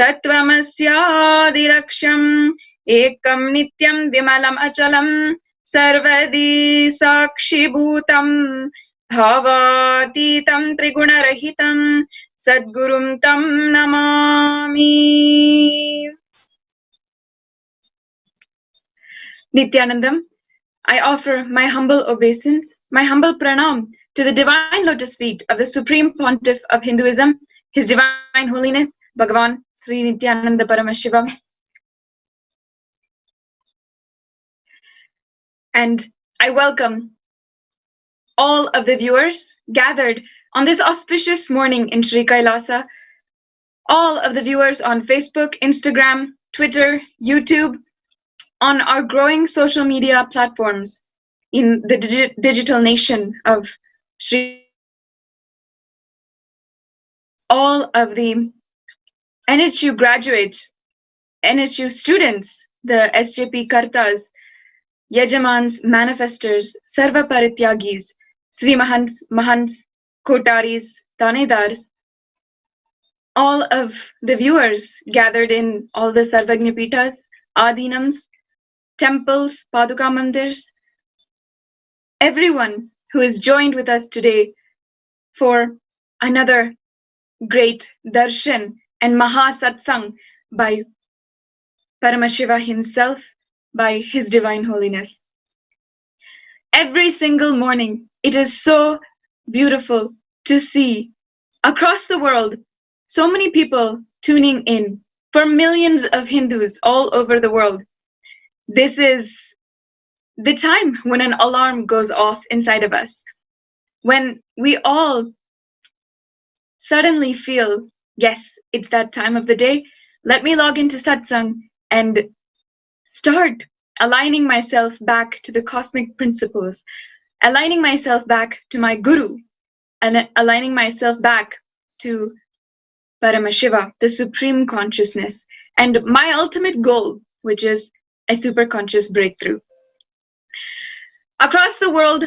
Tattvamasyadiraksham ekam nityam vimalam achalam sarvadi sakshi bhutam bhavatitam trigunarahitam sadgurum tam namami. Nithyanandam, I offer my humble obeisance, my humble pranam to the divine lotus feet of the Supreme Pontiff of Hinduism, His Divine Holiness, Bhagavan Sri Nithyananda Paramashivam. And I welcome all of the viewers gathered on this auspicious morning in Sri Kailasa, all of the viewers on Facebook, Instagram, Twitter, YouTube, on our growing social media platforms in the digital nation of Sri Kailasa, all of the NHU graduates, NHU students, the SJP Kartas, Yajamans, Manifestors, Sarva Parityagis, Sri Mahants, Kotaris, Tanedars, all of the viewers gathered in all the Sarvagnapitas, Adinams, temples, Paduka Mandirs, everyone who is joined with us today for another great darshan and Mahasatsang by Paramashiva himself, by His Divine Holiness. Every single morning, it is so beautiful to see across the world so many people tuning in, for millions of Hindus all over the world. This is the time when an alarm goes off inside of us, when we all suddenly feel, yes, it's that time of the day. Let me log into Satsang and start aligning myself back to the cosmic principles, aligning myself back to my Guru, and aligning myself back to Paramashiva, the supreme consciousness, and my ultimate goal, which is a superconscious breakthrough. Across the world,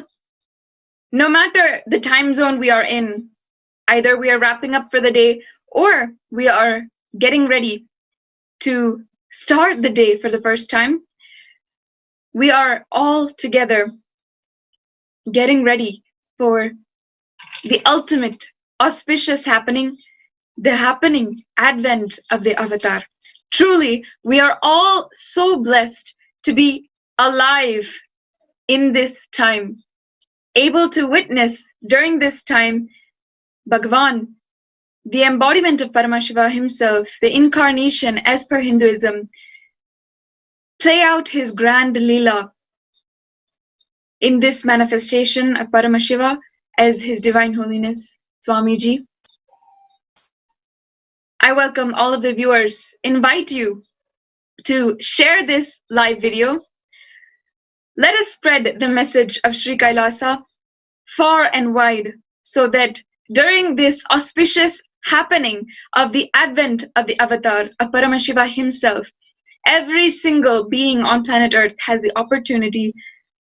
no matter the time zone we are in, either we are wrapping up for the day or we are getting ready to start the day for the first time, we are all together getting ready for the ultimate auspicious happening, the happening advent of the avatar. Truly, we are all so blessed to be alive in this time, able to witness during this time Bhagavan, the embodiment of Paramashiva himself, the incarnation as per Hinduism, play out his grand lila in this manifestation of Paramashiva as His Divine Holiness Swamiji. I welcome all of the viewers, invite you to share this live video. Let us spread the message of Sri Kailasa far and wide so that during this auspicious happening of the advent of the avatar of Paramashiva himself, every single being on planet Earth has the opportunity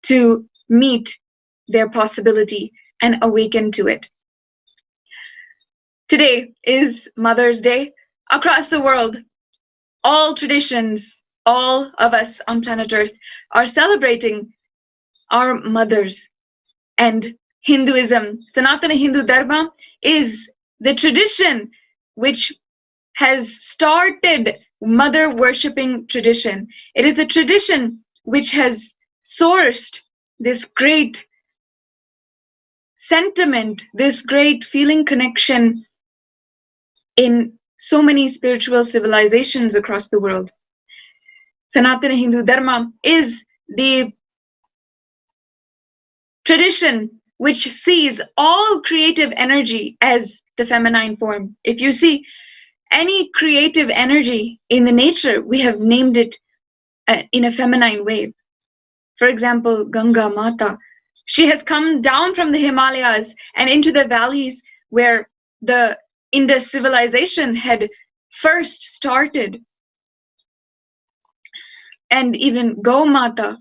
to meet their possibility and awaken to it. Today is Mother's Day. Across the world, all traditions, all of us on planet Earth are celebrating our mothers. And Hinduism, Sanatana Hindu Dharma, is the tradition which has started mother worshipping tradition. It is the tradition which has sourced this great sentiment, this great feeling connection in so many spiritual civilizations across the world. Sanatana Hindu Dharma is the tradition which sees all creative energy as the feminine form. If you see any creative energy in the nature, we have named it in a feminine way. For example, Ganga Mata. She has come down from the Himalayas and into the valleys where the Indus civilization had first started. And even Go Mata,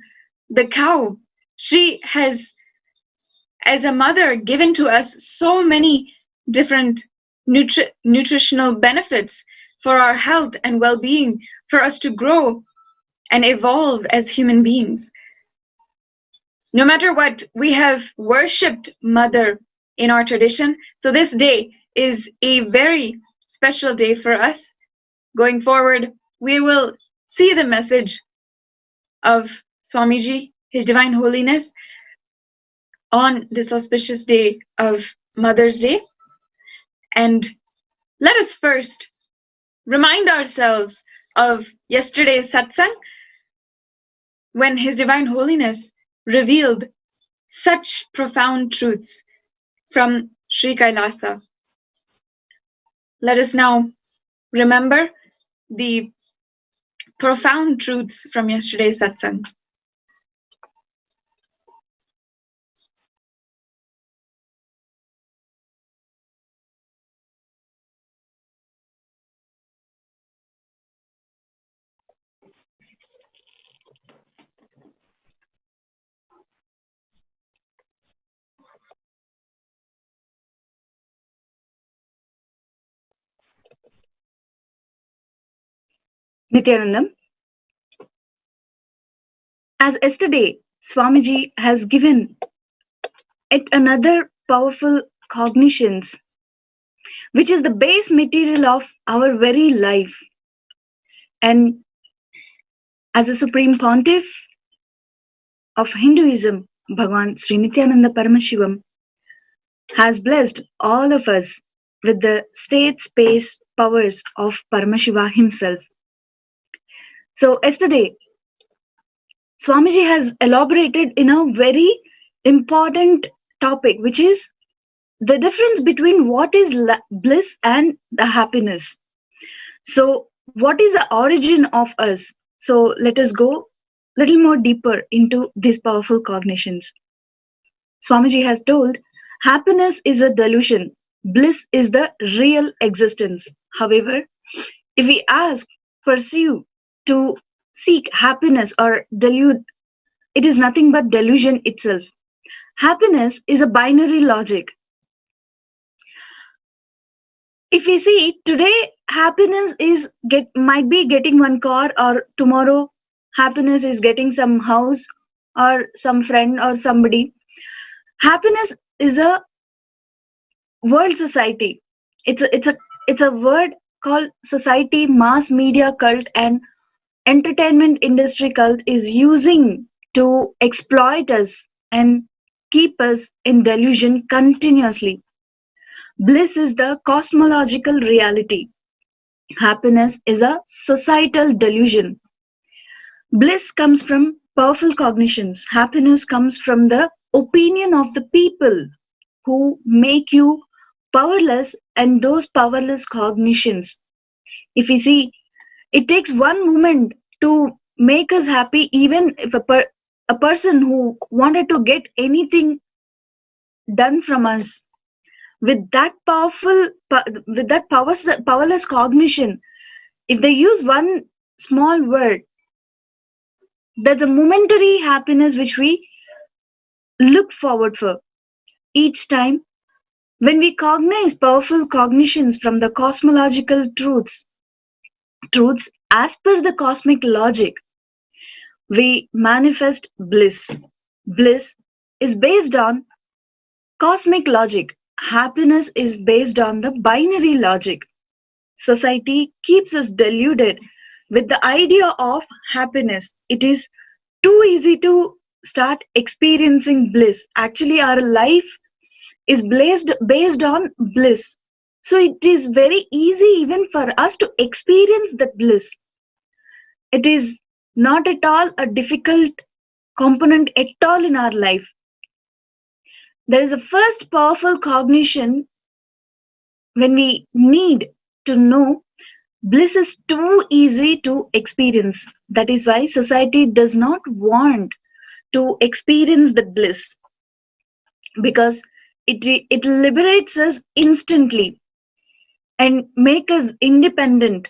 the cow, she has, as a mother, given to us so many different nutritional benefits for our health and well-being, for us to grow and evolve as human beings. No matter what, we have worshipped Mother in our tradition. So this day is a very special day for us. Going forward, we will see the message of Swamiji, His Divine Holiness, on this auspicious day of Mother's Day. And let us first remind ourselves of yesterday's Satsang, when His Divine Holiness revealed such profound truths from Sri Kailasa. Let us now remember the profound truths from yesterday's Satsang. Nithyananda, as yesterday Swamiji has given it another powerful cognitions, which is the base material of our very life. And as a Supreme Pontiff of Hinduism, Bhagavan Sri Nithyananda Paramashivam has blessed all of us with the state space powers of Paramashiva himself. So yesterday, Swamiji has elaborated in a very important topic, which is the difference between what is bliss and the happiness. So what is the origin of us? So let us go a little more deeper into these powerful cognitions. Swamiji has told, happiness is a delusion. Bliss is the real existence. However, if we pursue to seek happiness or delude, it is nothing but delusion itself. Happiness is a binary logic. If we see today, happiness is might be getting one car, or tomorrow happiness is getting some house or some friend or somebody. Happiness is a world society. It's a word called society, mass media cult, and entertainment industry cult is using to exploit us and keep us in delusion continuously. Bliss is the cosmological reality. Happiness is a societal delusion. Bliss comes from powerful cognitions. Happiness comes from the opinion of the people who make you powerless, and those powerless cognitions. If we see, it takes one moment to make us happy, even if a person who wanted to get anything done from us, with that powerless cognition, if they use one small word, that's a momentary happiness which we look forward for. Each time when we cognize powerful cognitions from the cosmological truths as per the cosmic logic, we manifest bliss. Bliss is based on cosmic logic. Happiness is based on the binary logic. Society keeps us deluded with the idea of happiness. It is too easy to start experiencing bliss. Actually, our life is based on bliss. So it is very easy even for us to experience that bliss. It is not at all a difficult component at all in our life. There is a first powerful cognition when we need to know bliss is too easy to experience. That is why society does not want to experience the bliss, because it liberates us instantly and make us independent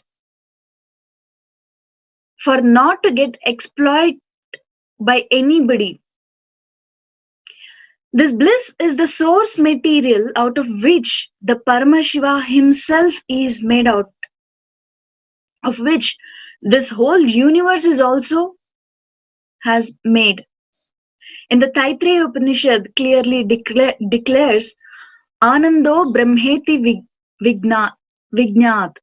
for not to get exploited by anybody. This bliss is the source material out of which the Paramashiva himself is made out. of which this whole universe is also has made. In the Taittiriya Upanishad clearly declares Anando Brahmeti Vignat.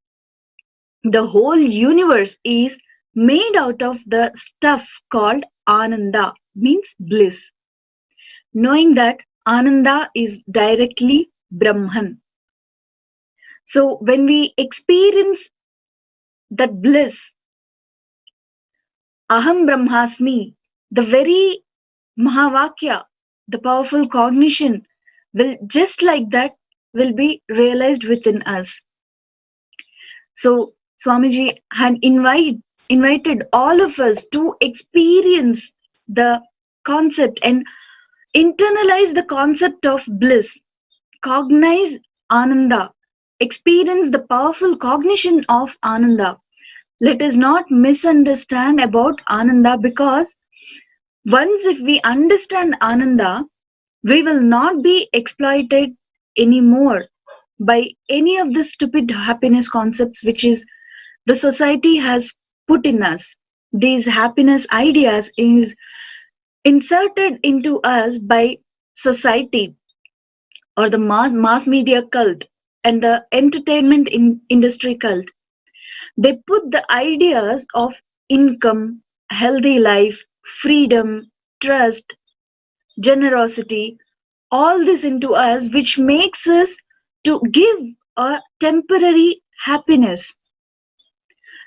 The whole universe is made out of the stuff called Ananda, means bliss. Knowing that Ananda is directly Brahman. So when we experience that bliss, Aham Brahmasmi, the very Mahavakya, the powerful cognition, will just like that will be realized within us. So Swamiji had invited all of us to experience the concept and internalize the concept of bliss, cognize Ananda, experience the powerful cognition of Ananda. Let us not misunderstand about Ananda, because once if we understand Ananda, we will not be exploited anymore by any of the stupid happiness concepts which is the society has put in us. These happiness ideas is inserted into us by society or the mass media cult and the entertainment industry cult. They put the ideas of income, healthy life, freedom, trust, generosity, all this into us, which makes us to give a temporary happiness.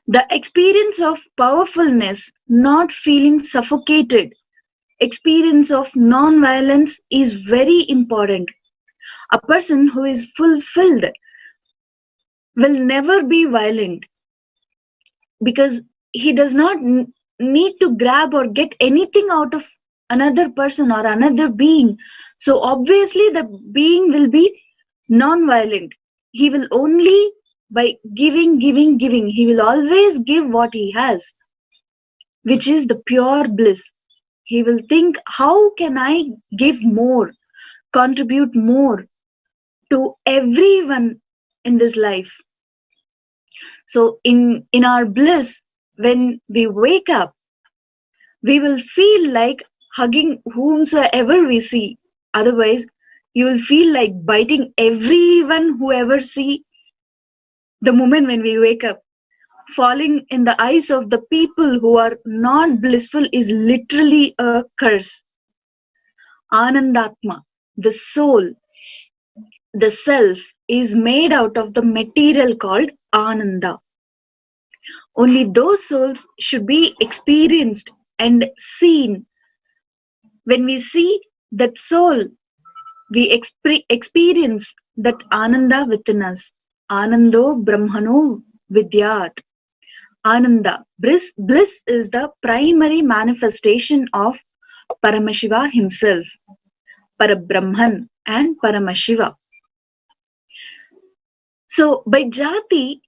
The experience of powerfulness, not feeling suffocated, experience of non-violence is very important. A person who is fulfilled will never be violent, because he does not need to grab or get anything out of another person or another being. So obviously the being will be non-violent. He will only by giving. He will always give what he has, which is the pure bliss. He will think, how can I give more, contribute more to everyone in this life? So in our bliss, when we wake up, we will feel like hugging whomsoever we see. Otherwise, you will feel like biting everyone whoever see. The moment when we wake up, falling in the eyes of the people who are not blissful is literally a curse. Anandatma, the soul, the self, is made out of the material called Ananda. Only those souls should be experienced and seen. When we see that soul, we experience that Ananda within us. Anando Brahmano Vidyat. Ananda, bliss is the primary manifestation of Paramashiva himself, Parabrahman and Paramashiva. So by Jati,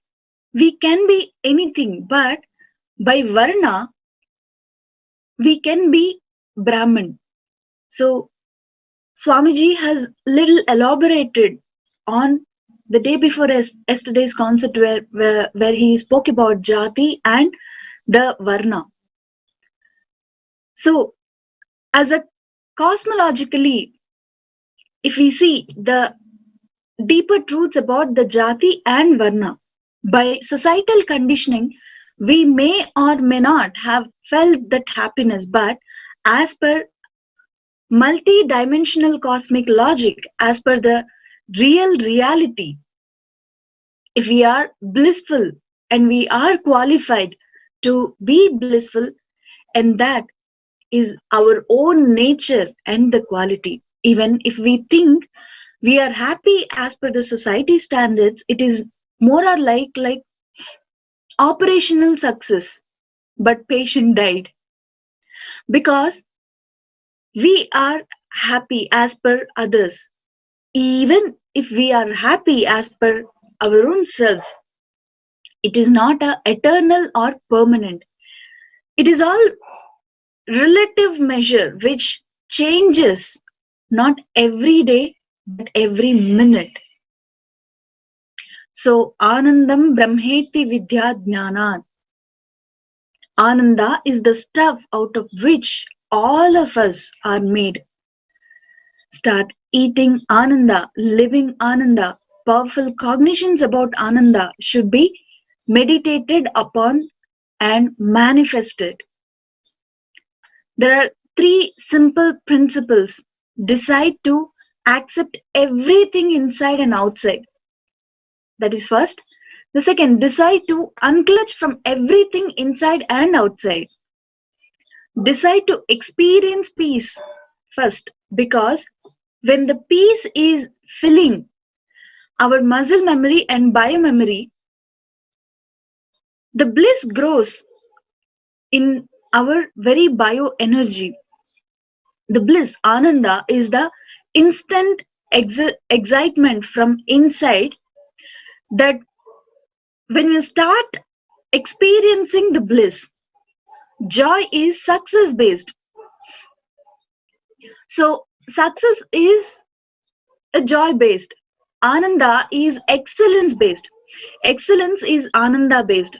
we can be anything, but by Varna, we can be Brahman. So Swamiji has little elaborated on the day before yesterday's concept where he spoke about Jati and the Varna. So as a cosmologically, if we see the deeper truths about the Jati and Varna, by societal conditioning, we may or may not have felt that happiness, but as per multi-dimensional cosmic logic, as per the real reality, if we are blissful and we are qualified to be blissful, and that is our own nature and the quality. Even if we think we are happy as per the society standards, it is more or like operational success, but patient died. Because we are happy as per others. Even if we are happy as per our own self, it is not a eternal or permanent. It is all relative measure which changes not every day but every minute. So Anandam Brahmeti Vidya Jnanat. Ananda is the stuff out of which all of us are made. Start eating Ananda, living Ananda. Powerful cognitions about Ananda should be meditated upon and manifested. There are three simple principles. Decide to accept everything inside and outside. That is first. The second, decide to unclutch from everything inside and outside. Decide to experience peace first, because when the peace is filling our muscle memory and biomemory, the bliss grows in our very bioenergy. The bliss, Ananda, is the instant excitement from inside that when you start experiencing the bliss, joy is success based. So, success is a joy based. Ananda is excellence based. Excellence is Ananda based.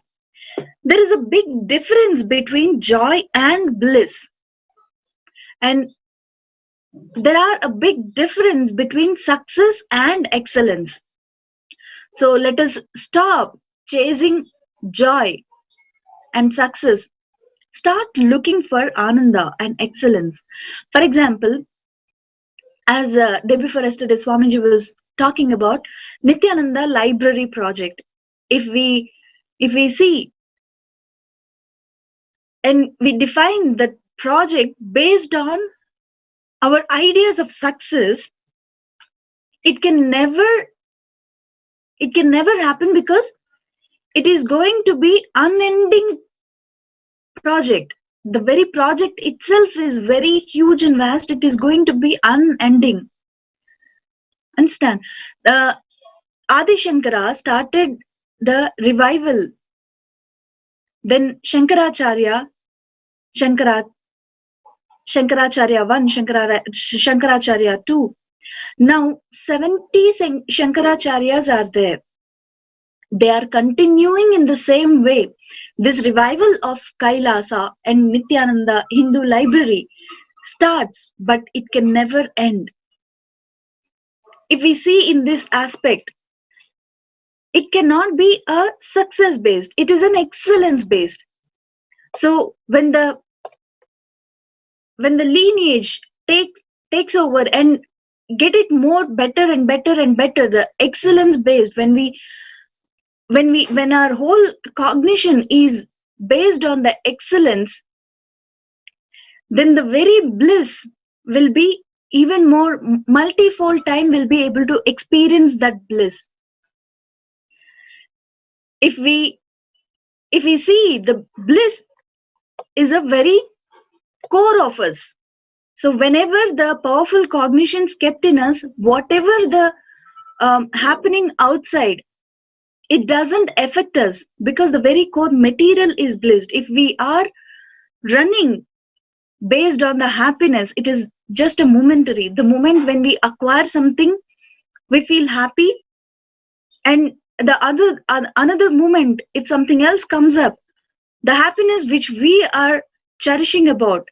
There is a big difference between joy and bliss. And there are a big difference between success and excellence. So let us stop chasing joy and success. Start looking for Ananda and excellence. For example, as day before yesterday, Swamiji was talking about Nithyananda library project. If we see and we define that project based on our ideas of success, it can never happen, because it is going to be unending project. The very project itself is very huge and vast. It is going to be unending. Understand? Adi Shankara started the revival. Then Shankaracharya 1, Shankaracharya 2. Now 70 Shankaracharyas are there. They are continuing in the same way. This revival of Kailasa and Nithyananda Hindu library starts, but it can never end. If we see in this aspect, it cannot be a success based, it is an excellence based. So when the lineage takes over and get it more better and better and better, the excellence based, when our whole cognition is based on the excellence, then the very bliss will be even more multifold time will be able to experience that bliss. If we see, the bliss is a very core of us. So whenever the powerful cognitions kept in us, whatever the happening outside, it doesn't affect us, because the very core material is blissed. If we are running based on the happiness, it is just a momentary. The moment when we acquire something, we feel happy, and another moment, if something else comes up, the happiness which we are cherishing about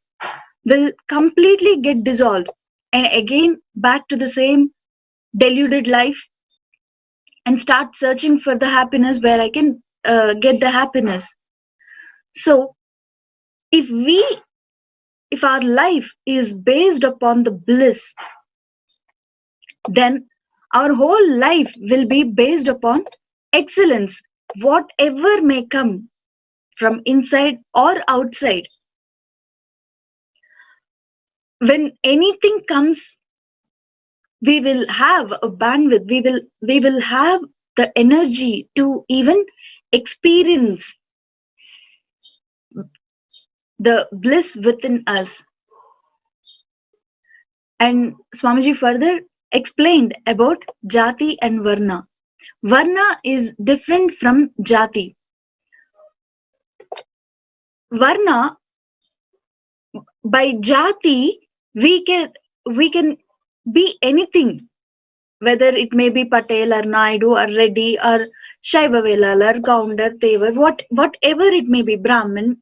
will completely get dissolved, and again back to the same deluded life, and start searching for the happiness where I can get the happiness. So if our life is based upon the bliss, then our whole life will be based upon excellence, whatever may come from inside or outside. When anything comes, we will have a bandwidth, we will have the energy to even experience the bliss within us. And Swamiji further explained about jati and varna. Varna is different from jati. Varna, by jati, we can be anything. whether it may be Patel or Naidu or Reddy or Shaiva Velalar, Gounder, Tevar, whatever it may be, Brahmin.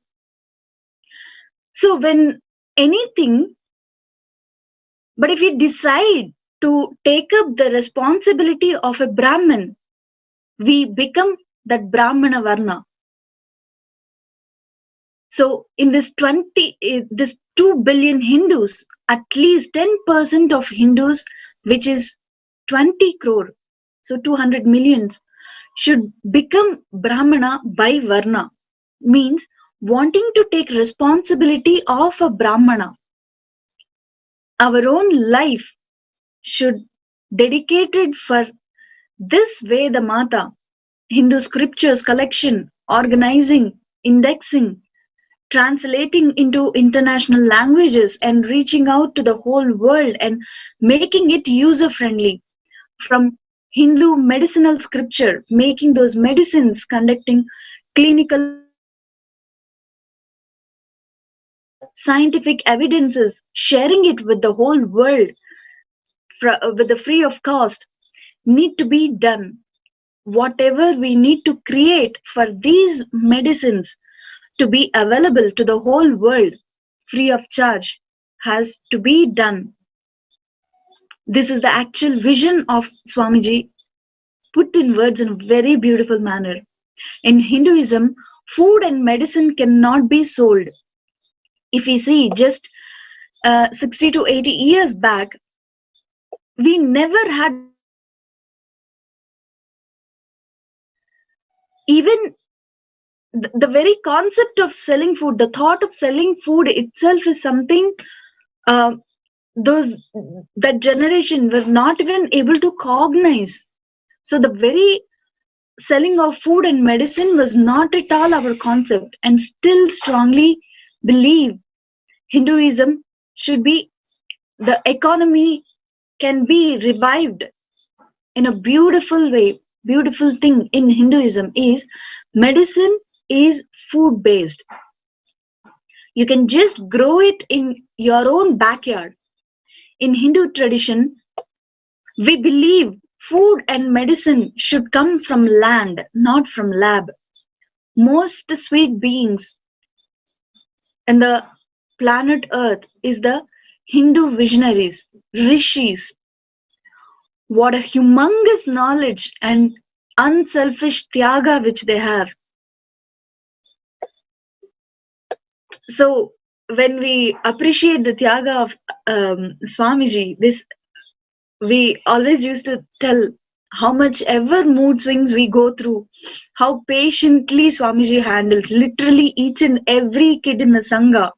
So when anything, but if we decide to take up the responsibility of a Brahmin, we become that Brahmana Varna. So in this 2 billion Hindus, at least 10% of Hindus, which is 20 crore, so 200 millions, should become Brahmana by Varna. Means wanting to take responsibility of a Brahmana. Our own life should dedicated for this Veda Mata, Hindu scriptures collection, organizing, indexing, translating into international languages and reaching out to the whole world and making it user friendly. From Hindu medicinal scripture, making those medicines, conducting clinical scientific evidences, sharing it with the whole world with the free of cost, need to be done. Whatever we need to create for these medicines to be available to the whole world free of charge has to be done. This is the actual vision of Swamiji, put in words in a very beautiful manner. In Hinduism, food and medicine cannot be sold. If we see just 60 to 80 years back, we never had even the very concept of selling food, the thought of selling food itself is something those that generation were not even able to cognize. So the very selling of food and medicine was not at all our concept, and still strongly believe Hinduism should be, the economy can be revived in a beautiful way. Beautiful thing in Hinduism is medicine is food based. You can just grow it in your own backyard. In Hindu tradition, we believe food and medicine should come from land, not from lab. Most sweet beings in the planet Earth is the Hindu visionaries, rishis. What a humongous knowledge and unselfish tyaga which they have. So when we appreciate the tyaga of Swamiji, we always used to tell how much ever mood swings we go through, how patiently Swamiji handles literally each and every kid in the Sangha.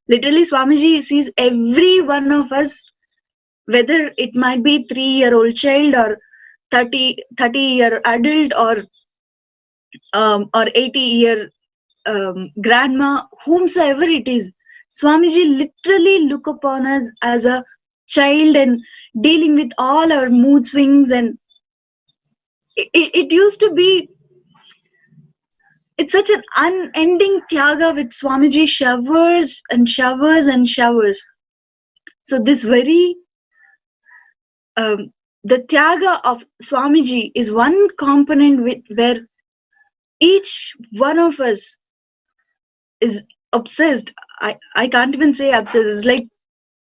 Literally, Swamiji sees every one of us, whether it might be 3-year-old child or 30-year adult or 80-year grandma, whomsoever it is. Swamiji literally look upon us as a child and dealing with all our mood swings, and it used to be, it's such an unending tyaga with Swamiji showers and showers and showers. So this very the tyaga of Swamiji is one component where each one of us is obsessed. I can't even say obsessed. It's like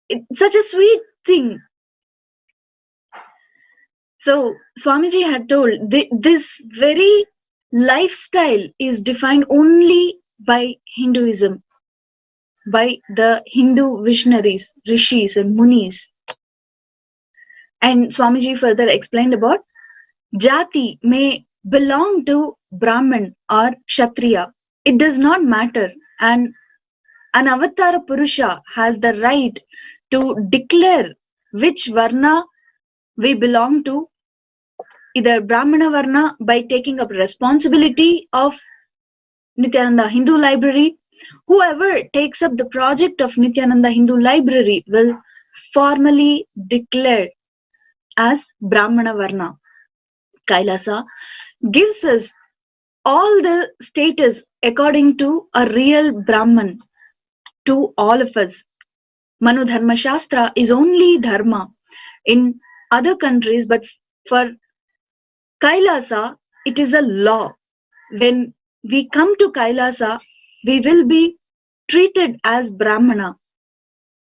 it's such a sweet thing. So Swamiji had told this very lifestyle is defined only by Hinduism, by the Hindu visionaries, rishis and munis. And Swamiji further explained about Jati may belong to Brahman or Kshatriya. It does not matter. And an Avatara Purusha has the right to declare which Varna we belong to, either Brahmana Varna by taking up responsibility of Nithyananda Hindu Library. Whoever takes up the project of Nithyananda Hindu Library will formally declare as Brahmana Varna. Kailasa gives us all the status according to a real Brahman to all of us. Manu Dharma Shastra is only Dharma. In other countries, but for Kailasa, it is a law. When we come to Kailasa, we will be treated as Brahmana.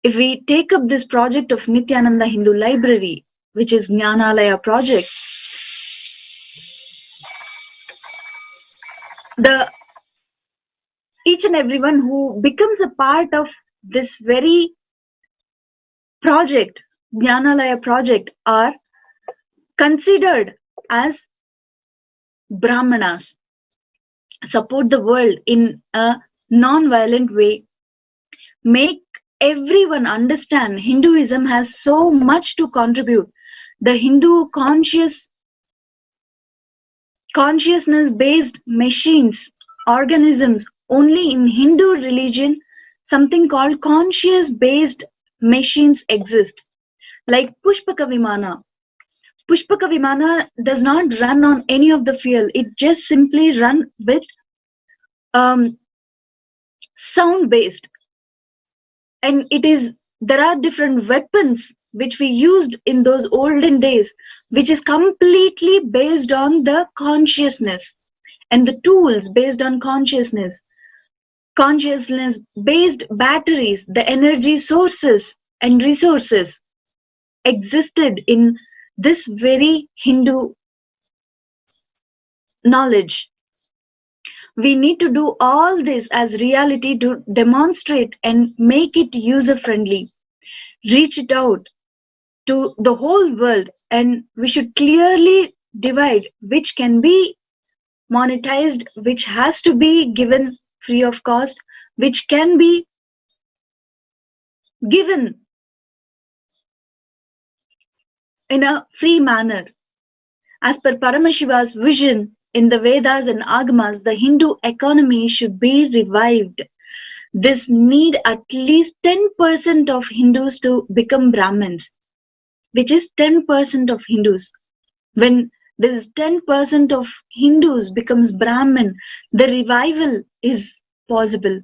If we take up this project of Nithyananda Hindu Library, which is Jnanalaya project, each and everyone who becomes a part of this very project, Jnanalaya project, are considered as Brahmanas, support the world in a non-violent way, make everyone understand Hinduism has so much to contribute. The Hindu consciousness-based machines, organisms, only in Hindu religion, something called conscious-based machines exist, like Pushpaka Vimana. Pushpaka Vimana does not run on any of the fuel. It just simply run with sound-based. And there are different weapons which we used in those olden days, which is completely based on the consciousness, and the tools based on consciousness-based batteries, the energy sources and resources existed in this very Hindu knowledge. We need to do all this as reality to demonstrate and make it user-friendly, reach it out to the whole world, and we should clearly divide which can be monetized, which has to be given free of cost, which can be given in a free manner. As per Paramashiva's vision in the Vedas and Agamas, the Hindu economy should be revived. This need at least 10% of Hindus to become Brahmins, which is 10% of Hindus. When this 10% of Hindus becomes Brahmin, the revival is possible.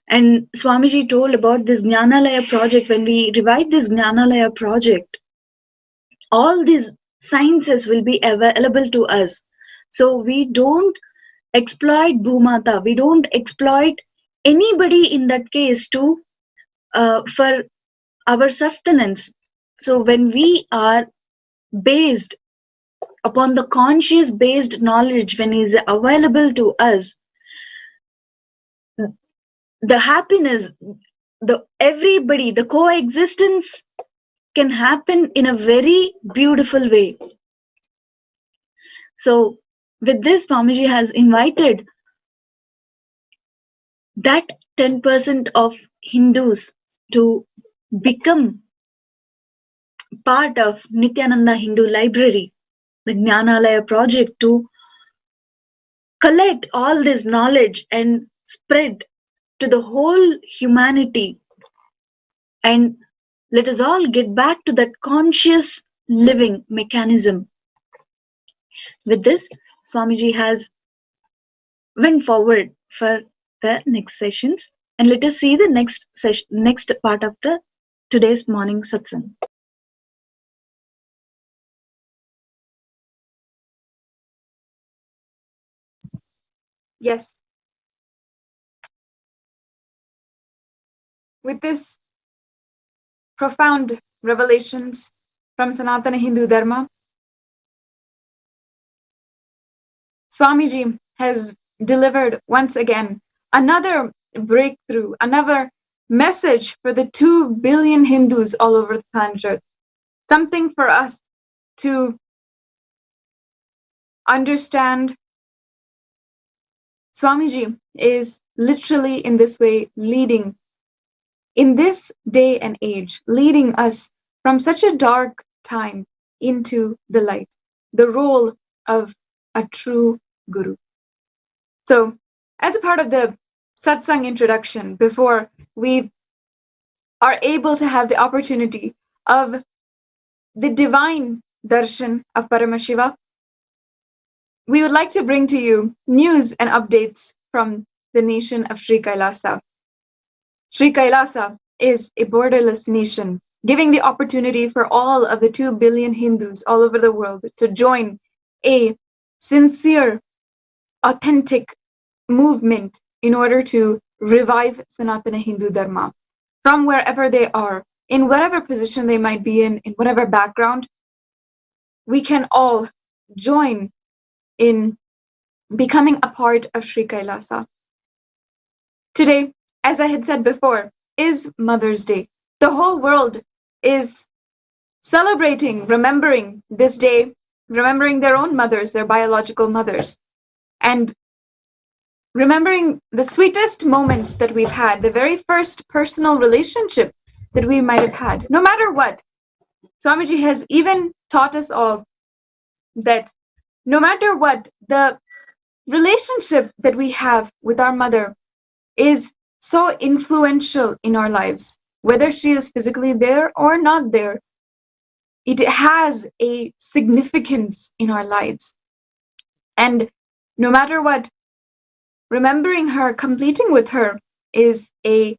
And Swamiji told about this Jnanalaya project. When we revive this Jnanalaya project, all these sciences will be available to us. So we don't exploit Bhumata. We don't exploit anybody in that case to for our sustenance. So when we are based upon the conscious based knowledge, when it is available to us, the happiness, the coexistence can happen in a very beautiful way. So with this, Swamiji has invited that 10% of Hindus to become part of Nithyananda Hindu Library, the Jnanalaya project, to collect all this knowledge and spread to the whole humanity. And let us all get back to that conscious living mechanism. With this, Swamiji has went forward for the next sessions, and let us see the next part of the today's morning satsang. Yes. With this profound revelations from Sanatana Hindu Dharma, Swamiji has delivered once again another breakthrough, another message for the 2 billion Hindus all over the planet Earth. Something for us to understand. Swamiji is literally in this way leading, in this day and age, leading us from such a dark time into the light, the role of a true guru. So, as a part of the satsang introduction, before we are able to have the opportunity of the divine darshan of Paramashiva, we would like to bring to you news and updates from the nation of Sri Kailasa. Sri Kailasa is a borderless nation giving the opportunity for all of the 2 billion Hindus all over the world to join a sincere, authentic movement in order to revive Sanatana Hindu Dharma from wherever they are, in whatever position they might be in whatever background. We can all join in becoming a part of Sri Kailasa. Today, as I had said before, is Mother's Day. The whole world is celebrating, remembering this day, remembering their own mothers, their biological mothers, and remembering the sweetest moments that we've had, the very first personal relationship that we might have had, no matter what. Swamiji has even taught us all that no matter what, the relationship that we have with our mother is so influential in our lives, whether she is physically there or not there. It has a significance in our lives. And no matter what, remembering her, completing with her, is a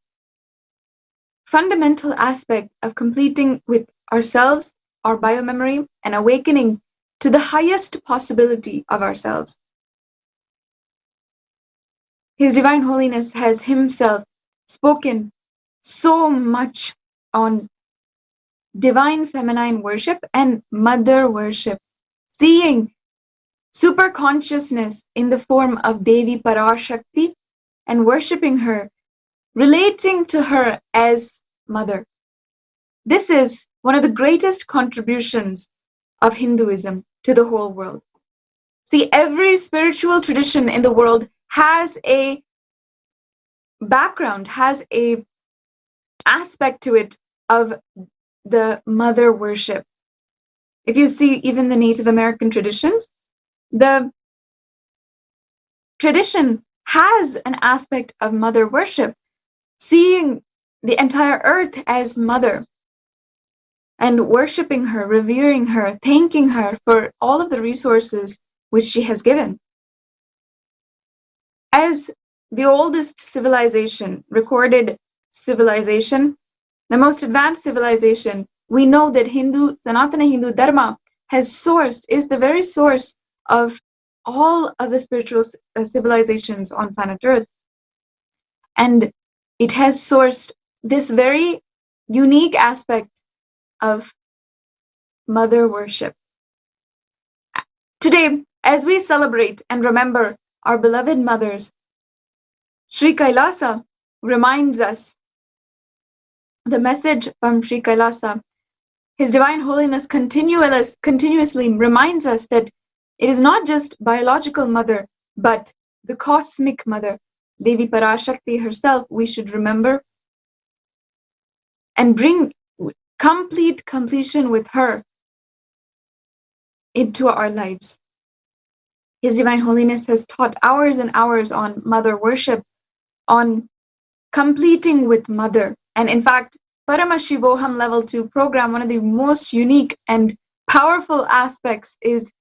fundamental aspect of completing with ourselves, our biomemory, and awakening to the highest possibility of ourselves. His Divine Holiness has himself spoken so much on divine feminine worship and mother worship, seeing super consciousness in the form of Devi Parashakti and worshipping her, relating to her as mother. This is one of the greatest contributions of Hinduism to the whole world. See, every spiritual tradition in the world has a background, has a aspect to it of the mother worship. If you see even the Native American traditions, the tradition has an aspect of mother worship, seeing the entire earth as mother and worshipping her, revering her, thanking her for all of the resources which she has given. As the oldest civilization, recorded civilization, the most advanced civilization, we know that Sanatana Hindu Dharma is the very source of all of the spiritual civilizations on planet Earth. And it has sourced this very unique aspect of mother worship. Today, as we celebrate and remember our beloved mothers, Sri Kailasa reminds us, the message from Sri Kailasa, His Divine Holiness continuously reminds us that it is not just biological mother, but the cosmic mother, Devi Parashakti herself, we should remember and bring completion with her into our lives. His Divine Holiness has taught hours and hours on mother worship, on completing with mother. And in fact, Paramashivoham Level 2 program, one of the most unique and powerful aspects is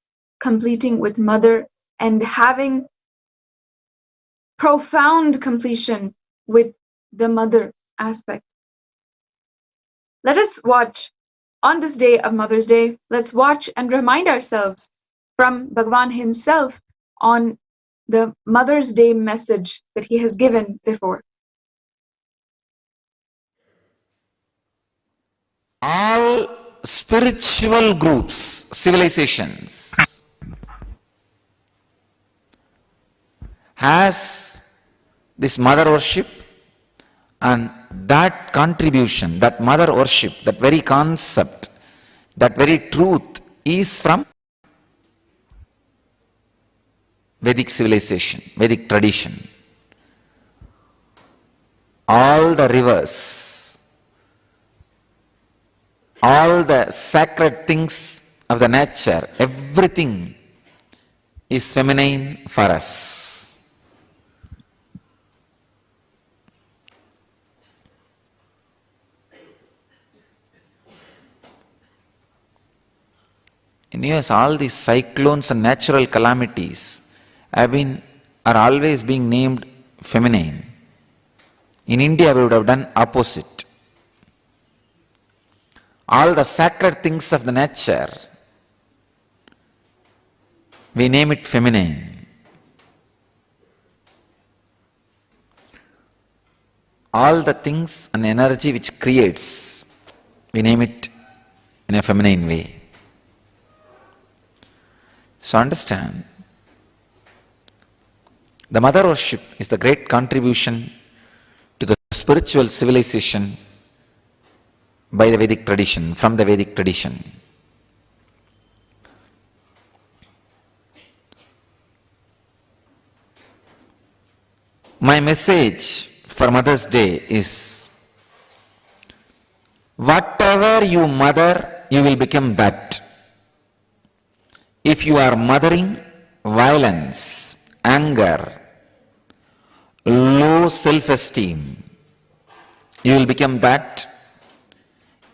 completing with mother and having profound completion with the mother aspect. Let us watch on this day of Mother's Day, let's watch and remind ourselves from Bhagavan himself on the Mother's Day message that he has given before. All spiritual groups, civilizations, has this mother worship, and that contribution, that mother worship, that very concept, that very truth is from Vedic civilization, Vedic tradition. All the rivers, all the sacred things of the nature, everything is feminine for us. In US, all these cyclones and natural calamities are always being named feminine. In India, we would have done opposite. All the sacred things of the nature, we name it feminine. All the things and energy which creates, we name it in a feminine way. So understand, the mother worship is the great contribution to the spiritual civilization by the Vedic tradition, from the Vedic tradition. My message for Mother's Day is, whatever you mother, you will become that. If you are mothering violence, anger, low self-esteem, you will become that.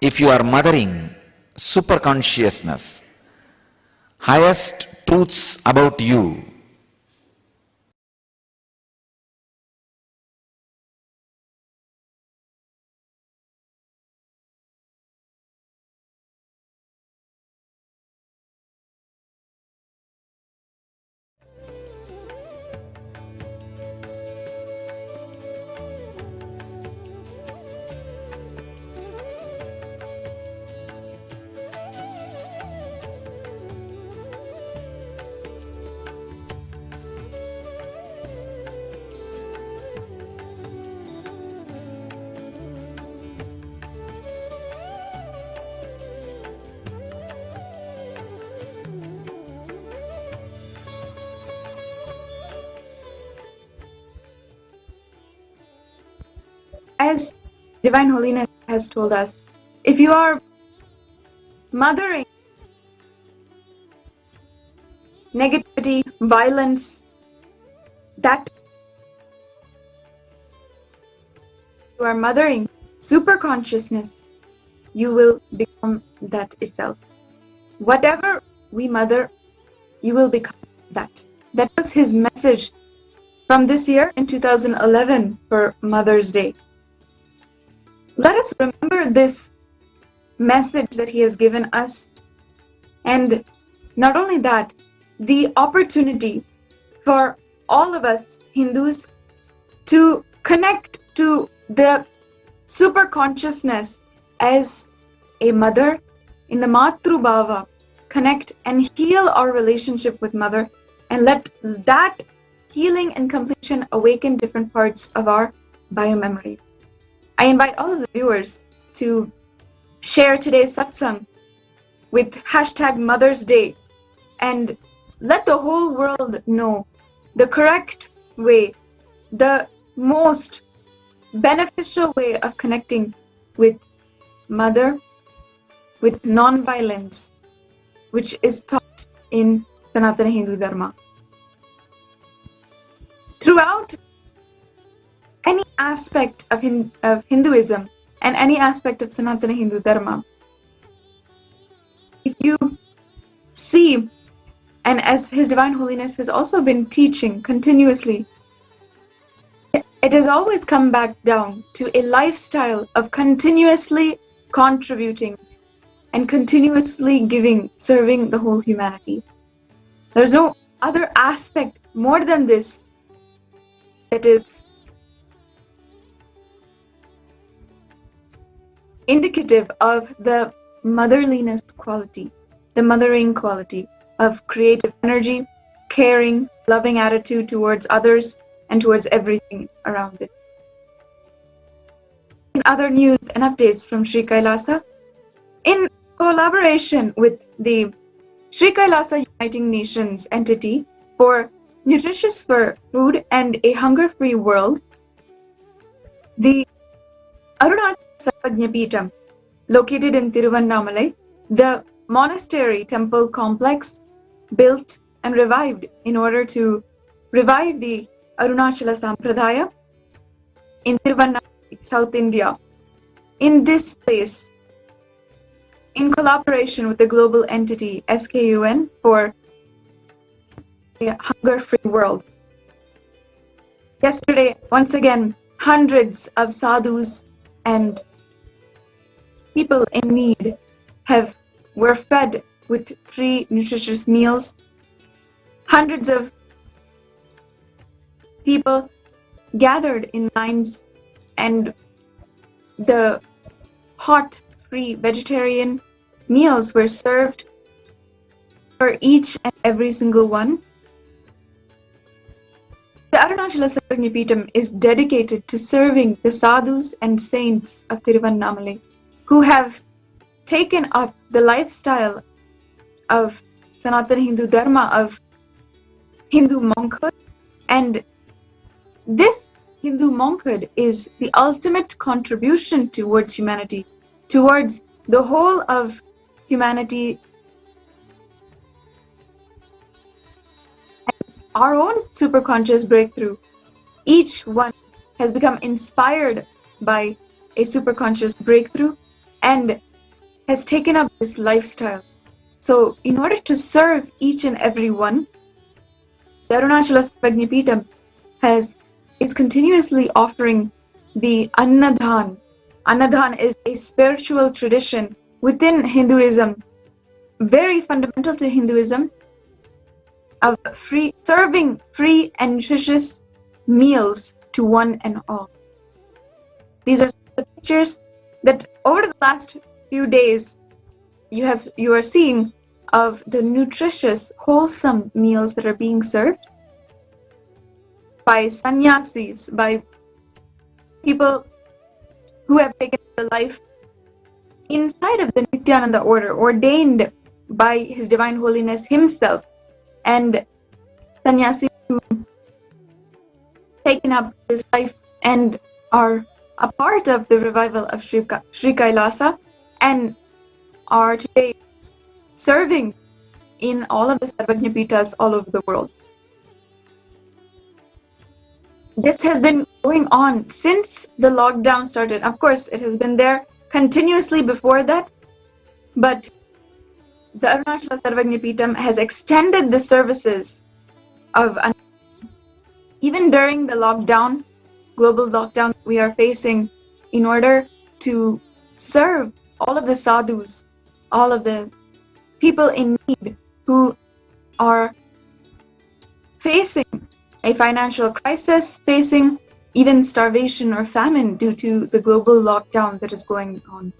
If you are mothering superconsciousness, highest truths about you, as Divine Holiness has told us, if you are mothering negativity, violence, that you are mothering super consciousness, you will become that itself. Whatever we mother, you will become that. That was his message from this year in 2011 for Mother's Day. Let us remember this message that he has given us, and not only that, the opportunity for all of us Hindus to connect to the super consciousness as a mother in the Matru Bhava, connect and heal our relationship with mother, and let that healing and completion awaken different parts of our biomemory. I invite all of the viewers to share today's satsang with hashtag Mother's Day and let the whole world know the correct way, the most beneficial way of connecting with mother, with non-violence, which is taught in Sanatana Hindu Dharma. Throughout any aspect of Hinduism and any aspect of Sanatana Hindu Dharma, if you see, and as His Divine Holiness has also been teaching continuously, it has always come back down to a lifestyle of continuously contributing and continuously giving, serving the whole humanity. There's no other aspect more than this that is indicative of the motherliness quality, the mothering quality of creative energy, caring, loving attitude towards others and towards everything around it. In other news and updates from Sri Kailasa, in collaboration with the Sri Kailasa Uniting Nations entity for nutritious food and a hunger-free world, the Arunachal Sarvajñapeetham, located in Tiruvannamalai, the monastery temple complex built and revived in order to revive the Arunachala Sampradaya in Tiruvannamalai, South India. In this place, in collaboration with the global entity SKUN for a hunger-free world. Yesterday, once again, hundreds of sadhus and people in need were fed with free nutritious meals. Hundreds of people gathered in lines, and the hot, free vegetarian meals were served for each and every single one. The Arunachala Sarvagnapeetham is dedicated to serving the sadhus and saints of Tiruvannamalai who have taken up the lifestyle of Sanatana Hindu Dharma, of Hindu monkhood. And this Hindu monkhood is the ultimate contribution towards humanity, towards the whole of humanity. Our own superconscious breakthrough. Each one has become inspired by a superconscious breakthrough and has taken up this lifestyle. So in order to serve each and every one, the Arunachala Sarvagnapeetham is continuously offering the Annadhan. Annadhan is a spiritual tradition within Hinduism, very fundamental to Hinduism, of serving free and nutritious meals to one and all. These are the pictures that over the last few days you are seeing of the nutritious, wholesome meals that are being served by sannyasis, by people who have taken the life inside of the Nithyananda order, ordained by His Divine Holiness Himself, and sannyasis who taken up this life and are a part of the revival of Sri Kailasa and are today serving in all of the Sarvagnapeethas all over the world. This has been going on since the lockdown started. Of course, it has been there continuously before that, but the Arunachala Sarvagnapeetham has extended the services of even during the lockdown, global lockdown we are facing, in order to serve all of the sadhus, all of the people in need who are facing a financial crisis, facing even starvation or famine due to the global lockdown that is going on.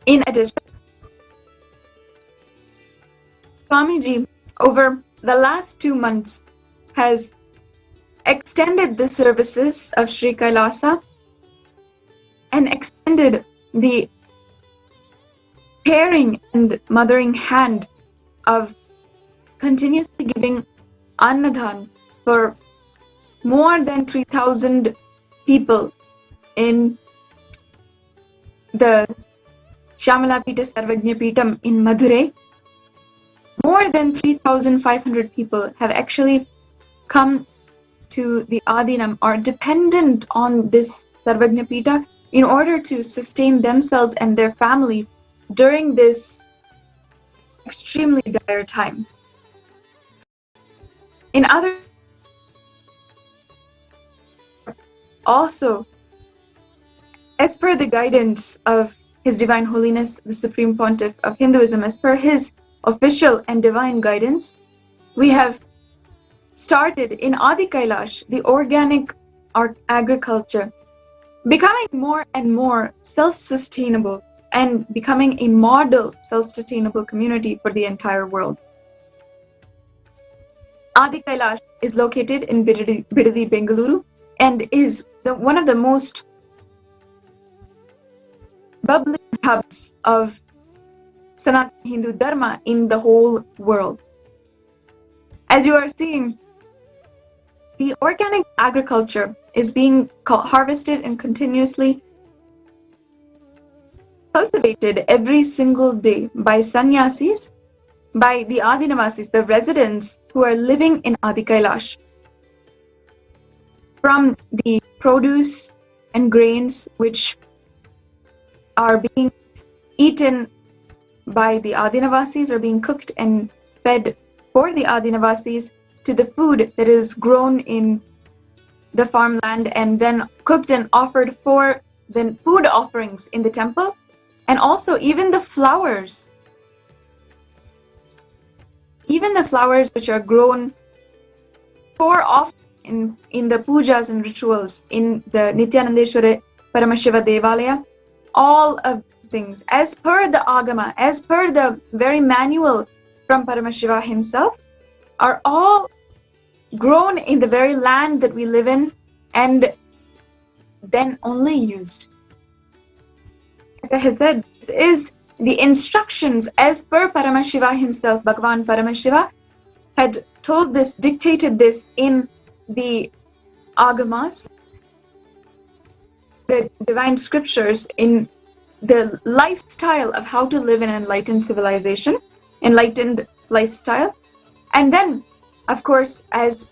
In addition, Swamiji, over the last 2 months, has extended the services of Sri Kailasa and extended the caring and mothering hand of continuously giving Annadhan for more than 3,000 people in the Shyamalapita Sarvagnapeetham in Madurai. More than 3,500 people have actually come to the Adinam, are dependent on this Sarvagnapeetha in order to sustain themselves and their family during this extremely dire time. In other, also, as per the guidance of His Divine Holiness, the Supreme Pontiff of Hinduism, as per his official and divine guidance, we have started in Adi Kailash the organic agriculture, becoming more and more self-sustainable and becoming a model self-sustainable community for the entire world. Adi Kailash is located in Bidadi, Bengaluru, and is one of the most bubbling hubs of Sanatana Hindu Dharma in the whole world. As you are seeing, the organic agriculture is being harvested and continuously cultivated every single day by sannyasis, by the Adinavasis, the residents who are living in Adi Kailash. From the produce and grains which are being eaten by the Adinavasis, or being cooked and fed for the Adinavasis, to the food that is grown in the farmland and then cooked and offered for the food offerings in the temple, and also even the flowers which are grown for offering in the pujas and rituals in the Nithyanandeshwara Paramashiva Devalaya, all of these things, as per the Agama, as per the very manual from Paramashiva himself, are all grown in the very land that we live in and then only used. As I have said, this is the instructions as per Paramashiva himself. Bhagavan Paramashiva had told this, dictated this in the Agamas, the divine scriptures, in the lifestyle of how to live in an enlightened civilization, enlightened lifestyle. And then, of course, as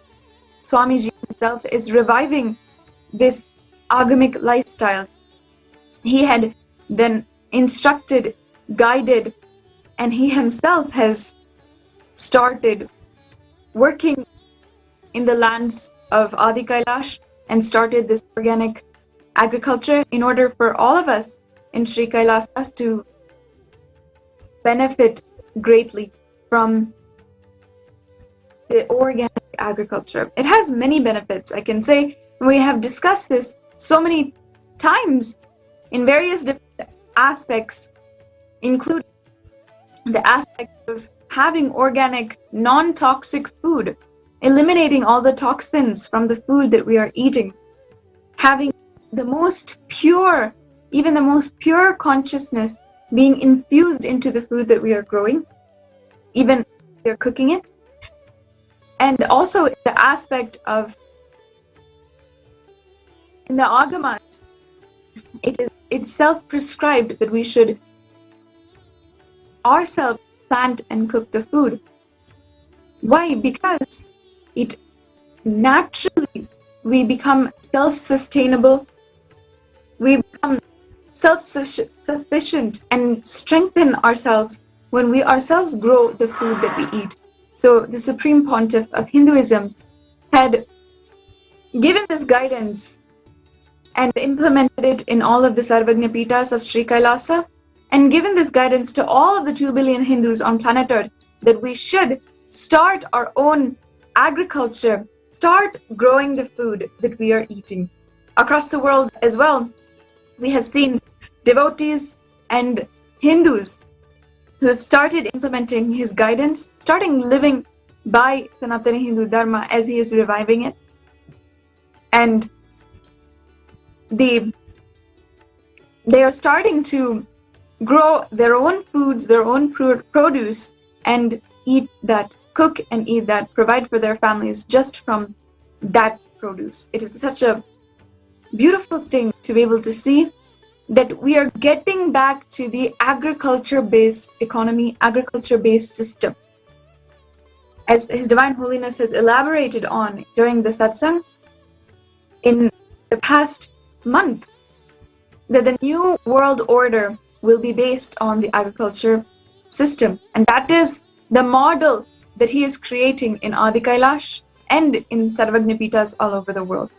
Swamiji himself is reviving this agamic lifestyle, he had then instructed, guided, and he himself has started working in the lands of Adi Kailash and started this organic agriculture in order for all of us in Sri Kailasa to benefit greatly from the organic agriculture. It has many benefits, I can say. We have discussed this so many times in various different aspects, including the aspect of having organic, non-toxic food, eliminating all the toxins from the food that we are eating, having the most pure, even the most pure consciousness being infused into the food that we are growing, even if we are cooking it. And also the aspect of, in the Agamas, it's self-prescribed that we should ourselves plant and cook the food. Why? Because it naturally, we become self-sustainable, we become self-sufficient and strengthen ourselves when we ourselves grow the food that we eat. So the Supreme Pontiff of Hinduism had given this guidance and implemented it in all of the Sarvagna Pitas of Sri Kailasa, and given this guidance to all of the 2 billion Hindus on planet Earth that we should start our own agriculture, start growing the food that we are eating. Across the world as well, we have seen devotees and Hindus who have started implementing his guidance, starting living by Sanatana Hindu Dharma as he is reviving it. And they are starting to grow their own foods, their own produce, and eat that, cook and eat that, provide for their families just from that produce. It is such a beautiful thing to be able to see that we are getting back to the agriculture-based economy, agriculture-based system. As His Divine Holiness has elaborated on during the Satsang in the past month, that the new world order will be based on the agriculture system. And that is the model that he is creating in Adi Kailash and in Sarvagna Pitas all over the world.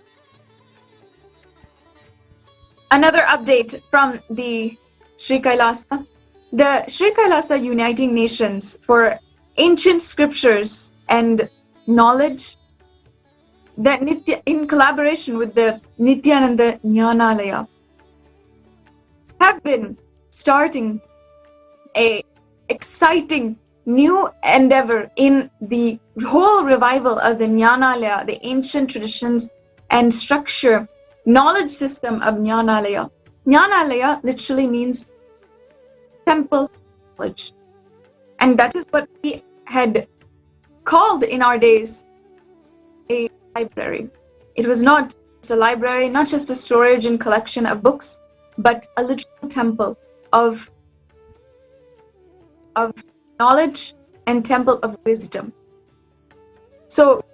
Another update from the Sri Kailasa. The Sri Kailasa Uniting Nations for Ancient Scriptures and Knowledge, in collaboration with the Nithyananda Jnanalaya, have been starting a exciting new endeavor in the whole revival of the Jnanalaya, the ancient traditions and structure, knowledge system of Jnanalaya. Jnanalaya literally means temple knowledge. And that is what we had called in our days a library. It was not just a library, not just a storage and collection of books, but a literal temple of knowledge and temple of wisdom. So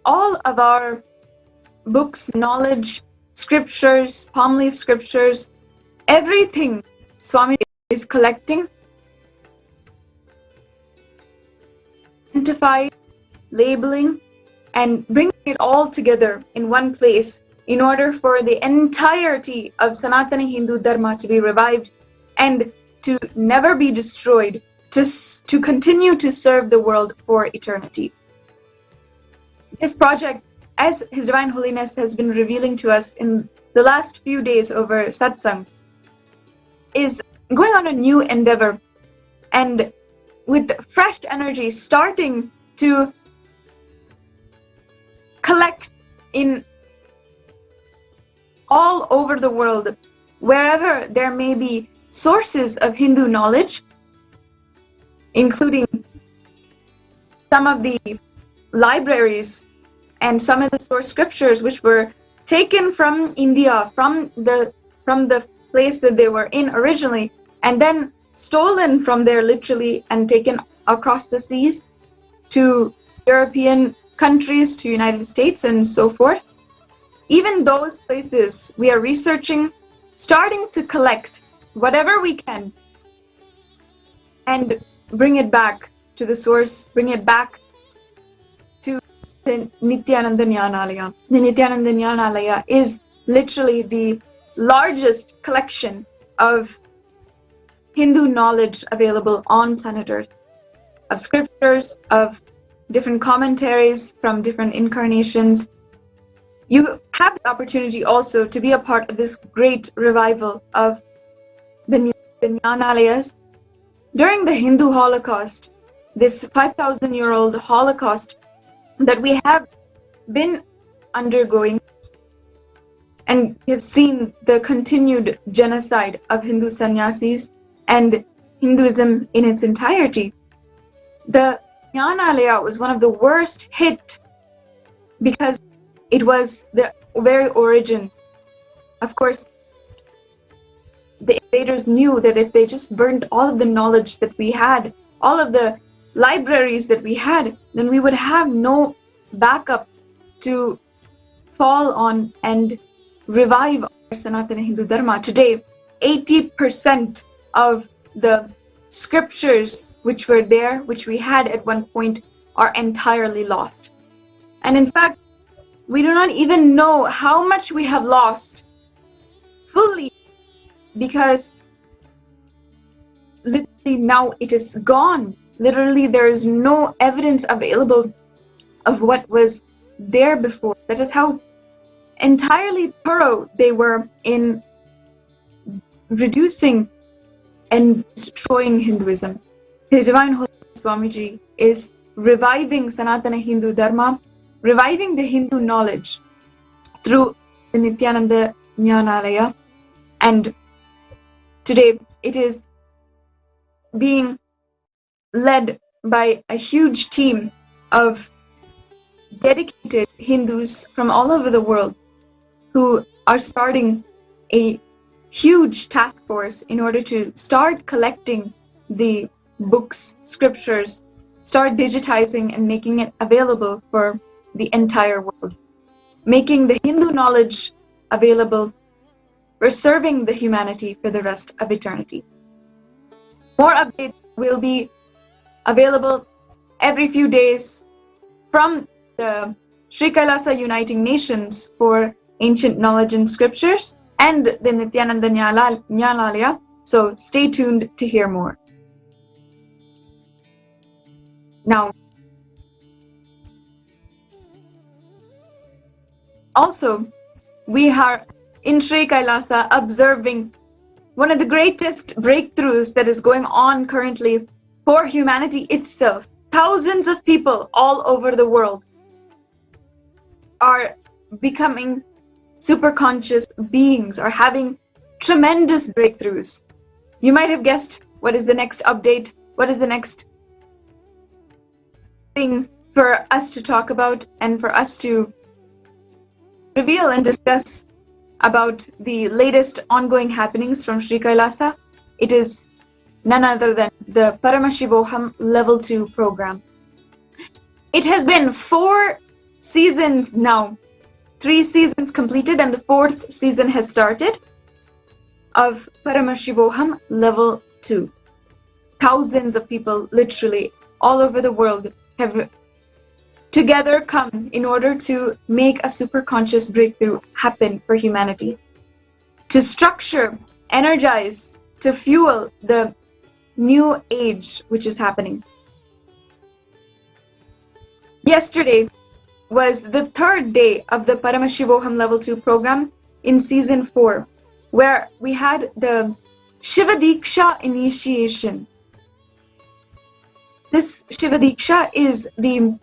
all of our books, knowledge, scriptures, palm leaf scriptures, everything Swami is collecting, identify labeling, and bringing it all together in one place in order for the entirety of Sanatana Hindu Dharma to be revived and to never be destroyed, to continue to serve the world for eternity. This project, as His Divine Holiness has been revealing to us in the last few days over Satsang, is going on a new endeavor and with fresh energy starting to collect in all over the world, wherever there may be sources of Hindu knowledge, including some of the libraries and some of the source scriptures which were taken from India, from the place that they were in originally, and then stolen from there literally and taken across the seas to European countries, to United States and so forth. Even those places we are researching, starting to collect whatever we can and bring it back to the source, bring it back to the Nithyananda Jnanalaya. The Nithyananda Jnanalaya is literally the largest collection of Hindu knowledge available on planet Earth, of scriptures, of different commentaries from different incarnations. You have the opportunity also to be a part of this great revival of the Jnanalayas. During the Hindu Holocaust, this 5,000-year-old Holocaust that we have been undergoing, and we have seen the continued genocide of Hindu sannyasis and Hinduism in its entirety. The Jnanalaya was one of the worst hit because it was the very origin. Of course, the invaders knew that if they just burned all of the knowledge that we had, all of the libraries that we had, then we would have no backup to fall on and revive our Sanatana Hindu Dharma. Today, 80% of the scriptures which were there, which we had at one point, are entirely lost. And in fact, we do not even know how much we have lost fully, because literally now it is gone. Literally there is no evidence available of what was there before. That is how entirely thorough they were in reducing and destroying Hinduism. His Divine Holiness Swamiji is reviving Sanatana Hindu Dharma, reviving the Hindu knowledge through the Nithyananda Jnanalaya, and today it is being led by a huge team of dedicated Hindus from all over the world who are starting a huge task force in order to start collecting the books, scriptures, start digitizing and making it available for the entire world, making the Hindu knowledge available for serving the humanity for the rest of eternity. More updates will be available every few days from the Sri Kailasa Uniting Nations for Ancient Knowledge and Scriptures and the Nithyananda Jnanalaya, so stay tuned to hear more. Now, also, we are in Sri Kailasa observing one of the greatest breakthroughs that is going on currently for humanity itself. Thousands of people all over the world are becoming super conscious beings, are having tremendous breakthroughs. You might have guessed what is the next update, what is the next thing for us to talk about and for us to reveal and discuss about the latest ongoing happenings from Sri Kailasa. It is none other than the Paramashivam Level 2 program. It has been 4 seasons now, 3 seasons completed and the 4th season has started of Paramashivam Level 2. Thousands of people literally all over the world have together come in order to make a superconscious breakthrough happen for humanity, to structure, energize, to fuel the new age which is happening. Yesterday was the third day of the Paramashivoham Level 2 program in season 4, where we had the Shiva Diksha initiation. This Shiva Diksha is the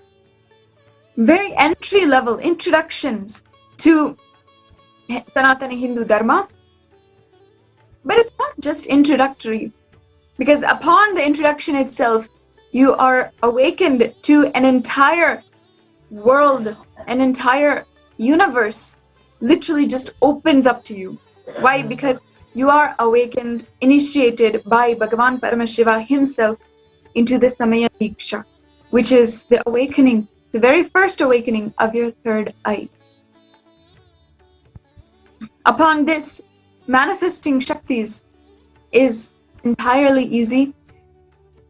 very entry-level introductions to Sanatana Hindu Dharma. But it's not just introductory, because upon the introduction itself, you are awakened to an entire world, an entire universe literally just opens up to you. Why? Because you are awakened, initiated by Bhagavan Paramashiva himself into the Samaya Diksha, which is the awakening, the very first awakening of your third eye. Upon this, manifesting Shaktis is entirely easy.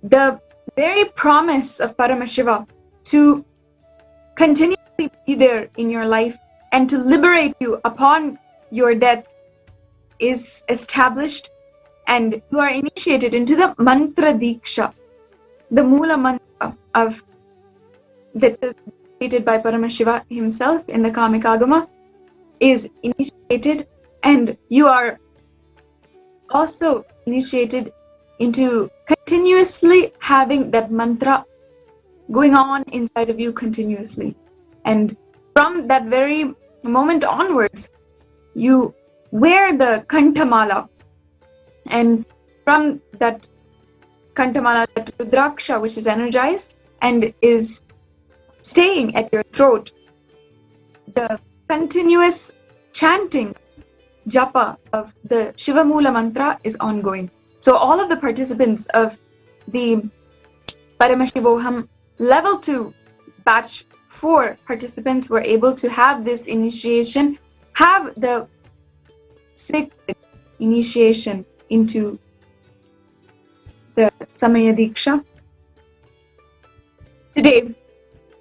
The very promise of Paramashiva to continually be there in your life and to liberate you upon your death is established, and you are initiated into the Mantra Diksha, the Mula Mantra of that is stated by Paramashiva himself in the Kamikagama is initiated, and you are also initiated into continuously having that mantra going on inside of you continuously. And from that very moment onwards, you wear the Kantamala, and from that Kantamala, that Rudraksha, which is energized and is staying at your throat, the continuous chanting japa of the Shiva Mula mantra is ongoing. So all of the participants of the Paramashivoham Level 2 Batch 4 participants were able to have this initiation, have the sacred initiation into the Samaya Diksha. Today,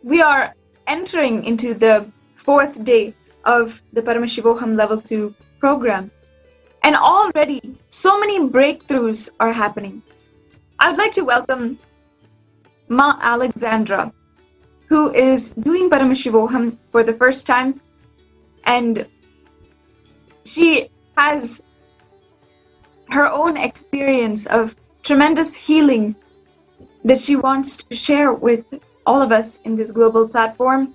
we are entering into the 4th day of the Paramashivoham Level 2 program. And already, so many breakthroughs are happening. I would like to welcome Ma Alexandra, who is doing Paramashivoham for the first time. And she has her own experience of tremendous healing that she wants to share with all of us in this global platform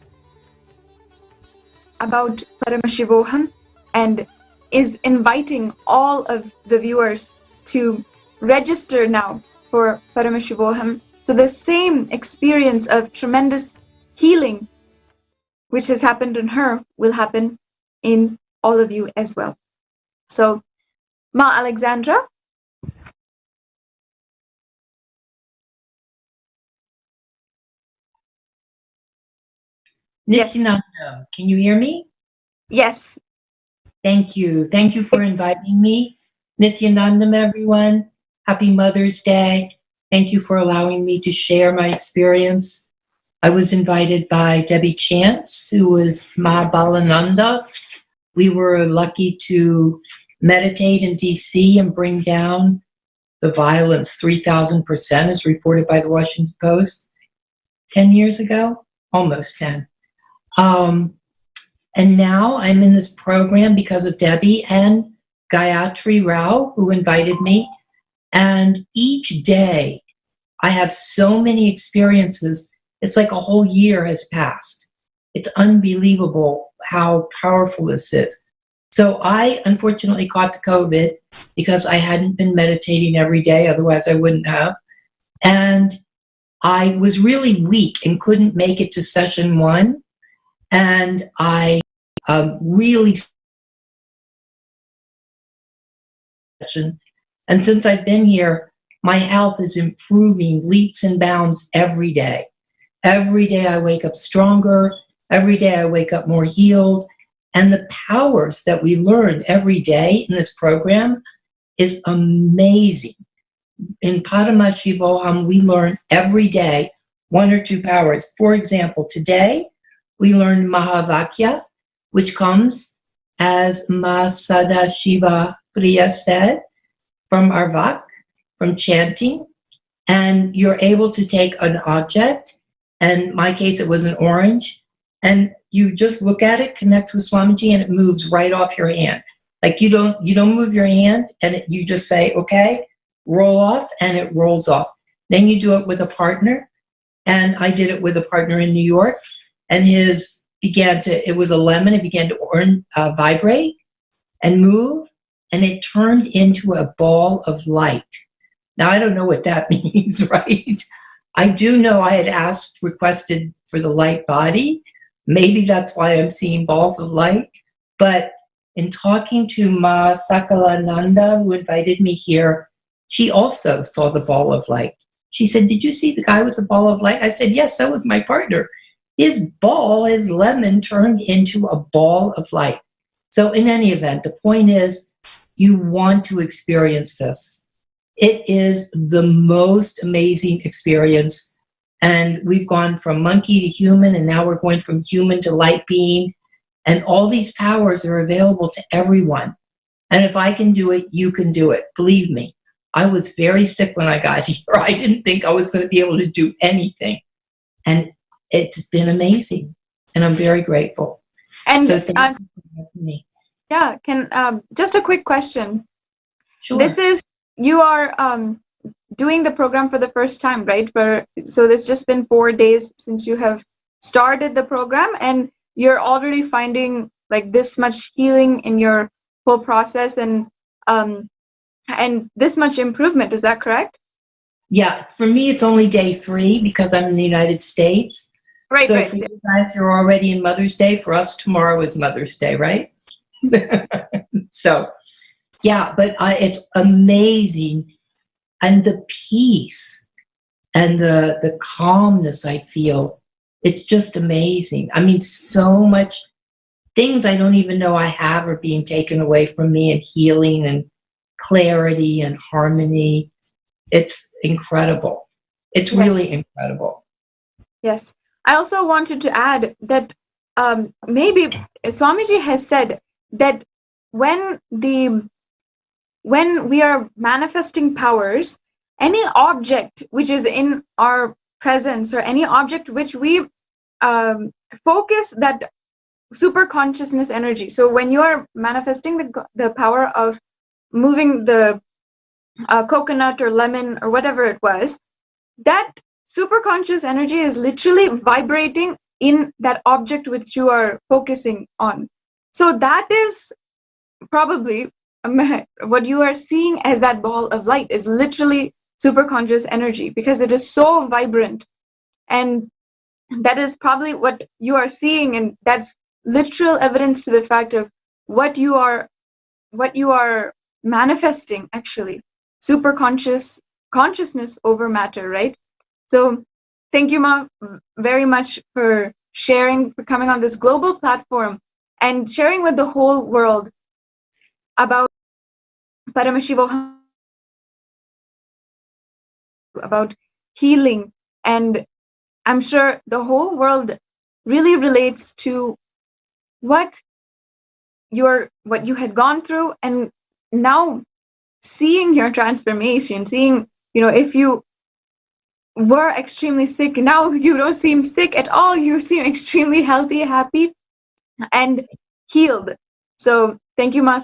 about Paramashivoham, and is inviting all of the viewers to register now for Paramashivoham. So the same experience of tremendous healing which has happened in her will happen in all of you as well. So, Ma Alexandra. Nithyananda, can you hear me? Yes. Thank you. Thank you for inviting me. Nithyanandam, everyone. Happy Mother's Day. Thank you for allowing me to share my experience. I was invited by Debbie Chance, who was Ma Balananda. We were lucky to meditate in DC and bring down the violence 3,000%, as reported by the Washington Post 10 years ago, almost 10. And now I'm in this program because of Debbie and Gayatri Rao, who invited me. And each day I have so many experiences. It's like a whole year has passed. It's unbelievable how powerful this is. So I unfortunately caught the COVID because I hadn't been meditating every day, otherwise I wouldn't have. And I was really weak and couldn't make it to session 1. And I really, and since I've been here, my health is improving leaps and bounds every day. Every day I wake up stronger. Every day I wake up more healed. And the powers that we learn every day in this program is amazing. In Paramashivoham, we learn every day one or two powers. For example, today we learned Mahavakya, which comes as Ma Sadashiva Priya said, from our vak, from chanting. And you're able to take an object, and in my case it was an orange, and you just look at it, connect with Swamiji, and it moves right off your hand. Like you don't move your hand, and you just say, okay, roll off, and it rolls off. Then you do it with a partner, and I did it with a partner in New York, and it was a lemon, it began to vibrate and move, and it turned into a ball of light. Now, I don't know what that means, right? I do know I had requested for the light body. Maybe that's why I'm seeing balls of light. But in talking to Ma Sakalananda, who invited me here, she also saw the ball of light. She said, did you see the guy with the ball of light? I said, yes, that was my partner. His lemon, turned into a ball of light. So in any event, the point is, you want to experience this. It is the most amazing experience. And we've gone from monkey to human, and now we're going from human to light being. And all these powers are available to everyone. And if I can do it, you can do it. Believe me, I was very sick when I got here. I didn't think I was going to be able to do anything. And it's been amazing. And I'm very grateful. And so thank you for having me. Yeah, just a quick question. Sure. You are doing the program for the first time, right? So there's just been 4 days since you have started the program, and you're already finding like this much healing in your whole process, and this much improvement. Is that correct? Yeah, for me it's only day 3 because I'm in the United States. Right. So right. for you guys, you're already in Mother's Day. For us, tomorrow is Mother's Day, right? So. Yeah, but it's amazing. And the peace and the calmness I feel, it's just amazing. I mean, so much things I don't even know I have are being taken away from me, and healing and clarity and harmony. It's incredible. It's really incredible. Yes. I also wanted to add that maybe Swamiji has said that when we are manifesting powers, any object which is in our presence, or any object which we focus that super consciousness energy. So when you are manifesting the power of moving the coconut or lemon or whatever it was, that super conscious energy is literally vibrating in that object which you are focusing on. So that is probably what you are seeing as that ball of light is literally super conscious energy, because it is so vibrant, and that is probably what you are seeing, and that's literal evidence to the fact of what you are manifesting, actually super consciousness over matter, right? So thank you, Ma, very much for sharing, for coming on this global platform and sharing with the whole world about Paramashiva, about healing. And I'm sure the whole world really relates to what you had gone through, and now seeing your transformation, seeing, if you were extremely sick, now you don't seem sick at all. You seem extremely healthy, happy, and healed. So thank you, Ma,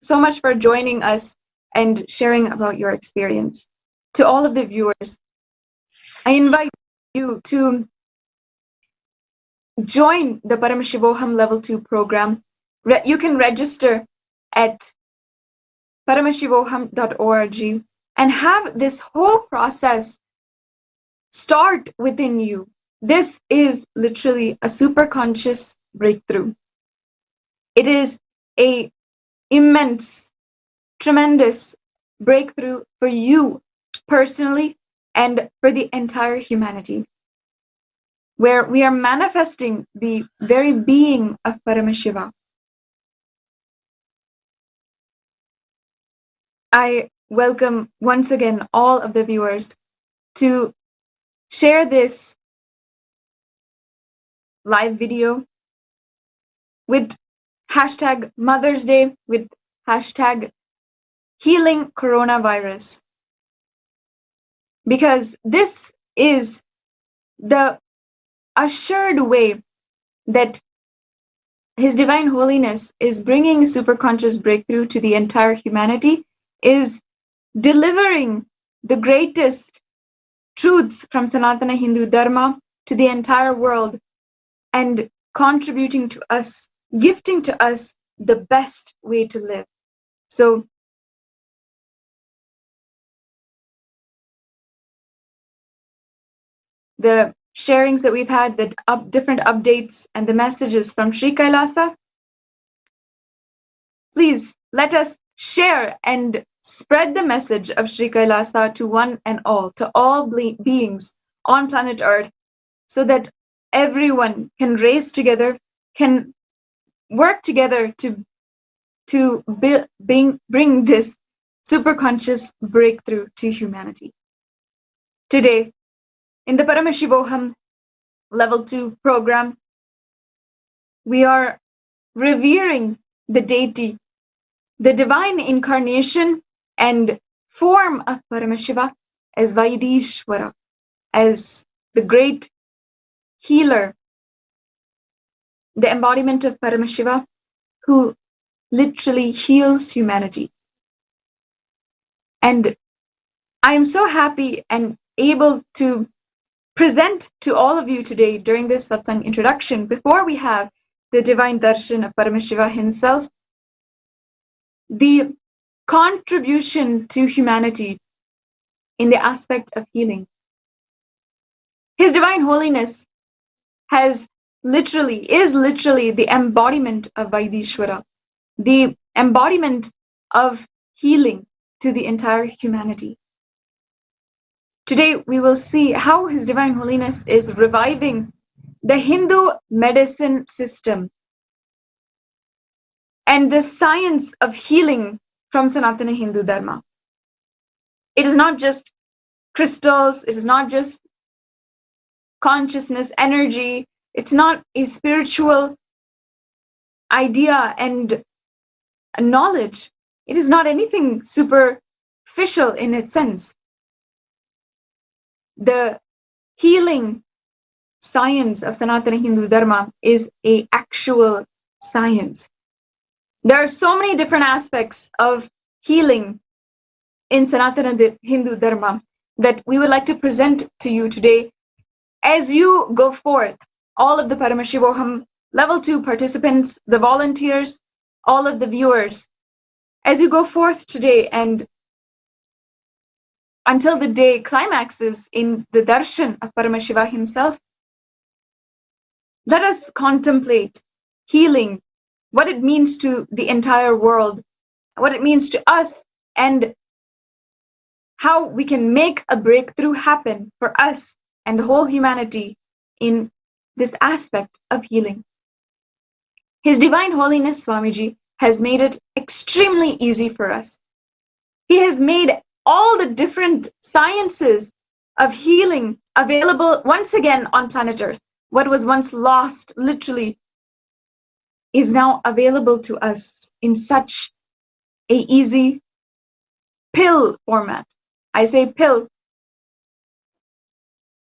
so much for joining us and sharing about your experience. To all of the viewers, I invite you to join the Paramashivoham Level 2 program. You can register at paramashivoham.org and have this whole process start within you. This is literally a super conscious breakthrough. It is a immense, tremendous breakthrough for you personally and for the entire humanity, where we are manifesting the very being of Paramashiva. I welcome once again all of the viewers to share this live video with hashtag Mother's Day, with hashtag healing coronavirus. Because this is the assured way that His Divine Holiness is bringing superconscious breakthrough to the entire humanity, is delivering the greatest truths from Sanatana Hindu Dharma to the entire world, and contributing to us, gifting to us the best way to live. So, the sharings that we've had, the different updates and the messages from Sri Kailasa, please let us share and spread the message of Sri Kailasa to one and all, to all beings on planet Earth, so that everyone can race together, can work together to bring this superconscious breakthrough to humanity. Today, in the Paramashivoham Level 2 program, we are revering the deity, the divine incarnation and form of Paramashiva as Vaidishvara, as the great healer, the embodiment of Paramashiva, who literally heals humanity. And I am so happy and able to present to all of you today during this Satsang introduction, before we have the divine darshan of Paramashiva himself, the contribution to humanity in the aspect of healing. His Divine Holiness is literally the embodiment of Vaidishvara, the embodiment of healing to the entire humanity. Today, we will see how His Divine Holiness is reviving the Hindu medicine system and the science of healing from Sanatana Hindu Dharma. It is not just crystals, it is not just consciousness, energy, it's not a spiritual idea and knowledge. It is not anything superficial in its sense. The healing science of Sanatana Hindu Dharma is an actual science. There are so many different aspects of healing in Sanatana Hindu Dharma that we would like to present to you today as you go forth. All of the Paramashivoham Level 2 participants, the volunteers, all of the viewers, as you go forth today and until the day climaxes in the darshan of Paramashiva himself, let us contemplate healing, what it means to the entire world, what it means to us, and how we can make a breakthrough happen for us and the whole humanity in this aspect of healing. His Divine Holiness Swamiji has made it extremely easy for us. He has made all the different sciences of healing available once again on planet Earth. What was once lost, literally, is now available to us in such a easy pill format. I say pill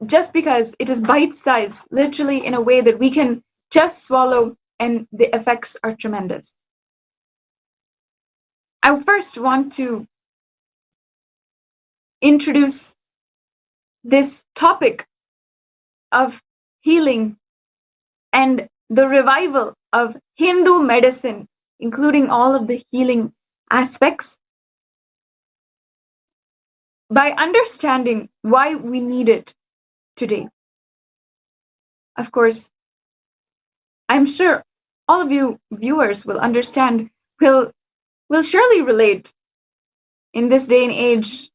just because it is bite-sized, literally in a way that we can just swallow, and the effects are tremendous. I first want to introduce this topic of healing and the revival of Hindu medicine, including all of the healing aspects, by understanding why we need it today. Of course, I'm sure all of you viewers will understand, will surely relate. In this day and age,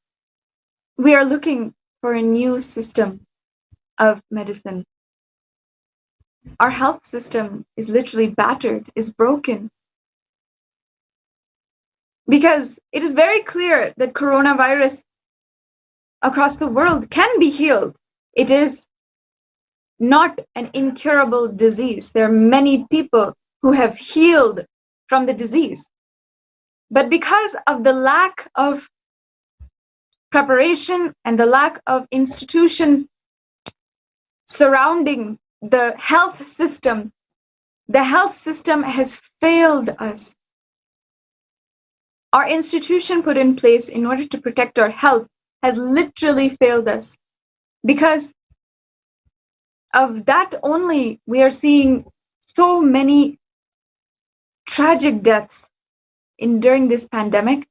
we are looking for a new system of medicine. Our health system is literally battered, is broken. Because it is very clear that coronavirus across the world can be healed. It is not an incurable disease. There are many people who have healed from the disease. But because of the lack of preparation and the lack of institution surrounding the health system has failed us. Our institution put in place in order to protect our health has literally failed us. Because of that only, we are seeing so many tragic deaths during this pandemic,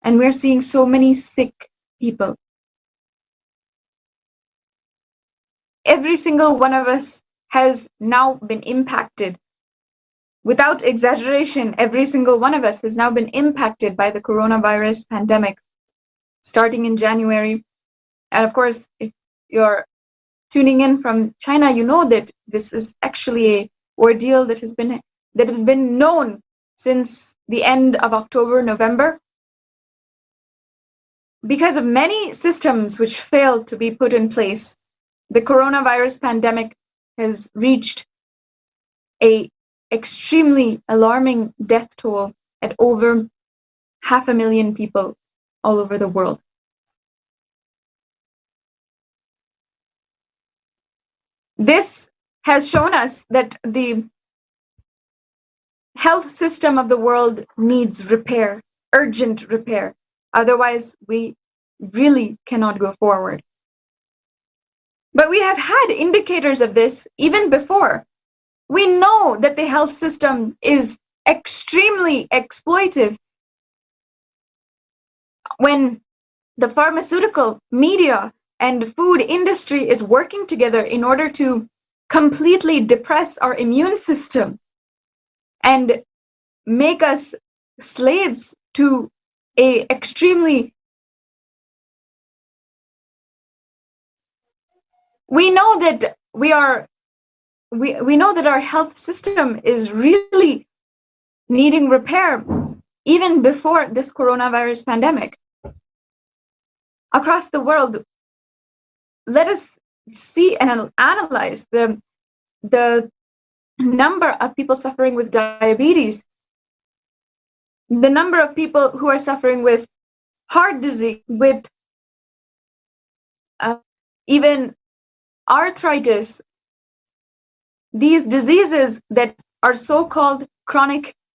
and we're seeing so many sick people. Every single one of us has now been impacted. Without exaggeration, every single one of us has now been impacted by the coronavirus pandemic, starting in January. And of course, if you're tuning in from China, you know that this is actually an ordeal that has been known since the end of October, November. Because of many systems which failed to be put in place, the coronavirus pandemic has reached a extremely alarming death toll at over 500,000 people all over the world. This has shown us that the health system of the world needs repair, urgent repair. Otherwise, we really cannot go forward. But we have had indicators of this even before. We know that the health system is extremely exploitive. When the pharmaceutical, media, and food industry is working together in order to completely depress our immune system and make us slaves to a extremely... We know that we know that our health system is really needing repair even before this coronavirus pandemic. Across the world, let us see and analyze the number of people suffering with diabetes, the number of people who are suffering with heart disease, with even arthritis, these diseases that are so-called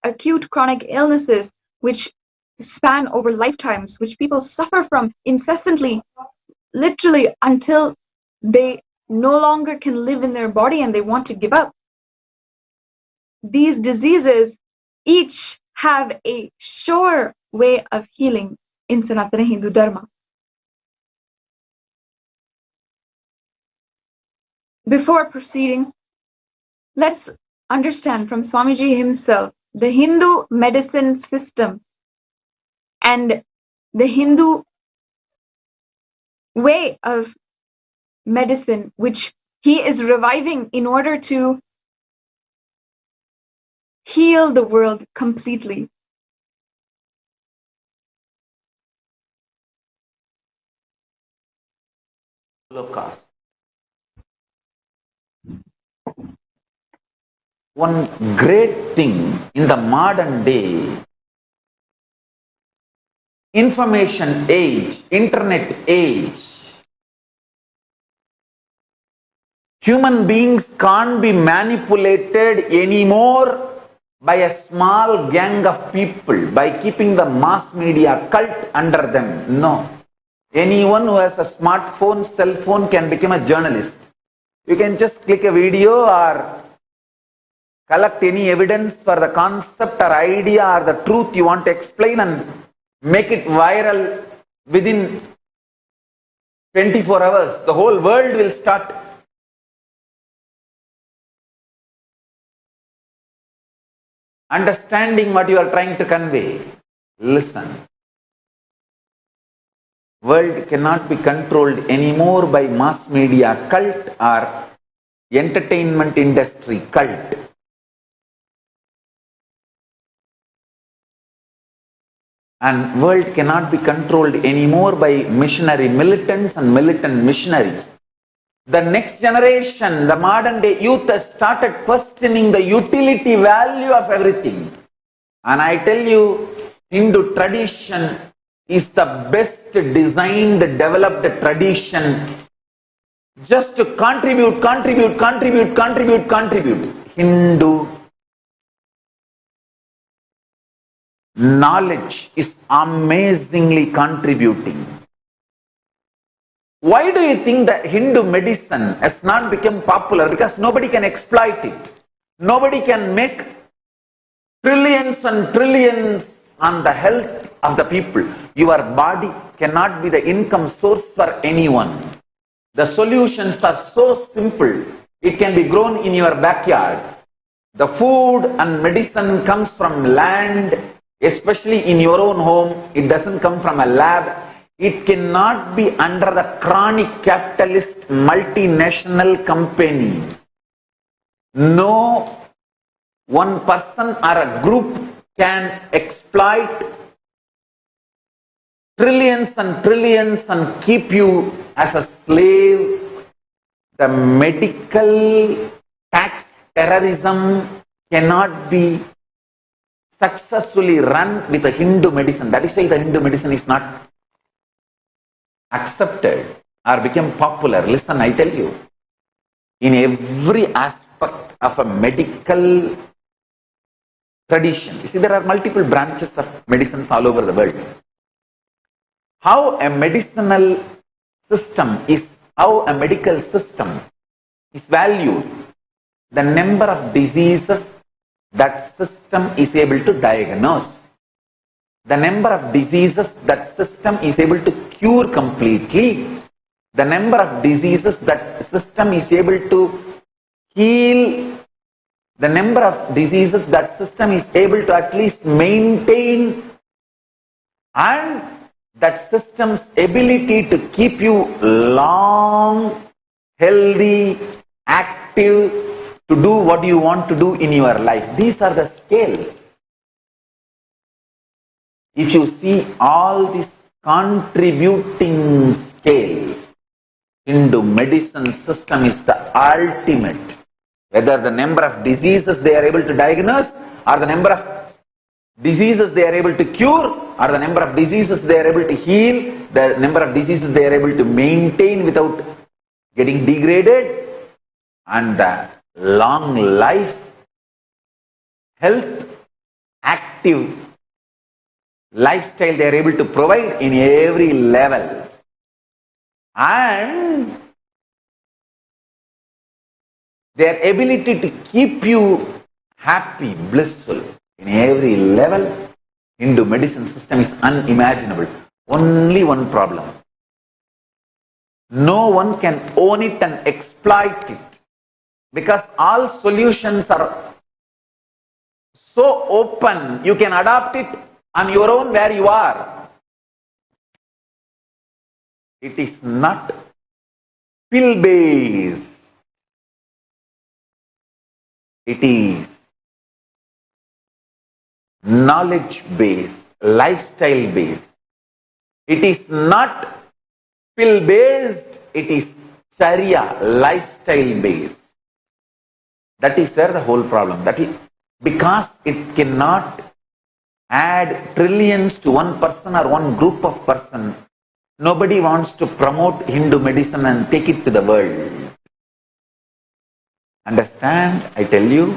acute chronic illnesses, which span over lifetimes, which people suffer from incessantly, literally until they no longer can live in their body and they want to give up. These diseases each have a sure way of healing in Sanatana Hindu Dharma. Before proceeding, let's understand from Swamiji himself the Hindu medicine system and the Hindu way of medicine, which he is reviving in order to heal the world completely. One great thing in the modern day, information age, internet age, human beings can't be manipulated anymore by a small gang of people, by keeping the mass media cult under them. No. Anyone who has a smartphone, cell phone can become a journalist. You can just click a video or collect any evidence for the concept or idea or the truth you want to explain and make it viral within 24 hours. The whole world will start understanding what you are trying to convey. Listen. World cannot be controlled anymore by mass media cult or entertainment industry cult. And world cannot be controlled anymore by missionary militants and militant missionaries. The next generation, the modern day youth has started questioning the utility value of everything. And I tell you, Hindu tradition is the best designed, developed tradition just to contribute. Hindu knowledge is amazingly contributing. Why do you think that Hindu medicine has not become popular? Because nobody can exploit it. Nobody can make trillions and trillions on the health of the people. Your body cannot be the income source for anyone. The solutions are so simple. It can be grown in your backyard. The food and medicine comes from land, especially in your own home. It doesn't come from a lab. It cannot be under the chronic capitalist multinational companies. No one person or a group can exploit trillions and trillions and keep you as a slave. The medical tax terrorism cannot be successfully run with a Hindu medicine. That is why the Hindu medicine is not accepted or become popular. Listen, I tell you, in every aspect of a medical tradition, you see, there are multiple branches of medicines all over the world. How a medical system is valued, the number of diseases that system is able to diagnose, the number of diseases that system is able to cure completely, the number of diseases that system is able to heal, the number of diseases that system is able to at least maintain, and that system's ability to keep you long, healthy, active, to do what you want to do in your life. These are the scales. If you see all this contributing scale, Hindu medicine system is the ultimate. Whether the number of diseases they are able to diagnose, or the number of diseases they are able to cure, or the number of diseases they are able to heal, the number of diseases they are able to maintain without getting degraded, and the long life, health, active lifestyle they are able to provide in every level. And their ability to keep you happy, blissful in every level. Hindu medicine system is unimaginable. Only one problem. No one can own it and exploit it, because all solutions are so open, you can adopt it on your own where you are. It is not pill-based. It is knowledge-based, lifestyle-based. It is not pill-based, it is Charya, lifestyle-based. That is where the whole problem. That is because it cannot add trillions to one person or one group of person. Nobody wants to promote Hindu medicine and take it to the world. Understand? I tell you.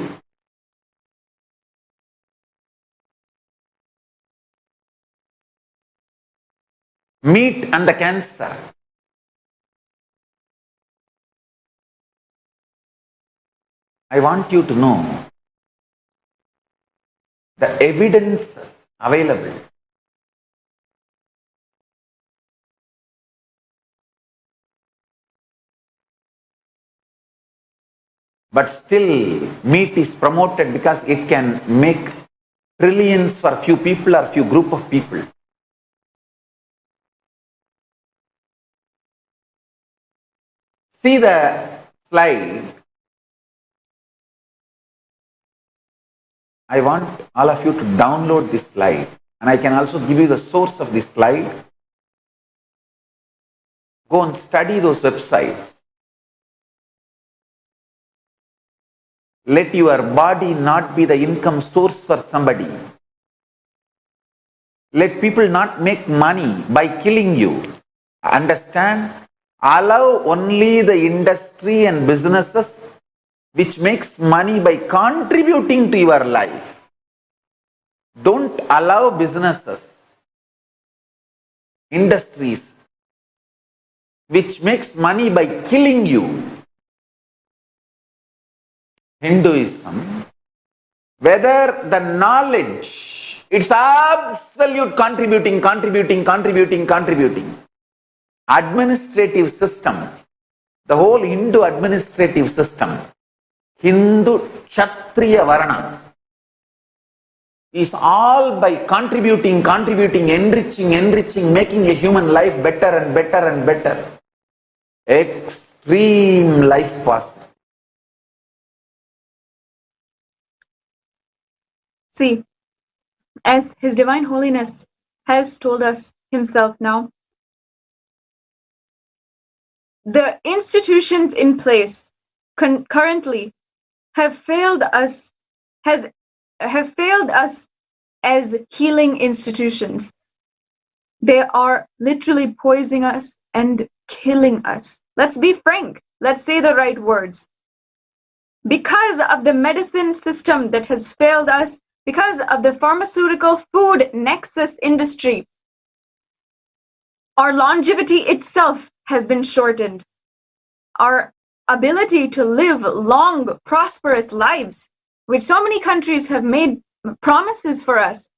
Meat and the cancer. I want you to know the evidences available. But still, meat is promoted because it can make trillions for few people or few group of people. See the slide. I want all of you to download this slide, and I can also give you the source of this slide. Go and study those websites. Let your body not be the income source for somebody. Let people not make money by killing you. Understand? Allow only the industry and businesses which makes money by contributing to your life. Don't allow businesses, industries, which makes money by killing you. Hinduism, whether the knowledge, it's absolute contributing. Administrative system, the whole Hindu administrative system, Hindu Kshatriya Varna, is all by contributing, enriching, making a human life better and better. Extreme life path. See, as His Divine Holiness has told us himself now, the institutions in place currently have failed us as healing institutions. They are literally poisoning us and killing us. Let's be frank. Let's say the right words. Because of the medicine system that has failed us, because of the pharmaceutical food nexus industry, our longevity itself has been shortened. Our ability to live long, prosperous lives, which so many countries have made promises for us,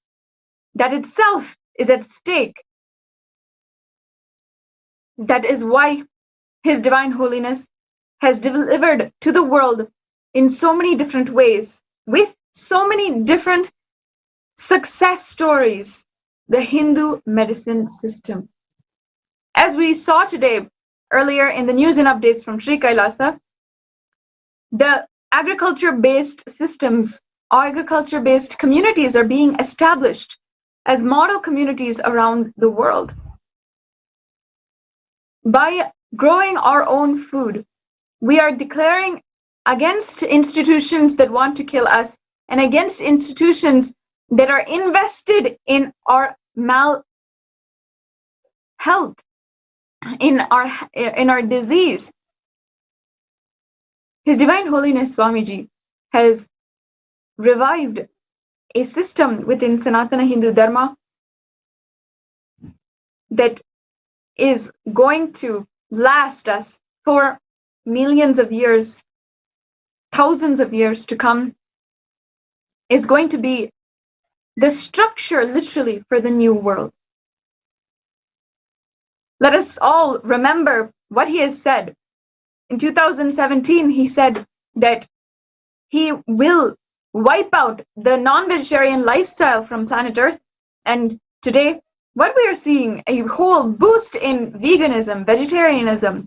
that itself is at stake. That is why His Divine Holiness has delivered to the world in so many different ways, with so many different success stories, the Hindu medicine system. As we saw today, earlier in the news and updates from Sri Kailasa, the agriculture-based systems, agriculture-based communities are being established as model communities around the world. By growing our own food, we are declaring against institutions that want to kill us and against institutions that are invested in our health, in our disease. His Divine Holiness Swamiji has revived a system within Sanatana Hindu Dharma that is going to last us for millions of years, thousands of years to come, is going to be the structure literally for the new world. Let us all remember what he has said. In 2017, he said that he will wipe out the non-vegetarian lifestyle from planet Earth. And today, what we are seeing, a whole boost in veganism, vegetarianism,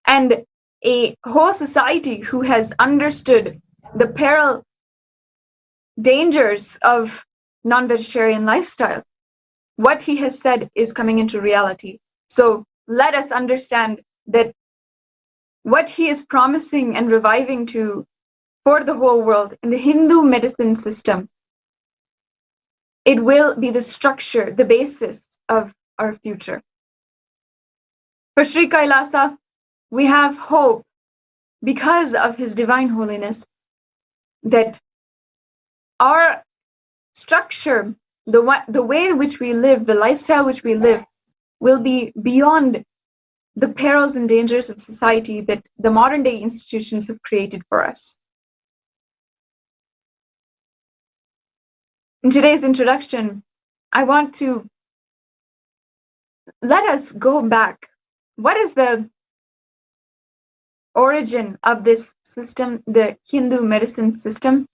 and a whole society who has understood the peril, dangers of non-vegetarian lifestyle. What he has said is coming into reality. So let us understand that what he is promising and reviving for the whole world in the Hindu medicine system, it will be the structure, the basis of our future. For Sri Kailasa, we have hope because of His Divine Holiness that our structure, the way in which we live, the lifestyle which we live, will be beyond the perils and dangers of society that the modern day institutions have created for us. In today's introduction, I want to let us go back. What is the origin of this system, the Hindu medicine system?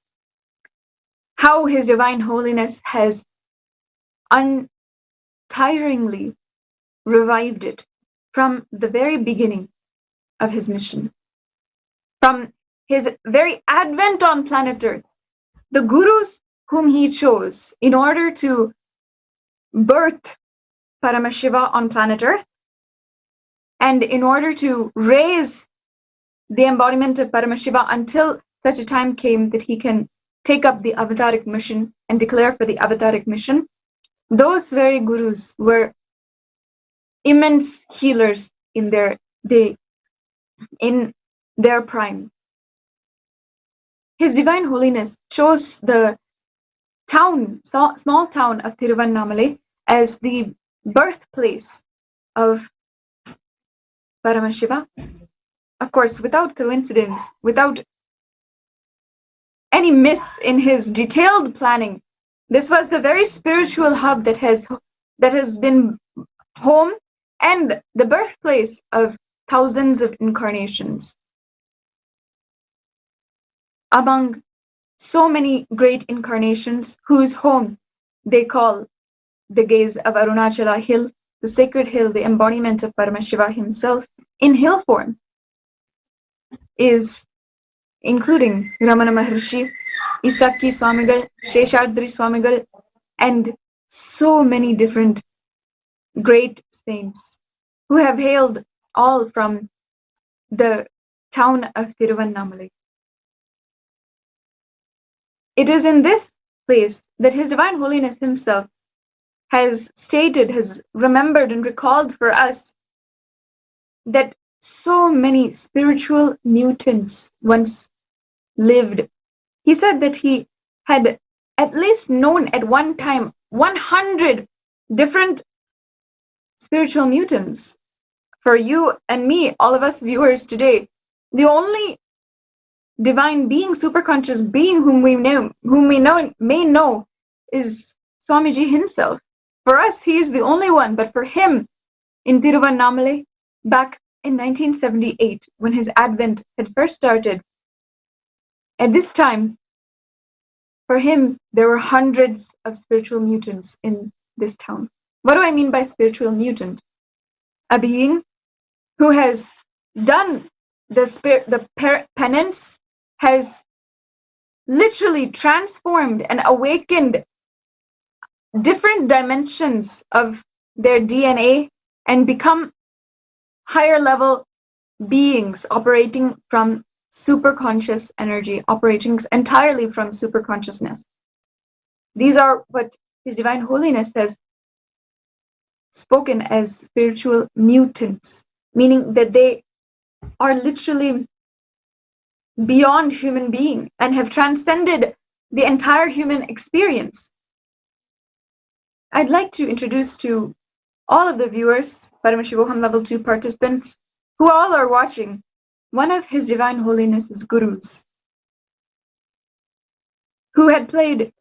How His Divine Holiness has untiringly revived it from the very beginning of his mission. From his very advent on planet Earth, the gurus whom he chose in order to birth Paramashiva on planet Earth, and in order to raise the embodiment of Paramashiva until such a time came that he can take up the avataric mission and declare for the avataric mission, those very gurus were immense healers in their day, in their prime. His Divine Holiness chose the small town of Tiruvannamalai as the birthplace of Paramashiva. Of course, without coincidence, without any miss in his detailed planning, this was the very spiritual hub that has been home and the birthplace of thousands of incarnations. Among so many great incarnations whose home they call the gaze of Arunachala hill, the sacred hill, the embodiment of Paramashiva himself in hill form, is including Ramana Maharshi, Isakki Swamigal, Sheshadri Swamigal, and so many different great saints who have hailed all from the town of Tiruvannamalai. It is in this place that His Divine Holiness himself has stated, has remembered and recalled for us that so many spiritual mutants once lived. He said that he had at least known at one time 100 different spiritual mutants. For you and me, all of us viewers today, the only divine being, superconscious being whom we may know is Swamiji himself. For us, he is the only one, but for him, in Tiruvannamalai, back in 1978, when his advent had first started, at this time, for him, there were hundreds of spiritual mutants in this town. What do I mean by spiritual mutant? A being who has done the penance, has literally transformed and awakened different dimensions of their DNA and become higher level beings operating from superconscious energy, operating entirely from superconsciousness. These are what His Divine Holiness has spoken as spiritual mutants, meaning that they are literally beyond human being and have transcended the entire human experience. I'd like to introduce to all of the viewers, Paramashivoham Level 2 participants, who all are watching, one of His Divine Holiness's gurus, who had played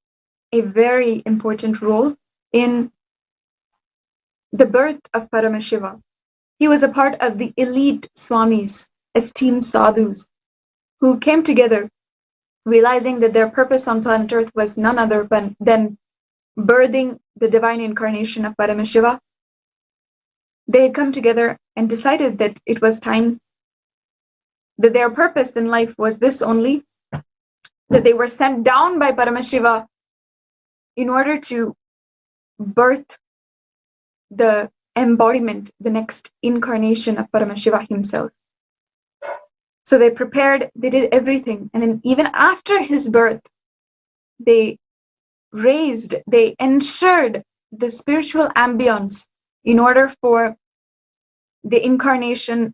a very important role in the birth of Paramashiva. He was a part of the elite Swamis, esteemed sadhus, who came together realizing that their purpose on planet Earth was none other than birthing the divine incarnation of Paramashiva. They had come together and decided that it was time, that their purpose in life was this only, that they were sent down by Paramashiva in order to birth the embodiment, the next incarnation of Paramashiva himself. So they prepared, they did everything. And then even after his birth, they ensured the spiritual ambience in order for the incarnation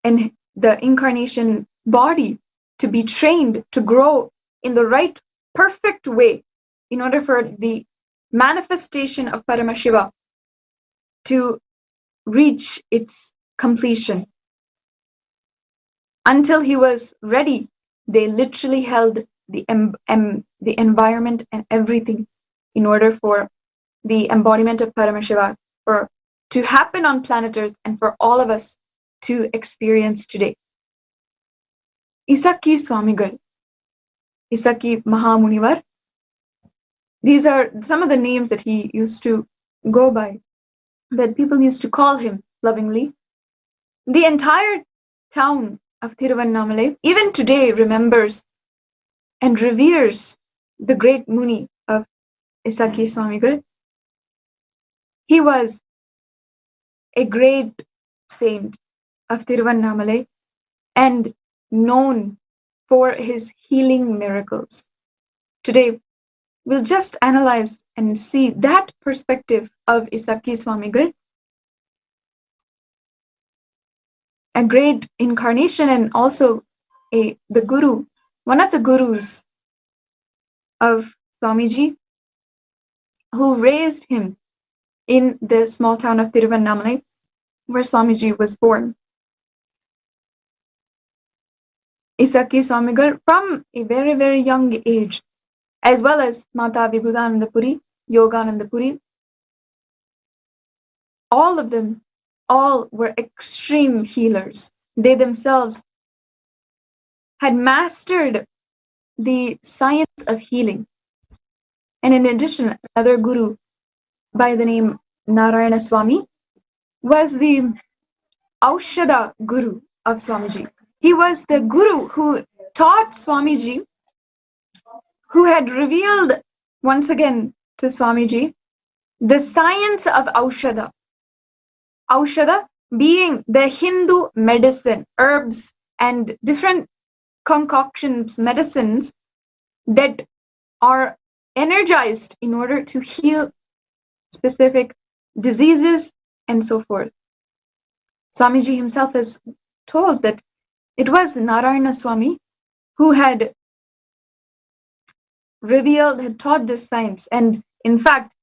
and the incarnation body to be trained to grow in the right, perfect way in order for the manifestation of Paramashiva to reach its completion. Until he was ready, they literally held the environment and everything in order for the embodiment of Paramashiva to happen on planet Earth and for all of us to experience today. Isakki Swamigal, Isakki Mahamunivar, these are some of the names that he used to go by, that people used to call him lovingly. The entire town of Tiruvannamalai, even today, remembers and reveres the great Muni of Isakki Swamigal. He was a great saint of Tiruvannamalai and known for his healing miracles. Today, we'll just analyze and see that perspective of Isaki Swamigal, a great incarnation and also the guru, one of the gurus of Swamiji, who raised him in the small town of Tiruvannamalai, where Swamiji was born. Isaki Swamigal, from a very, very young age, as well as Mata Vibhudanandapuri, Yoganandapuri, all of them, all were extreme healers. They themselves had mastered the science of healing. And in addition, another guru by the name Narayana Swami was the Aushadha Guru of Swamiji. He was the guru who taught Swamiji, who had revealed once again to Swamiji the science of Aushadha. Aushadha being the Hindu medicine, herbs and different concoctions, medicines that are energized in order to heal specific diseases and so forth. Swamiji himself has told that it was Narayana Swami who had revealed, had taught this science. And in fact,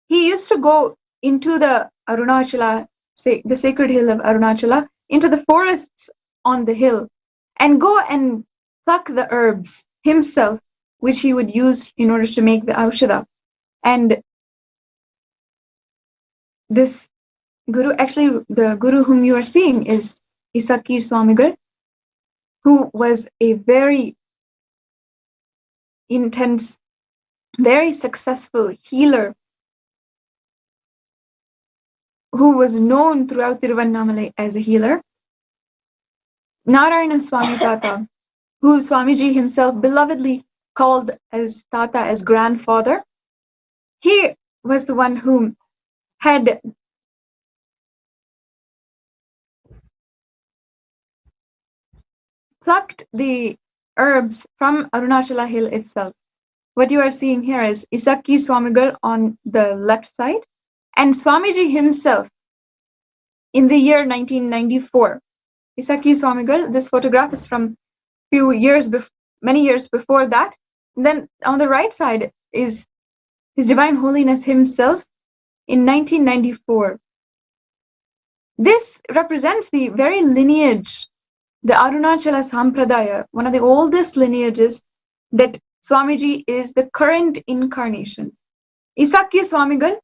he used to go into the Arunachala, the sacred hill of Arunachala, into the forests on the hill, and go and pluck the herbs himself, which he would use in order to make the Aushadha. And this guru, actually the guru whom you are seeing is Isaki Swamigal, who was a very intense, very successful healer who was known throughout Tiruvannamalai as a healer. Narayana Swami Tata, who Swamiji himself belovedly called as Tata, as grandfather, he was the one who had plucked the herbs from Arunachala Hill itself. What you are seeing here is Isaki Swamigal on the left side, and Swamiji himself in the year 1994. Isaki Swamigal, this photograph is from many years before that. And then on the right side is His Divine Holiness himself in 1994. This represents the very lineage, the Arunachala Sampradaya, one of the oldest lineages, that Swamiji is the current incarnation. Isaki Swamigal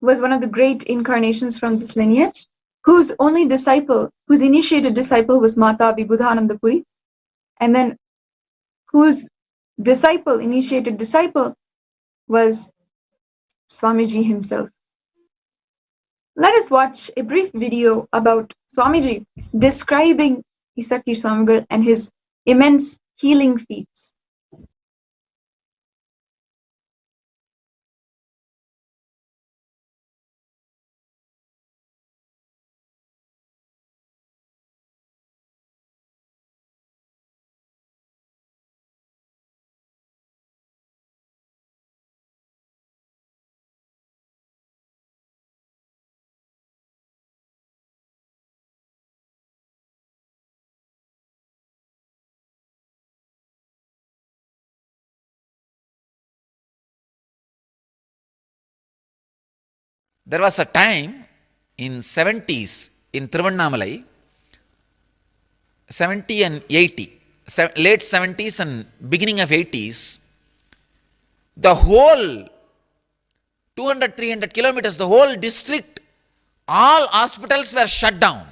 was one of the great incarnations from this lineage, whose only disciple, whose initiated disciple was Mata Vibhudanandapuri, and then whose initiated disciple was Swamiji himself. Let us watch a brief video about Swamiji describing Isaki Swamigal and his immense healing feats. There was a time in 70s in Tiruvannamalai, 70 and 80, late 70s and beginning of 80s, the whole 200, 300 kilometers, the whole district, all hospitals were shut down.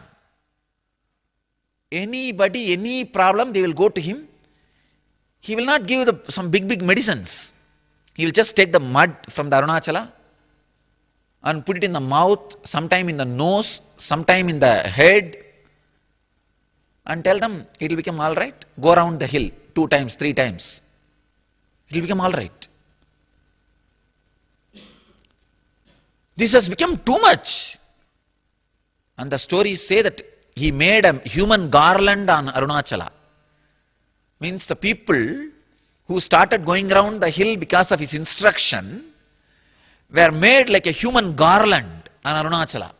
Anybody, any problem, they will go to him. He will not give some big medicines. He will just take the mud from the Arunachala and put it in the mouth, sometime in the nose, sometime in the head, and tell them it will become all right. Go around the hill 2 times, 3 times. It will become all right. This has become too much. And the stories say that he made a human garland on Arunachala. Means the people who started going around the hill because of his instruction were made like a human garland on Arunachala.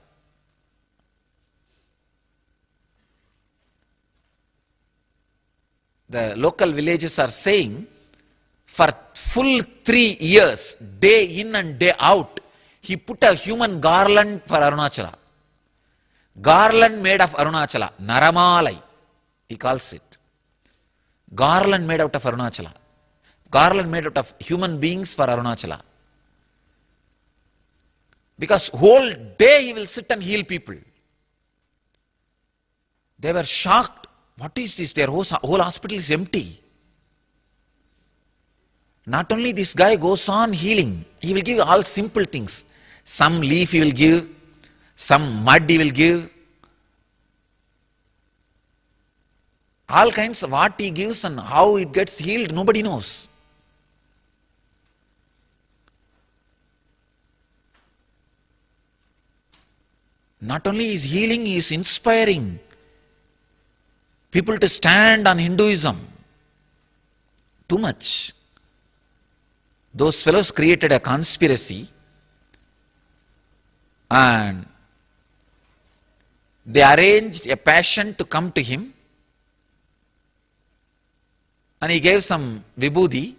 The local villages are saying for full 3 years, day in and day out, he put a human garland for Arunachala. Garland made of Arunachala, Naramalai, he calls it. Garland made out of Arunachala. Garland made out of human beings for Arunachala. Because whole day he will sit and heal people. They were shocked. What is this? Their whole hospital is empty. Not only this guy goes on healing, he will give all simple things. Some leaf he will give, some mud he will give. All kinds of what he gives and how it gets healed, nobody knows. Not only is healing, he is inspiring people to stand on Hinduism. Too much. Those fellows created a conspiracy and they arranged a patient to come to him and he gave some vibhuti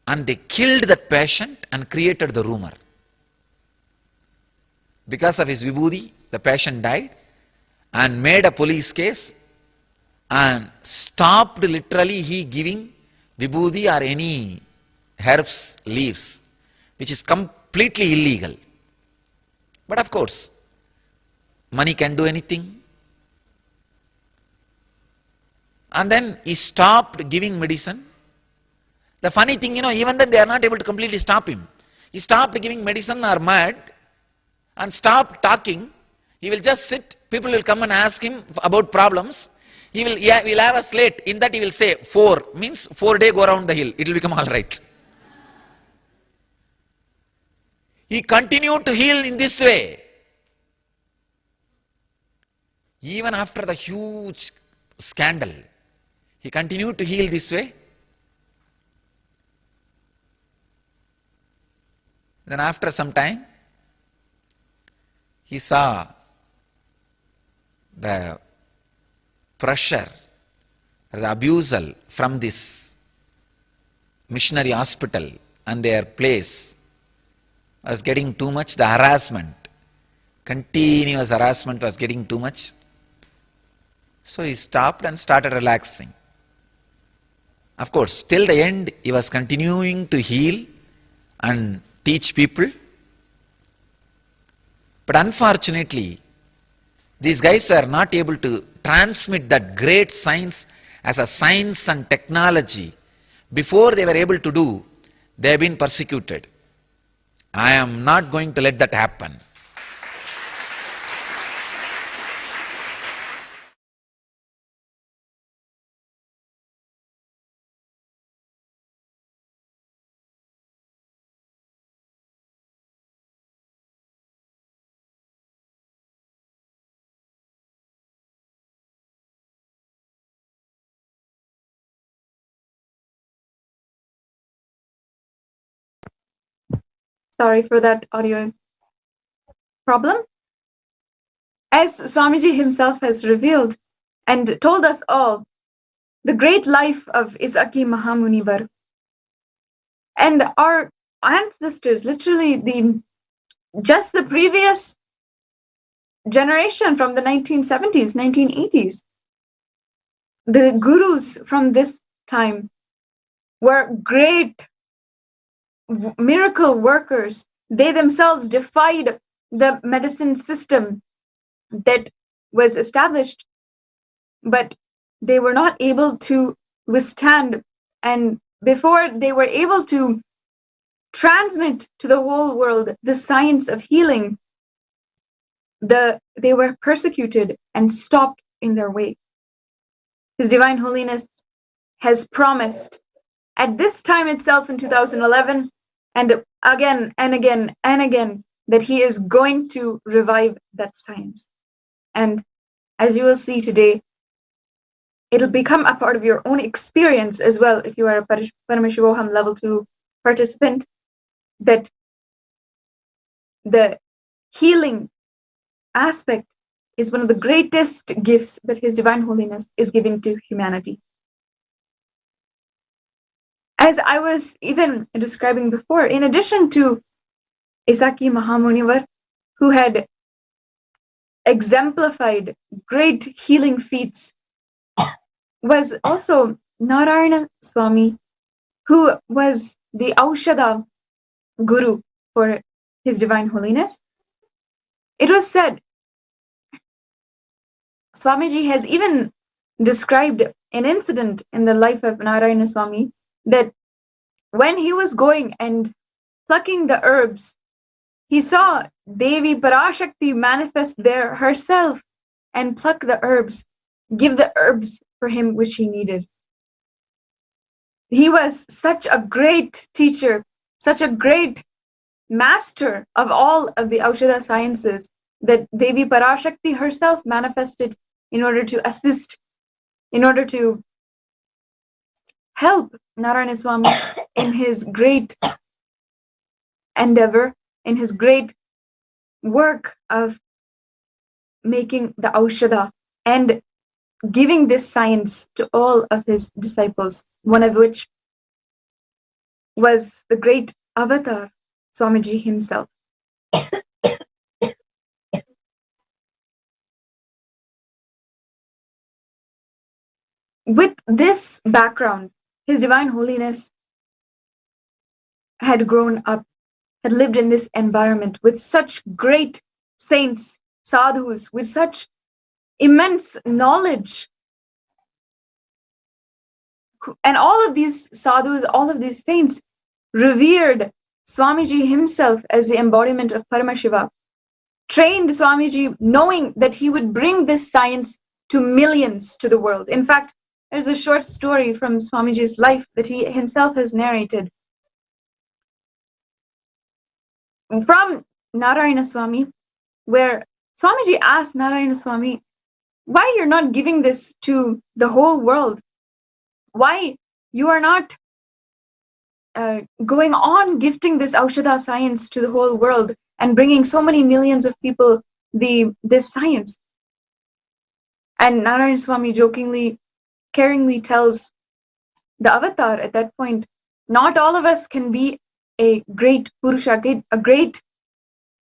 and they killed that patient and created the rumor. Because of his vibhuti, the patient died and made a police case and stopped literally he giving vibhuti or any herbs, leaves, which is completely illegal. But of course, money can do anything. And then he stopped giving medicine. The funny thing, even then they are not able to completely stop him. He stopped giving medicine or mud and stopped talking. He will just sit, people will come and ask him about problems. He will have a slate, in that he will say 4, means 4 days go around the hill, it will become all right. He continued to heal in this way. Even after the huge scandal, he continued to heal this way. Then after some time, he saw the pressure, the abusal from this missionary hospital and their place was getting too much. The harassment, continuous harassment was getting too much. So he stopped and started relaxing. Of course, till the end he was continuing to heal and teach people. But unfortunately, these guys are not able to transmit that great science as a science and technology. Before they were able to do, they have been persecuted. I am not going to let that happen. Sorry for that audio problem. As Swamiji himself has revealed and told us all, the great life of Isaki Mahamunivar and our ancestors, literally just the previous generation from the 1970s, 1980s, the gurus from this time were great miracle workers. They themselves defied the medicine system that was established, but they were not able to withstand, and before they were able to transmit to the whole world the science of healing, they were persecuted and stopped in their way. His Divine Holiness has promised at this time itself in 2011 and again and again and again that he is going to revive that science. And as you will see today, it'll become a part of your own experience as well if you are a Paramashivoham level 2 participant, that the healing aspect is one of the greatest gifts that His Divine Holiness is giving to humanity. As I was even describing before, in addition to Isaki Mahamunivar, who had exemplified great healing feats, was also Narayana Swami, who was the Aushadha Guru for His Divine Holiness. It was said, Swamiji has even described an incident in the life of Narayana Swami, that when he was going and plucking the herbs, he saw Devi Parashakti manifest there herself and pluck the herbs, give the herbs for him which he needed. He was such a great teacher, such a great master of all of the Aushadha sciences, that Devi Parashakti herself manifested in order to assist, in order to help Narayana Swami in his great endeavor, in his great work of making the Aushadha and giving this science to all of his disciples, one of which was the great avatar, Swamiji himself. With this background, His Divine Holiness had grown up, had lived in this environment with such great saints, sadhus, with such immense knowledge. And all of these sadhus, all of these saints revered Swamiji himself as the embodiment of Paramashiva, trained Swamiji knowing that he would bring this science to millions to the world. In fact, there's a short story from Swamiji's life that he himself has narrated. From Narayana Swami, where Swamiji asked Narayana Swami, why you're not giving this to the whole world? Why you are not going on gifting this Aushadha science to the whole world and bringing so many millions of people this science? And Narayana Swami jokingly, caringly tells the avatar at that point, not all of us can be a great Purusha, a great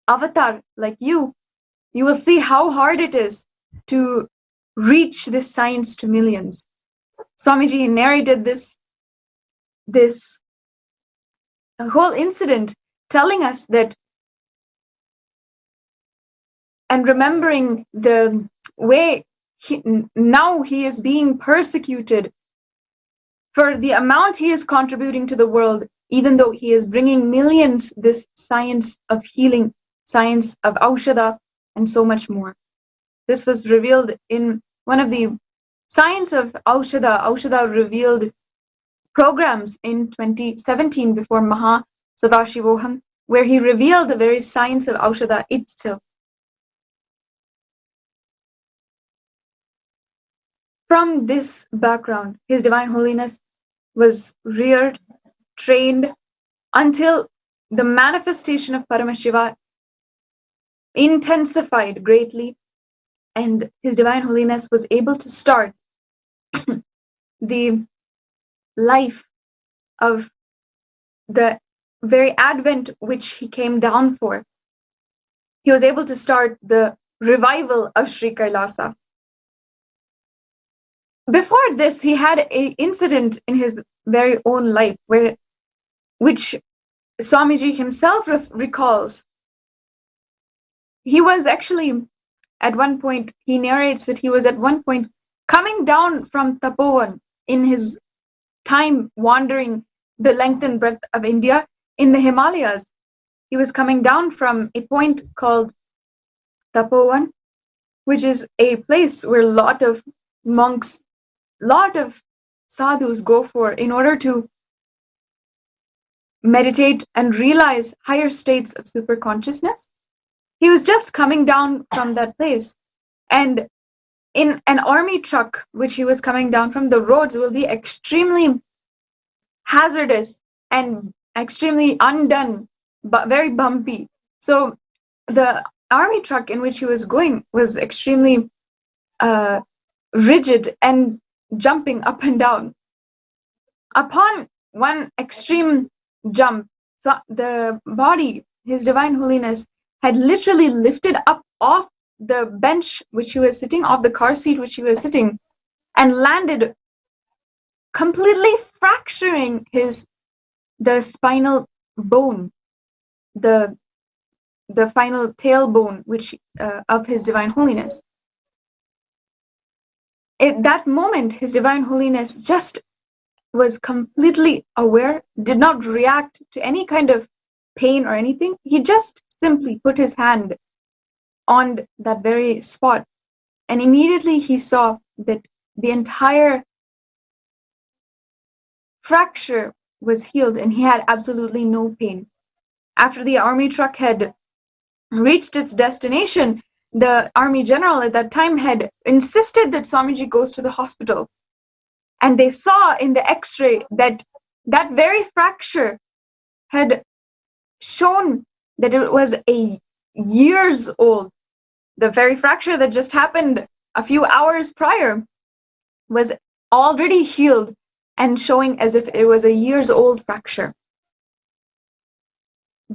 avatar like you. You will see how hard it is to reach this science to millions. Swamiji narrated this whole incident, telling us that, and remembering the way now he is being persecuted for the amount he is contributing to the world, even though he is bringing millions this science of healing, science of Aushadha, and so much more. This was revealed in one of the Science of Aushadha revealed programs in 2017 before Mahasannidhanam, where he revealed the very science of Aushadha itself. From this background, His Divine Holiness was reared, trained, until the manifestation of Paramashiva intensified greatly, and His Divine Holiness was able to start the life of the very advent which he came down for. He was able to start the revival of Sri Kailasa. Before this, he had an incident in his very own life which Swamiji himself recalls. He was actually, at one point, he narrates that he was at one point coming down from Tapovan in his time wandering the length and breadth of India in the Himalayas. He was coming down from a point called Tapovan, which is a place where a lot of monks, lot of sadhus go for in order to meditate and realize higher states of superconsciousness. He was just coming down from that place, and in an army truck which he was coming down from, the roads will be extremely hazardous and extremely undone, but very bumpy. So the army truck in which he was going was extremely rigid and jumping up and down. Upon one extreme jump, so the body, His Divine Holiness, had literally lifted up off the bench which he was sitting, off the car seat which he was sitting, and landed, completely fracturing the spinal bone, the final tailbone which of His Divine Holiness. At that moment, His Divine Holiness just was completely aware, did not react to any kind of pain or anything. He just simply put his hand on that very spot, and immediately he saw that the entire fracture was healed and he had absolutely no pain. After the army truck had reached its destination, the army general at that time had insisted that Swamiji goes to the hospital. And they saw in the x-ray that that very fracture had shown that it was a years old. The very fracture that just happened a few hours prior was already healed and showing as if it was a years old fracture.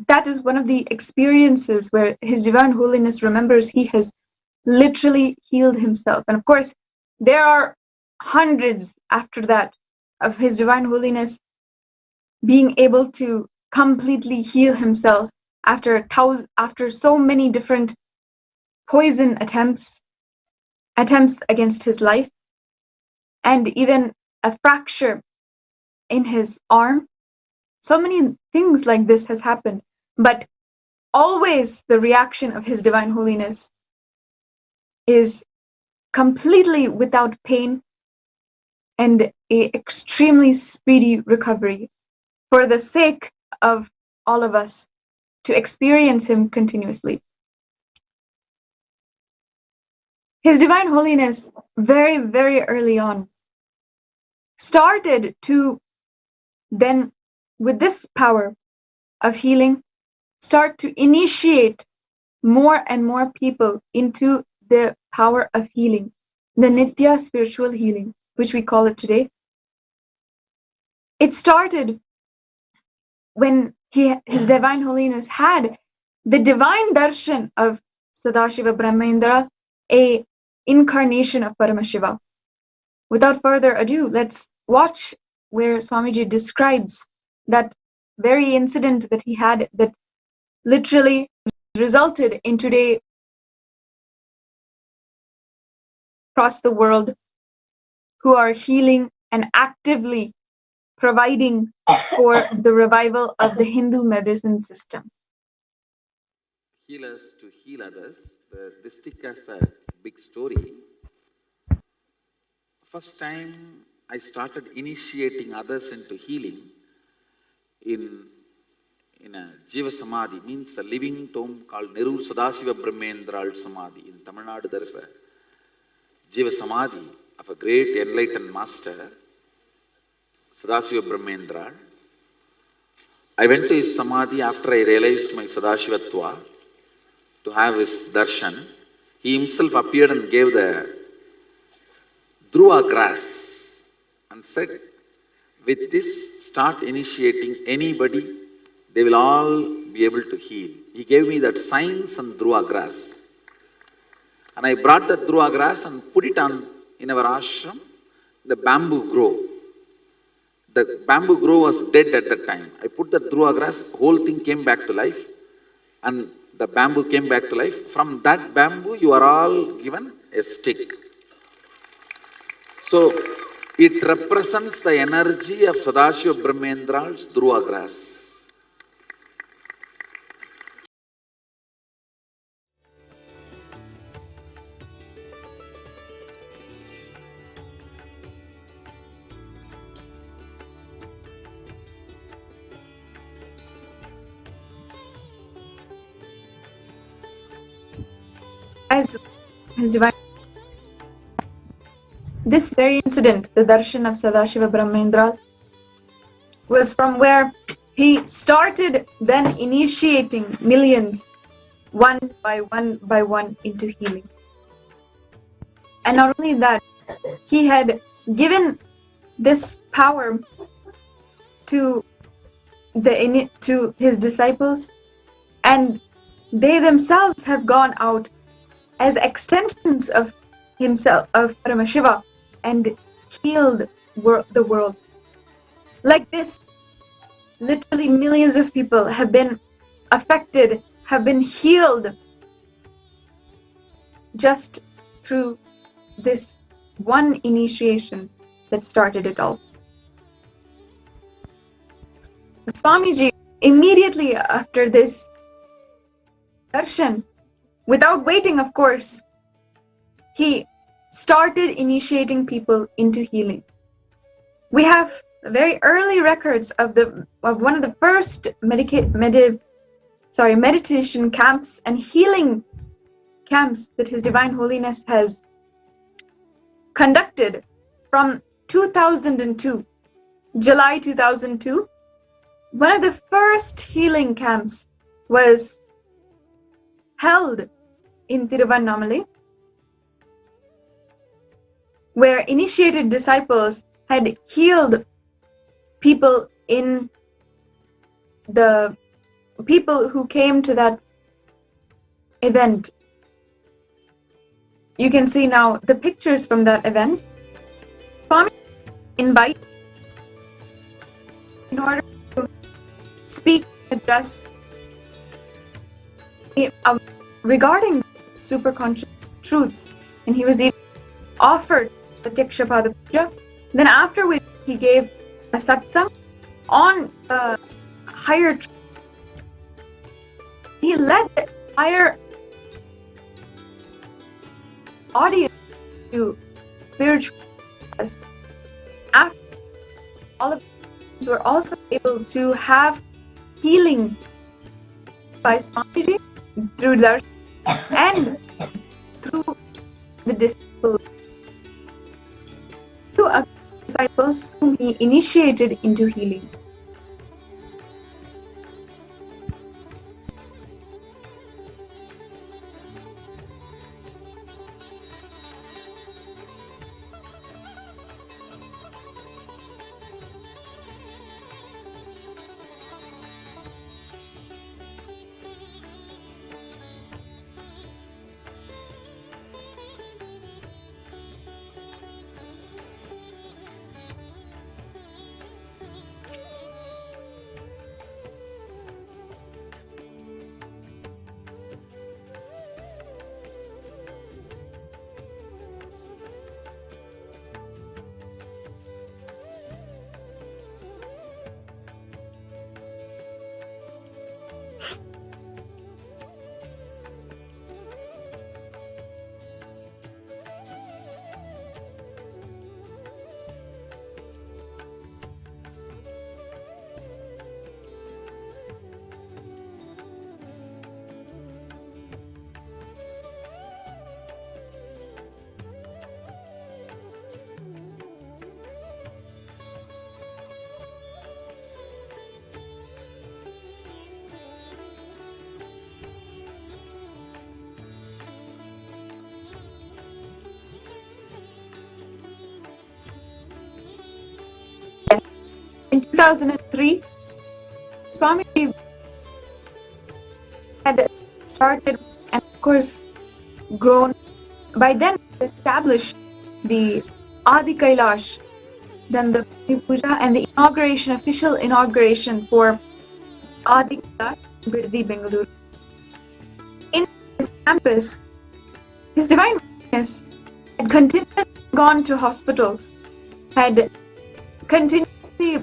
That is one of the experiences where His Divine Holiness remembers he has literally healed himself. And of course, there are hundreds after that of His Divine Holiness being able to completely heal himself after so many different poison attempts against his life, and even a fracture in his arm. So many things like this has happened, but always the reaction of His Divine Holiness is completely without pain and a extremely speedy recovery for the sake of all of us to experience Him continuously. His Divine Holiness, very, very early on, started to then, with this power of healing, start to initiate more and more people into the power of healing, the Nitya spiritual healing, which we call it today. It started when His Divine Holiness had the divine darshan of Sadashiva Brahmendra, a incarnation of Paramashiva. Without further ado, let's watch where Swamiji describes that very incident that he had that literally resulted in today across the world who are healing and actively providing for the revival of the Hindu medicine system. Healers to heal others. This stick has a big story. First time I started initiating others into healing in a Jiva Samadhi, means a living tomb called Neru Sadasiva Brahmendral Samadhi. In Tamil Nadu there is a Jiva Samadhi of a great enlightened master, Sadasiva Brahmendral. I went to his Samadhi after I realized my Sadashivatva to have his darshan. He himself appeared and gave the Dhruva grass and said, with this, start initiating anybody, they will all be able to heal. He gave me that science and Dhruva grass. And I brought the Dhruva grass and put it on in our ashram, the bamboo grove. The bamboo grove was dead at that time. I put the Dhruva grass, whole thing came back to life, and the bamboo came back to life. From that bamboo, you are all given a stick. So, it represents the energy of Sadashiva Brahmendral's Dhruva grass. As His Divine This very incident, the darshan of Sadashiva Brahmendra, was from where he started then initiating millions one by one into healing. And not only that, he had given this power to his disciples, and they themselves have gone out as extensions of himself, of Paramashiva, and healed the world. Like this, literally millions of people have been affected, have been healed just through this one initiation that started it all. Swamiji, immediately after this darshan, without waiting, of course, he started initiating people into healing. We have very early records of one of the first meditation camps and healing camps that His Divine Holiness has conducted from 2002, July 2002. One of the first healing camps was held in Tiruvannamalai, where initiated disciples had healed people who came to that event. You can see now the pictures from that event. Swami invite in order to speak, address regarding superconscious truths, and he was even offered Pratyaksha Pada Puja. Then after which he gave a satsang on higher truth. He led the higher audience to spiritual process. After all of these were also able to have healing by Swamiji through darshan and through the disciples, whom he initiated into healing. In 2003, Swamiji had started and of course grown. By then established the Adi Kailash, then the Puja and the official inauguration for Adi Kailash in Bidadi, Bengaluru. In his campus, His Divine Holiness had continuously gone to hospitals, had continuously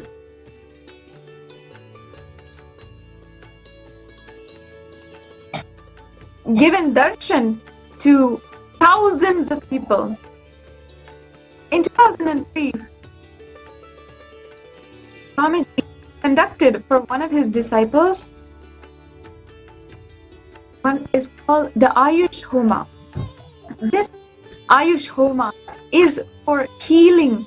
given darshan to thousands of people. In 2003, Swamiji conducted for one of his disciples one is called the Ayush Homa. This Ayush Homa is for healing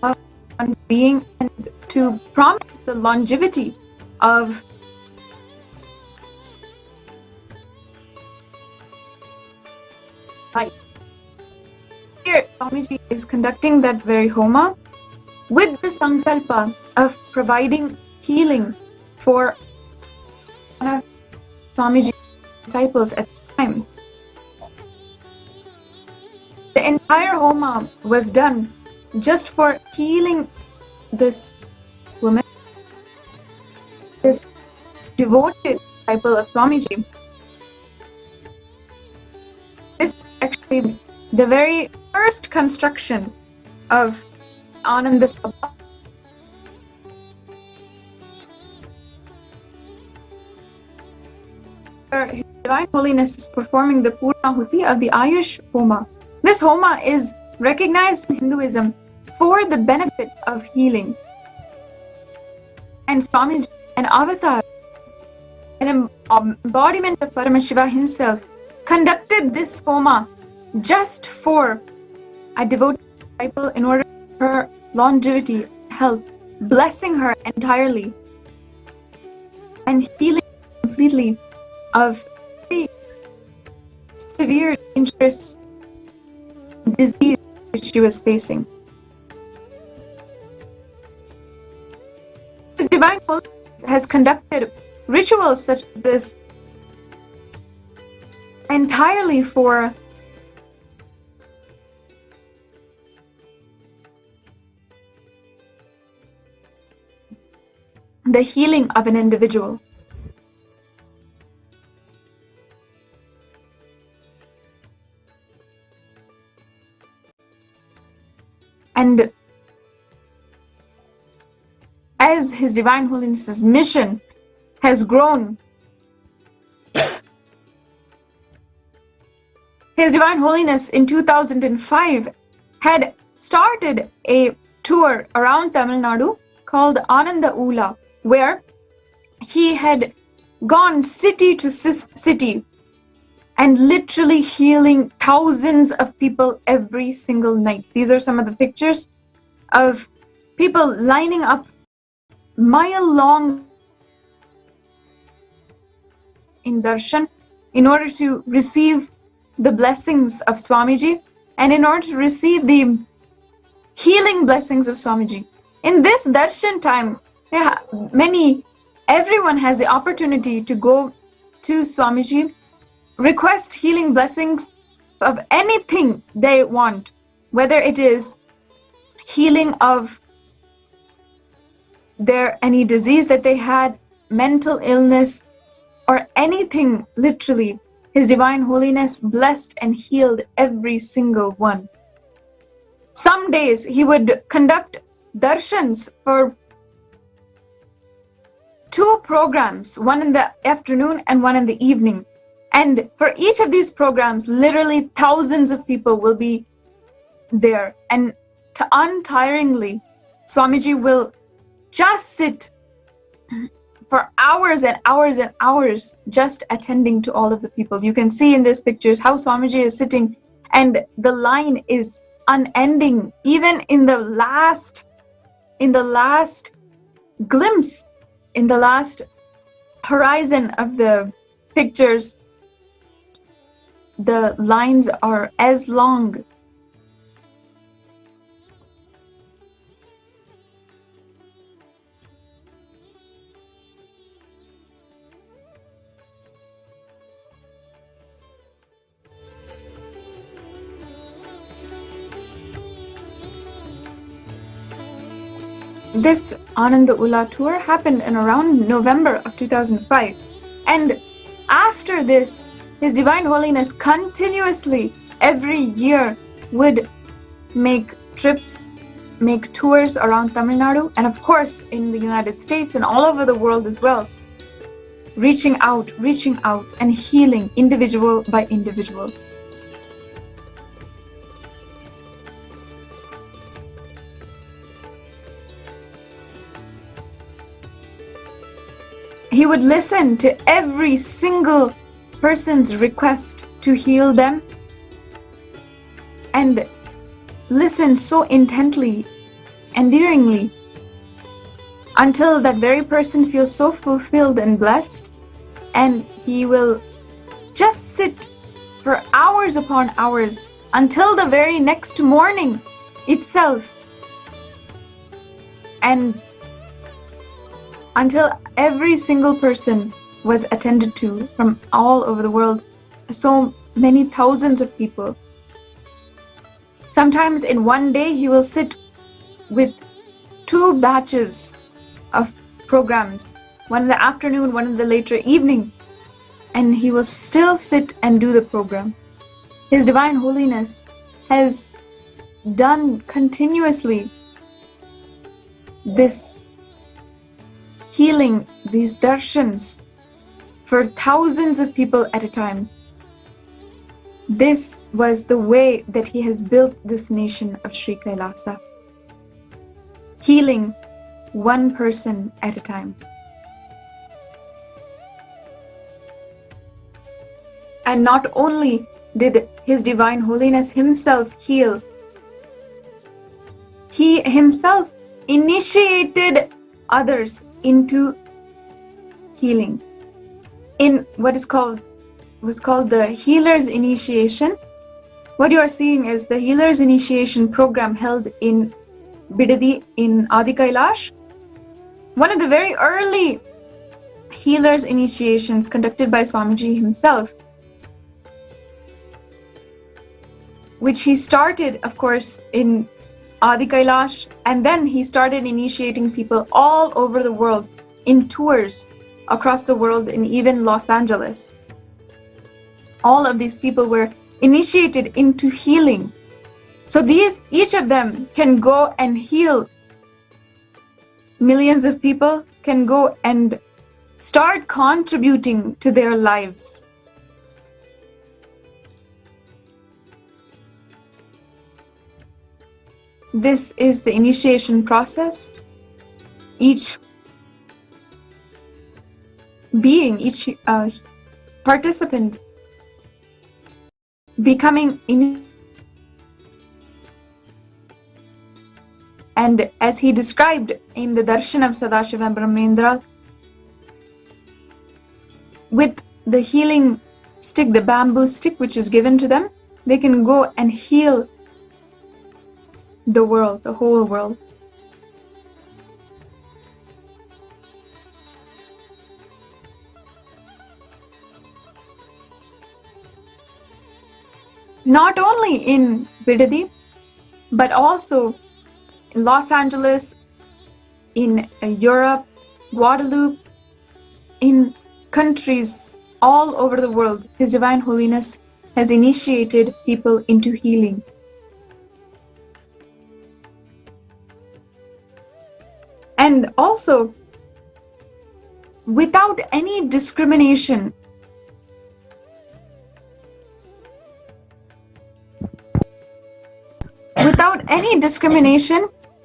of one's being and to promise the longevity of life. Here, Swamiji is conducting that very homa with the sankalpa of providing healing for one of Swamiji's disciples at the time. The entire homa was done just for healing this woman, this devoted disciple of Swamiji. This is actually the very first construction of Ananda Sabha. His Divine Holiness is performing the Purnahuti of the Ayush Homa. This Homa is recognized in Hinduism for the benefit of healing. And Swamiji, an avatar, an embodiment of Paramashiva himself, conducted this Homa just for a devoted disciple in order for her longevity, health, blessing her entirely, and healing completely of very severe, dangerous disease which she was facing. His Divine Holiness has conducted rituals such as this entirely for the healing of an individual. And as His Divine Holiness's mission has grown, His Divine Holiness in 2005 had started a tour around Tamil Nadu called Ananda Ula, where he had gone city to city and literally healing thousands of people every single night. These are some of the pictures of people lining up mile-long in darshan in order to receive the blessings of Swamiji and in order to receive the healing blessings of Swamiji. In this darshan time, everyone has the opportunity to go to Swamiji, request healing blessings of anything they want, whether it is healing of any disease that they had, mental illness, or anything. Literally, His Divine Holiness blessed and healed every single one. Some days he would conduct darshans for 2 programs, one in the afternoon and one in the evening. And for each of these programs, literally thousands of people will be there. And untiringly, Swamiji will just sit for hours and hours and hours just attending to all of the people. You can see in these pictures how Swamiji is sitting and the line is unending. Even in the last glimpse, in the last horizon of the pictures, the lines are as long. This Ananda Ula tour happened in around November of 2005. And after this, His Divine Holiness continuously every year would make trips, make tours around Tamil Nadu, and of course in the United States and all over the world as well, reaching out and healing individual by individual. He would listen to every single person's request to heal them and listen so intently, endearingly, until that very person feels so fulfilled and blessed, and he will just sit for hours upon hours until the very next morning itself, and until every single person was attended to from all over the world, so many thousands of people. Sometimes in one day he will sit with 2 batches of programs, one in the afternoon, one in the later evening, and he will still sit and do the program. His Divine Holiness has done continuously this healing, these darshans, for thousands of people at a time. This was the way that he has built this nation of Sri Kailasa, healing one person at a time. And not only did His Divine Holiness himself heal, he himself initiated others into healing in what was called the Healer's Initiation. What you are seeing is the Healer's Initiation program held in Bidadi in Adi Kailash. One of the very early Healer's Initiations conducted by Swamiji himself, which he started, of course, in Adi Kailash, and then he started initiating people all over the world in tours across the world, in even Los Angeles. All of these people were initiated into healing. So each of them can go and heal millions of people, can go and start contributing to their lives. This is the initiation process. Each being, each participant becoming and as he described in the Darshan of Sadashiva and Brahmendra, with the healing stick, the bamboo stick which is given to them, they can go and heal the world, the whole world. Not only in Bidadi, but also in Los Angeles, in Europe, Guadeloupe, in countries all over the world, His Divine Holiness has initiated people into healing. And also, without any discrimination,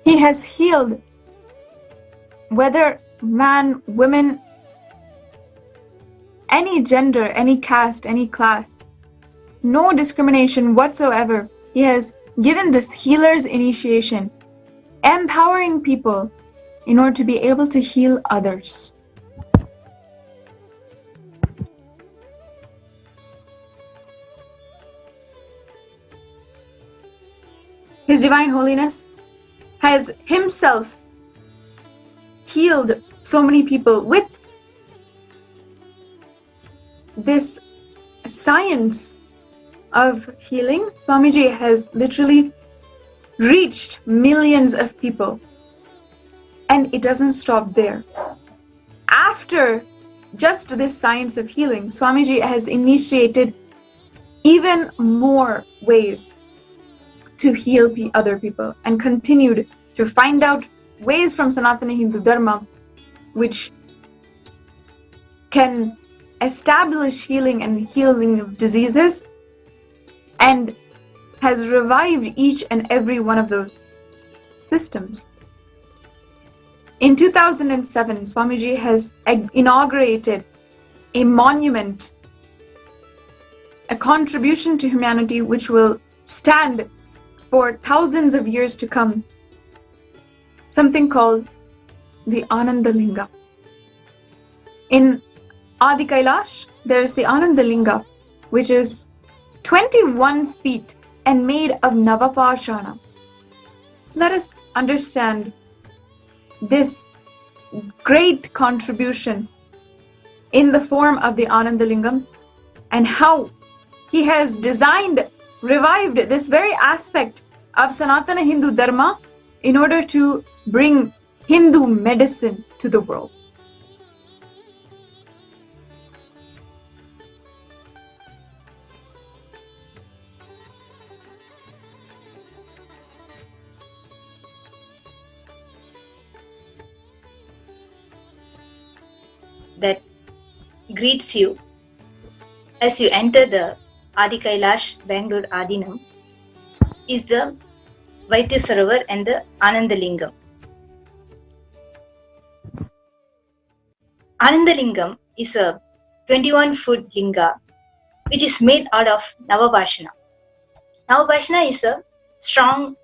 he has healed, whether man, women, any gender, any caste, any class, no discrimination whatsoever. He has given this healer's initiation, empowering people in order to be able to heal others. His Divine Holiness has himself healed so many people with this science of healing. Swamiji has literally reached millions of people. And it doesn't stop there. After just this science of healing, Swamiji has initiated even more ways to heal other people, and continued to find out ways from Sanatana Hindu Dharma which can establish healing and healing of diseases, and has revived each and every one of those systems. In 2007, Swamiji has inaugurated a monument, a contribution to humanity which will stand for thousands of years to come something called the Anandalinga. In Adi Kailash, there's the Anandalinga, which is 21 feet and made of Navapashana. Let us understand this great contribution in the form of the Anandalingam and how he has revived this very aspect of Sanatana Hindu Dharma in order to bring Hindu medicine to the world. That greets you as you enter the Adi Kailash Bangalore Adinam is the Vaidyasarovar and the Anandalingam. Anandalingam is a 21-foot linga which is made out of Navabhashana. Navabhashana is a strong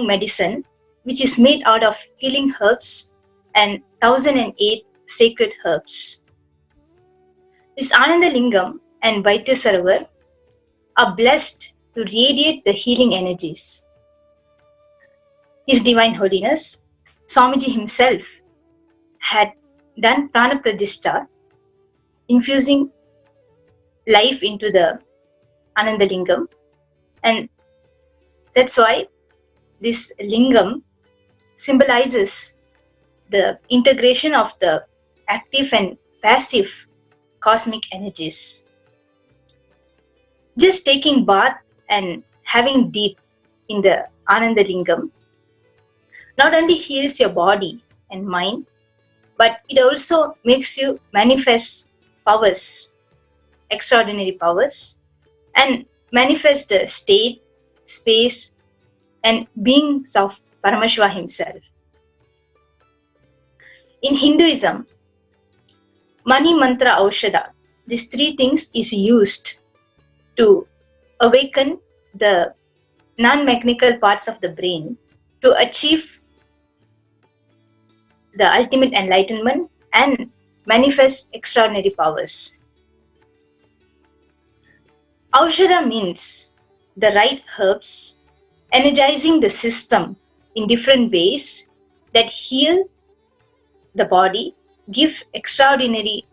medicine which is made out of healing herbs and 1008 sacred herbs. This Anandalingam and Vaidyasarovar are blessed to radiate the healing energies. His Divine Holiness, Swamiji himself, had done Prana Pradishta, infusing life into the Anandalingam, and that's why this lingam symbolizes the integration of the active and passive cosmic energies. Just taking bath and having deep in the Anandalingam not only heals your body and mind, but it also makes you manifest powers, extraordinary powers, and manifest the state, space, and beings of Paramashiva himself. In Hinduism, Mani, Mantra, Aushadha, these three things is used to awaken the non-mechanical parts of the brain to achieve the ultimate enlightenment and manifest extraordinary powers. Aushadha means the right herbs, energizing the system in different ways that heal the body, give extraordinary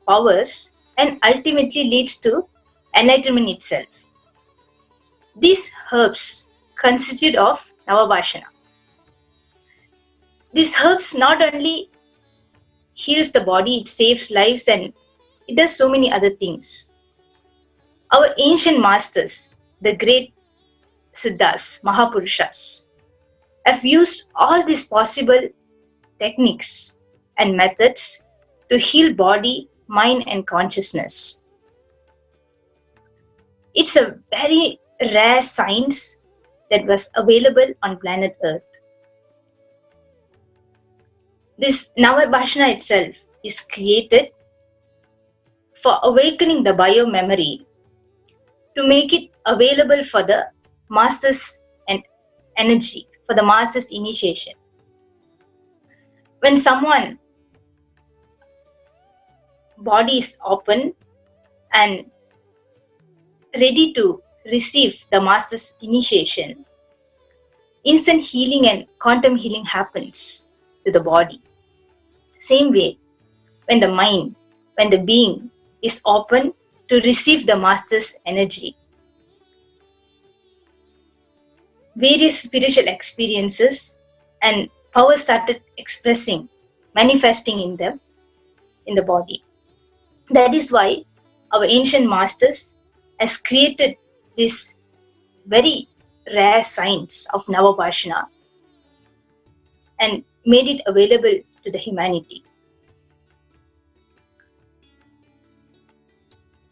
powers, and ultimately leads to enlightenment itself. These herbs consisted of Navabhashana. These herbs not only heals the body, it saves lives, and it does so many other things. Our ancient masters, the great Siddhas, Mahapurushas, have used all these possible techniques and methods to heal body, mind, and consciousness. It's a very rare science that was available on planet Earth. This Navabhashana itself is created for awakening the bio-memory to make it available for the master's and energy, for the master's initiation. When someone body is open and ready to receive the master's initiation, instant healing and quantum healing happens to the body. Same way, when the mind, when the being is open to receive the master's energy, various spiritual experiences and power started expressing, manifesting in them, in the body. That is why our ancient masters has created this very rare science of Navabhashana and made it available to the humanity.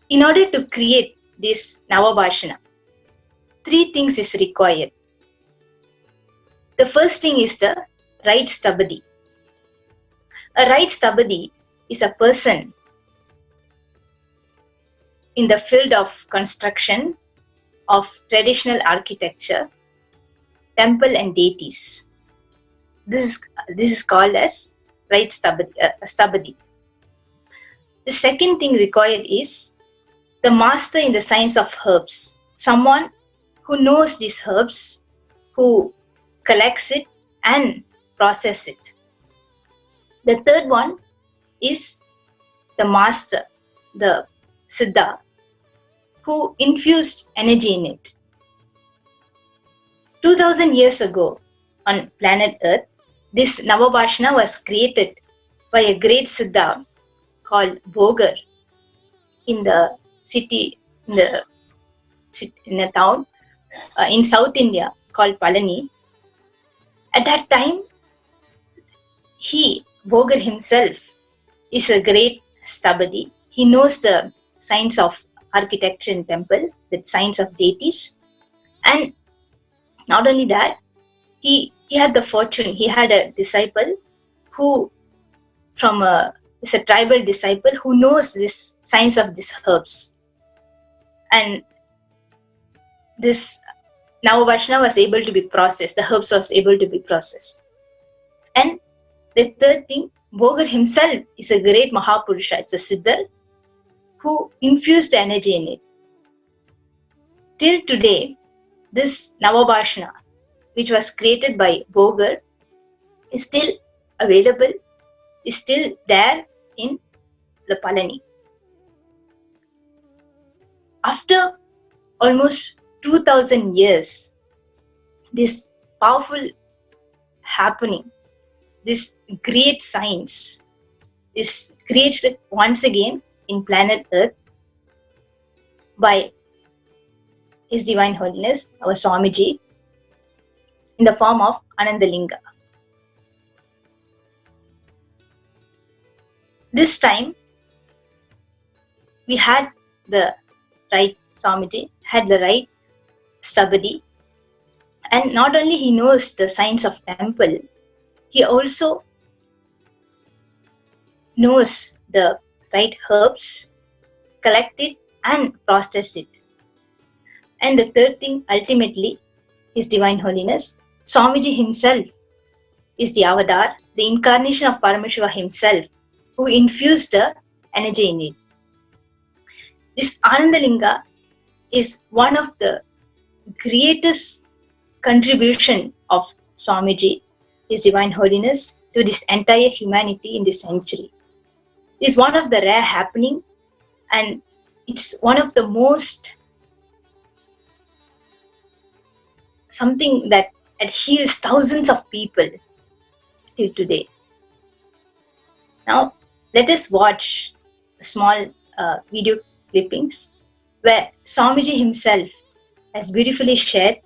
In order to create this Navabhashana, three things is required. The first thing is the right stabadi. A right stabadi is a person in the field of construction of traditional architecture, temple and deities. This is called as right stabadi. The second thing required is the master in the science of herbs, someone who knows these herbs, who collects it and process it. The third one is the master, the siddha, who infused energy in it. 2000 years ago on planet Earth, this Navabhashana was created by a great siddha called Bogar in the city, in a town in South India called Palani. At that time, Bogar himself, is a great stabadi. He knows the science of architecture in temple, the science of deities, and not only that, he had the fortune. He had a disciple who, is a tribal disciple who knows this science of these herbs, and this Navabhashana was able to be processed. The herbs was able to be processed. And the third thing, Bogar himself is a great Mahapurusha. It's a Siddhar who infused the energy in it. Till today, this Navabhashana, which was created by Bogar, is still available, is still there in the Palani. After almost 2000 years, this powerful happening, this great science is created once again in planet Earth by His Divine Holiness, our Swamiji, in the form of Anandalinga. This time, we had the right Swamiji, had the right Stabadi, and not only he knows the science of temple, he also knows the right herbs, collect it and process it. And the third thing, ultimately, His Divine Holiness, Swamiji himself is the avatar, the incarnation of Paramashiva himself, who infused the energy in it. This Anandalinga is one of the greatest contribution of Swamiji, His Divine Holiness, to this entire humanity in this century. It is one of the rare happening, and it's one of the most something that heals thousands of people till today. Now, let us watch small video clippings where Swamiji himself has beautifully shared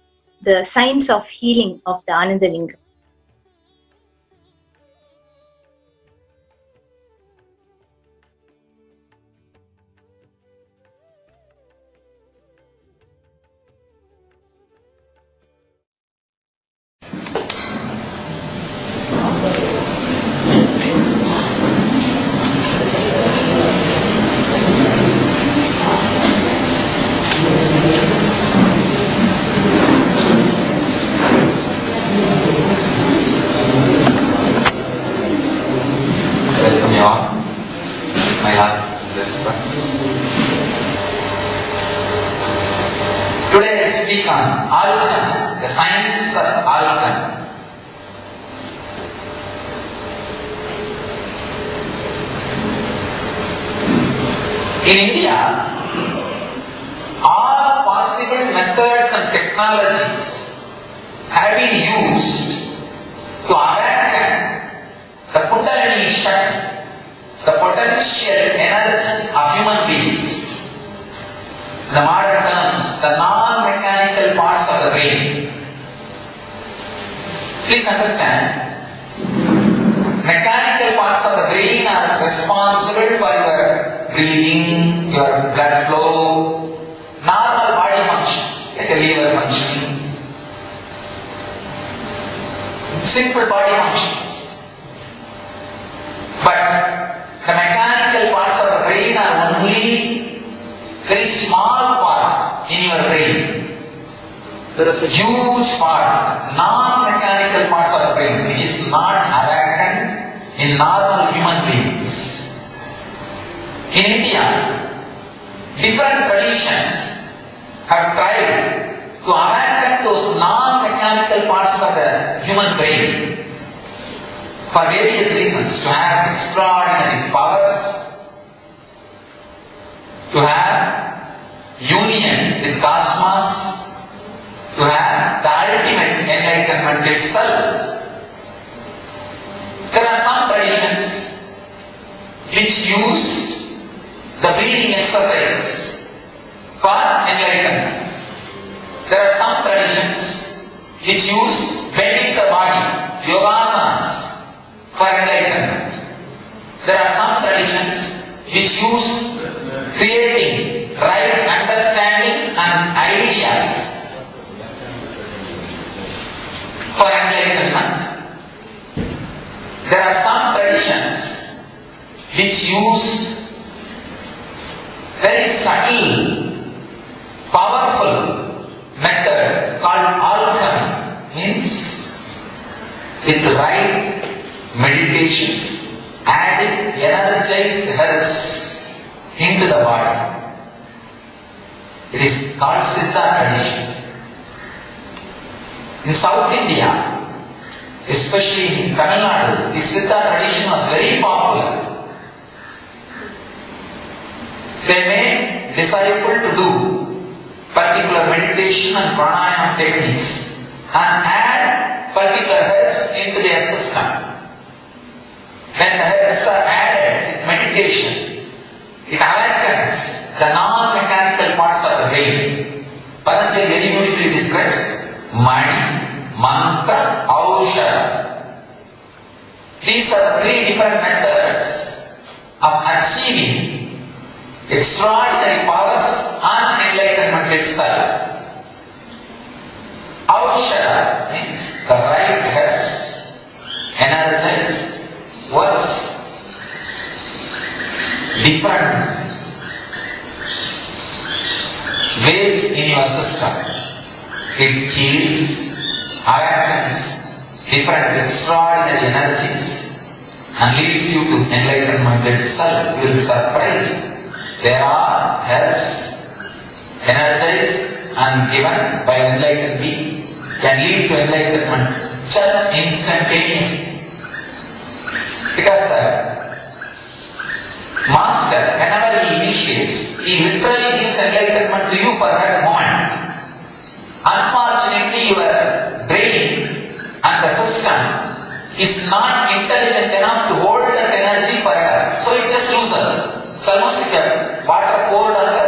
the science of healing of the Anandalinga. Welcome you all, my love, respects. Today I speak on alchemy, the science of alchemy. In India, all possible methods and technologies have been used to awaken the Kundalini Shakti, the potential energy of human beings. In the modern terms, the non-mechanical parts of the brain. Please understand, mechanical parts of the brain are responsible for your breathing, your blood flow, normal body functions, like a liver functioning, simple body functions. But the mechanical parts of the brain are only very small part in your brain. there is a huge part, non-mechanical parts of the brain, which is not awakened in normal human beings. In India, different traditions have tried to awaken those non-mechanical parts of the human brain for various reasons, to have extraordinary powers, to have union with cosmos, to have the ultimate enlightenment itself. There are some traditions which used the breathing exercises for enlightenment. There are some traditions which used bending the body, yogasanas, for enlightenment. There are some traditions which used creating right understanding and ideas for enlightenment. There are some traditions which used very subtle, powerful method called alchemy, means with the right meditations, adding energized herbs into the body. It is called Siddha tradition. In South India, especially in Tamil Nadu, the Siddha tradition was very popular. They made disciples to do particular meditation and pranayama techniques and add particular herbs into their system. When the herbs are added with meditation, it awakens the non-mechanical parts of the brain. Patanjali very beautifully describes Mani, Mantra, Aushadha. These are the three different methods of achieving extraordinary powers and enlightenment itself. Aushadha means the right herbs, energized words, different ways in your system. It heals, awakens different extraordinary energies and leads you to enlightenment itself. You will be surprised. There are herbs energized and given by enlightened being can lead to enlightenment just instantaneously. Because the master, whenever he initiates, he literally gives enlightenment to you for that moment. Unfortunately, your brain and the system is not intelligent enough to hold that energy forever. So it just loses. It's almost like a water poured on the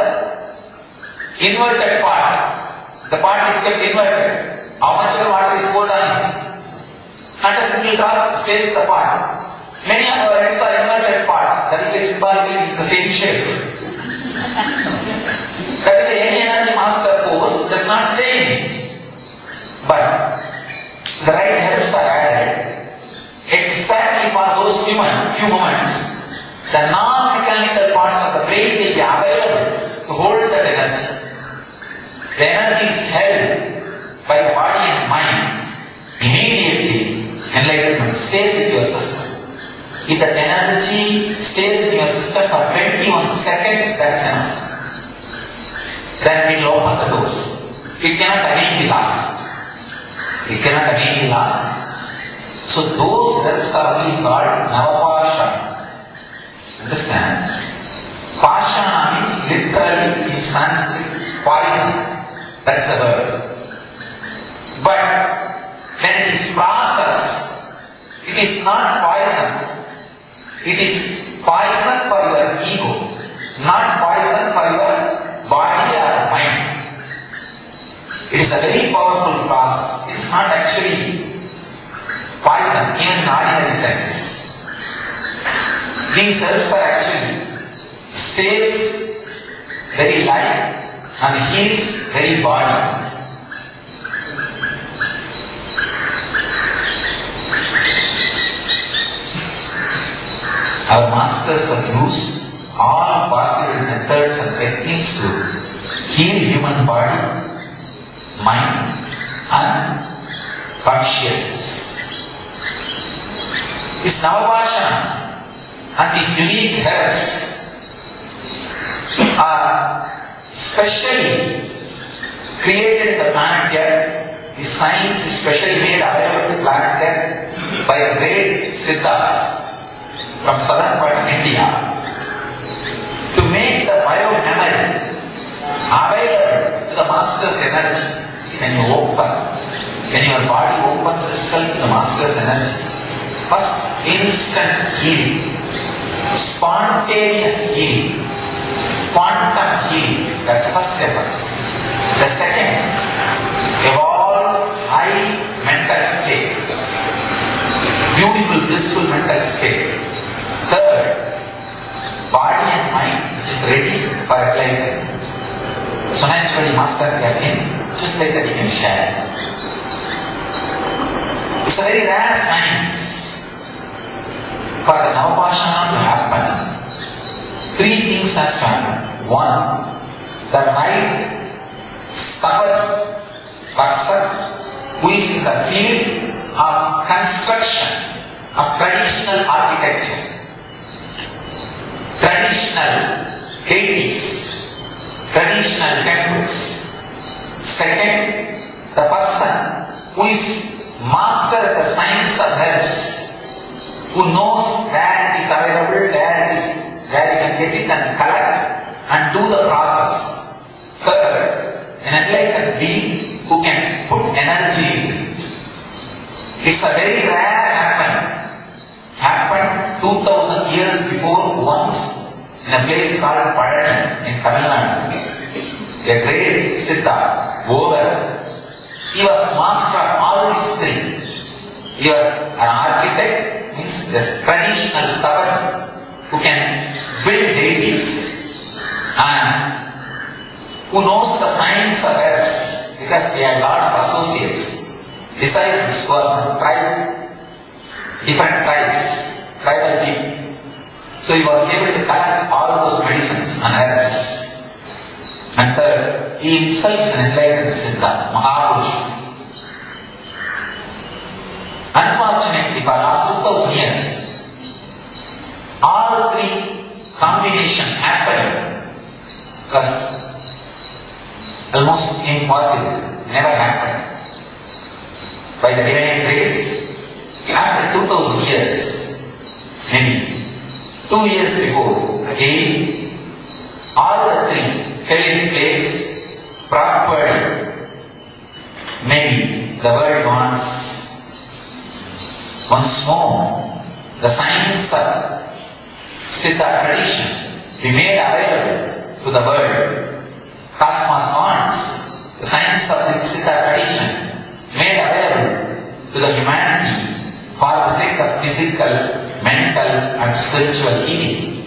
inverted part. The part is kept inverted. How much of water is poured on it? Not a single drop stays in the pot. Many of our heads are inverted part. That is why symbolically it is the same shape. That is why any energy master pose does not stay in it. But the right herbs are added exactly for those few moments. The non-mechanical parts of the brain will be available to hold that energy. The energy is held by the body and mind. Immediately, enlightenment stays in your system. If that energy stays in your system for 21 seconds, that's enough. Then it will open the doors. It cannot again be lost. It cannot again be lost. So those herbs are only called Navapashana. Understand? Pashana means literally in Sanskrit poison. That's the word. But when it is processed, it is not poison. It is poison for your ego, not poison for your body or mind. It is a very powerful process. It is not actually poison, even in ordinary sense. These herbs are actually saves very life and heals very body. Our masters have used all possible methods and techniques to heal human body, mind, unconsciousness. This Navapashana and these unique herbs are specially created in the planet Earth. The science is specially made available to planet Earth by great siddhas from southern part of India to make the biomemory available to the master's energy. See, when your body opens itself to the master's energy, first instant healing, spontaneous healing, quantum healing, that's the first step. The second, evolved high mental state, beautiful blissful mental state. Third, body and mind which is ready for enlightenment. So naturally master can him, just like that he can share it. It's a very rare science for the Navapashana to happen. Three things has to happen. One, the right stubborn person who is in the field of construction of traditional architecture, traditional deities, traditional temples. Second, the person who is master of the science of herbs, who knows where it is available, where you can get it and collect and do the process. Third, an enlightened being who can put energy into it. It's a very rare happened 2000 years before once in a place called Parani in Tamil Nadu. A great Siddha, Revered, he was master of all these three. He was an architect, means the traditional stubborn who can build deities and who knows the science of herbs because he had a lot of associates, disciples who are from different tribes, tribal people. So he was able to collect all those medicines and herbs. And third, he himself is an enlightened Siddha, Mahapurusha. Unfortunately, for the last 2000 years, all three combination happened was almost impossible, never happened. By the divine grace, after 2000 years, maybe 2 years before, again, all the three fell in place properly. Maybe the world wants once more the science of Siddha tradition be made available to the world. Cosmos wants the science of this Siddha tradition made available to the humanity for the sake of physical, mental and spiritual healing.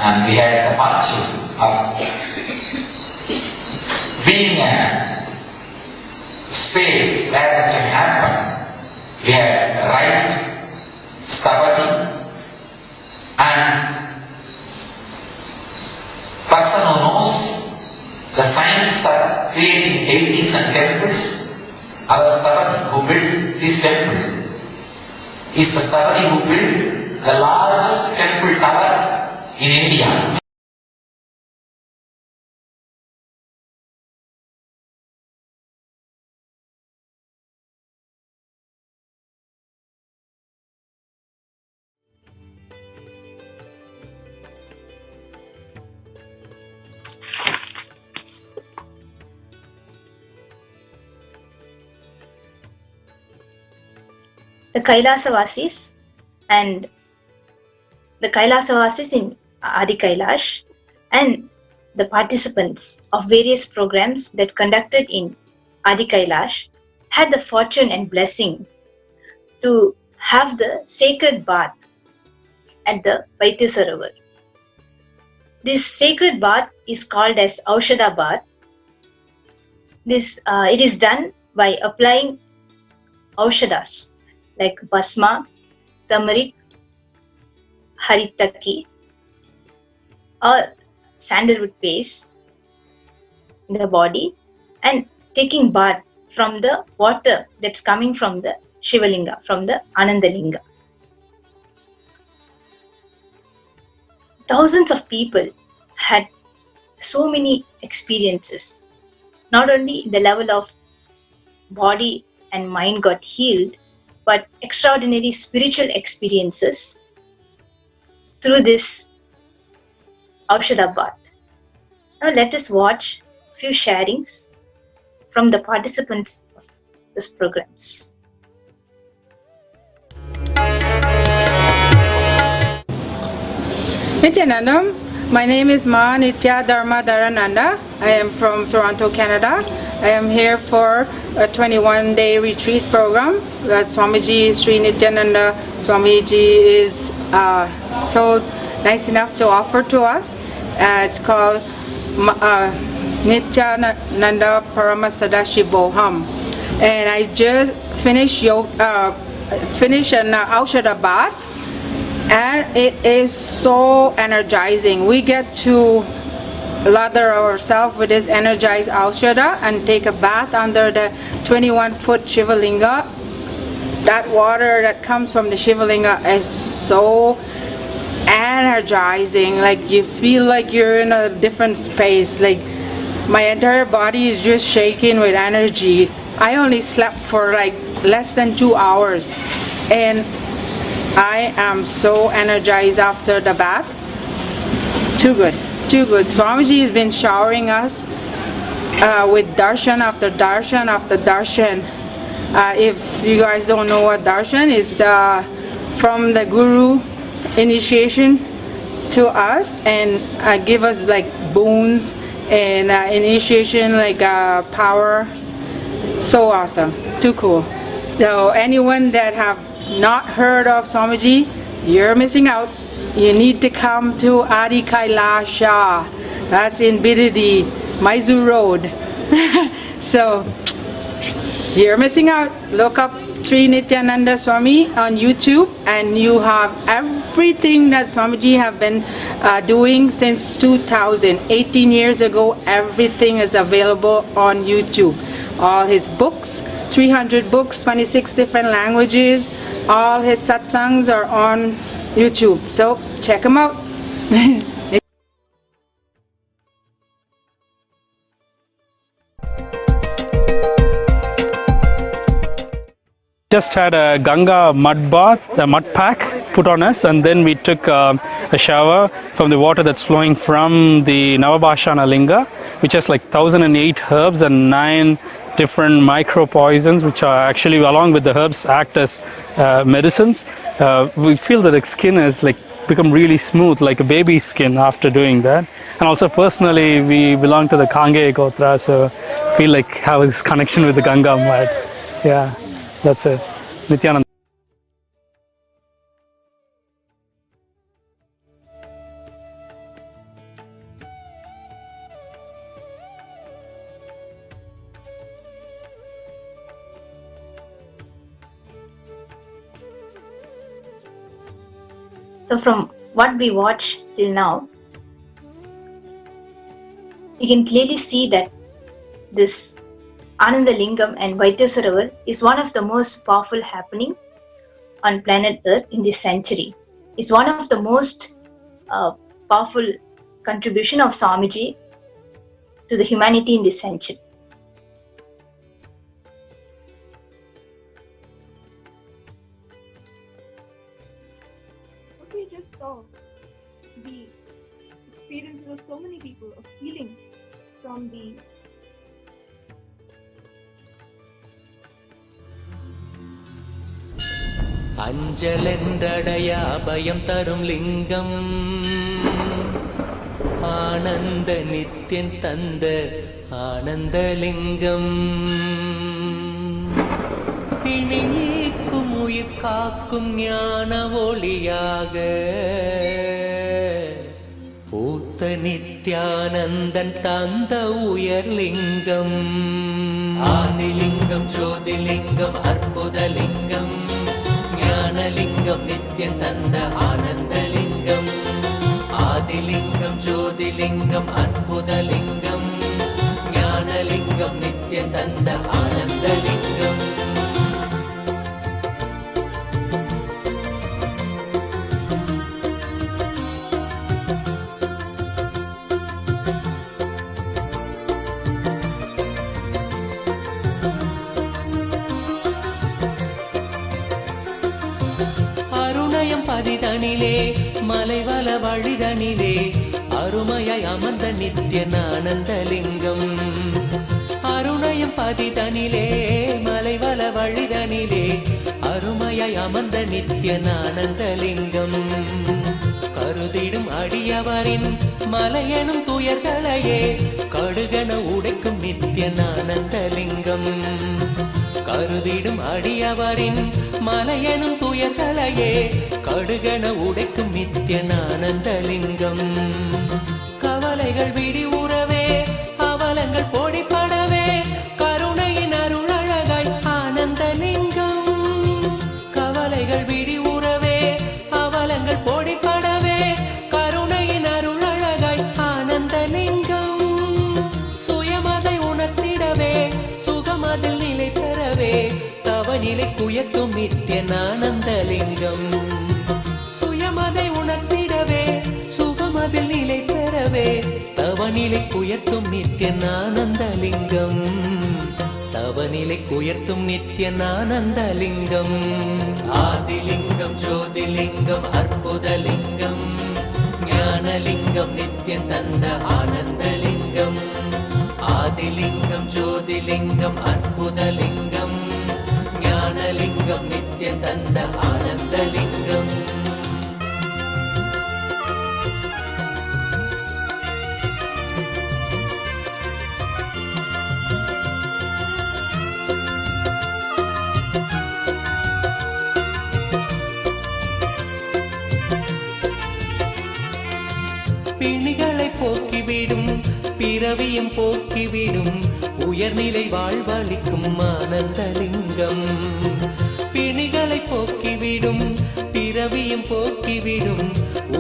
And we had the fortune of being a space where that can happen. We had the right stability and person who knows the science of creating deities and temples. Our Stavati who built this temple is the Stavati who built the largest temple tower in India. The Kailasa and the Kailasa in Adi Kailash and the participants of various programs that conducted in Adi Kailash had the fortune and blessing to have the sacred bath at the Vaidyasarovar. This sacred bath is called as Aushadha bath. It is done by applying Aushadas like Basma, Turmeric, Haritaki or sandalwood paste in the body and taking bath from the water that's coming from the Shivalinga, from the Anandalinga. Thousands of people had so many experiences. Not only the level of body and mind got healed, but extraordinary spiritual experiences through this Aushadha bath. Now let us watch a few sharings from the participants of these programs. Nithyananda, my name is Ma Nitya Dharma Dharananda. I am from Toronto, Canada. I am here for a 21-day retreat program that Swamiji Sri Nithyananda Swamiji is so nice enough to offer to us. It's called Nithyananda Paramashivam. And I just finished an Aushadha bath. And it is so energizing. We get to lather ourselves with this energized Aushadha and take a bath under the 21-foot Shivalinga. That water that comes from the Shivalinga is so energizing. Like you feel like you're in a different space. Like my entire body is just shaking with energy. I only slept for like less than 2 hours. And I am so energized after the bath. Too good, too good. Swamiji has been showering us with darshan after darshan after darshan. If you guys don't know what darshan is, from the Guru initiation to us and give us like boons and initiation like power. So awesome, too cool. So anyone that have not heard of Swamiji, you're missing out. You need to come to Adi Kailasa. That's in Bidadi, Mysore Road. So you're missing out. Look up Sri Nithyananda Swami on YouTube and you have everything that Swamiji have been doing since 2000. 18 years ago, everything is available on YouTube. All his books, 300 books, 26 different languages. All his satsangs are on YouTube, so check them out. Just had a Ganga mud bath, a mud pack put on us, and then we took a shower from the water that's flowing from the Navabhashana Linga, which has like 1008 herbs and 9 different micro poisons, which are actually, along with the herbs, act as medicines. We feel that the skin has like become really smooth, like a baby's skin after doing that. And also personally, we belong to the Kange Gotra, so feel like have this connection with the Ganga mud. Yeah, that's it. Nithyananda. So from what we watched till now, you can clearly see that this Ananda Lingam and Vaidyasarovar is one of the most powerful happening on planet Earth in this century. It's one of the most powerful contribution of Swamiji to the humanity in this century. What we just saw, the experiences of so many people of healing from the அஞ்சலென்றடைய அபயம் தரும் லிங்கம் ஆனந்த நித்யன் தந்த ஆனந்த லிங்கம் பிணி நீக்கும் உயிர் காக்கும் ஞான ஒளியாக பூத்த நித்யானந்தன் தந்த உயர்லிங்கம் ஆதிலிங்கம் ஜோதிலிங்கம் அற்புதலிங்கம் ஞானலிங்கம் நித்யன் தந்த ஆனந்தலிங்கம் ஆதிலிங்கம் ஜோதிலிங்கம் அற்புதலிங்கம் ஞானலிங்கம் நித்யன் தந்த ஆனந்த மலைவல வழிதனிலே அருமையாய் அமர்ந்த நித்யனானந்தலிங்கம். அருணயம் பதிதனிலே மலைவல வழிதனிலே அருமையாய் அமர்ந்த நித்யனானந்தலிங்கம். கருதிடும் அடியவரின் மலையெனும் துயர்களையே கடுகன உடைக்கும் நித்யனானந்தலிங்கம். கருதிடும் அடியவரின் மலையெனும் துயர்களையே கடுகன உடைக்கும் நித்யனானந்தலிங்கம். கவலைகள் விடி உறவே அவலங்கள் பொடிப்படவே கருணையின் அருளழகாய் ஆனந்தலிங்கம். கவலைகள் விடி உறவே அவலங்கள் பொடிப்படவே கருணையின் அருளழகாய் ஆனந்தலிங்கம். சுயமதை உணர்த்திடவே சுகமதில் நிலை பெறவே தவநிலை குயத்தும் நித்யனானந்தலிங்கம். சுயமதை உணர்த்திடவே சுகமதில் நிலை பெறவே தவநிலை குயர்த்தும் நித்யனானந்தலிங்கம். தவநிலை குயர்த்தும் நித்யனானந்தலிங்கம். ஆதிலிங்கம் ஜோதிலிங்கம் அற்புதலிங்கம் ஞானலிங்கம் நித்யம் தந்த ஆனந்தலிங்கம். ஆதிலிங்கம் ஜோதிலிங்கம் அற்புதலிங்கம் ஞானலிங்கம் நித்யம் தந்த ஆனந்தலிங்கம். பிணிகளை போக்கிவிடும் பிறவியும் போக்கிவிடும் உயர்நிலை வாழ்வளிக்கும் ஆனந்தலிங்கம். பிணிகளை போக்கிவிடும் பிறவியும் போக்கிவிடும்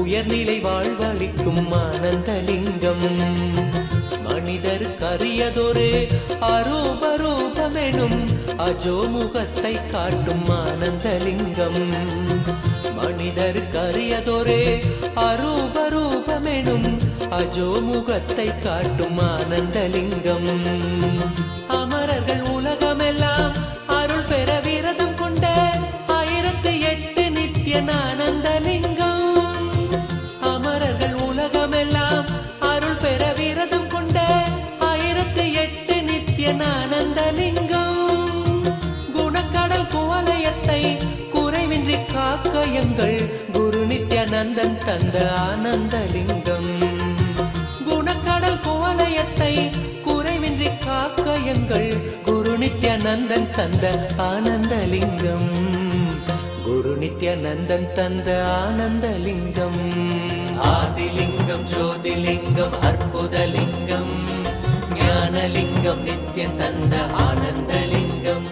உயர்நிலை வாழ்வளிக்கும் ஆனந்தலிங்கம். மனிதருக்கு அரியதொரு அரூபரூபமெனும் அஜோமுகத்தை காட்டும் ஆனந்தலிங்கம். மனிதருக்கு அரியதொரு அரூபரூபமெனும் அஜோமுகத்தை காட்டும் ஆனந்தலிங்கம். அமரர்கள் உலகமெல்லாம் அருள் பெற விரதம் கொண்ட 1008 நித்யனானந்தலிங்கம். அமரர்கள் உலகமெல்லாம் அருள் பெற விரதம் கொண்ட 1008 நித்யனானந்தலிங்கம். குணக்கடல் குவலயத்தை குறைவின்றி காக்க எங்கள் குரு நித்யானந்தன் தந்த ஆனந்தலிங்கம். குணக்கடல் குவலயத்தை குறைவின்றி காக்க எங்கள் குரு நித்யானந்தன் தந்த ஆனந்தலிங்கம். குரு நித்யானந்தன் தந்த ஆனந்தலிங்கம். ஆதிலிங்கம் ஜோதிலிங்கம் அற்புதலிங்கம் ஞானலிங்கம் நித்யம் தந்த Ananthalingam.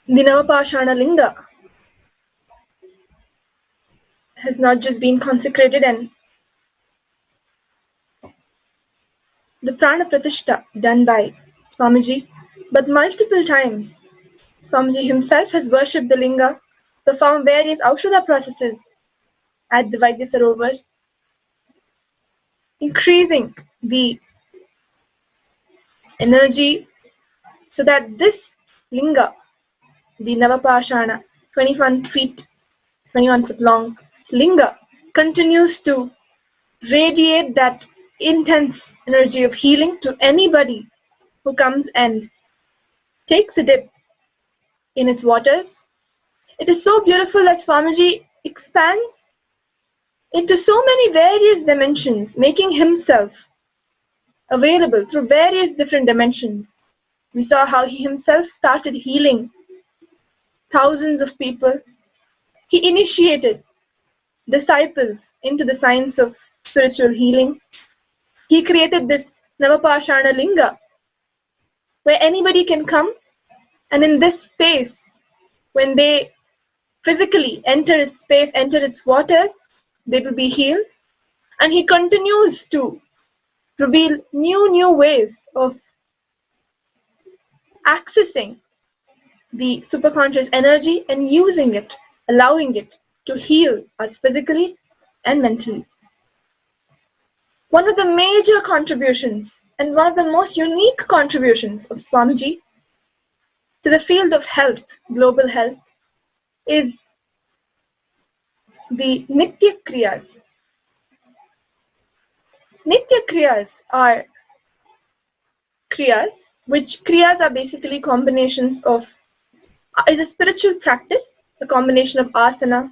The Navapashana Linga has not just been consecrated and the Prana Pratishta done by Swamiji, but multiple times Swamiji himself has worshipped the Linga, performed various Aushadha processes at the Vaidya Sarovar, increasing the energy so that this Linga, the Navapashana, 21 foot long Linga, continues to radiate that intense energy of healing to anybody who comes and takes a dip in its waters. It is so beautiful that Swamiji expands into so many various dimensions, making himself available through various different dimensions. We saw how he himself started healing thousands of people. He initiated disciples into the science of spiritual healing. He created this Navapashana Linga, where anybody can come, and in this space, when they physically enter its space, enter its waters, they will be healed. And he continues to reveal new ways of accessing the superconscious energy and using it, allowing it to heal us physically and mentally. One of the major contributions and one of the most unique contributions of Swamiji to the field of health, global health, is the Nitya Kriyas. Nitya Kriyas are Kriyas, which Kriyas are basically combinations of, is a spiritual practice, it's a combination of asana,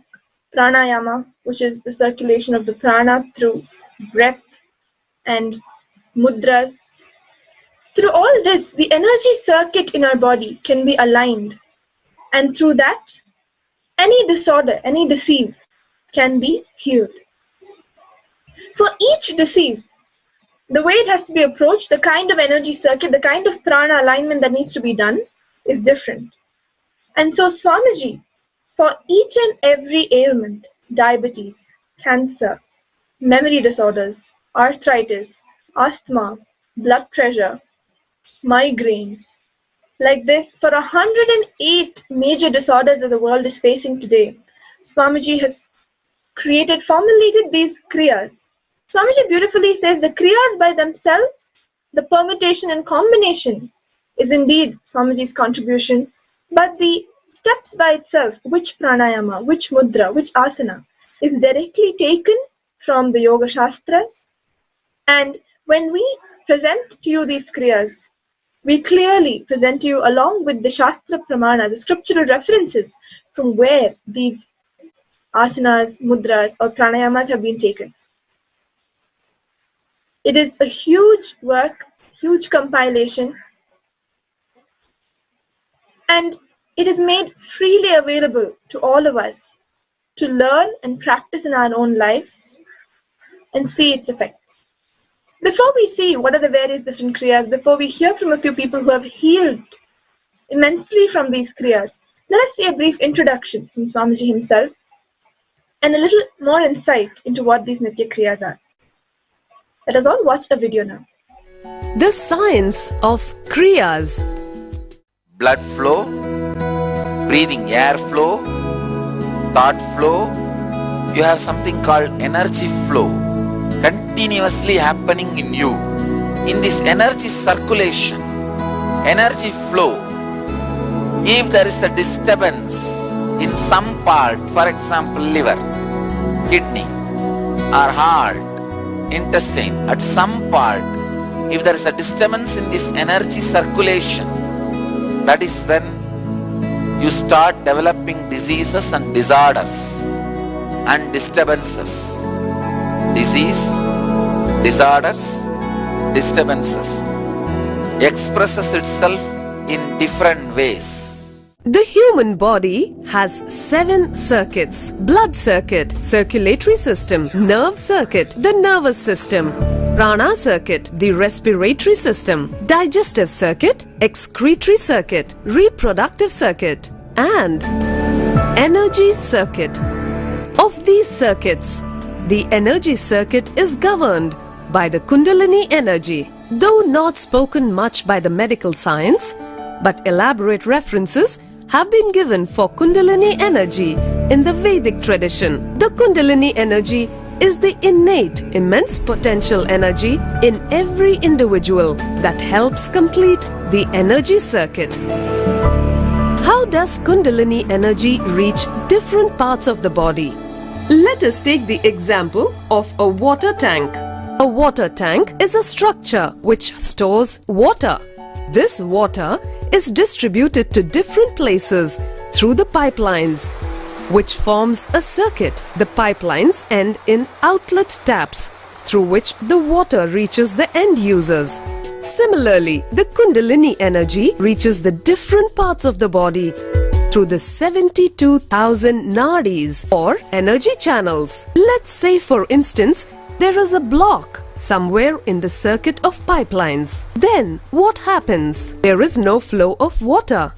pranayama, which is the circulation of the prana through breath, and mudras. Through all this, the energy circuit in our body can be aligned, and through that, any disorder, any disease can be healed. For each disease, the way it has to be approached, the kind of energy circuit, the kind of prana alignment that needs to be done is different. And so Swamiji, for each and every ailment, diabetes, cancer, memory disorders, arthritis, asthma, blood pressure, migraine, like this, for 108 major disorders that the world is facing today, Swamiji has formulated these kriyas. Swamiji beautifully says the kriyas by themselves, the permutation and combination is indeed Swamiji's contribution, but the steps by itself, which pranayama, which mudra, which asana, is directly taken from the Yoga Shastras. And when we present to you these kriyas, we clearly present to you along with the Shastra Pramana, the scriptural references from where these asanas, mudras or pranayamas have been taken. It is a huge work, huge compilation, and it is made freely available to all of us to learn and practice in our own lives and see its effects. Before we see what are the various different kriyas, before we hear from a few people who have healed immensely from these kriyas, let us see a brief introduction from Swamiji himself and a little more insight into what these Nitya Kriyas are. Let us all watch a video now. The science of Kriyas. Blood flow, breathing air flow, thought flow. You have something called energy flow continuously happening in you. In this energy circulation, energy flow, if there is a disturbance in some part, for example liver, kidney or heart, intestine, at some part, if there is a disturbance in this energy circulation, that is when you start developing diseases and disorders and disturbances. Disease, disorders, disturbances expresses itself in different ways. The human body has 7 circuits: blood circuit, circulatory system, nerve circuit, the nervous system, prana circuit, the respiratory system, digestive circuit, excretory circuit, reproductive circuit, and energy circuit. Of these circuits, the energy circuit is governed by the Kundalini energy. Though not spoken much by the medical science, but elaborate references have been given for Kundalini energy in the Vedic tradition. The Kundalini energy is the innate, immense potential energy in every individual that helps complete the energy circuit. How does Kundalini energy reach different parts of the body? Let us take the example of a water tank. A water tank is a structure which stores water. This water is distributed to different places through the pipelines, which forms a circuit. The pipelines end in outlet taps through which the water reaches the end users. Similarly, the Kundalini energy reaches the different parts of the body through the 72,000 nadis or energy channels. Let's say, for instance, there is a block somewhere in the circuit of pipelines. Then what happens? There is no flow of water.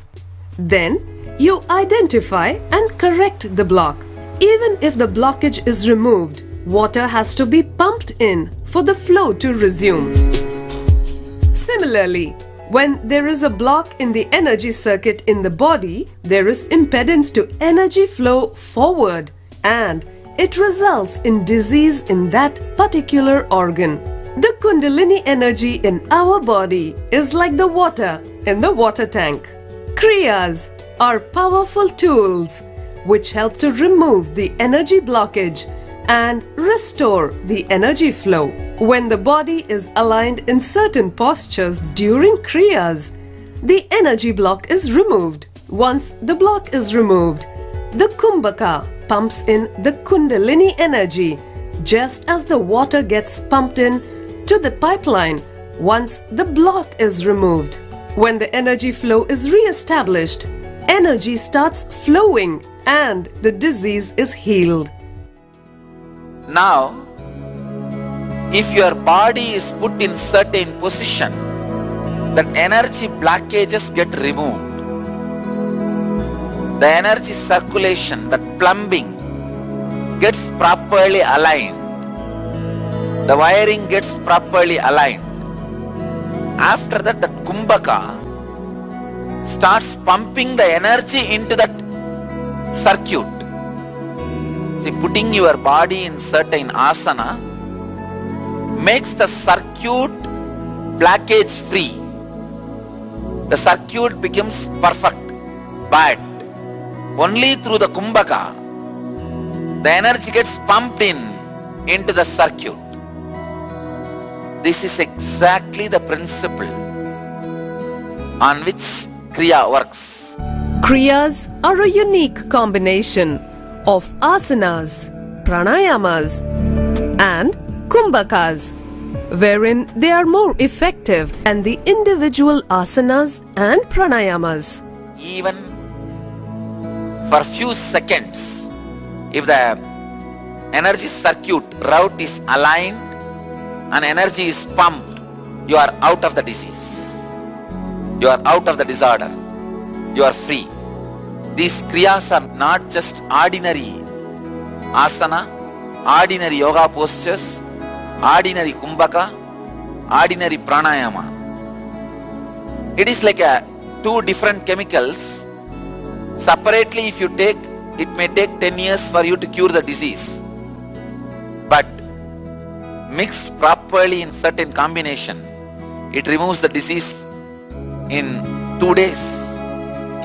Then you identify and correct the block. Even if the blockage is removed, water has to be pumped in for the flow to resume. Similarly, When there is a block in the energy circuit in the body, there is impedance to energy flow forward, and it results in disease in that particular organ. The Kundalini energy in our body is like the water in the water tank. Kriyas are powerful tools which help to remove the energy blockage and restore the energy flow. When the body is aligned in certain postures during Kriyas, the energy block is removed. Once the block is removed, the Kumbhaka pumps in the Kundalini energy just as the water gets pumped in to the pipeline once the block is removed. When the energy flow is re-established, energy starts flowing and the disease is healed. Now, if your body is put in certain position, that energy blockages get removed. The energy circulation, that plumbing gets properly aligned. The wiring gets properly aligned. After that, the Kumbhaka starts pumping the energy into that circuit. See, putting your body in certain asana makes the circuit blockage free. The circuit becomes perfect. But only through the Kumbhaka, the energy gets pumped into the circuit. This is exactly the principle on which Kriya works. Kriyas are a unique combination of asanas, pranayamas, and kumbhakas, wherein they are more effective than the individual asanas and pranayamas. Even for few seconds, if the energy circuit route is aligned and energy is pumped, you are out of the disease. You are out of the disorder. You are free. These kriyas are not just ordinary asana, ordinary yoga postures, ordinary kumbhaka, ordinary pranayama. It is like two different chemicals. Separately, if you take, it may take 10 years for you to cure the disease. But mixed properly in certain combination, it removes the disease in 2 days,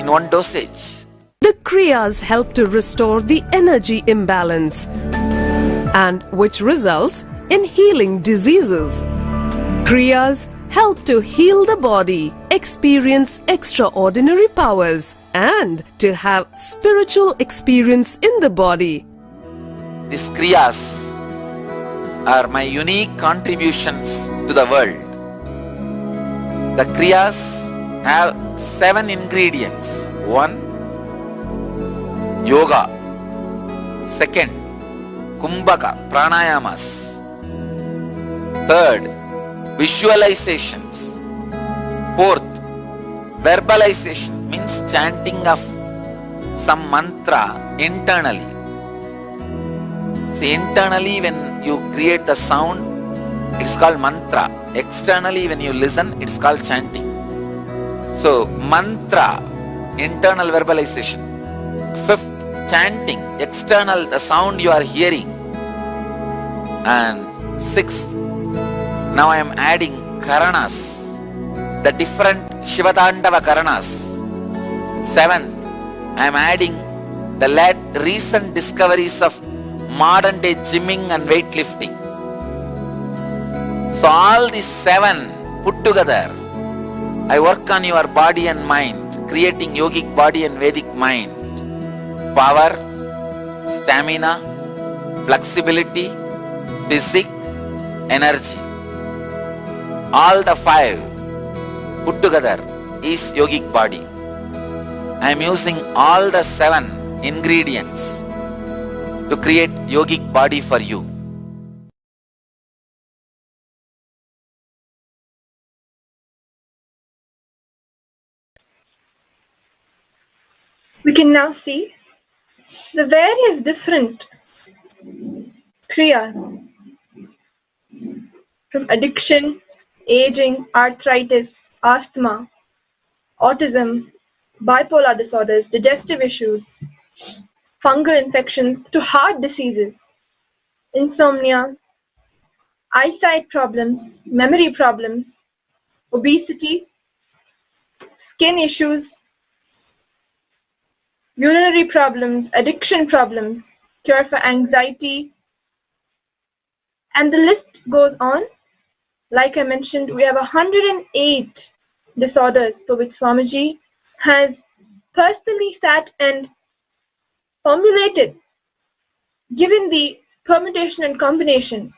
in one dosage. The kriyas help to restore the energy imbalance, and which results in healing diseases. Kriyas help to heal the body, experience extraordinary powers, and to have spiritual experience in the body. These kriyas are my unique contributions to the world. The kriyas have 7 ingredients. 1, yoga. 2nd, kumbhaka, pranayamas. 3rd, visualizations. 4th, verbalization, means chanting of some mantra internally. See, internally when you create the sound, it's called mantra. Externally when you listen, it's called chanting. So, mantra, internal verbalization. 5th, chanting, external, the sound you are hearing. And 6th, now I am adding karanas, the different Shivatandava karanas. 7th, I am adding the recent discoveries of modern day gymming and weightlifting. So all these 7 put together, I work on your body and mind, creating yogic body and Vedic mind. Power, stamina, flexibility, physique, energy. All the 5 put together is yogic body. I am using all the 7 ingredients to create yogic body for you. We can now see the various different kriyas, from addiction, aging, arthritis, asthma, autism, bipolar disorders, digestive issues, fungal infections, to heart diseases, insomnia, eyesight problems, memory problems, obesity, skin issues, urinary problems, addiction problems, cure for anxiety, and the list goes on. Like I mentioned, we have 108 disorders for which Swamiji has personally sat and formulated, given the permutation and combination,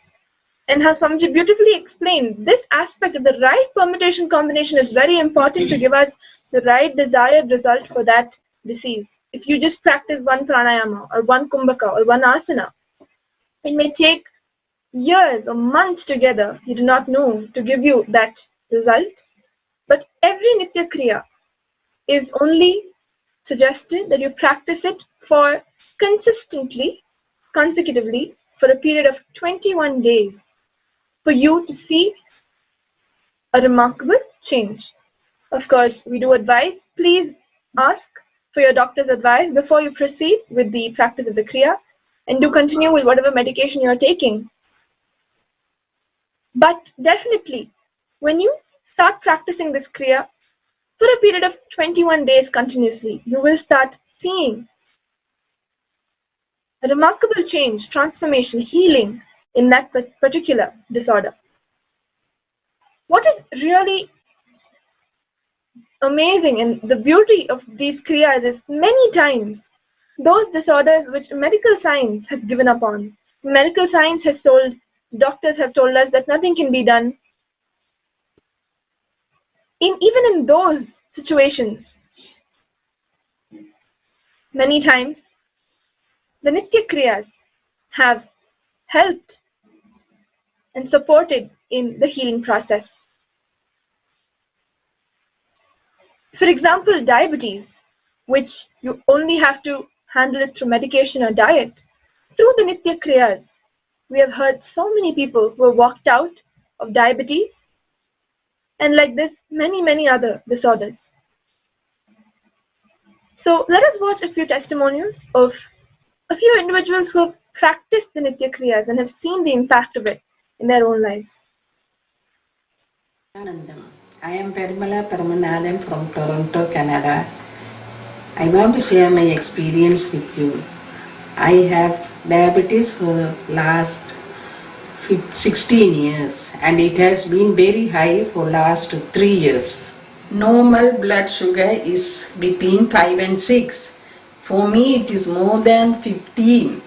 and has Swamiji beautifully explained this aspect of the right permutation combination is very important to give us the right desired result for that disease. If you just practice one pranayama or one kumbhaka or one asana, it may take years or months together, you do not know, to give you that result. But every Nitya Kriya is only suggested that you practice it for consistently, consecutively, for a period of 21 days for you to see a remarkable change. Of course, we do advise, please ask for your doctor's advice before you proceed with the practice of the Kriya, and do continue with whatever medication you are taking. But definitely, when you start practicing this Kriya for a period of 21 days continuously, you will start seeing a remarkable change, transformation, healing in that particular disorder. What is really amazing and the beauty of these Kriyas is many times those disorders which medical science has given up on. Medical science has told, doctors have told us that nothing can be done. Even in those situations, many times the Nitya Kriyas have helped and supported in the healing process. For example, diabetes, which you only have to handle it through medication or diet, through the Nitya Kriyas, we have heard so many people who have walked out of diabetes, and like this, many other disorders. So let us watch a few testimonials of a few individuals who have practiced the Nitya Kriyas and have seen the impact of it in their own lives. I am Perimala Paramanathan from Toronto, Canada. I want to share my experience with you. I have diabetes for the last 16 years and it has been very high for last 3 years. Normal blood sugar is between 5 and 6. For me it is more than 15.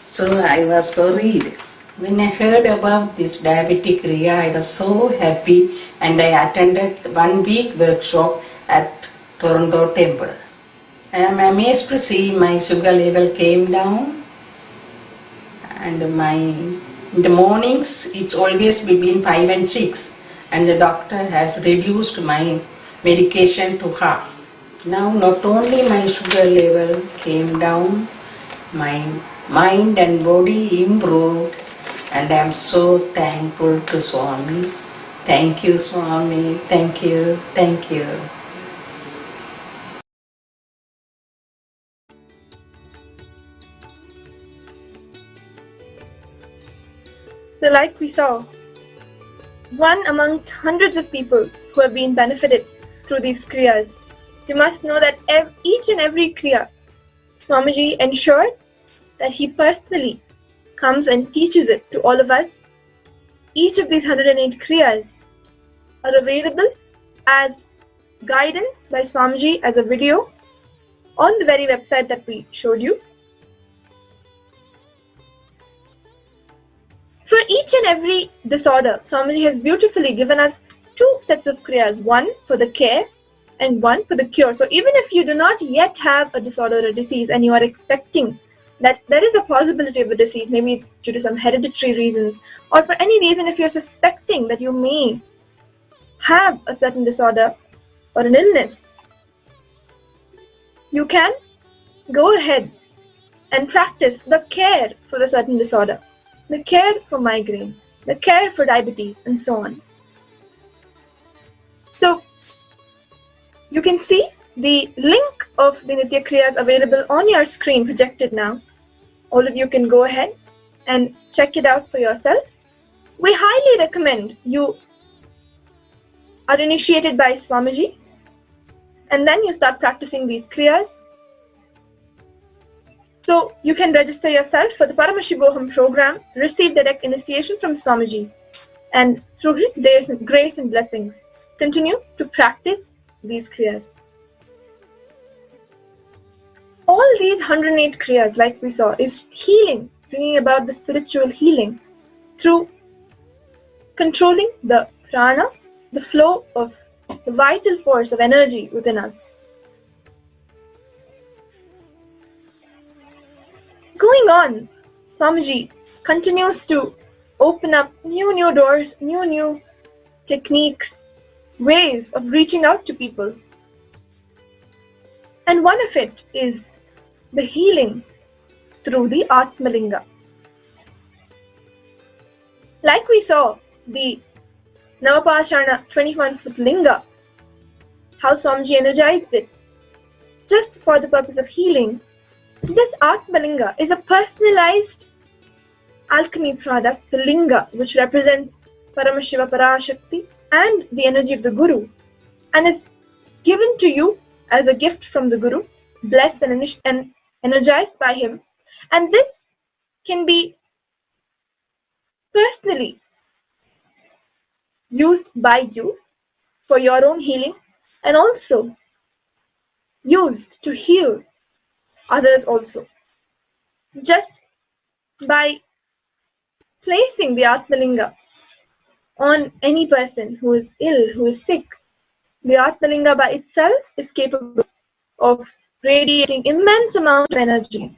So I was worried. When I heard about this diabetic Kriya, I was so happy and I attended 1 week workshop at Toronto Temple. I am amazed to see my sugar level came down, and in the mornings it's always between 5 and 6, and the doctor has reduced my medication to half. Now not only my sugar level came down, my mind and body improved, and I am so thankful to Swami. Thank you, Swami. Thank you. Thank you. So like we saw, one amongst hundreds of people who have been benefited through these Kriyas, you must know that each and every Kriya, Swamiji ensured that he personally comes and teaches it to all of us. Each of these 108 Kriyas are available as guidance by Swamiji as a video on the very website that we showed you. For each and every disorder, Swamiji has beautifully given us 2 sets of Kriyas, one for the care and one for the cure. So even if you do not yet have a disorder or disease and you are expecting that there is a possibility of a disease, maybe due to some hereditary reasons, or for any reason if you're suspecting that you may have a certain disorder or an illness, you can go ahead and practice the care for the certain disorder, the care for migraine, the care for diabetes, and so on. You can see the link of the Nitya Kriyas available on your screen projected now. All of you can go ahead and check it out for yourselves. We highly recommend you are initiated by Swamiji and then you start practicing these Kriyas. So you can register yourself for the Paramashivam program, receive direct initiation from Swamiji, and through his grace and blessings, continue to practice these Kriyas. All these 108 Kriyas, like we saw, is healing, bringing about the spiritual healing through controlling the prana, the flow of the vital force of energy within us. Going on, Swamiji continues to open up new doors, new techniques, ways of reaching out to people. And one of it is the healing through the Atmalinga. Like we saw, the Navapashana 21-foot linga, how Swamiji energized it, just for the purpose of healing. This Atmalinga is a personalized alchemy product, the linga, which represents Paramashiva, Parashakti, and the energy of the Guru, and is given to you as a gift from the Guru, blessed and energized by him. And this can be personally used by you for your own healing and also used to heal others also. Just by placing the Atmalinga on any person who is ill, who is sick, the Atmalinga by itself is capable of radiating immense amount of energy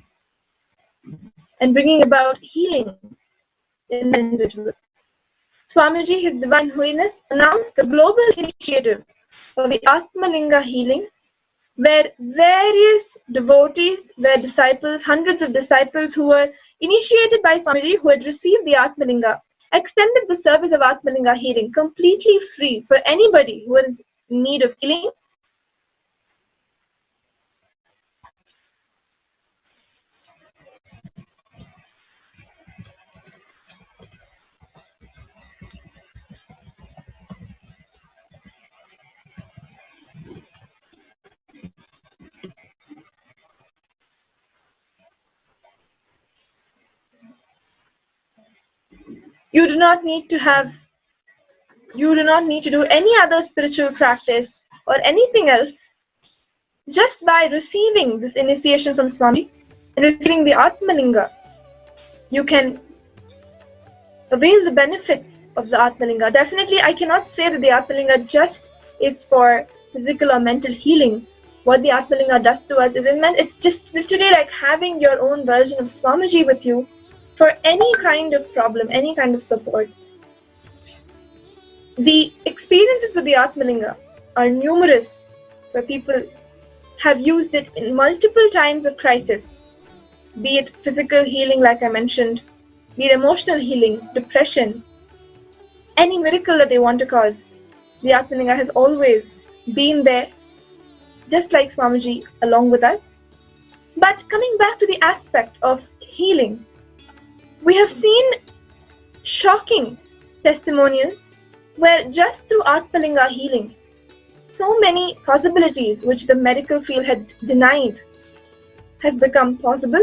and bringing about healing in the individual. Swamiji, His Divine Holiness, announced the global initiative of the Atmalinga healing, where various devotees, their disciples, hundreds of disciples who were initiated by Swamiji, who had received the Atmalinga, extended the service of Atmalinga healing completely free for anybody who is in need of healing. You do not need to do any other spiritual practice or anything else. Just by receiving this initiation from Swami and receiving the Atmalinga, you can avail the benefits of the Atmalinga. Definitely, I cannot say that the Atmalinga just is for physical or mental healing. What the Atmalinga does to us is immense. It's just literally like having your own version of Swamiji with you for any kind of problem, any kind of support. The experiences with the Atmalinga are numerous, where people have used it in multiple times of crisis, be it physical healing like I mentioned, be it emotional healing, depression, any miracle that they want to cause. The Atmalinga has always been there, just like Swamiji along with us. But coming back to the aspect of healing, we have seen shocking testimonials where just through Atmalinga healing, so many possibilities which the medical field had denied has become possible.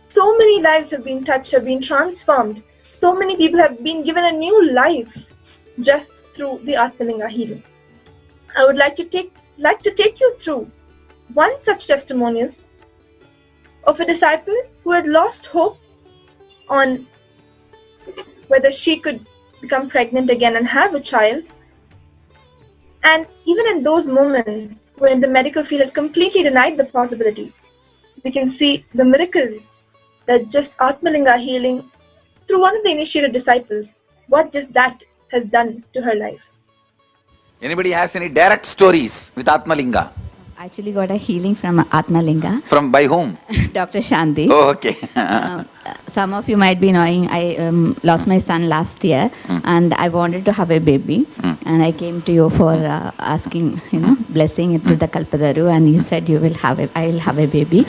So many lives have been touched, have been transformed. So many people have been given a new life just through the Atmalinga healing. I would like to take you through one such testimonial of a disciple who had lost hope on whether she could become pregnant again and have a child. And even in those moments when the medical field had completely denied the possibility, we can see the miracles that just Atmalinga healing through one of the initiated disciples, what just that has done to her life. Anybody has any direct stories with Atmalinga? Actually got a healing from Atmalinga. From by whom? Dr. Shanti. Oh, okay. some of you might be knowing I lost my son last year, and I wanted to have a baby, and I came to you for asking, blessing it with the Kalpadaru, and you said I will have a baby.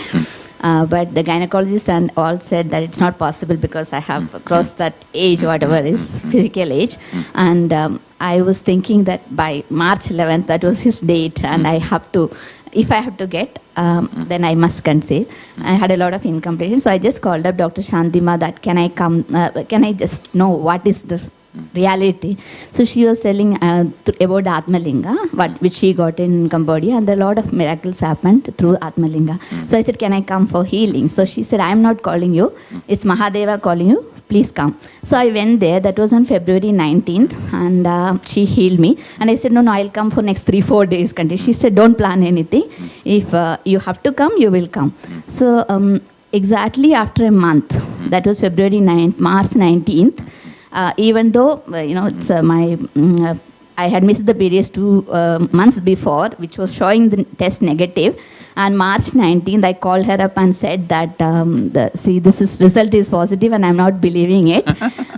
But the gynecologist and all said that it's not possible because I have crossed that age, whatever is physical age. And I was thinking that by March 11th, that was his date, and I have to, if I have to get, then I must conceive. I had a lot of incomplete. So I just called up Dr. Shantima that can I come, can I just know what is the reality. So she was telling about the Atmalinga, which she got in Cambodia, and a lot of miracles happened through Atmalinga. So I said, can I come for healing? So she said, I'm not calling you, it's Mahadeva calling you, please come. So I went there, that was on February 19th, and she healed me. And I said, no, I'll come for next 3-4 days. She said, don't plan anything. If you have to come, you will come. So exactly after a month, that was March 19th, even though, it's I had missed the periods 2 months before, which was showing the test negative. And March 19th, I called her up and said that, result is positive and I'm not believing it.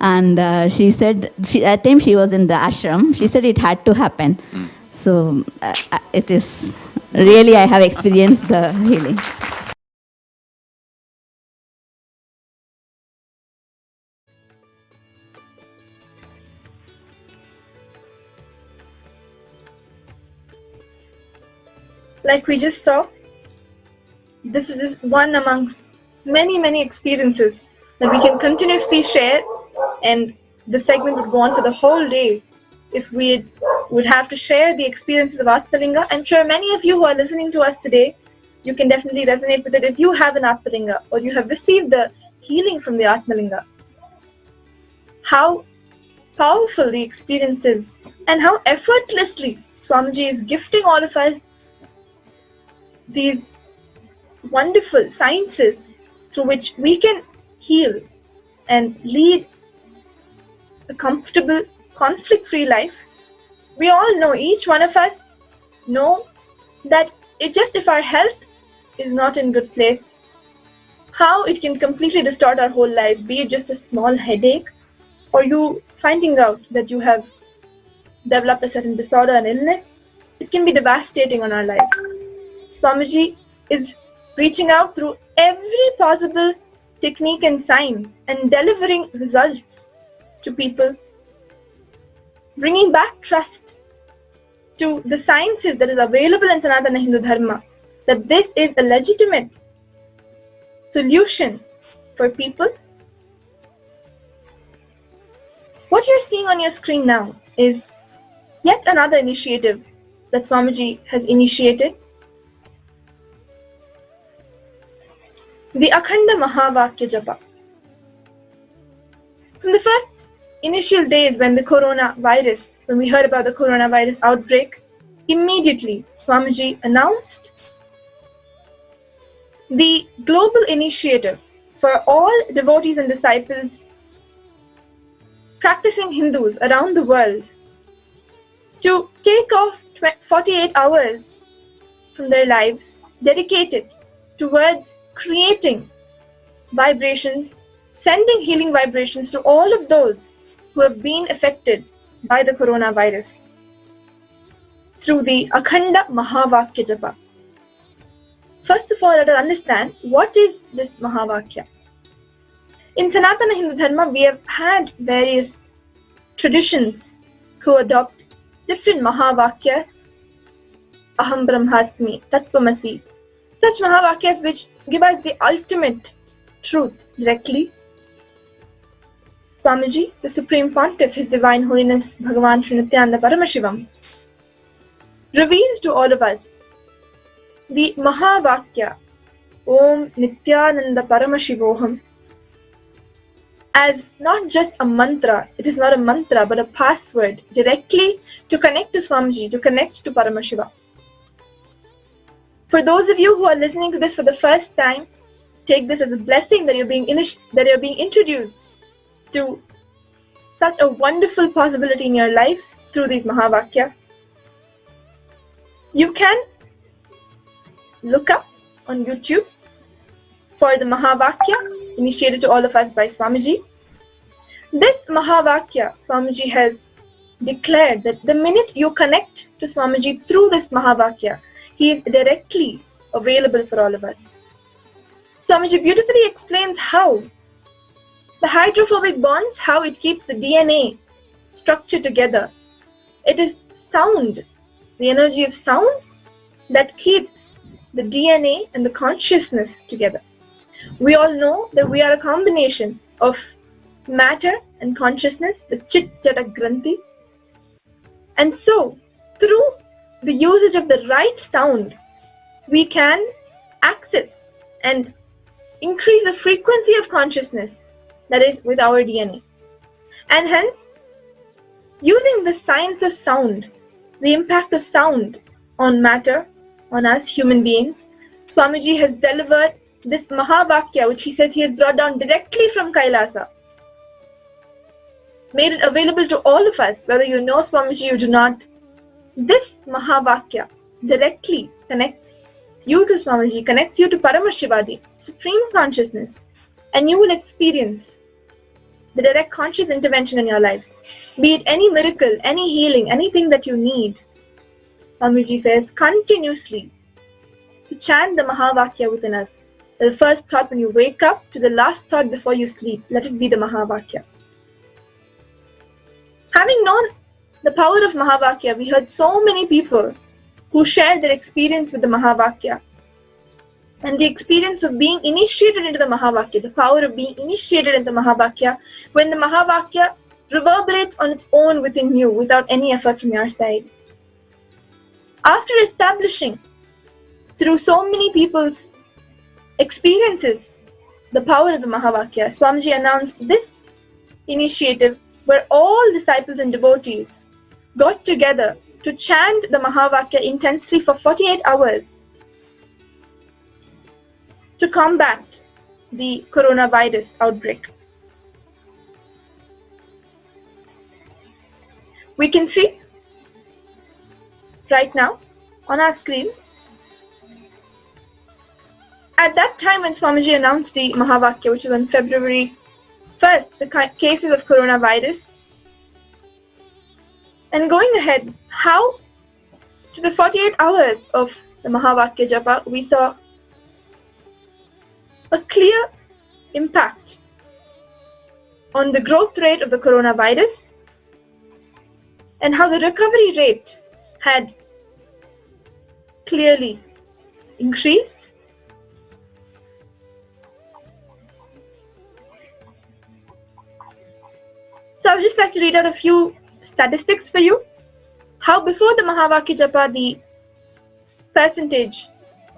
And she said, at time she was in the ashram, she said it had to happen. So it is really, I have experienced the healing. Like we just saw, this is just one amongst many, many experiences that we can continuously share, and the segment would go on for the whole day if we would have to share the experiences of Atmalinga. I'm sure many of you who are listening to us today, you can definitely resonate with it if you have an Atmalinga or you have received the healing from the Atmalinga. How powerful the experience is, and how effortlessly Swamiji is gifting all of us these wonderful sciences through which we can heal and lead a comfortable, conflict-free life. We all know, each one of us know that if our health is not in good place, how it can completely distort our whole lives, be it just a small headache, or you finding out that you have developed a certain disorder and illness, it can be devastating on our lives. Swamiji is reaching out through every possible technique and science and delivering results to people, bringing back trust to the sciences that is available in Sanatana Hindu Dharma, that this is a legitimate solution for people. What you're seeing on your screen now is yet another initiative that Swamiji has initiated. The Akhanda Mahavakya Japa. From the first initial days when we heard about the coronavirus outbreak, immediately Swamiji announced the global initiative for all devotees and disciples, practicing Hindus around the world, to take off 48 hours from their lives dedicated towards creating vibrations, sending healing vibrations to all of those who have been affected by the coronavirus through the Akhanda Mahavakya Japa. First of all, let us understand what is this Mahavakya. In Sanatana Hindu Dharma, we have had various traditions who adopt different Mahavakyas, Aham Brahmasmi, Tattvamasi, such Mahavakyas which give us the ultimate truth directly. Swamiji, the Supreme Pontiff, His Divine Holiness Bhagavan Sri Nithyananda Paramashivam, revealed to all of us the Mahavakya Om Nithyananda Paramashivoham as not just a mantra. It is not a mantra but a password directly to connect to Swamiji, to connect to Paramashiva. For those of you who are listening to this for the first time, take this as a blessing that you're being introduced to such a wonderful possibility in your lives through these Mahavakya. You can look up on YouTube for the Mahavakya initiated to all of us by Swamiji. This Mahavakya, Swamiji has declared that the minute you connect to Swamiji through this Mahavakya, he is directly available for all of us. Swamiji beautifully explains how the hydrophobic bonds, how it keeps the DNA structure together. It is sound, the energy of sound, that keeps the DNA and the consciousness together. We all know that we are a combination of matter and consciousness, the Chit Jata Granthi. And so, through the usage of the right sound, we can access and increase the frequency of consciousness that is with our DNA. And hence, using the science of sound, the impact of sound on matter, on us human beings, Swamiji has delivered this Mahavakya, which he says he has brought down directly from Kailasa, made it available to all of us, whether you know Swamiji or do not. This Mahavakya directly connects you to Swamiji, connects you to Paramashiva, the Supreme Consciousness, and you will experience the direct conscious intervention in your lives. Be it any miracle, any healing, anything that you need. Swamiji says continuously to chant the Mahavakya within us. The first thought when you wake up to the last thought before you sleep, let it be the Mahavakya. Having known the power of Mahavakya, we heard so many people who shared their experience with the Mahavakya and the experience of being initiated into the Mahavakya, the power of being initiated into the Mahavakya, when the Mahavakya reverberates on its own within you without any effort from your side. After establishing through so many people's experiences the power of the Mahavakya, Swamiji announced this initiative where all disciples and devotees got together to chant the Mahavakya intensely for 48 hours to combat the coronavirus outbreak. We can see right now on our screens, at that time when Swamiji announced the Mahavakya, which is on February 1st, the cases of coronavirus, and going ahead, how to the 48 hours of the Mahavakya Japa, we saw a clear impact on the growth rate of the coronavirus and how the recovery rate had clearly increased. So I would just like to read out a few statistics for you. How before the Mahavakya Japa, the percentage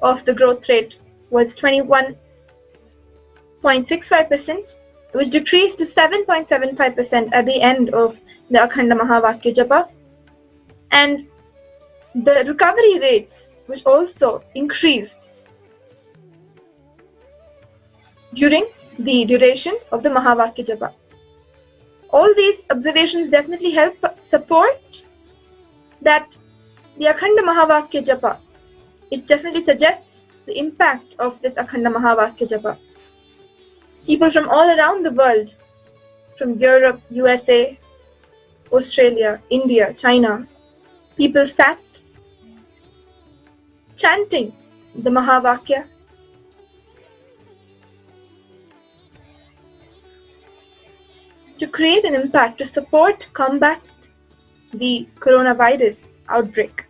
of the growth rate was 21.65%. It was decreased to 7.75% at the end of the Akhanda Mahavakya Japa. And the recovery rates, which also increased during the duration of the Mahavakya Japa. All these observations definitely help support that the Akhanda Mahavakya Japa, it definitely suggests the impact of this Akhanda Mahavakya Japa. People from all around the world, from Europe, USA, Australia, India, China, people sat chanting the Mahavakya to create an impact to support, combat the coronavirus outbreak.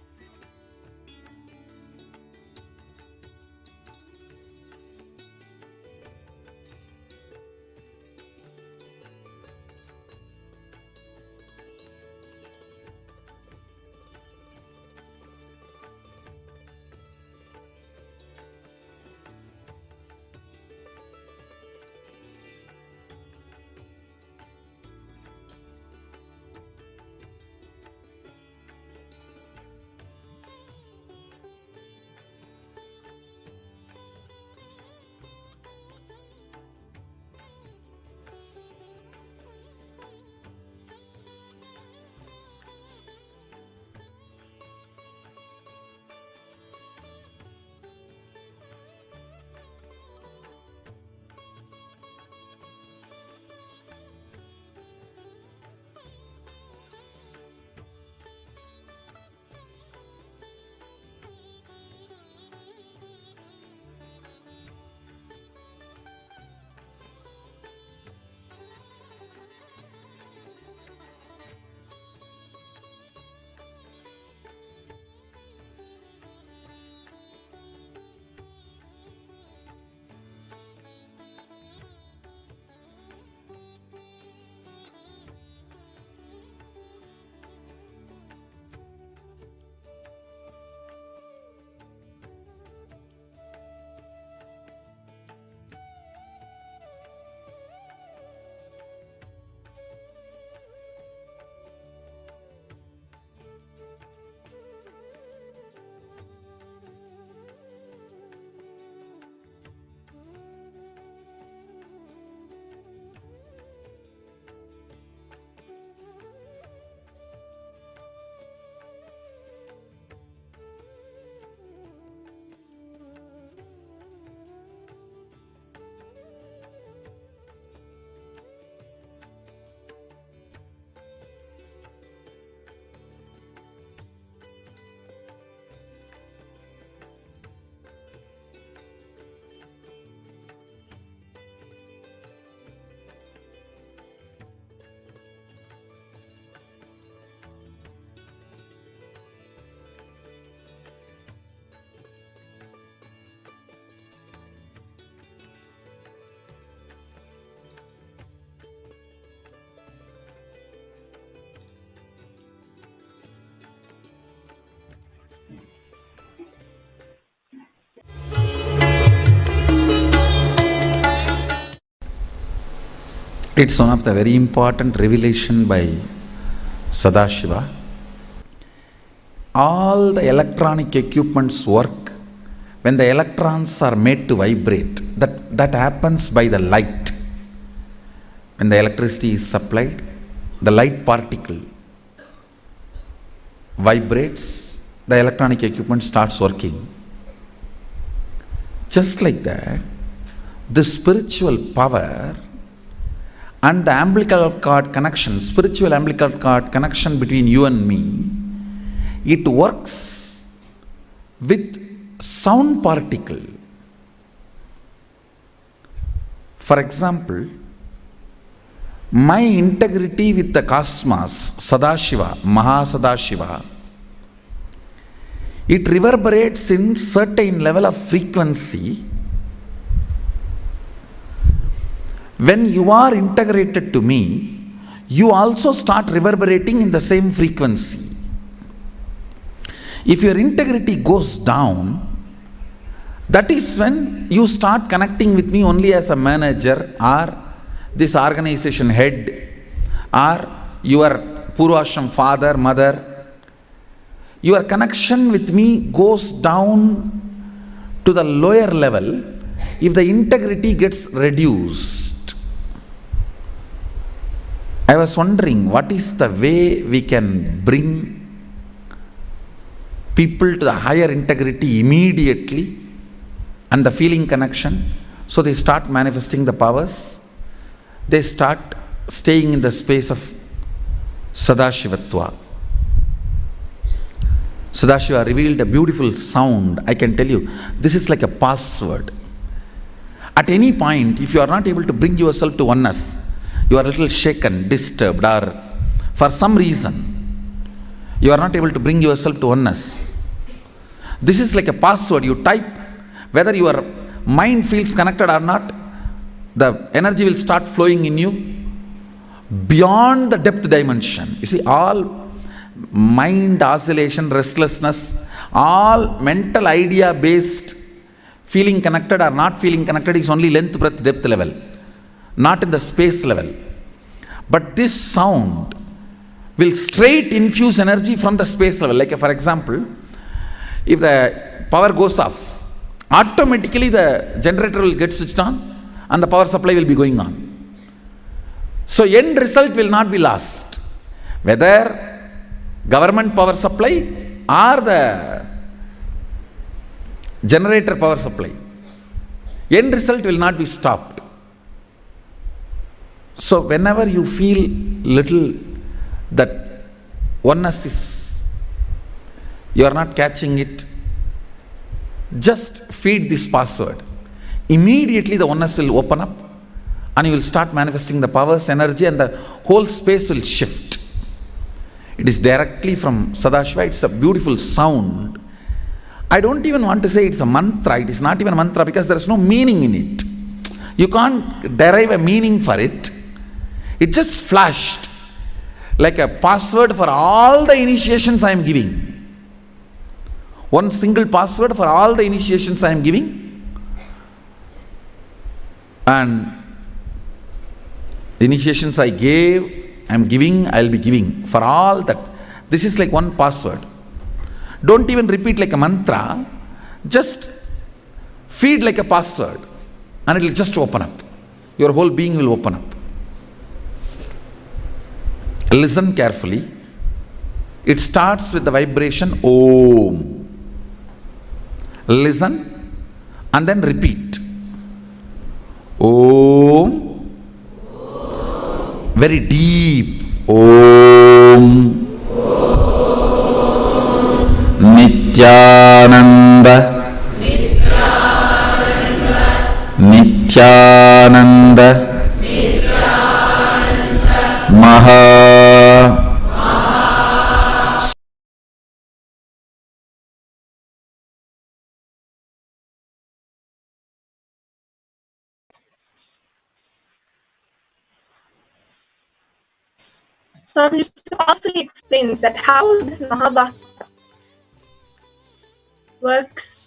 It's one of the very important revelation by Sadashiva. All the electronic equipments work when the electrons are made to vibrate. That happens by the light. When the electricity is supplied, the light particle vibrates, the electronic equipment starts working. Just like that, the spiritual power and the umbilical cord connection, spiritual umbilical cord connection between you and me, it works with sound particle. For example, my integrity with the cosmos, Sadashiva, Mahasadashiva, it reverberates in certain level of frequency. When you are integrated to me, you also start reverberating in the same frequency. If your integrity goes down, that is when you start connecting with me only as a manager or this organization head or your Purvashram father, mother. Your connection with me goes down to the lower level if the integrity gets reduced. I was wondering what is the way we can bring people to the higher integrity immediately and the feeling connection, so they start manifesting the powers, they start staying in the space of Sadashivatva. Sadashiva revealed a beautiful sound. I can tell you, this is like a password. At any point, if you are not able to bring yourself to oneness, you are a little shaken, disturbed, or for some reason, you are not able to bring yourself to oneness. This is like a password. You type, whether your mind feels connected or not, the energy will start flowing in you beyond the depth dimension. You see, all mind oscillation, restlessness, all mental idea based feeling connected or not feeling connected is only length, breadth, depth level, not in the space level. But this sound will straight infuse energy from the space level. Like for example, if the power goes off, automatically the generator will get switched on and the power supply will be going on. So end result will not be lost. Whether government power supply or the generator power supply, end result will not be stopped. So whenever you feel little that oneness is, you are not catching it, just feed this password. Immediately the oneness will open up and you will start manifesting the powers, energy, and the whole space will shift. It is directly from Sadashiva. It's a beautiful sound. I don't even want to say it's a mantra. It is not even a mantra because there is no meaning in it. You can't derive a meaning for it. It just flashed like a password for all the initiations I am giving. One single password for all the initiations I am giving. And the initiations I gave, I am giving, I will be giving. For all that. This is like one password. Don't even repeat like a mantra. Just feed like a password. And it will just open up. Your whole being will open up. Listen carefully. It starts with the vibration Om. Listen and then repeat. Om. Very deep. Om. Nithyananda. Nithyananda. Maha. Swami just powerfully explains that how this Mahabhakta works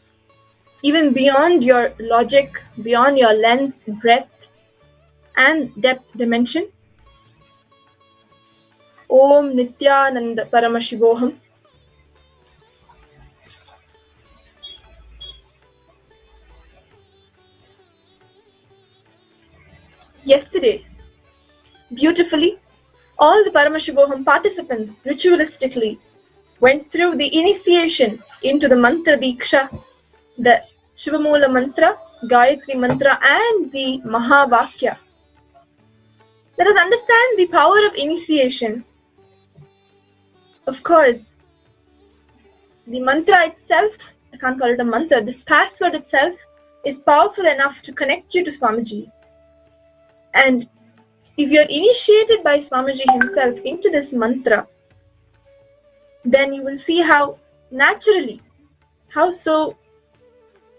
even beyond your logic, beyond your length, breadth, and depth dimension. Om Nithyananda Paramashivoham. Yesterday, beautifully, all the Paramashivoham participants ritualistically went through the initiation into the mantra diksha, the Shivamula mantra, Gayatri mantra, and the Mahavakya. Let us understand the power of initiation. Of course, the mantra itself, I can't call it a mantra, this password itself is powerful enough to connect you to Swamiji. And if you are initiated by Swamiji himself into this mantra, then you will see how naturally, how so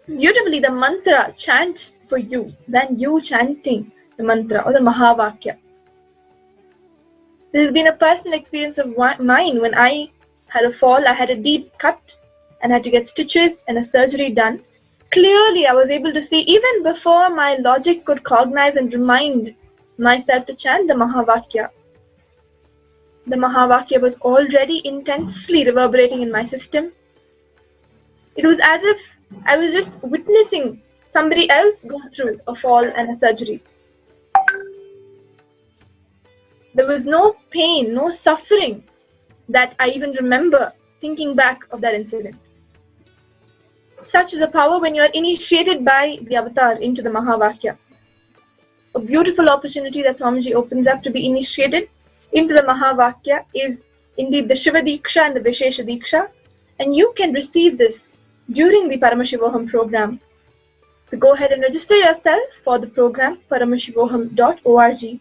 beautifully the mantra chants for you than you chanting the mantra or the Mahavakya. This has been a personal experience of mine. When I had a fall, I had a deep cut and had to get stitches and a surgery done. Clearly, I was able to see even before my logic could cognize and remind myself to chant the Mahavakya. The Mahavakya was already intensely reverberating in my system. It was as if I was just witnessing somebody else go through a fall and a surgery. There was no pain, no suffering that I even remember thinking back of that incident. Such is the power when you are initiated by the avatar into the Mahavakya. A beautiful opportunity that Swamiji opens up to be initiated into the Mahavakya is indeed the Shiva Diksha and the Vishesha Diksha, and you can receive this during the Paramashivoham program. So go ahead and register yourself for the program, paramashivoham.org,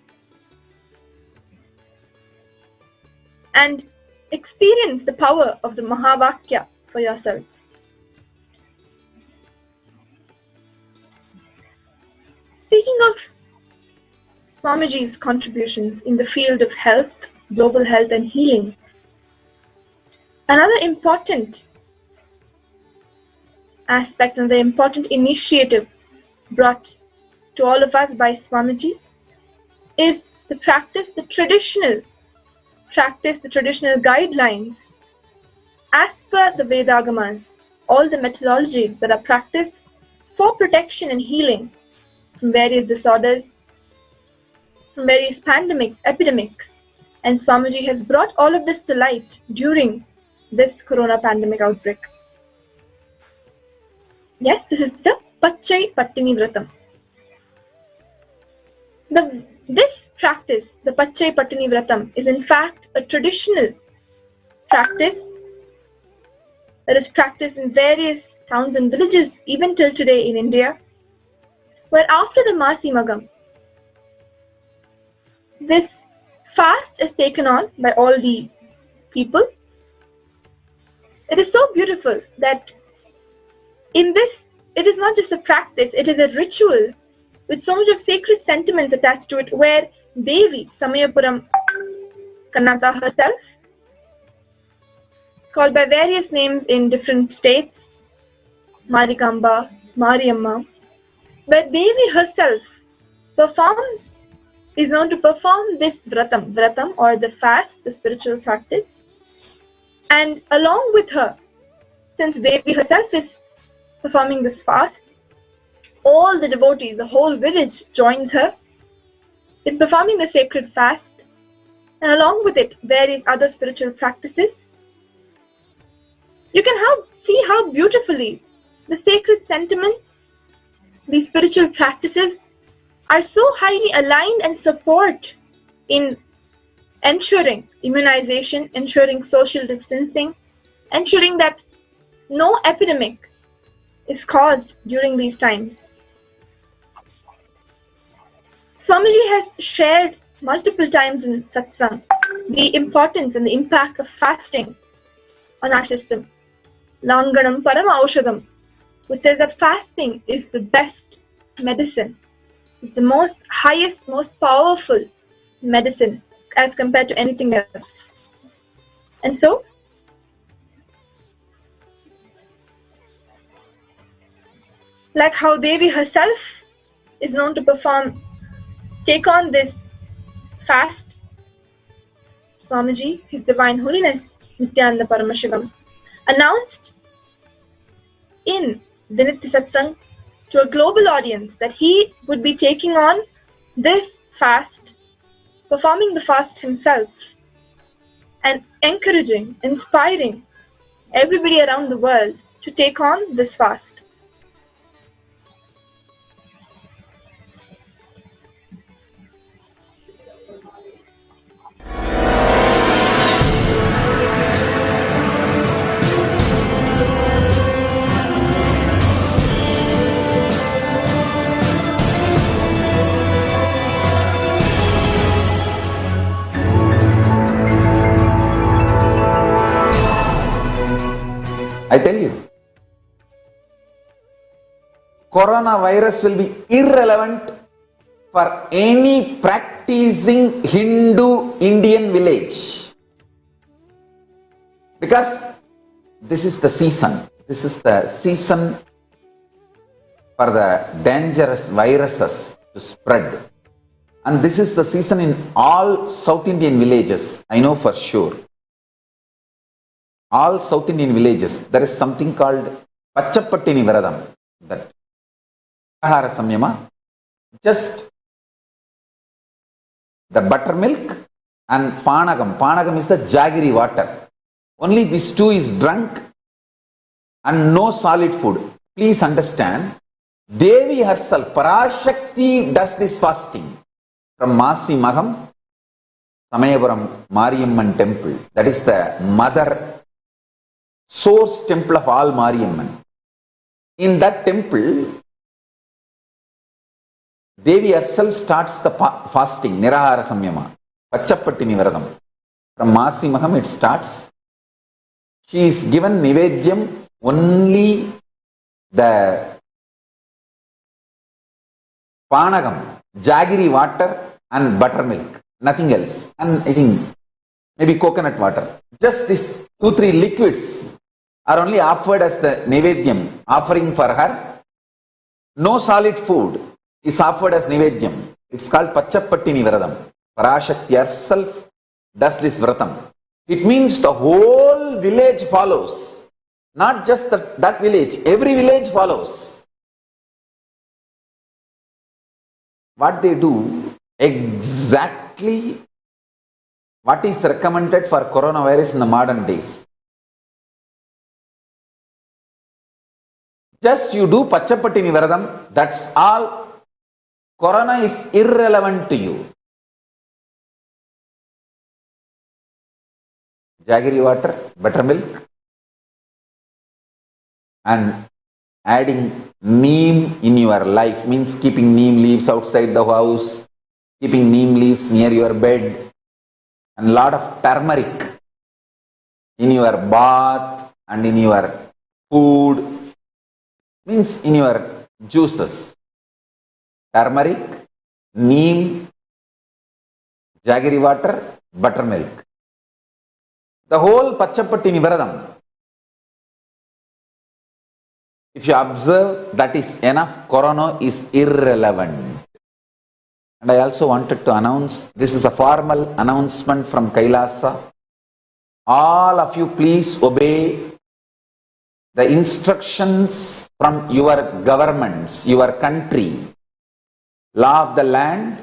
and experience the power of the Mahavakya for yourselves. Speaking of Swamiji's contributions in the field of health, global health and healing, another important aspect and the important initiative brought to all of us by Swamiji is the practice, the traditional guidelines as per the Vedagamas, all the methodologies that are practiced for protection and healing from various disorders, from various pandemics, epidemics, and Swamiji has brought all of this to light during this corona pandemic outbreak. Yes, this is the Pachai Pattini Vratam. This practice, the Pachai Pattini Vratam, is in fact a traditional practice that is practiced in various towns and villages even till today in India, where after the Masi Magam, this fast is taken on by all the people. It is so beautiful that in this, it is not just a practice, it is a ritual with so much of sacred sentiments attached to it, where Devi, Samayapuram Kannata herself, called by various names in different states, Marikamba, Mariamma, where Devi herself is known to perform this vratam or the fast, the spiritual practice. And along with her, since Devi herself is performing this fast, all the devotees, the whole village joins her in performing the sacred fast, and along with it, various other spiritual practices. You can see how beautifully the sacred sentiments, these spiritual practices, are so highly aligned and support in ensuring immunization, ensuring social distancing, ensuring that no epidemic is caused during these times. Swamiji has shared multiple times in Satsang the importance and the impact of fasting on our system. Langanam Parama Aushadam, which says that fasting is the best medicine. It's the highest, most powerful medicine as compared to anything else. And so, like how Devi herself is known to perform take on this fast, Swamiji, His Divine Holiness, Nithyananda Paramashivam, announced in the Nitya Satsang to a global audience that he would be taking on this fast, performing the fast himself, and encouraging, inspiring everybody around the world to take on this fast. I tell you, coronavirus will be irrelevant for any practicing Hindu Indian village. Because this is the season. This is the season for the dangerous viruses to spread. And this is the season in all South Indian villages, I know for sure. All South Indian villages, there is something called Pachapattini Viradam, that Ahara Samyama, just the buttermilk and Panagam. Panagam is the jaggery water. Only these two is drunk and no solid food. Please understand, Devi herself, Parashakti, does this fasting from Masi Maham, Samayapuram Mariamman temple. That is the mother source temple of all Mariamman. In that temple, Devi herself starts the fasting, Nirahara Samyama, Pachapattini Viradam. From Masi Maham it starts. She is given Nivedyam only the Panagam, jaggery water and buttermilk, nothing else. And I think maybe coconut water. Just these 2-3 liquids are only offered as the Nivedyam, offering for her. No solid food is offered as Nivedyam. It's called Pachapattini Viradam. Parashakti herself does this Vratam. It means the whole village follows. Not just that village, every village follows. What they do, exactly what is recommended for coronavirus in the modern days. Just you do Pachapattini Viradam, that's all. Corona is irrelevant to you. Jaggery water, buttermilk, and adding neem in your life means keeping neem leaves outside the house, keeping neem leaves near your bed, and lot of turmeric in your bath and in your food, means in your juices. Turmeric, neem, jaggery water, buttermilk. The whole Pachapattini Viradam, if you observe, that is enough. Corona is irrelevant. And I also wanted to announce, this is a formal announcement from Kailasa. All of you please obey the instructions from your governments, your country, law of the land.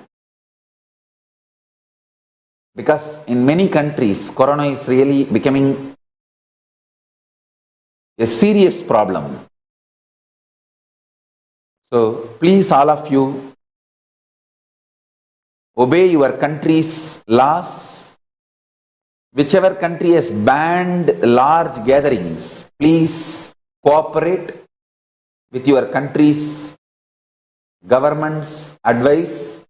Because in many countries, corona is really becoming a serious problem. So please, all of you, obey your country's laws. Whichever country has banned large gatherings, please cooperate with your country's government's advice.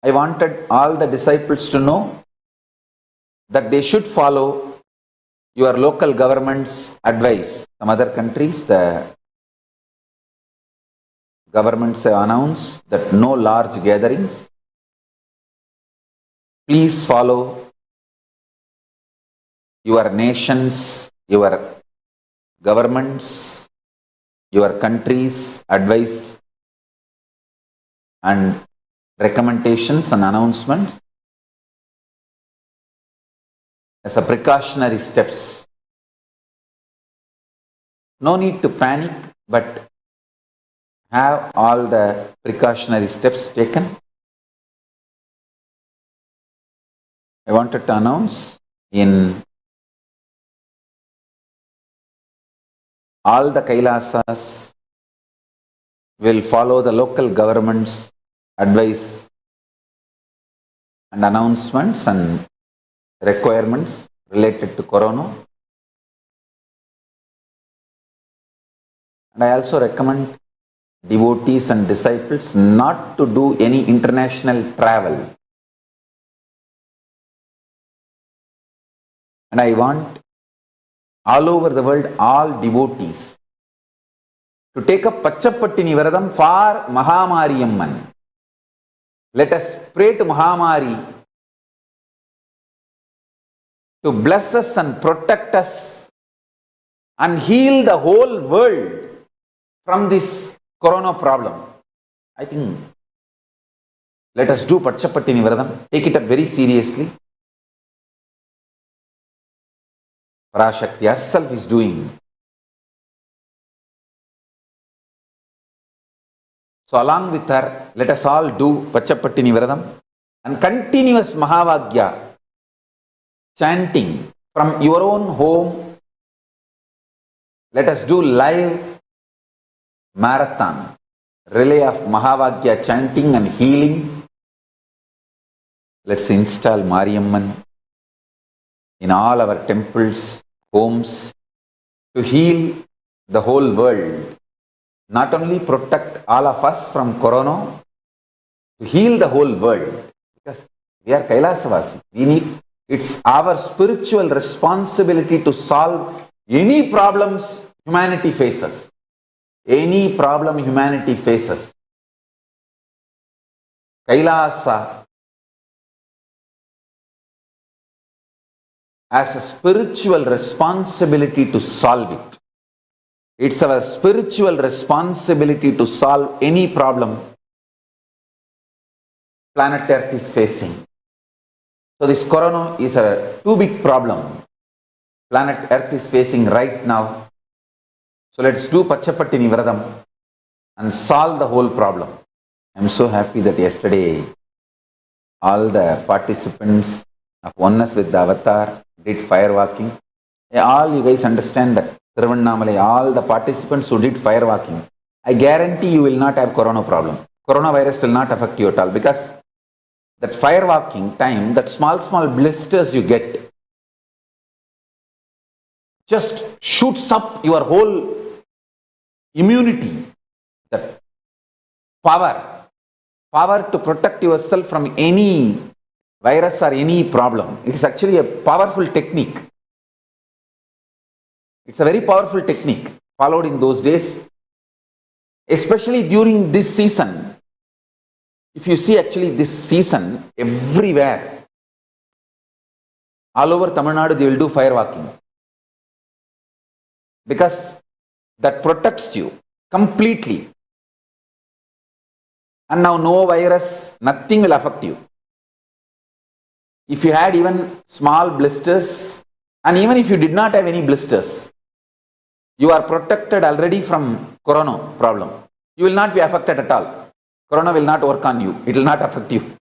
I wanted all the disciples to know that they should follow your local government's advice. Some other countries, the governments have announced that no large gatherings. Please follow your nations, your governments, your country's advice, and recommendations and announcements as a precautionary steps. No need to panic, but have all the precautionary steps taken. I wanted to announce in all the Kailasas will follow the local government's advice and announcements and requirements related to Corona. And I also recommend devotees and disciples not to do any international travel. And I want all over the world, all devotees to take up Pachapattini Viradam for Mahamariyamman. Let us pray to Mahamari to bless us and protect us and heal the whole world from this Corona problem. I think let us do Pachapattini Viradam, take it up very seriously. Parashakti herself is doing. So along with her, let us all do Pachapattini Viradam and continuous Mahavagya chanting from your own home. Let us do live marathon, relay of Mahavagya chanting and healing. Let's install Mariamman in all our temples, homes, to heal the whole world. Not only protect all of us from Corona, to heal the whole world. Because we are Kailasavasi. It's our spiritual responsibility to solve any problems humanity faces. Any problem humanity faces. Kailasa has a spiritual responsibility to solve it. It's our spiritual responsibility to solve any problem planet Earth is facing. So this Corona is a too big problem planet Earth is facing right now. So let's do Pachapattini Viradam and solve the whole problem. I'm so happy that yesterday all the participants of Oneness with the Avatar did firewalking. All you guys understand that Thiruvannamalai, all the participants who did firewalking, I guarantee you will not have Corona problem. Coronavirus will not affect you at all, because that firewalking time, that small blisters you get, just shoots up your whole immunity, that power to protect yourself from any virus or any problem. It is actually a powerful technique. It's a very powerful technique followed in those days, especially during this season. If you see actually this season, everywhere, all over Tamil Nadu, they will do firewalking. Because that protects you completely. And now no virus, nothing will affect you. If you had even small blisters, and even if you did not have any blisters, you are protected already from Corona problem. You will not be affected at all. Corona will not work on you. It will not affect you.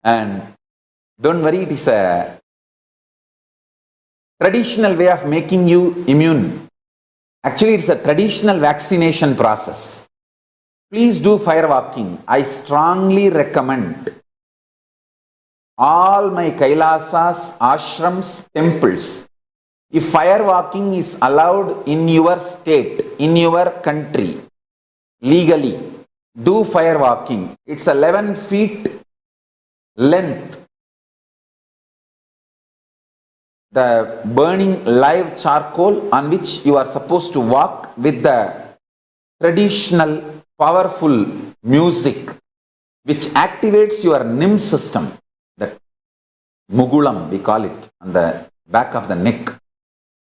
And don't worry, it is a traditional way of making you immune. Actually, it's a traditional vaccination process. Please do firewalking. I strongly recommend all my Kailasas, ashrams, temples. If firewalking is allowed in your state, in your country, legally, do firewalking. It's 11 feet length. The burning live charcoal on which you are supposed to walk with the traditional powerful music which activates your NIM system, that mugulam we call it, on the back of the neck.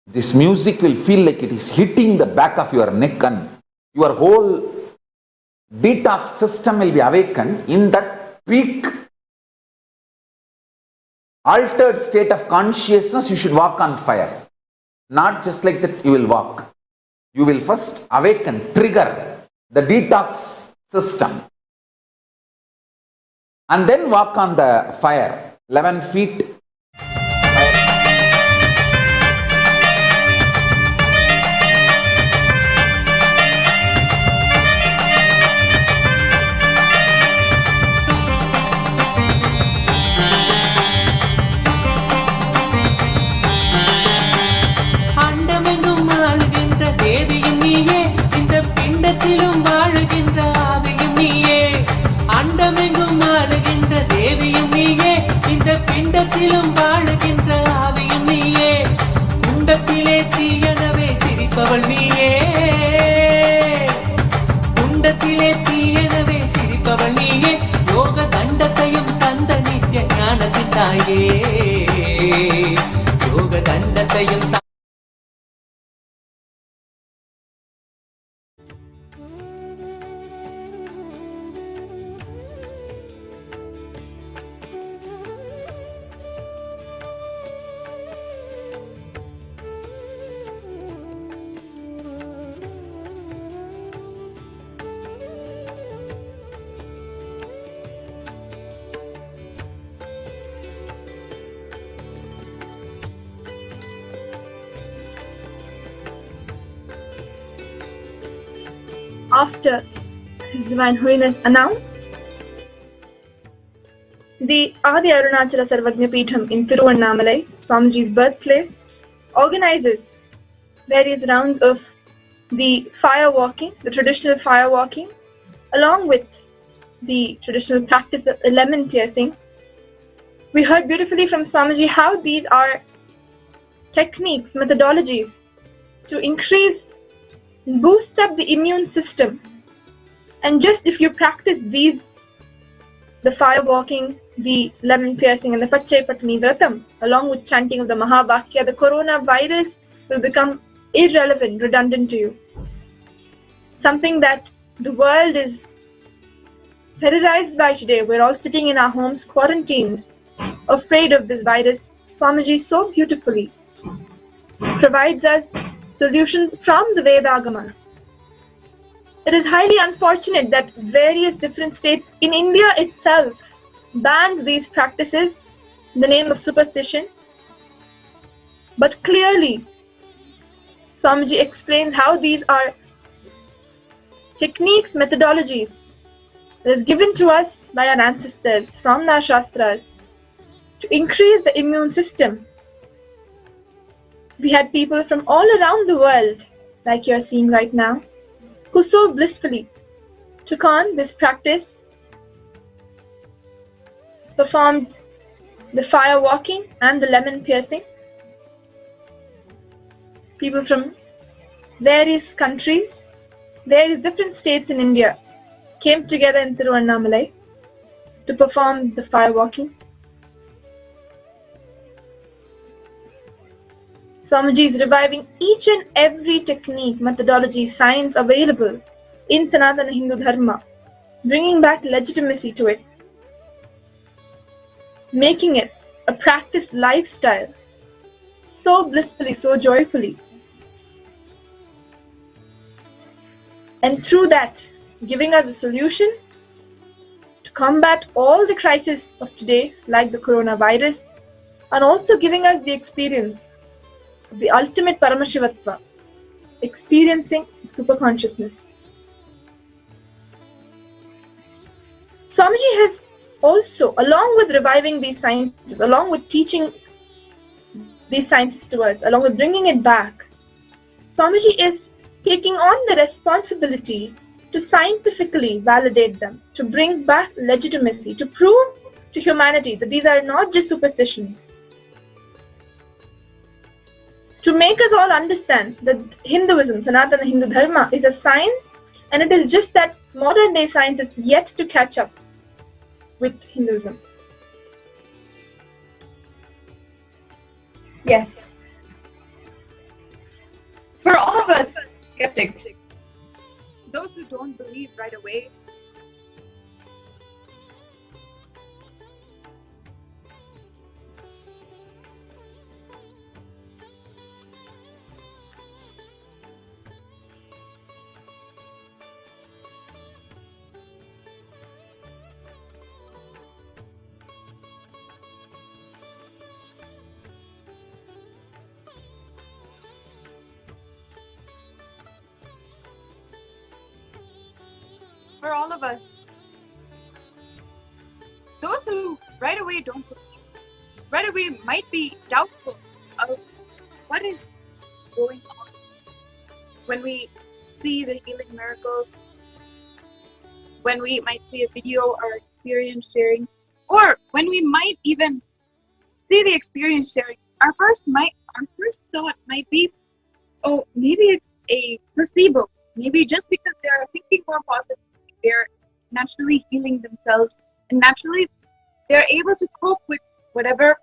This music will feel like it is hitting the back of your neck, and your whole detox system will be awakened. In that peak, altered state of consciousness, you should walk on fire. Not just like that you will walk. You will first awaken, trigger the detox system, and then walk on the fire. 11 feet. அண்டமெங்கும் ஆளுகின்ற தேவியும் நீயே, இந்த பிண்டத்திலும் வாழுகின்ற ஆவியும் நீயே. அண்டமெங்கும் ஆளுகின்ற தேவியும் நீயே, இந்த பிண்டத்திலும் வாழுகின்ற ஆவியும் நீயே. குண்டத்திலே தீயனவே சிரிப்பவள் நீயே, குண்டத்திலே தீயனவே சிரிப்பவள் நீயே. யோக தண்டத்தையும் தந்த நித்திய ஞானத்தின் தாயே, யோக தண்டத்தையும் After His Divine Holiness announced, the Adi Arunachala Sarvajna Peetham in Tiruvannamalai, Swamiji's birthplace, organizes various rounds of the fire walking, the traditional fire walking, along with the traditional practice of lemon piercing. We heard beautifully from Swamiji how these are techniques, methodologies to increase, boost up the immune system. And just if you practice these, the fire walking, the lemon piercing and the Pachai Patni Vratam, along with chanting of the Mahavakya, the coronavirus will become irrelevant, redundant to you. Something that the world is terrorized by today. We're all sitting in our homes, quarantined, afraid of this virus. Swamiji so beautifully provides us solutions from the Vedagamas. It is highly unfortunate that various different states in India itself bans these practices in the name of superstition. But clearly, Swamiji explains how these are techniques, methodologies that is given to us by our ancestors from our Shastras to increase the immune system. We had people from all around the world, like you're seeing right now, who so blissfully took on this practice, performed the fire walking and the lemon piercing. People from various countries, various different states in India came together in Tiruvannamalai to perform the fire walking. Swamiji is reviving each and every technique, methodology, science available in Sanatana Hindu Dharma, bringing back legitimacy to it, making it a practice lifestyle, so blissfully, so joyfully. And through that, giving us a solution to combat all the crises of today, like the coronavirus, and also giving us the experience, the ultimate Paramashivatva, experiencing superconsciousness. Swamiji has also, along with reviving these sciences, along with teaching these sciences to us, along with bringing it back, Swamiji is taking on the responsibility to scientifically validate them, to bring back legitimacy, to prove to humanity that these are not just superstitions, to make us all understand that Hinduism, Sanatana Hindu Dharma, is a science, and it is just that modern day science is yet to catch up with Hinduism. Yes. For all of us skeptics, those who don't believe right away, for all of us, those who right away don't believe, right away might be doubtful of what is going on when we see the healing miracles, when we might see a video or experience sharing, or when we might even see the experience sharing. Our first thought might be, oh, maybe it's a placebo. Maybe just because they're thinking more positive, they're naturally healing themselves, and naturally they're able to cope with whatever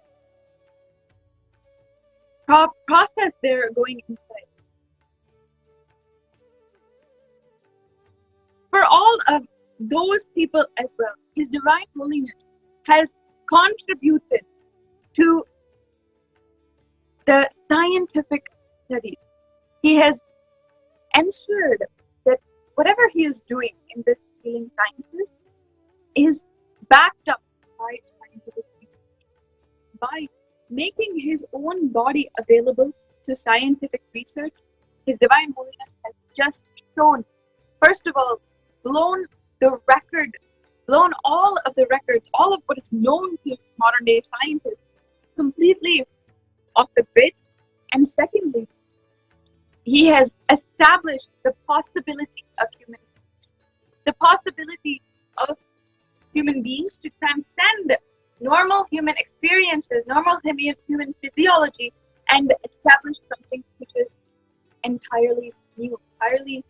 process they're going inside. For all of those people as well, His Divine Holiness has contributed to the scientific studies. He has ensured that whatever he is doing in this healing sciences is backed up by scientific research. By making his own body available to scientific research, His Divine Holiness has just shown, first of all, blown all of the records, all of what is known to modern day scientists completely off the grid. And secondly, he has established the possibility of human beings, the possibility of human beings to transcend normal human experiences, normal human physiology, and establish something which is entirely new, entirely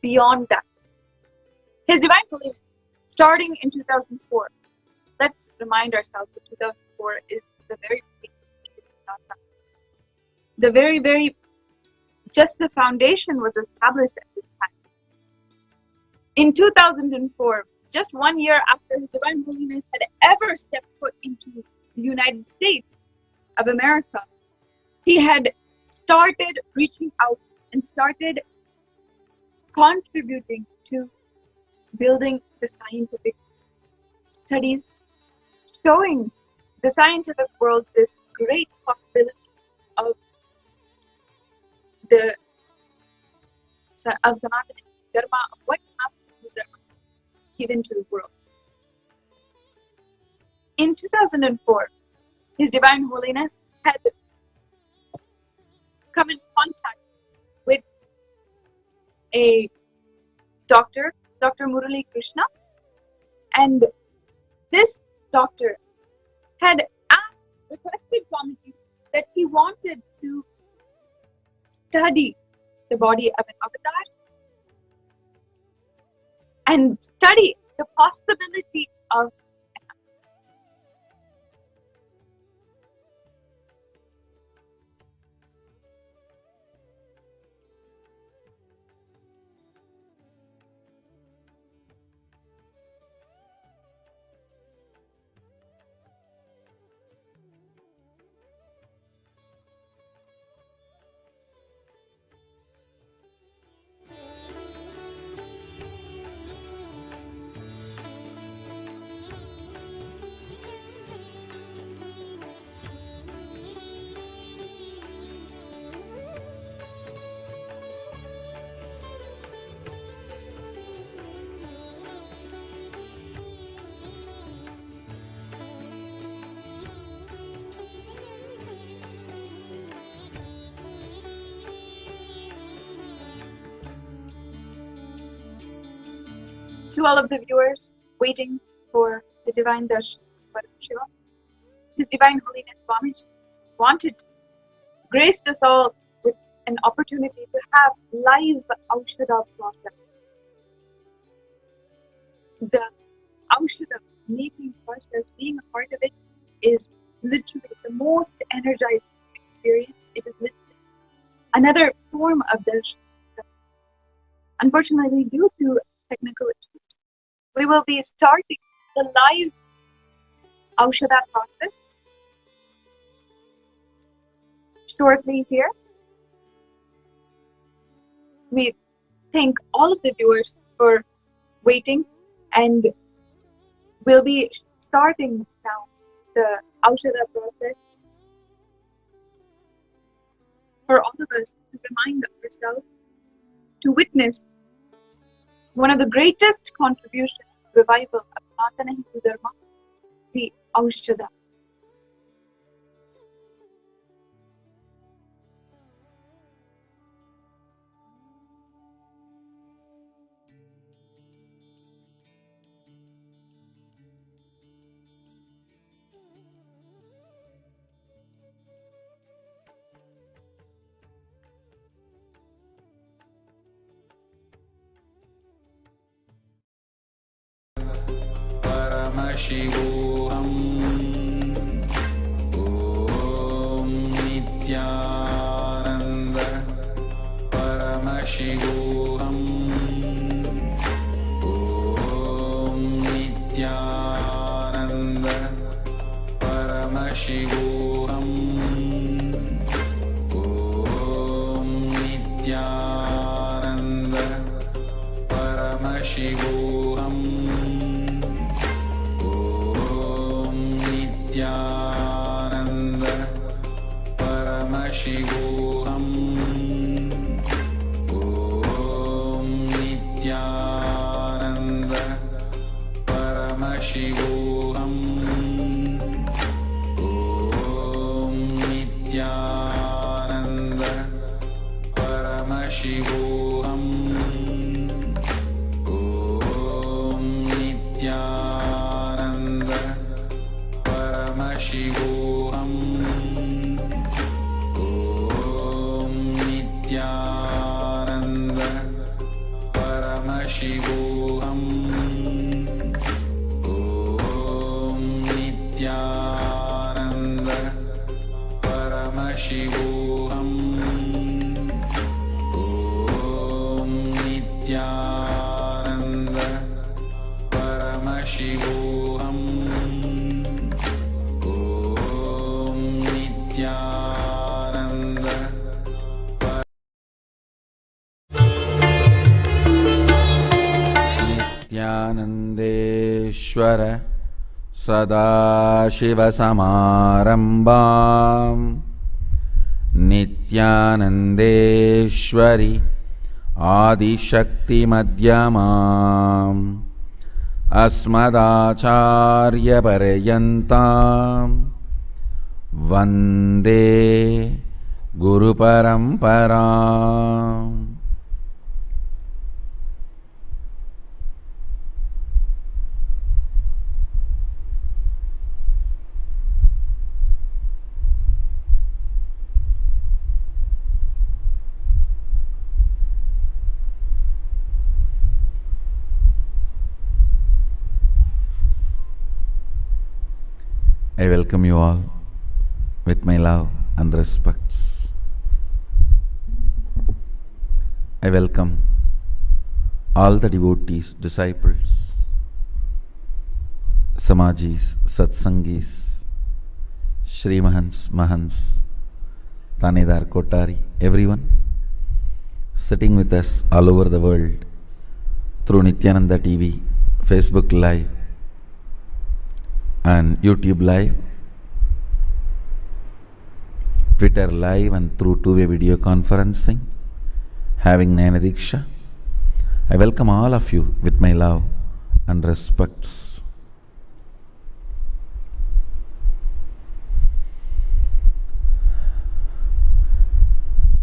beyond that. His Divine Holiness, starting in 2004, let's remind ourselves that 2004 is the very beginning of the very just the foundation was established at this time. In 2004, just 1 year after His Divine Holiness had ever stepped foot into the United States of America, he had started reaching out and started contributing to building the scientific studies, showing the scientific world this great possibility of Sanatana Dharma, of what happens to Dharma given to the world. In 2004, His Divine Holiness had come in contact with a doctor, Dr. Murali Krishna, and this doctor had requested Swamiji that he wanted to study the body of an avatar and study the possibility of to all of the viewers waiting for the divine darshan of Paramashivam, His Divine Holiness Swamiji graced us all with an opportunity to have live Aushadha process. The Aushadha making process, being a part of it, is literally the most energizing experience. It is literally another form of darshan. unfortunately, due to technical issues, we will be starting the live Aushadha process shortly here. We thank all of the viewers for waiting, and we'll be starting now the Aushadha process for all of us to remind ourselves to witness one of the greatest contributions to revival of Sanatana Hindu Dharma, the Aushadha. Paramashivam. Om Nithyananda. Paramashivam. Om Nithyananda. Paramashivam. Om Nithyananda. Paramashivam. Nithyananda Paramashivam. Om Nithyananda Paramashivam. Om Nithyananda Paramashivam. Om Nithyananda Paramashivam. Om Nithyananda Paramashivam. Om Nithyananda Paramashivam. Om Nithyananda Paramashivam. Nithyanandeshwara Sadashivasamarambam Nithyanandeshwari Adishakti Madhyamam Asmadacharya Parayantam Vande Guru Paramparam. I welcome you all with my love and respects. I welcome all the devotees, disciples, Samajis, Satsangis, Shri Mahans, Mahans, Tanedar, Kotari, everyone sitting with us all over the world through Nithyananda TV, Facebook Live and YouTube Live, Twitter Live and through two-way video conferencing, having Nayana Diksha. I welcome all of you with my love and respects.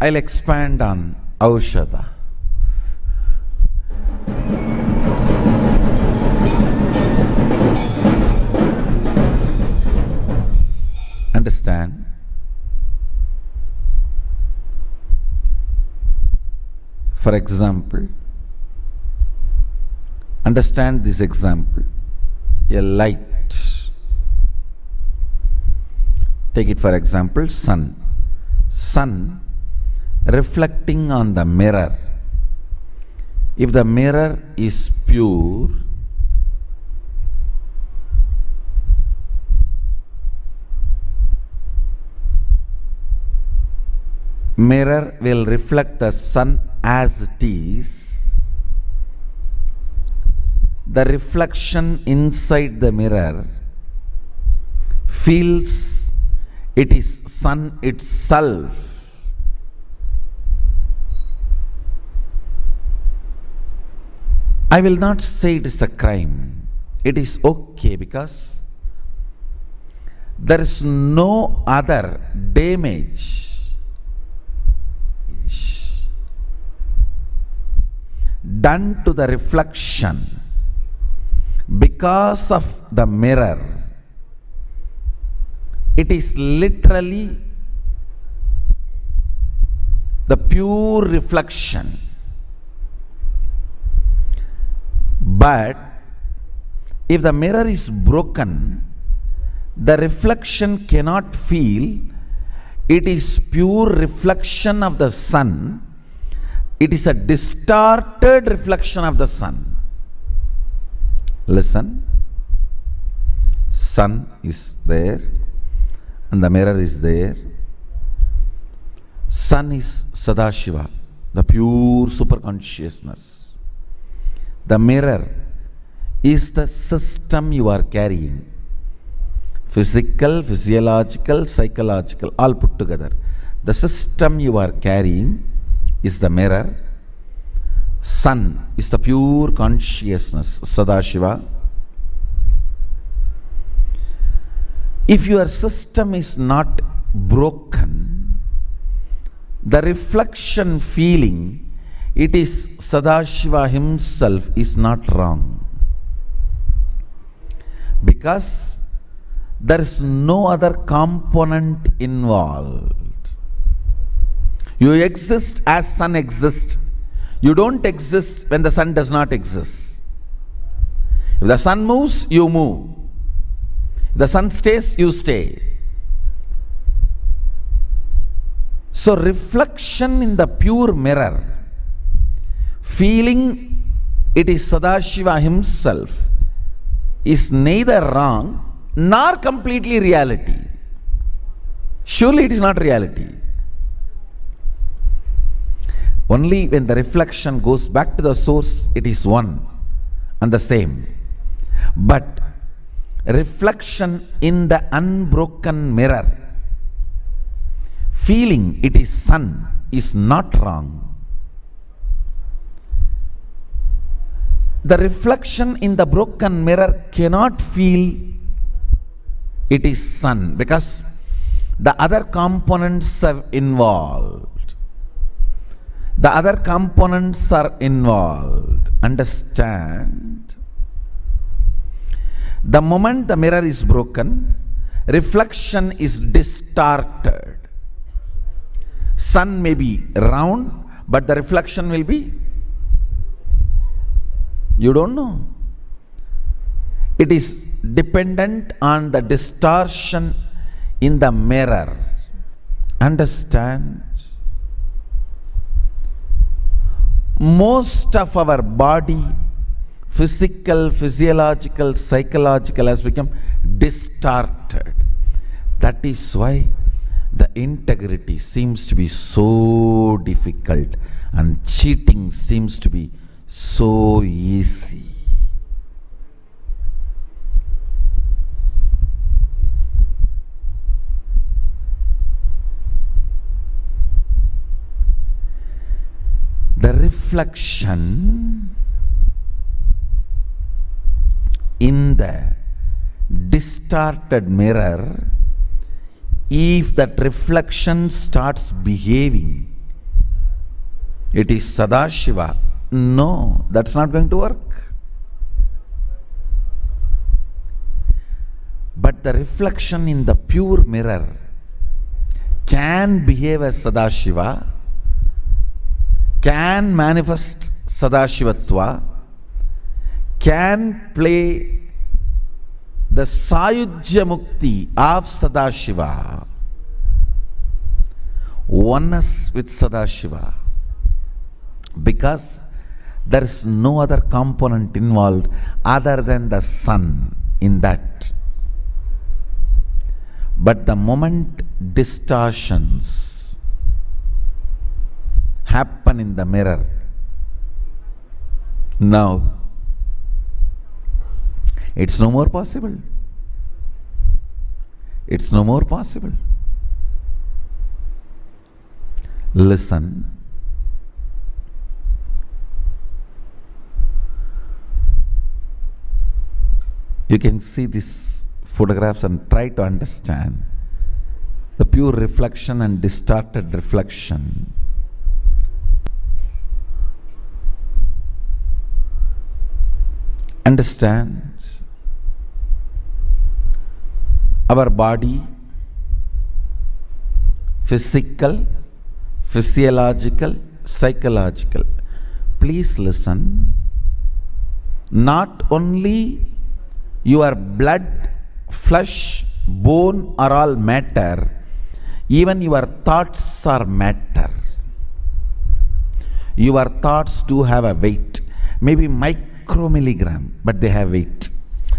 I'll expand on Aushadha. Understand, for example, understand this example, a light. Take it for example, sun. Sun reflecting on the mirror If the mirror is pure, mirror will reflect the sun as it is. The reflection inside the mirror feels it is sun itself. I will not say it is a crime. It is okay because there is no other damage done to the reflection because of the mirror. It is literally the pure reflection. But if the mirror is broken, the reflection cannot feel it is pure reflection of the sun. It is a distorted reflection of the sun. Listen. Sun is there and the mirror is there. Sun is Sadashiva, the pure superconsciousness. The mirror is the system you are carrying. Physical, physiological, psychological, all put together. The system you are carrying is the mirror. Sun is the pure consciousness, Sadashiva. If your system is not broken, the reflection feeling it is Sadashiva himself is not wrong. Because there is no other component involved. You exist as sun exists. You don't exist when the sun does not exist. If the sun moves, you move. If the sun stays, you stay. So reflection in the pure mirror, feeling it is Sadashiva himself, is neither wrong nor completely reality. Surely it is not reality. Only when the reflection goes back to the source, it is one and the same. But reflection in the unbroken mirror, feeling it is sun, is not wrong. The reflection in the broken mirror cannot feel it is sun because the other components are involved. The other components are involved. Understand? The moment the mirror is broken, reflection is distorted. Sun may be round, but the reflection will be, you don't know. It is dependent on the distortion in the mirror. Understand? Most of our body, physical, physiological, psychological, has become distorted. That is why the integrity seems to be so difficult and cheating seems to be so easy. The reflection in the distorted mirror, if that reflection starts behaving, it is Sadashiva. No, that's not going to work. But the reflection in the pure mirror can behave as Sadashiva, can manifest Sadashivatva, can play the Sayujya Mukti of Sadashiva, oneness with Sadashiva, because There is no other component involved other than the sun in that. But the moment distortions happen in the mirror, now it's no more possible. It's no more possible. Listen. You can see these photographs and try to understand the pure reflection and distorted reflection. Understand our body, physical, physiological, psychological. Please listen. Not only your blood, flesh, bone are all matter, even your thoughts are matter. Your thoughts do have a weight, maybe micromilligram, but they have weight.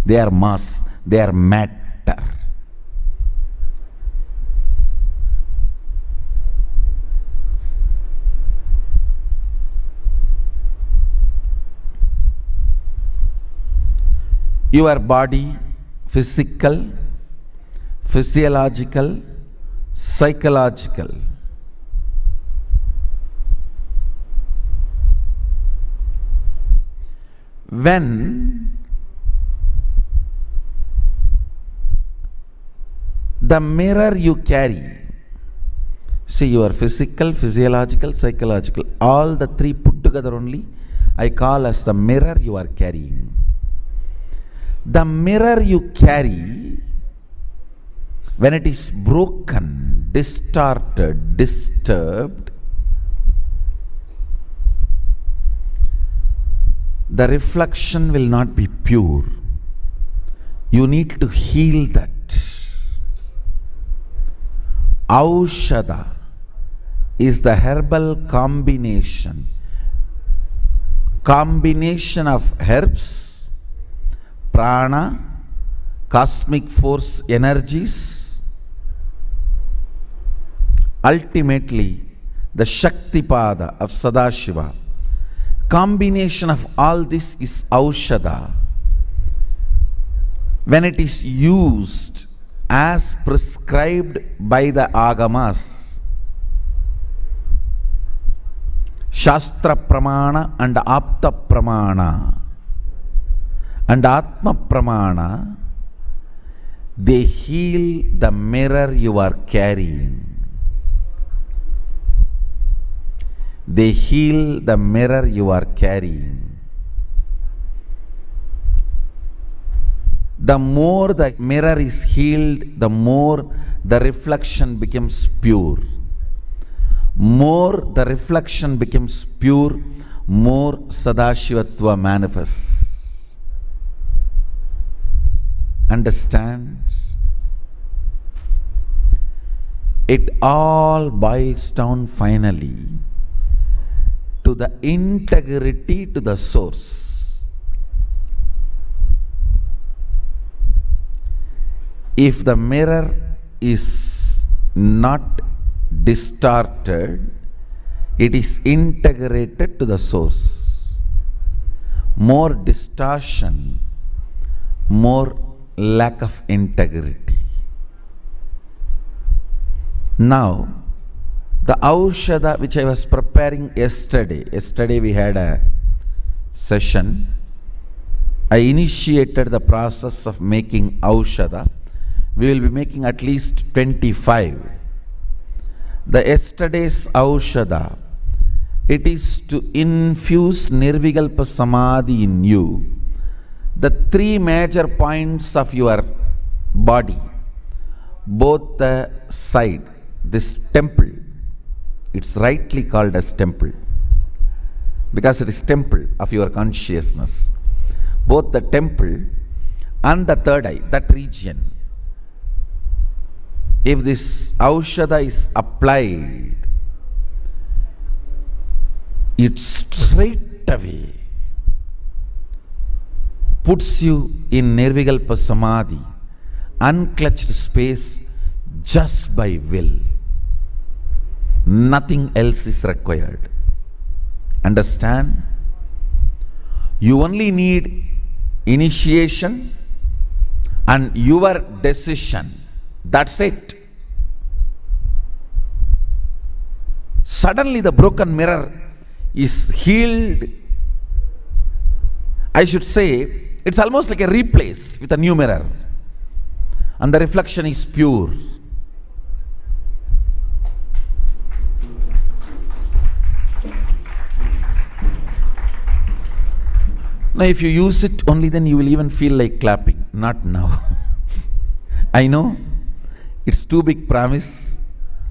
They are mass, they are matter. Your body, physical, physiological, psychological. When the mirror you carry, see your physical, physiological, psychological, all the three put together only, I call as the mirror you are carrying. The mirror you carry, when it is broken, distorted, disturbed, the reflection will not be pure. You need to heal that. Aushadha is the herbal combination of herbs, prana, cosmic force energies, ultimately the Shaktipada of Sadashiva. Combination of all this is Aushadha. When it is used as prescribed by the Agamas, Shastra Pramana and Apta Pramana and Atma Pramana, they heal the mirror you are carrying. They heal the mirror you are carrying. The more the mirror is healed, the more the reflection becomes pure. More the reflection becomes pure, more Sadashivatva manifests. Understand? It all boils down finally to the integrity to the source. If the mirror is not distorted, it is integrated to the source. More distortion, more lack of integrity. Now, the Aushadha which I was preparing yesterday we had a session. I initiated the process of making Aushadha. We will be making at least 25. The yesterday's Aushadha, it is to infuse Nirvikalpa Samadhi in you. The three major points of your body, both the side, this temple, it's rightly called as temple because it is temple of your consciousness. Both the temple and the third eye, that region, if this Aushadha is applied, it straight away puts you in Nirvikalpa Samadhi, unclutched space just by will. Nothing else is required. Understand? You only need initiation and your decision. That's it. Suddenly the broken mirror is healed. I should say, it's almost like a replaced with a new mirror. And the reflection is pure. Now if you use it only, then you will even feel like clapping. Not now. I know, it's too big promise,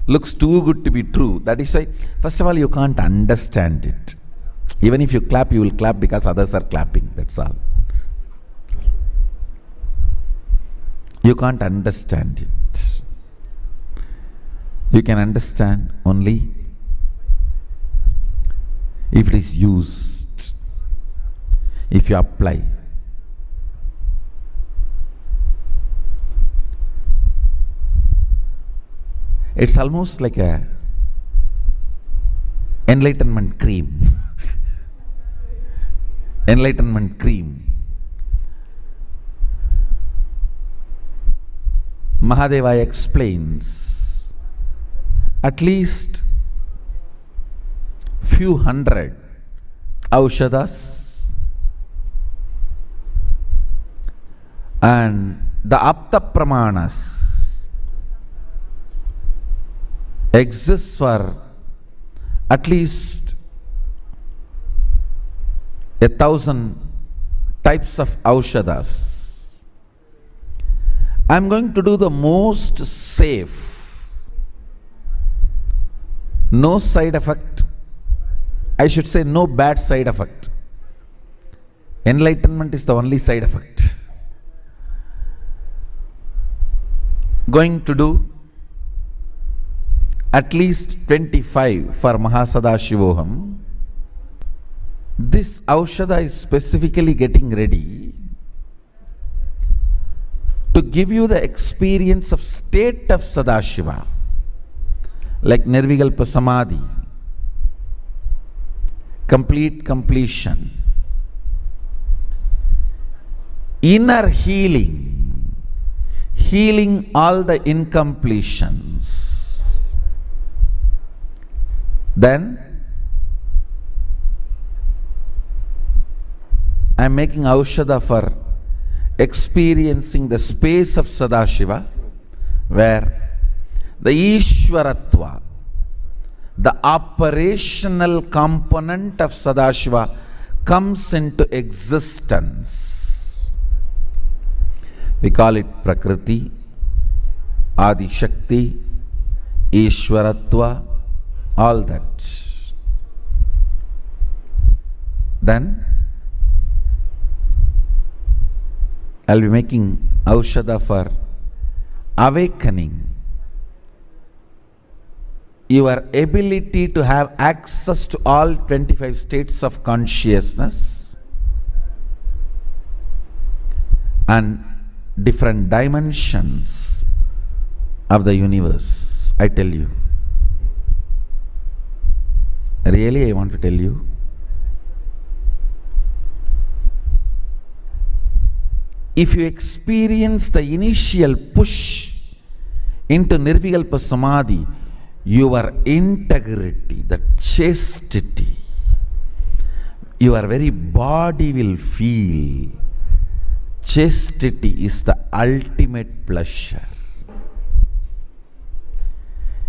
looks too good to be true. That is why, first of all, you can't understand it. Even if you clap, you will clap because others are clapping, that's all. You can't understand it. You can understand only if it is used, if you apply. It's almost like a enlightenment cream. Enlightenment cream. Mahadeva explains at least few hundred aushadas, and the apta pramanas exists for at least 1,000 types of aushadas. I am going to do the most safe, no side effect, I should say no bad side effect. Enlightenment is the only side effect. Going to do at least 25 for Mahasannidhanam. This aushada is specifically getting ready to give you the experience of state of Sadashiva, like Nirvikalpa Samadhi, complete completion, inner healing, healing all the incompletions. Then I am making aushada for experiencing the space of Sadashiva, where the Ishwaratva, the operational component of Sadashiva, comes into existence. We call it Prakriti, Adi Shakti, Ishwaratva, all that. Then I'll be making aushada for awakening your ability to have access to all 25 states of consciousness and different dimensions of the universe. I tell you. Really, I want to tell you. If you experience the initial push into Nirvikalpa Samadhi, your integrity, the chastity, your very body will feel. Chastity is the ultimate pleasure.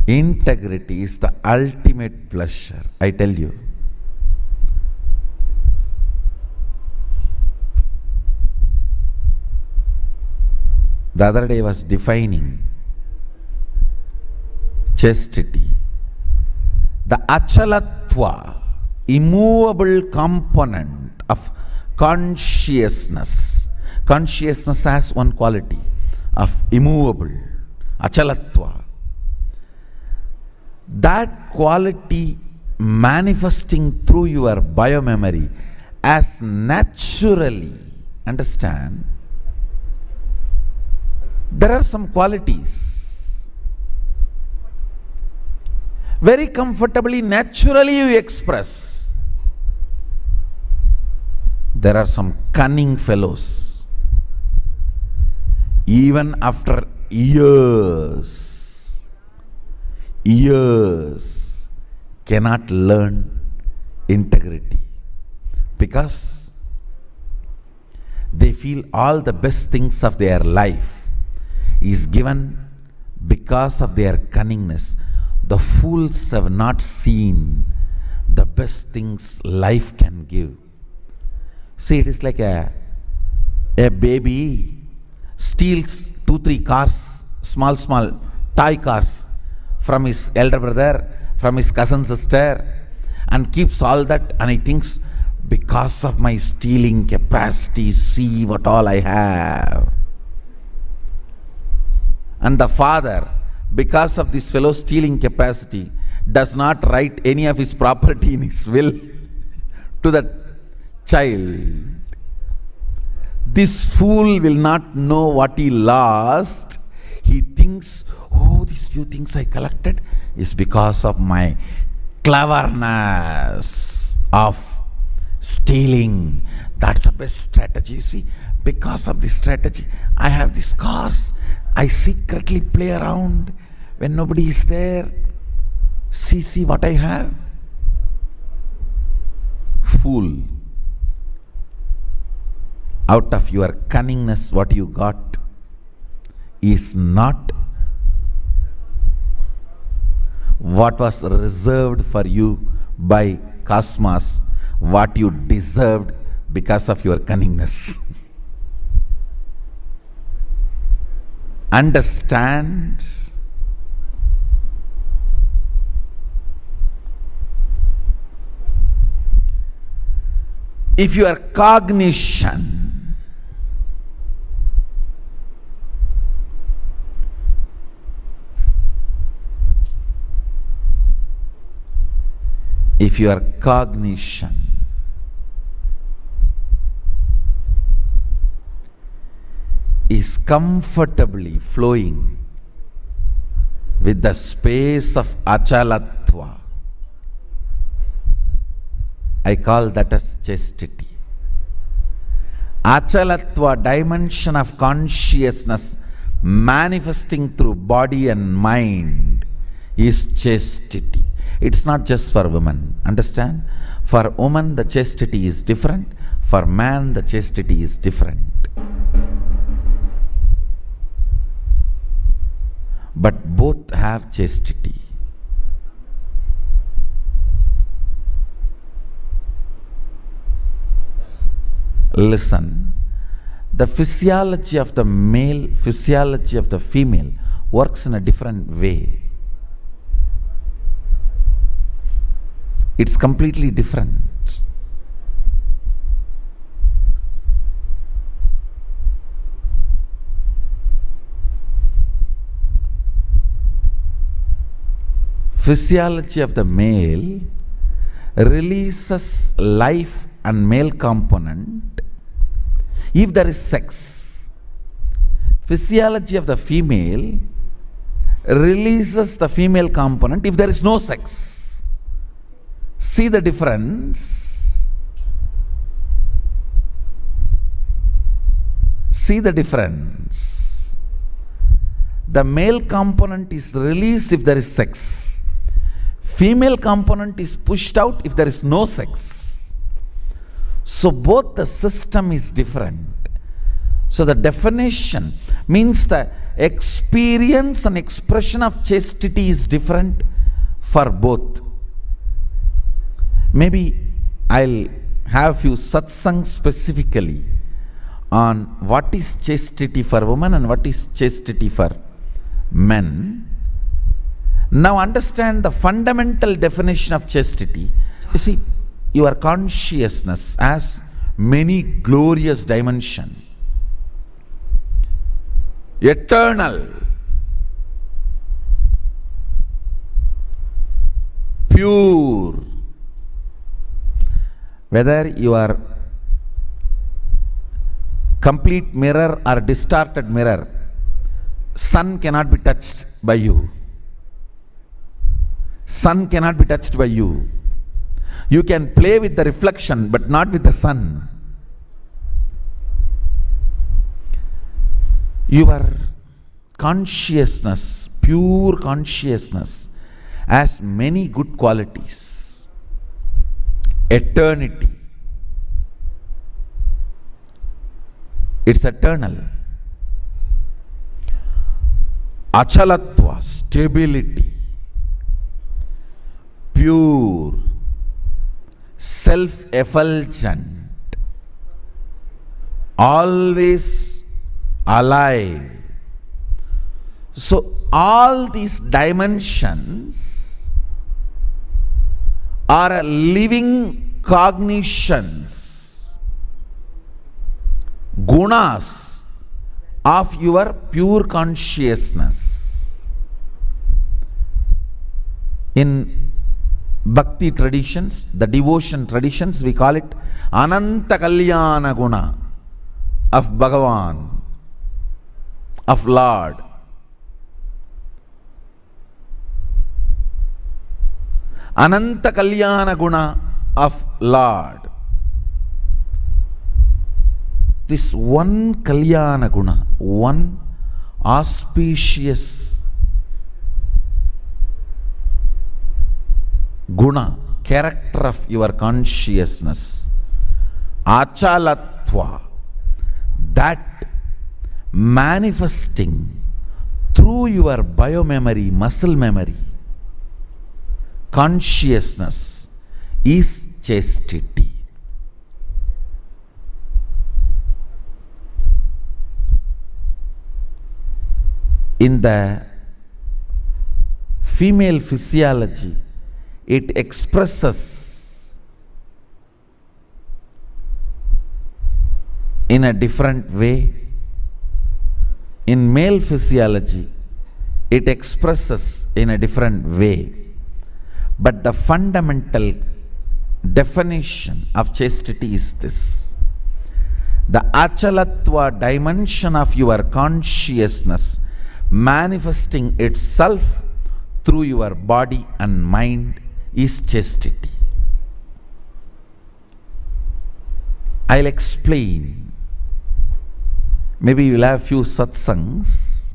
Integrity is the ultimate pleasure, I tell you. The other day I was defining chastity. The achalatva, immovable component of consciousness. Consciousness has one quality of immovable, achalatva. That quality manifesting through your biomemory as naturally understand, there are some qualities. Very comfortably, naturally you express. There are some cunning fellows. Even after years cannot learn integrity, because they feel all the best things of their life is given because of their cunningness. The fools have not seen the best things life can give. See, it is like a baby steals 2-3 cars, small toy cars from his elder brother, from his cousin sister, and keeps all that, and he thinks, because of my stealing capacity, see what all I have. And the father, because of this fellow stealing capacity, does not write any of his property in his will to the child. This fool will not know what he lost. He thinks, oh, these few things I collected is because of my cleverness of stealing. That's the best strategy. You see, because of this strategy, I have these cars. I secretly play around when nobody is there. See what I have. Fool. Out of your cunningness, what you got is not what was reserved for you by cosmos, what you deserved because of your cunningness. Understand? If your cognition is comfortably flowing with the space of achalatva, I call that as chastity. Achalatva, dimension of consciousness manifesting through body and mind, is chastity. It's not just for women, understand? For woman the chastity is different, for man the chastity is different. But both have chastity. Listen, the physiology of the male, physiology of the female works in a different way. It's completely different. Physiology of the male releases life and male component if there is sex. Physiology of the female releases the female component if there is no sex. See the difference? See the difference? The male component is released if there is sex. Female component is pushed out if there is no sex. So both the system is different. So the definition means the experience and expression of chastity is different for both. Maybe I'll have few satsangs specifically on what is chastity for women and what is chastity for men. Now understand the fundamental definition of chastity. You see, your consciousness has many glorious dimensions. Eternal, pure. Whether you are complete mirror or distorted mirror, sun cannot be touched by you. Sun cannot be touched by you. You can play with the reflection, but not with the sun. Your consciousness, pure consciousness, has many good qualities. Eternity. It's eternal. Achalatva, stability. Pure, self-effulgent, always alive. So all these dimensions are living cognitions, gunas of your pure consciousness. In Bhakti traditions, the devotion traditions, we call it Ananta Kalyana Guna of Bhagavan, of Lord. Ananta Kalyana Guna of Lord. This one Kalyana Guna, one auspicious guna, character of your consciousness, achalatva, that manifesting through your biomemory, muscle memory, consciousness is chastity. In the female physiology, it expresses in a different way. In male physiology, it expresses in a different way. But the fundamental definition of chastity is this: the achalatva dimension of your consciousness manifesting itself through your body and mind is chastity. I'll explain. Maybe you'll have few satsangs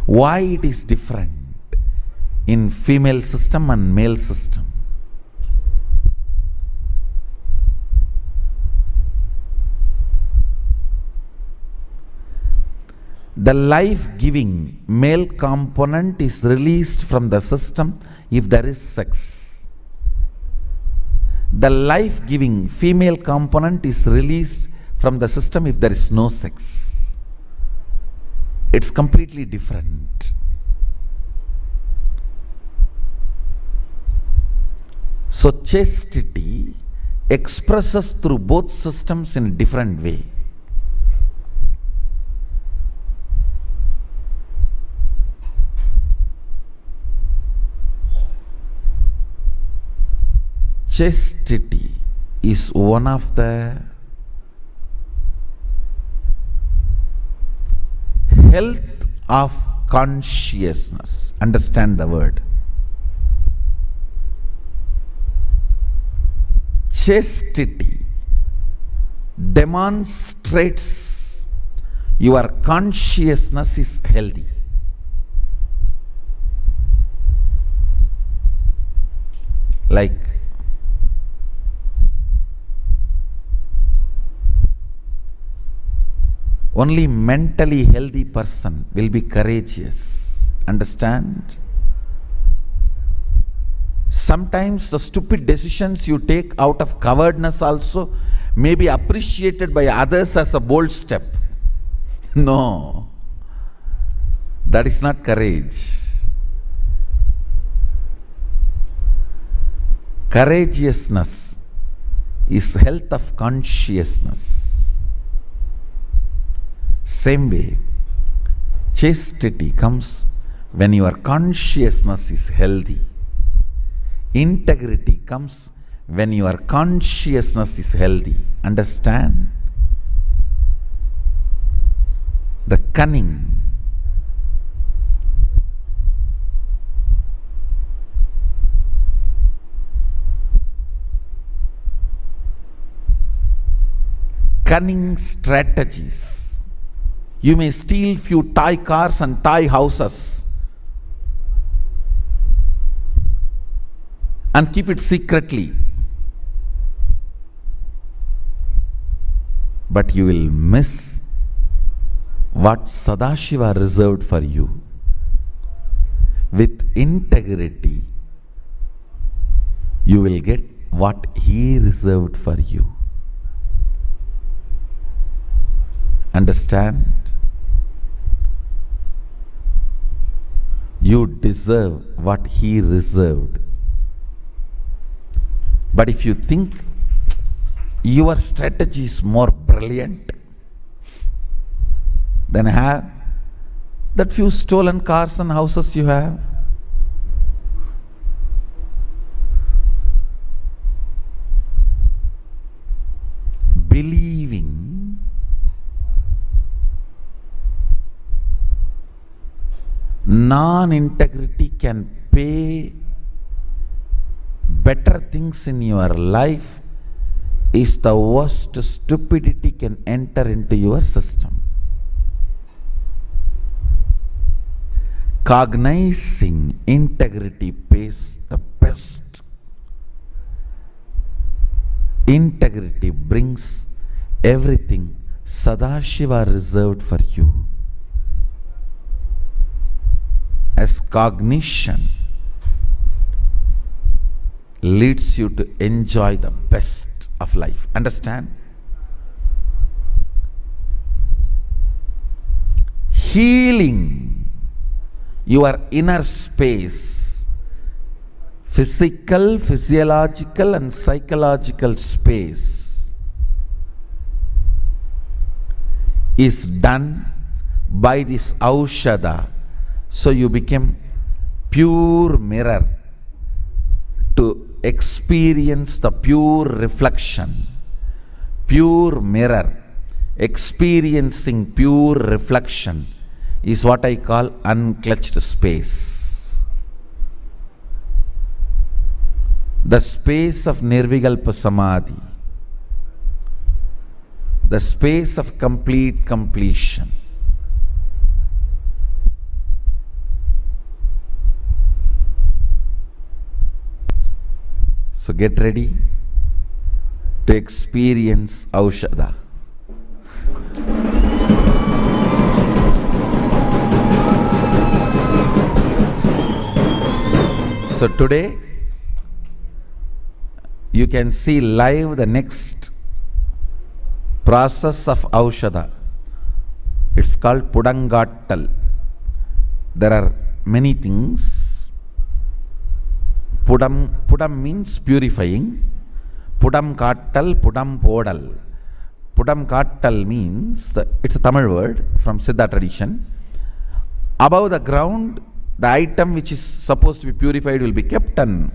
why it is different in female system and male system. The life-giving male component is released from the system if there is sex. The life-giving female component is released from the system if there is no sex. It's completely different. So chastity expresses through both systems in a different way. Chastity is one of the health of consciousness. Understand the word. Chastity demonstrates your consciousness is healthy. Like only mentally healthy person will be courageous. Understand? Sometimes the stupid decisions you take out of cowardness also may be appreciated by others as a bold step. No, that is not courage. Courageousness is health of consciousness. Same way, chastity comes when your consciousness is healthy. Integrity comes when your consciousness is healthy. Understand? the cunning, cunning strategies. You may steal few toy cars and toy houses and keep it secretly, but you will miss what Sadashiva reserved for you. With integrity, you will get what he reserved for you. Understand? You deserve what he reserved. But if you think your strategy is more brilliant, then have that few stolen cars and houses you have. Believing non-integrity can pay better things in your life is the worst stupidity can enter into your system. Cognizing integrity pays the best. Integrity brings everything Sadashiva reserved for you. As cognition leads you to enjoy the best of life. Understand? Healing your inner space, physical, physiological and psychological space, is done by this aushadha. So you become pure mirror to experience the pure reflection. Pure mirror, experiencing pure reflection is what I call unclutched space. The space of Nirvikalpa Samadhi, the space of complete completion. So get ready to experience Aushadha. So today you can see live the next process of Aushadha. It's called Pudangattal. There are many things. Pudam means purifying. Pudam Kattal, Pudam Podal. Pudam Kattal means, it's a Tamil word from Siddha tradition. Above the ground, the item which is supposed to be purified will be kept and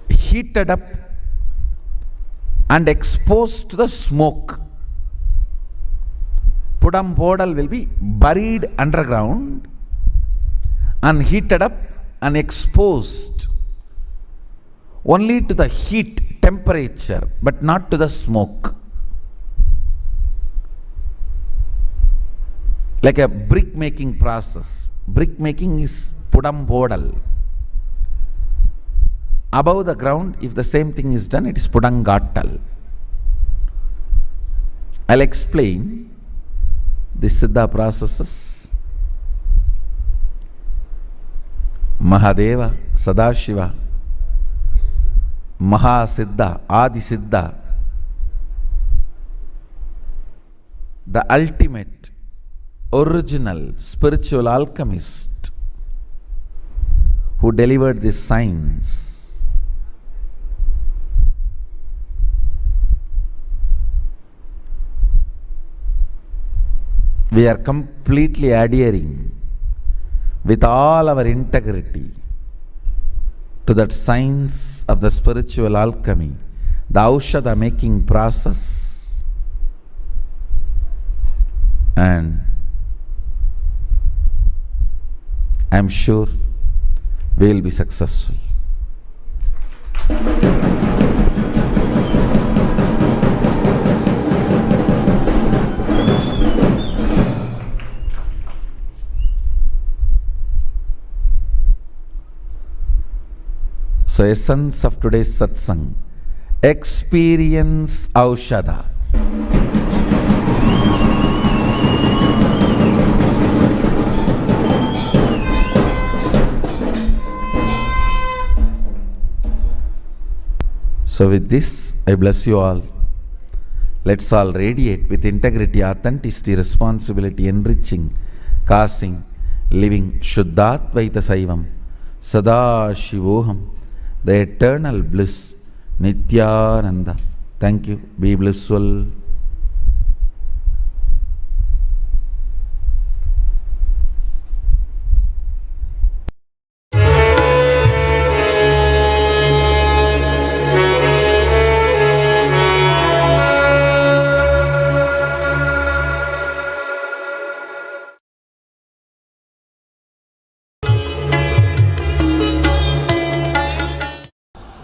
heated up and exposed to the smoke. Pudam Podal will be buried underground and heated up and exposed only to the heat, temperature, but not to the smoke. Like a brick making process. Brick making is Pudam Podal. Above the ground, if the same thing is done, it is Pudangattal. I'll explain the Siddha processes. Mahadeva, Sadashiva, Mahasiddha, Adisiddha, the ultimate, original spiritual alchemist who delivered this science. We are completely adhering with all our integrity to that science of the spiritual alchemy, the Aushadha making process. And I'm sure we will be successful. So, essence of today's satsang, experience aushadha. So with this, I bless you all. Let's all radiate with integrity, authenticity, responsibility, enriching, causing, living Shuddhatvaita Saivam, Sada Shivoham, the eternal bliss, Nithyananda. Thank you. Be blissful.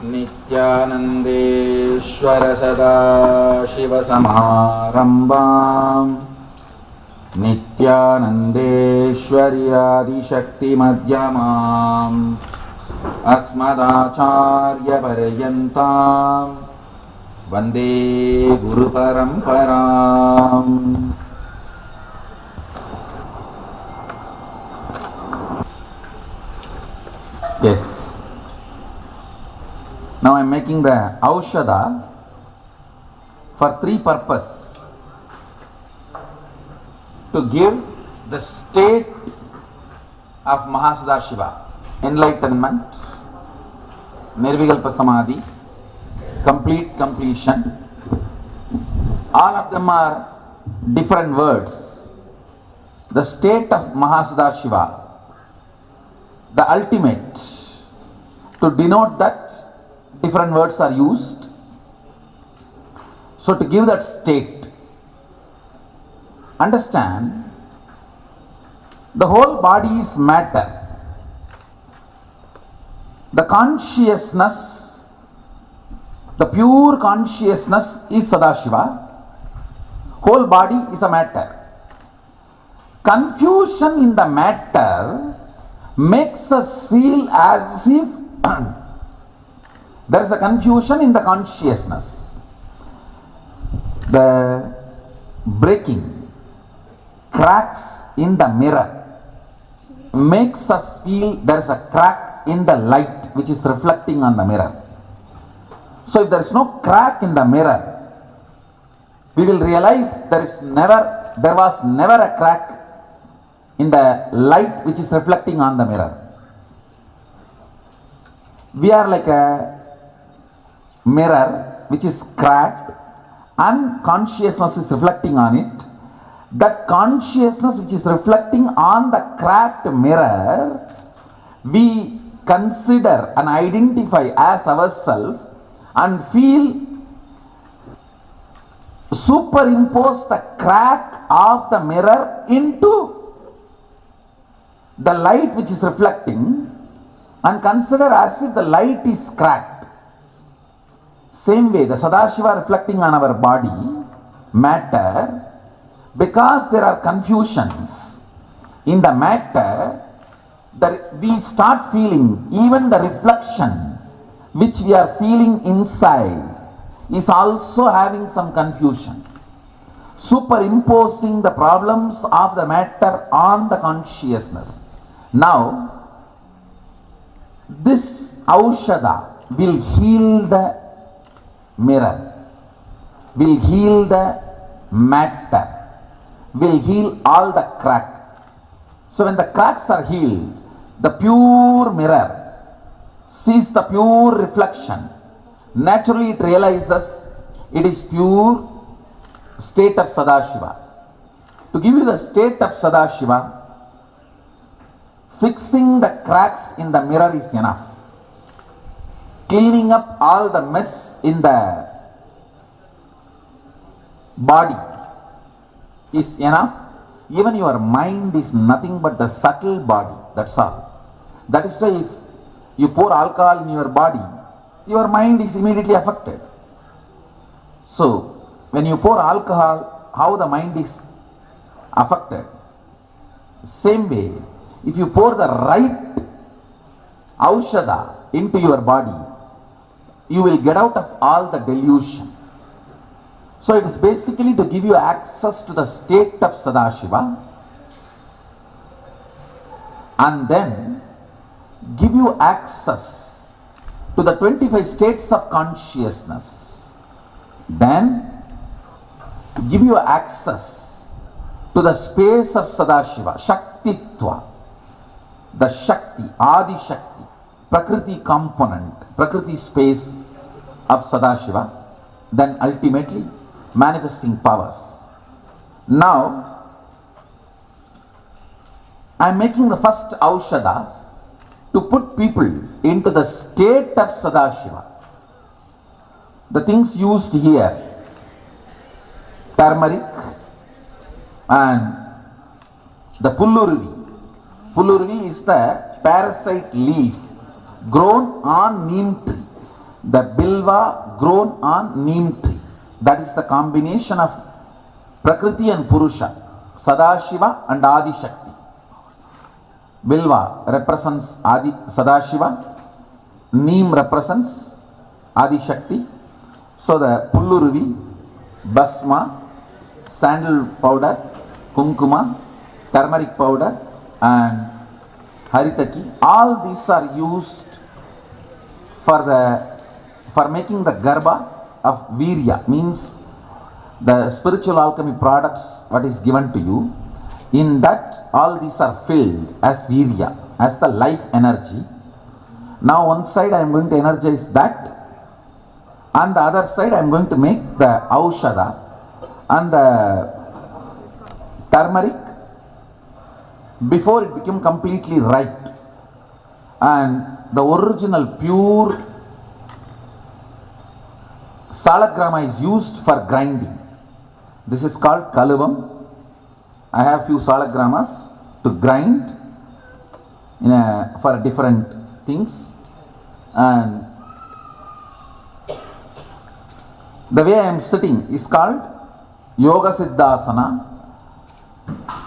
Nithyanandeshwara sada shiva samarambam Nithyanandeshwari adi shakti madhyamam Asmadacharya paryantam Vande Guru Paramparam. Yes. Now I am making the aushadha for three purposes. To give the state of Mahasannidhanam, enlightenment, nirvikalpa samadhi, complete completion. All of them are different words. The state of Mahasannidhanam, the ultimate, to denote that different words are used. So to give that state, understand, the whole body is matter. The consciousness, the pure consciousness is Sadashiva. Whole body is a matter. Confusion in the matter makes us feel as if there is a confusion in the consciousness. The breaking, cracks in the mirror makes us feel there is a crack in the light which is reflecting on the mirror. So if there is no crack in the mirror, we will realize there was never a crack in the light which is reflecting on the mirror. We are like a mirror which is cracked and consciousness is reflecting on it. That consciousness which is reflecting on the cracked mirror, we consider and identify as ourselves and feel, superimpose the crack of the mirror into the light which is reflecting and consider as if the light is cracked. Same way, the Sadashiva reflecting on our body, matter, because there are confusions in the matter, that we start feeling even the reflection which we are feeling inside is also having some confusion, superimposing the problems of the matter on the consciousness. Now, this aushadha will heal the mirror, will heal the matter, will heal all the crack. So when the cracks are healed, the pure mirror sees the pure reflection. Naturally it realizes it is pure state of Sadashiva. To give you the state of Sadashiva, fixing the cracks in the mirror is enough. Cleaning up all the mess in the body is enough even your mind is nothing but the subtle body, that's all. That is why if you pour alcohol in your body, your mind is immediately affected. So, when you pour alcohol, how the mind is affected? Same way, if you pour the right aushadha into your body, you will get out of all the delusion. So it is basically to give you access to the state of Sadashiva and then give you access to the 25 states of consciousness. Then give you access to the space of Sadashiva, Shaktitva, the Shakti, Adi Shakti, Prakriti component, Prakriti space of Sadashiva, then ultimately manifesting powers. Now, I am making the first aushadha to put people into the state of Sadashiva. The things used here, turmeric and the pullurvi. Pullurvi is the parasite leaf grown on neem tree. The bilva grown on neem tree. That is the combination of Prakriti and Purusha, Sadashiva and Adi Shakti. Bilva represents Adi Sadashiva, neem represents Adi Shakti. So the Pullurvi, Basma, sandal powder, Kumkuma, turmeric powder and Haritaki, all these are used for making the Garbha of Virya, means the spiritual alchemy products what is given to you. In that all these are filled as Virya, as the life energy. Now one side I am going to energize that, and the other side I am going to make the Aushadha and the turmeric before it became completely ripe, and the original pure salagrama is used for grinding. This is called kaluvam. I have few salagramas to grind for different things, and the way I am sitting is called Yoga Siddhasana.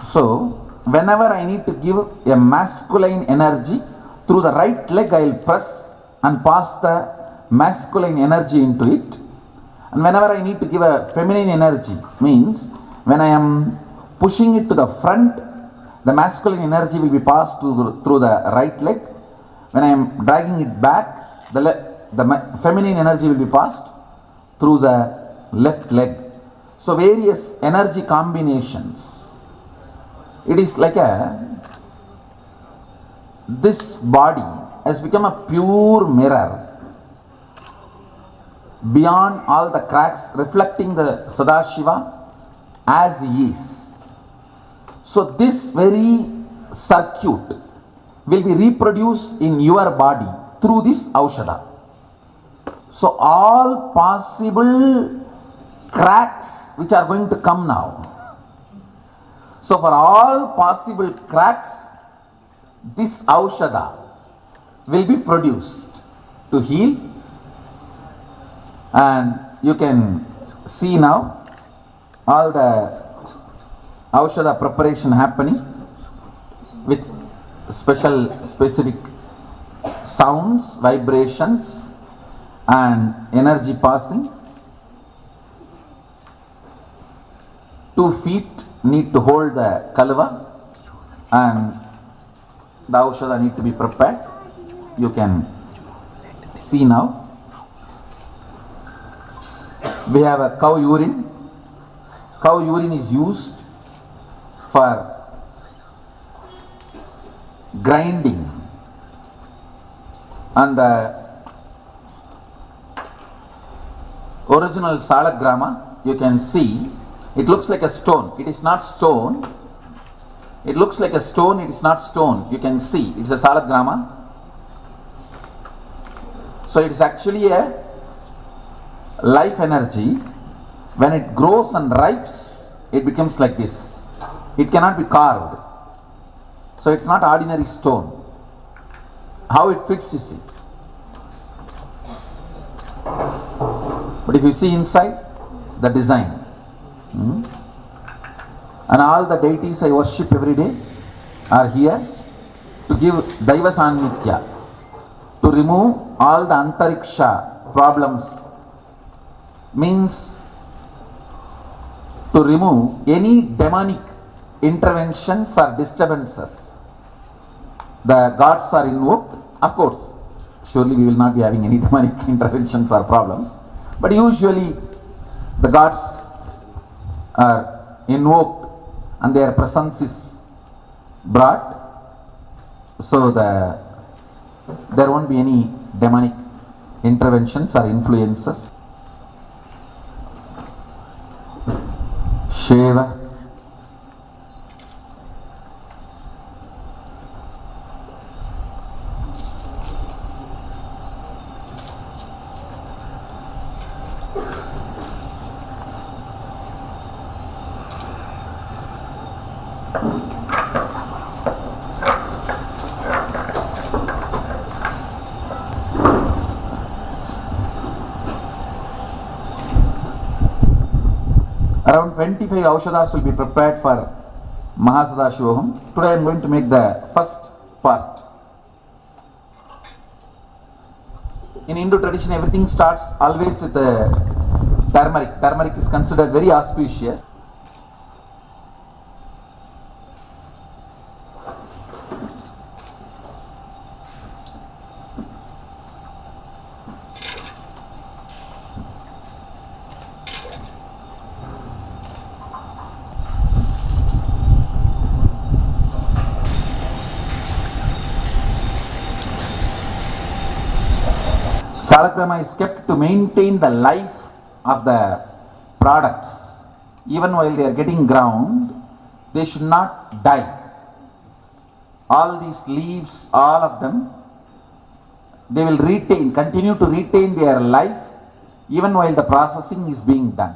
So whenever I need to give a masculine energy, through the right leg I will press and pass the masculine energy into it. And whenever I need to give a feminine energy, means when I am pushing it to the front, the masculine energy will be passed through the right leg. When I am dragging it back, the feminine energy will be passed through the left leg. So various energy combinations. It is like this body has become a pure mirror beyond all the cracks, reflecting the Sadashiva as he is. So this very circuit will be reproduced in your body through this Aushadha. So all possible cracks which are going to come now. So for all possible cracks, this Aushadha will be produced to heal. And you can see now all the Aushadha preparation happening with specific sounds, vibrations and energy passing. 2 feet need to hold the kalva and the Aushadha need to be prepared. You can see now. We have a cow urine. Cow urine is used for grinding, and the original salagrama, you can see it looks like a stone. It is not stone. It looks like a stone. It is not stone. You can see it's a salagrama. So it is actually a life energy. When it grows and ripes, it becomes like this. It cannot be carved. So it's not ordinary stone. How it fits, you see. But if you see inside, the design. And all the deities I worship every day are here to give Daiva Sanitya, to remove all the antariksha problems, means to remove any demonic interventions or disturbances. The gods are invoked. Of course, surely we will not be having any demonic interventions or problems, but usually the gods are invoked and their presence is brought, so there won't be any demonic interventions or influences. Shiva. Around 25 Aushadas will be prepared for Mahasannidhanam. Today I am going to make the first part. In Hindu tradition, everything starts always with turmeric. Turmeric is considered very auspicious. Salagrama is kept to maintain the life of the products. Even while they are getting ground, they should not die. All these leaves, all of them, they will continue to retain their life even while the processing is being done.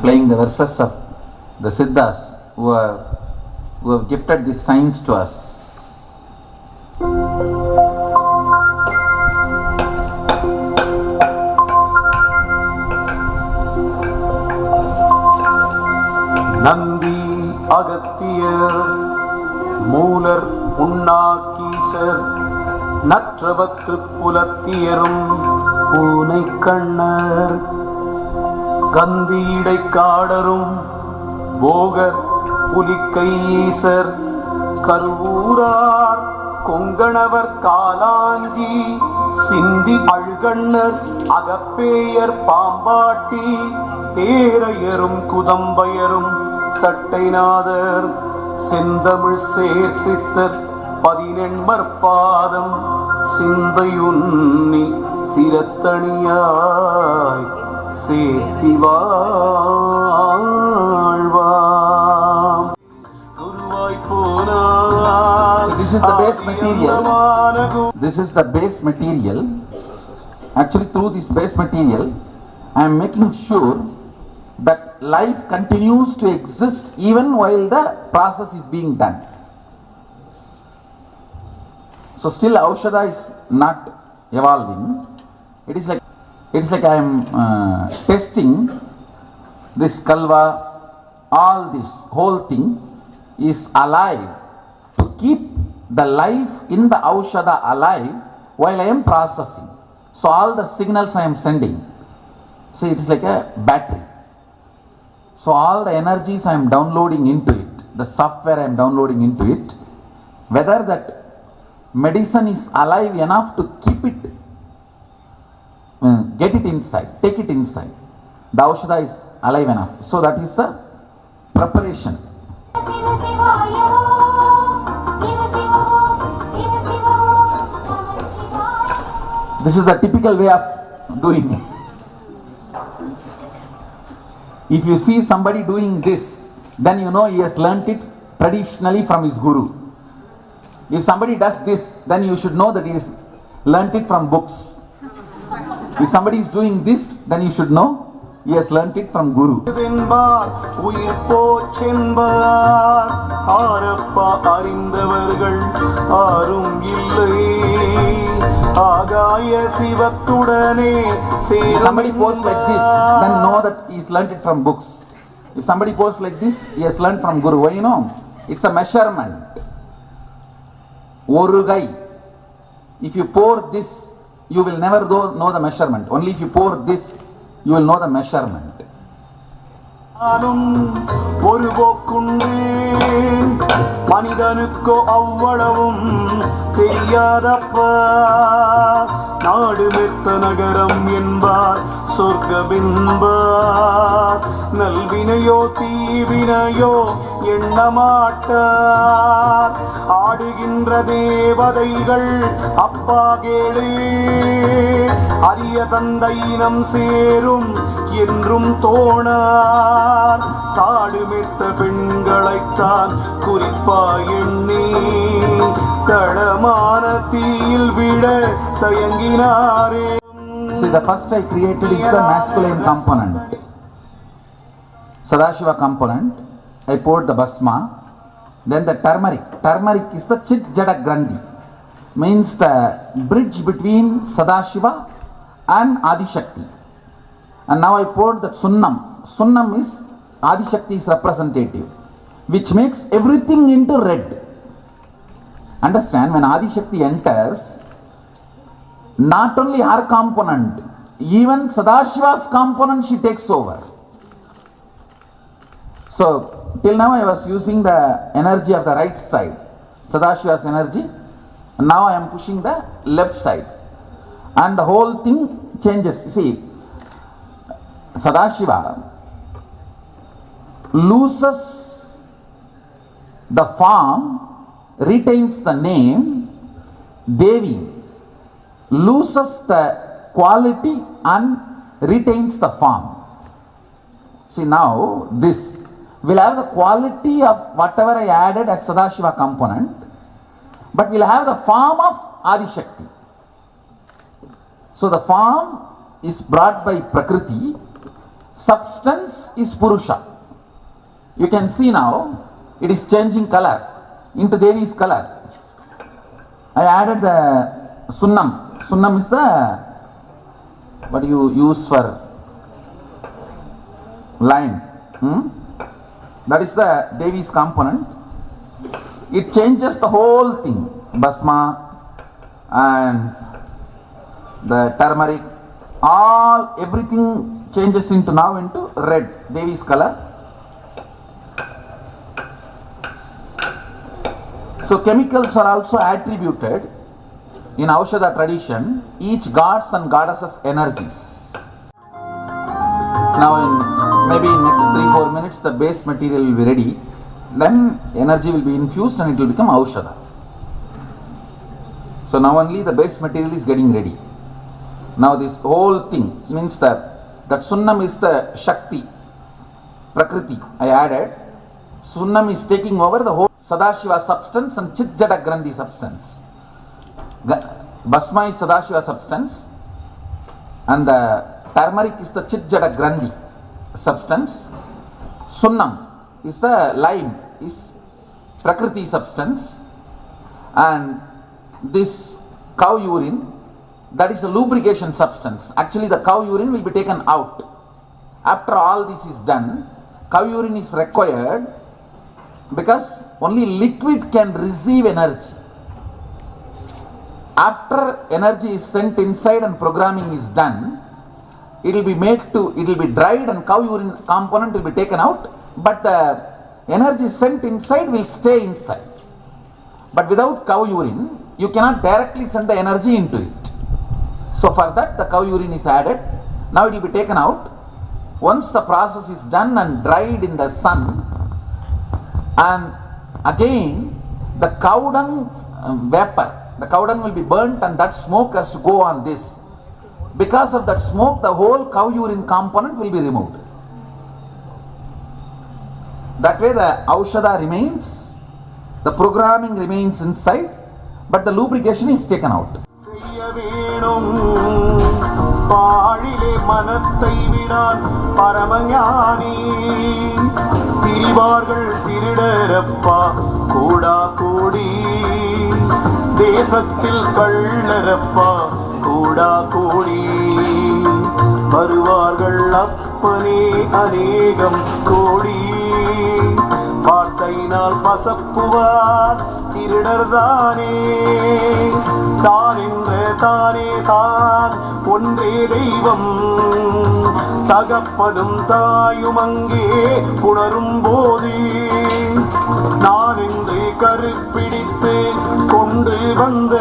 Playing the verses of the Siddhas who have gifted this science to us. Nandi Agathiyar Moolar Unnakisar Natravakru Pulathiyarum Punai Kannar Gandhidai Kadarum Bogar Pulikkai Karurar Konganavar Kalanji Sindhi Algannar Agapeyar Pambati Terayarum Kudambayarum Sattainadar Sindamil Sesitar Padinenmar Padam Sindayunni Sirataniyai So this is the base material. This is the base material. Actually, through this base material, I am making sure that life continues to exist even while the process is being done. So still Aushadha is not evolving. It's like I am testing this kalva, all this whole thing is alive to keep the life in the Aushadha alive while I am processing. So all the signals I am sending, see, it is like a battery. So all the energies I am downloading into it, the software I am downloading into it, whether that medicine is alive enough to keep it, get it inside, take it inside. The Aushadha is alive enough. So that is the preparation. This is the typical way of doing it. If you see somebody doing this, then you know he has learnt it traditionally from his guru. If somebody does this, then you should know that he has learnt it from books. If somebody is doing this, then you should know he has learnt it from guru. If somebody posts like this, then know that he's learnt it from books. If somebody posts like this, he has learnt from guru. Why you know? It's a measurement. Orugai. If you pour this, you will never know the measurement. Only if you pour this, you will know the measurement. மனிதனுக்கோ அவ்வளவும் தெரியாதப்பா நாடு மெத்த நகரம் என்பார் சொர்க்கமென்பார் நல்வினையோ தீவினையோ எண்ணமாட்டார் ஆடுகின்ற தேவதைகள் அப்பா கேளே அரிய தந்தையினம் சேரும் என்றும் தோணார் சாடு மெத்த பெண்களைத்தான் குறிப்பா எண்ணி தளமான தீயில் விட தயங்கினாரே. See, the first I created is the masculine component, Sadashiva component. I poured the basma. Then the turmeric. Turmeric is the Chit Jada Grandhi, means the bridge between Sadashiva and Adishakti. And now I poured the Sunnam. Sunnam is Adishakti's representative, which makes everything into red. Understand, when Adishakti enters, not only her component, even Sadashiva's component she takes over. So, till now I was using the energy of the right side, Sadashiva's energy. Now I am pushing the left side. And the whole thing changes. See, Sadashiva loses the form, retains the name. Devi loses the quality and retains the form. See, now this will have the quality of whatever I added as Sadashiva component, but will have the form of Adishakti. So the form is brought by Prakriti, substance is Purusha. You can see now it is changing color into Devi's color. I added the Sunnam. Sunnam is the what you use for lime. That is the Devi's component. It changes the whole thing. Basma and the turmeric, everything changes into now into red, Devi's color. So chemicals are also attributed in Aushadha tradition, each gods and goddesses energies. Now in maybe next 3-4 minutes the base material will be ready. Then energy will be infused and it will become Aushadha. So now only the base material is getting ready. Now this whole thing means that Sunnam is the Shakti, Prakriti I added. Sunnam is taking over the whole Sadashiva substance and Chit Jada Grandhi substance. Basma is Sadashiva substance and the turmeric is the Chit Jada Grandhi substance. Sunnam is the lime, is Prakriti substance, and this cow urine, that is a lubrication substance. Actually the cow urine will be taken out. After all this is done, cow urine is required because only liquid can receive energy. After energy is sent inside and programming is done, it will be dried and cow urine component will be taken out, but the energy sent inside will stay inside. But without cow urine, you cannot directly send the energy into it. So for that the cow urine is added. Now it will be taken out. Once the process is done and dried in the sun, and again the cow dung vapor The cow dung will be burnt and that smoke has to go on this. Because of that smoke, the whole cow urine component will be removed. That way the aushadha remains, the programming remains inside, but the lubrication is taken out. பாழிலே மனத்தை விடான் பரமஞானி திரிவார்கள் திருடரப்பா கூடா கூடி தேசத்தில் கள்ளரப்பா கூடா கூடி வருவார்கள் அப்பனே அநேகம் கோடி வார்த்தையினால் பசப்புவார் திருடர்தானே தான் என்ற தானே தான் ஒன்றே தெய்வம் தகப்பனும் தாயும் அங்கே புணரும் போது நான் என்று கருப்பிடித்து கொண்டு வந்த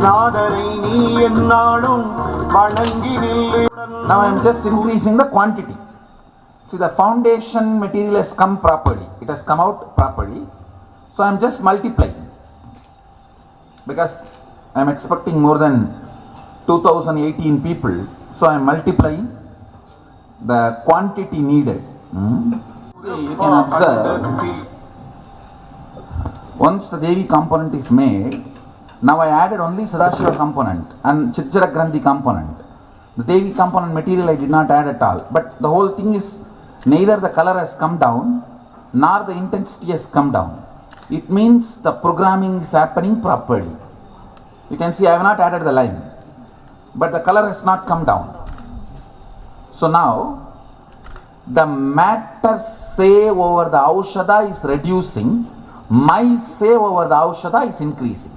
நாதரை நீ என்னாலும் வணங்கி நில்லு. Now I am just increasing the quantity. See, the foundation material has come properly. It has come out properly. So I am just multiplying. Because I am expecting more than 2018 people. So I am multiplying the quantity needed. See, you can observe. Once the Devi component is made, now I added only Sadashiva component and Chitjara Grandhi component. The Devi component material I did not add at all. But the whole thing is neither the color has come down nor the intensity has come down. It means the programming is happening properly. You can see I have not added the line, but the color has not come down. So now the matter save over the aushadha is reducing, my save over the aushadha is increasing.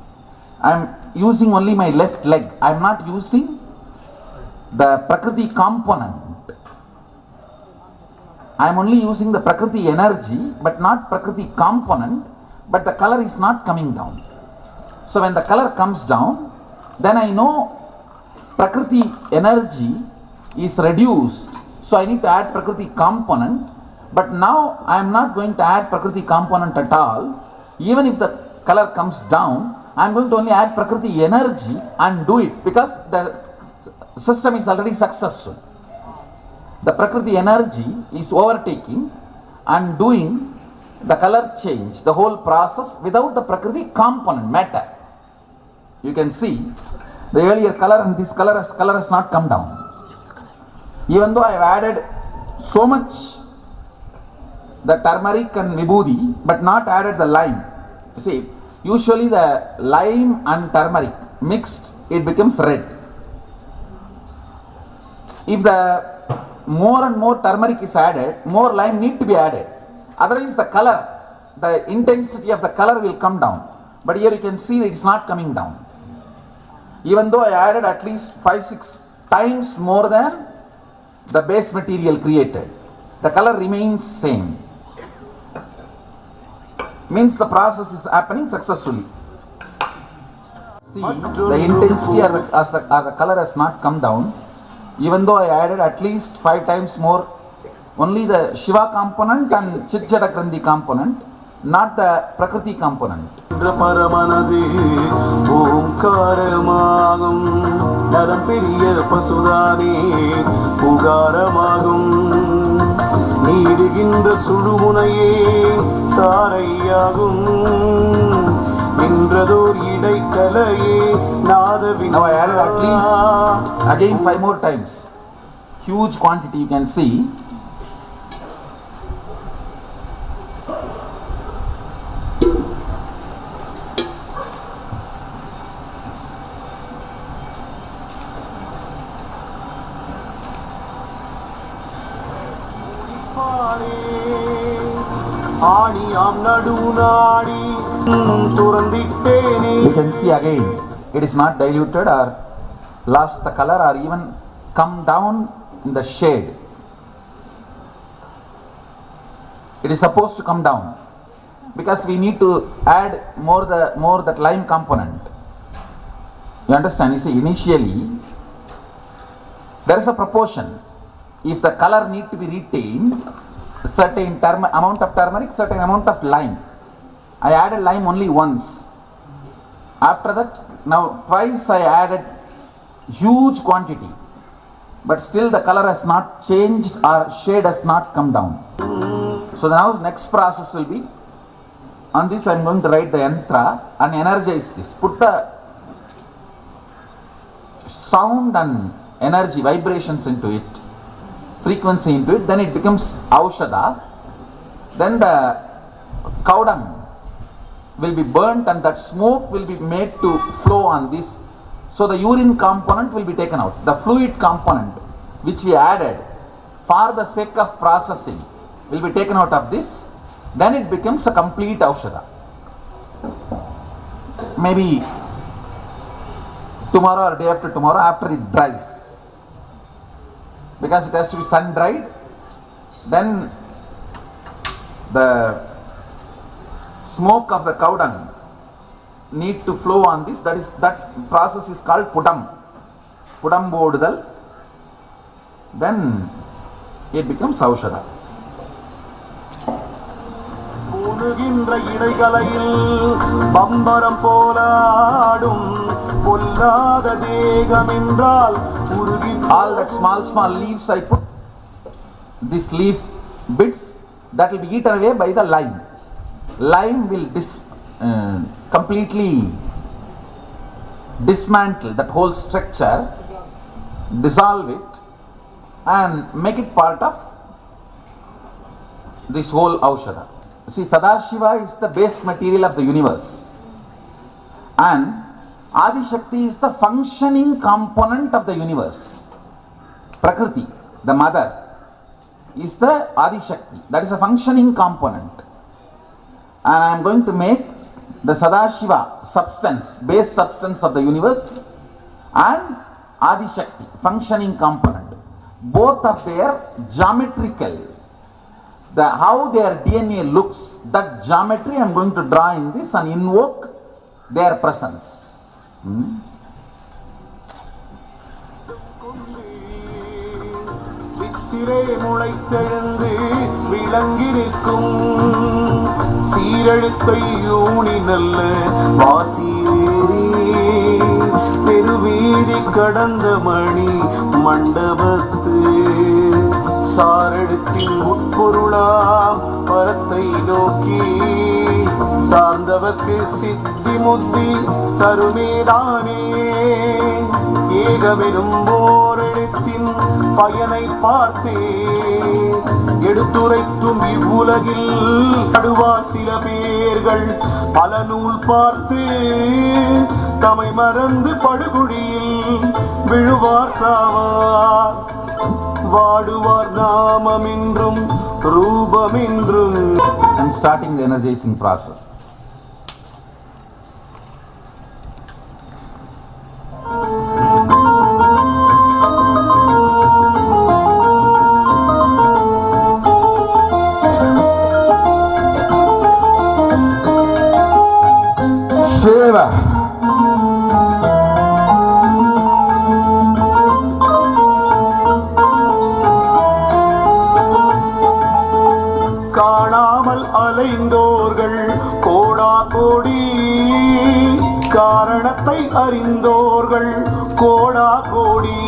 I am using only my left leg. I am not using the Prakriti component. I am only using the Prakriti energy, but not Prakriti component, but the color is not coming down. So when the color comes down, then I know Prakriti energy is reduced. So I need to add Prakriti component, but now I am not going to add Prakriti component at all. Even if the color comes down, I am going to only add Prakriti energy and do it, because the system is already successful. The Prakriti energy is overtaking and doing the color change, the whole process without the Prakriti component, matter. You can see the earlier color and this color has not come down. Even though I have added so much the turmeric and vibhuti, but not added the lime. You see, usually the lime and turmeric mixed, it becomes red. If the more and more turmeric is added, more lime need to be added. Otherwise the color, the intensity of the color will come down. But here you can see that it is not coming down. Even though I added at least 5-6 times more than the base material created, the color remains same. Means the process is happening successfully. See, the intensity or the color has not come down. Even though I added at least 5 times more, only the Shiva component and Chitjara Grandhi component, not the Prakriti component. Now I added at least again 5 more times. Huge quantity you can see. You can see again, it is not diluted or lost the color or even come down in the shade. It is supposed to come down because we need to add more that lime component. You understand? You see, initially there is a proportion. If the color need to be retained, certain amount of turmeric, certain amount of lime. I added lime only once. After that, now twice I added huge quantity, but still the color has not changed or shade has not come down. So now next process will be, on this I am going to write the yantra and energize this. Put the sound and energy, vibrations into it, frequency into it, then it becomes Aushada. Then the cow dung will be burnt and that smoke will be made to flow on this. So the urine component will be taken out. The fluid component which we added for the sake of processing will be taken out of this. Then it becomes a complete Aushada. Maybe tomorrow or day after tomorrow, after it dries, because it has to be sun dried, then the smoke of the cow dung need to flow on this. That process is called pudam bodudal. Then it becomes Aushada. All that small leaves I put, this leaf bits, that will be eaten away by the lime. Lime will completely dismantle that whole structure, dissolve it and make it part of this whole Aushada. See, Sadashiva is the base material of the universe and Adi Shakti is the functioning component of the universe. Prakriti, the mother, is the Adi Shakti, that is a functioning component. And I am going to make the Sadashiva substance, base substance of the universe, and Adi Shakti, functioning component. Both of their geometrical, how their DNA looks, that geometry I am going to draw in this and invoke their presence. முளைத்தெழுந்து விளங்கிருக்கும் சீரழுத்தை யூனி நல்ல வாசியேறி பெருவீதி கடந்த மணி மண்டபத்து சாரெழுத்தின் உட்பொருளா பரத்தை நோக்கி சார்ந்தவர்க்கு சித்தி முத்தி தருமேதானே ஏகமெனும் ஓரெழுத்தின் பயனை பார்த்தே எடுத்துரைத்தும் இவ்வுலகில் நடுவார் சில பேர்கள் பல நூல் பார்த்து தமை மறந்து படுகுழியில் விழுவார் சாவார் வாடுவார் நாமமென்றும் ரூபமென்றும். I'm starting the energizing process. Shiva. காணாமல் அலைந்தோர்கள் கோடா கோடி காரணத்தை அறிந்தோர்கள் கோடா கோடி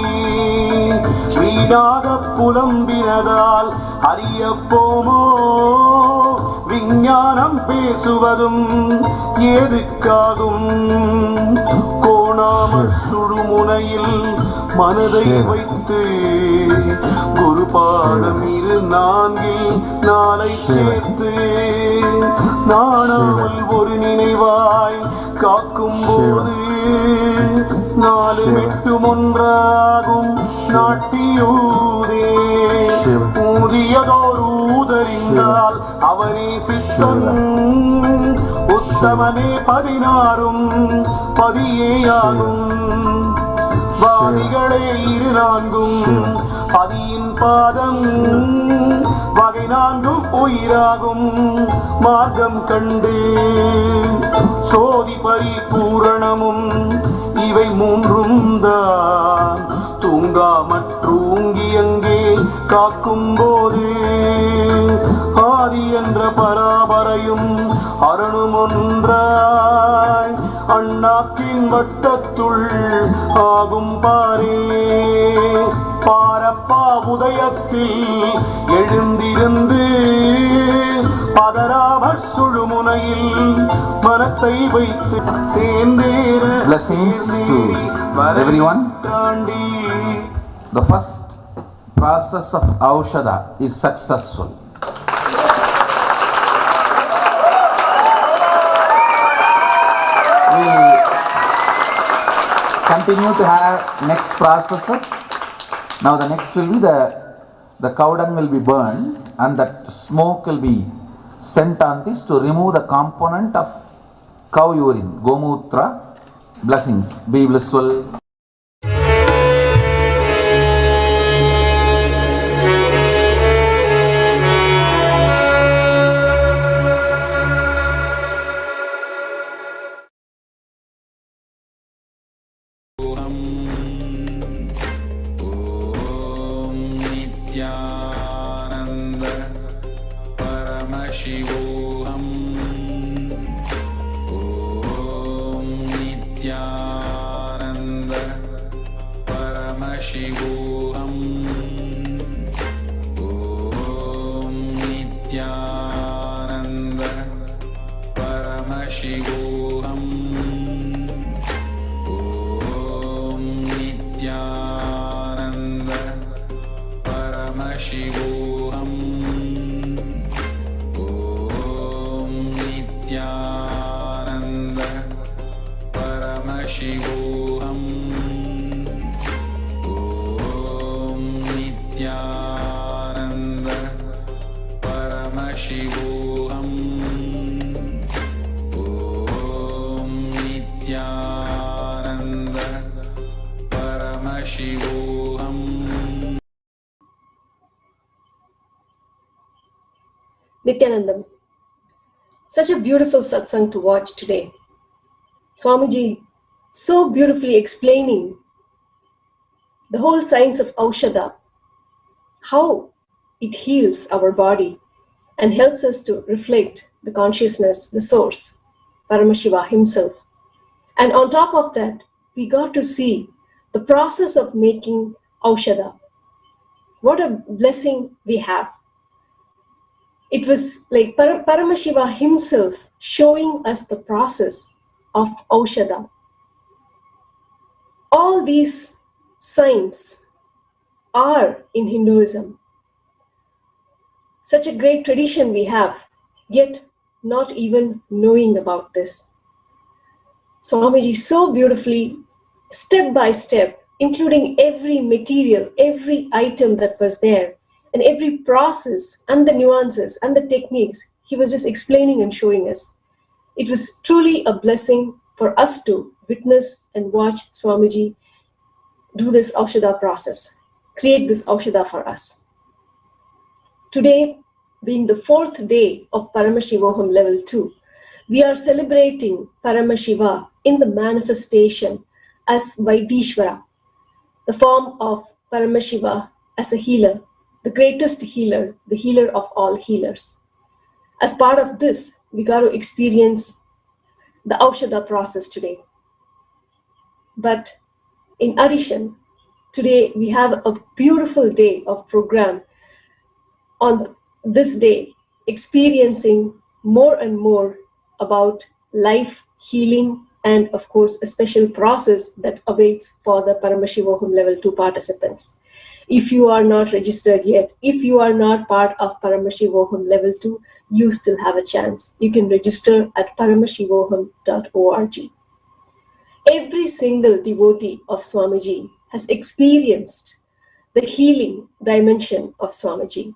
வீணாக புலம்பினதால் அறியப்போமோ விஞ்ஞானம் பேசுவதும் ஏதுக்காகும் கோணாம சுடுமுனையில் மனதை வைத்து குரு பாடம் 4 நாளை சேர்த்து நாணாமல் ஒரு நினைவாய் காக்கும் போது 4 மெட்டும் ஒன்றாகும் நாட்டியூரே ஊதியதோர் ஊதறிந்தால் அவனே சித்தன் உத்தமனே 16 பதியேயாகும் வாதிகளே 4 பதியின் பாதம் வகை 4 உயிராகும் மார்க்கம் கண்டு சோதி பரிபூரணமும் இவை 3 தான் தூங்காமற்றூங்கி அங்கே காக்கும் போது ஆதி என்ற பராபரையும் அரணும் ஒன்றாய் அண்ணா நாக்கின் வட்டத்துள் ஆகும் பாரே பாரப்பா உதயத்தில் எழுந்திருந்து பதராமற் சுழுமுனையில் மனத்தை வைத்து சேர்ந்தேற. Blessings to everyone. The first process of Aushadha is successful. We continue to have next processes. Now the next will be the cow dung will be burned and that smoke will be sent on this to remove the component of cow urine, gomutra. Blessings. Be blissful. Nithyananda Paramashivam Om Nithyananda Paramashivam Om Nithyananda Paramashivam Om Nithyananda Paramashivam Om Nithyananda Paramashivam Om Nithyananda Paramashivam Om Nithyananda Paramashivam. Nithyanandam. Such a beautiful satsang to watch today. Swamiji so beautifully explaining the whole science of Aushadha, how it heals our body and helps us to reflect the consciousness, the source, Paramashiva himself. And on top of that, we got to see the process of making Aushadha. What a blessing we have. It was like Paramashiva himself showing us the process of Aushadha. All these signs are in Hinduism. Such a great tradition we have, yet not even knowing about this. Swamiji so beautifully, step by step, including every material, every item that was there, and every process and the nuances and the techniques, he was just explaining and showing us. It was truly a blessing for us to witness and watch Swamiji do this Aushadha process, create this Aushadha for us. Today, being the fourth day of Paramashivoham level 2, we are celebrating Paramashiva in the manifestation as Vaidishvara, the form of Paramashiva as a healer, the greatest healer, the healer of all healers. As part of this, we got to experience the Aushadha process today. But in addition, today we have a beautiful day of program on this day, experiencing more and more about life, healing, and of course, a special process that awaits for the Paramashivoham level 2 participants. If you are not registered yet, if you are not part of Paramashivoham level 2, you still have a chance. You can register at paramashivoham.org. Every single devotee of Swamiji has experienced the healing dimension of Swamiji.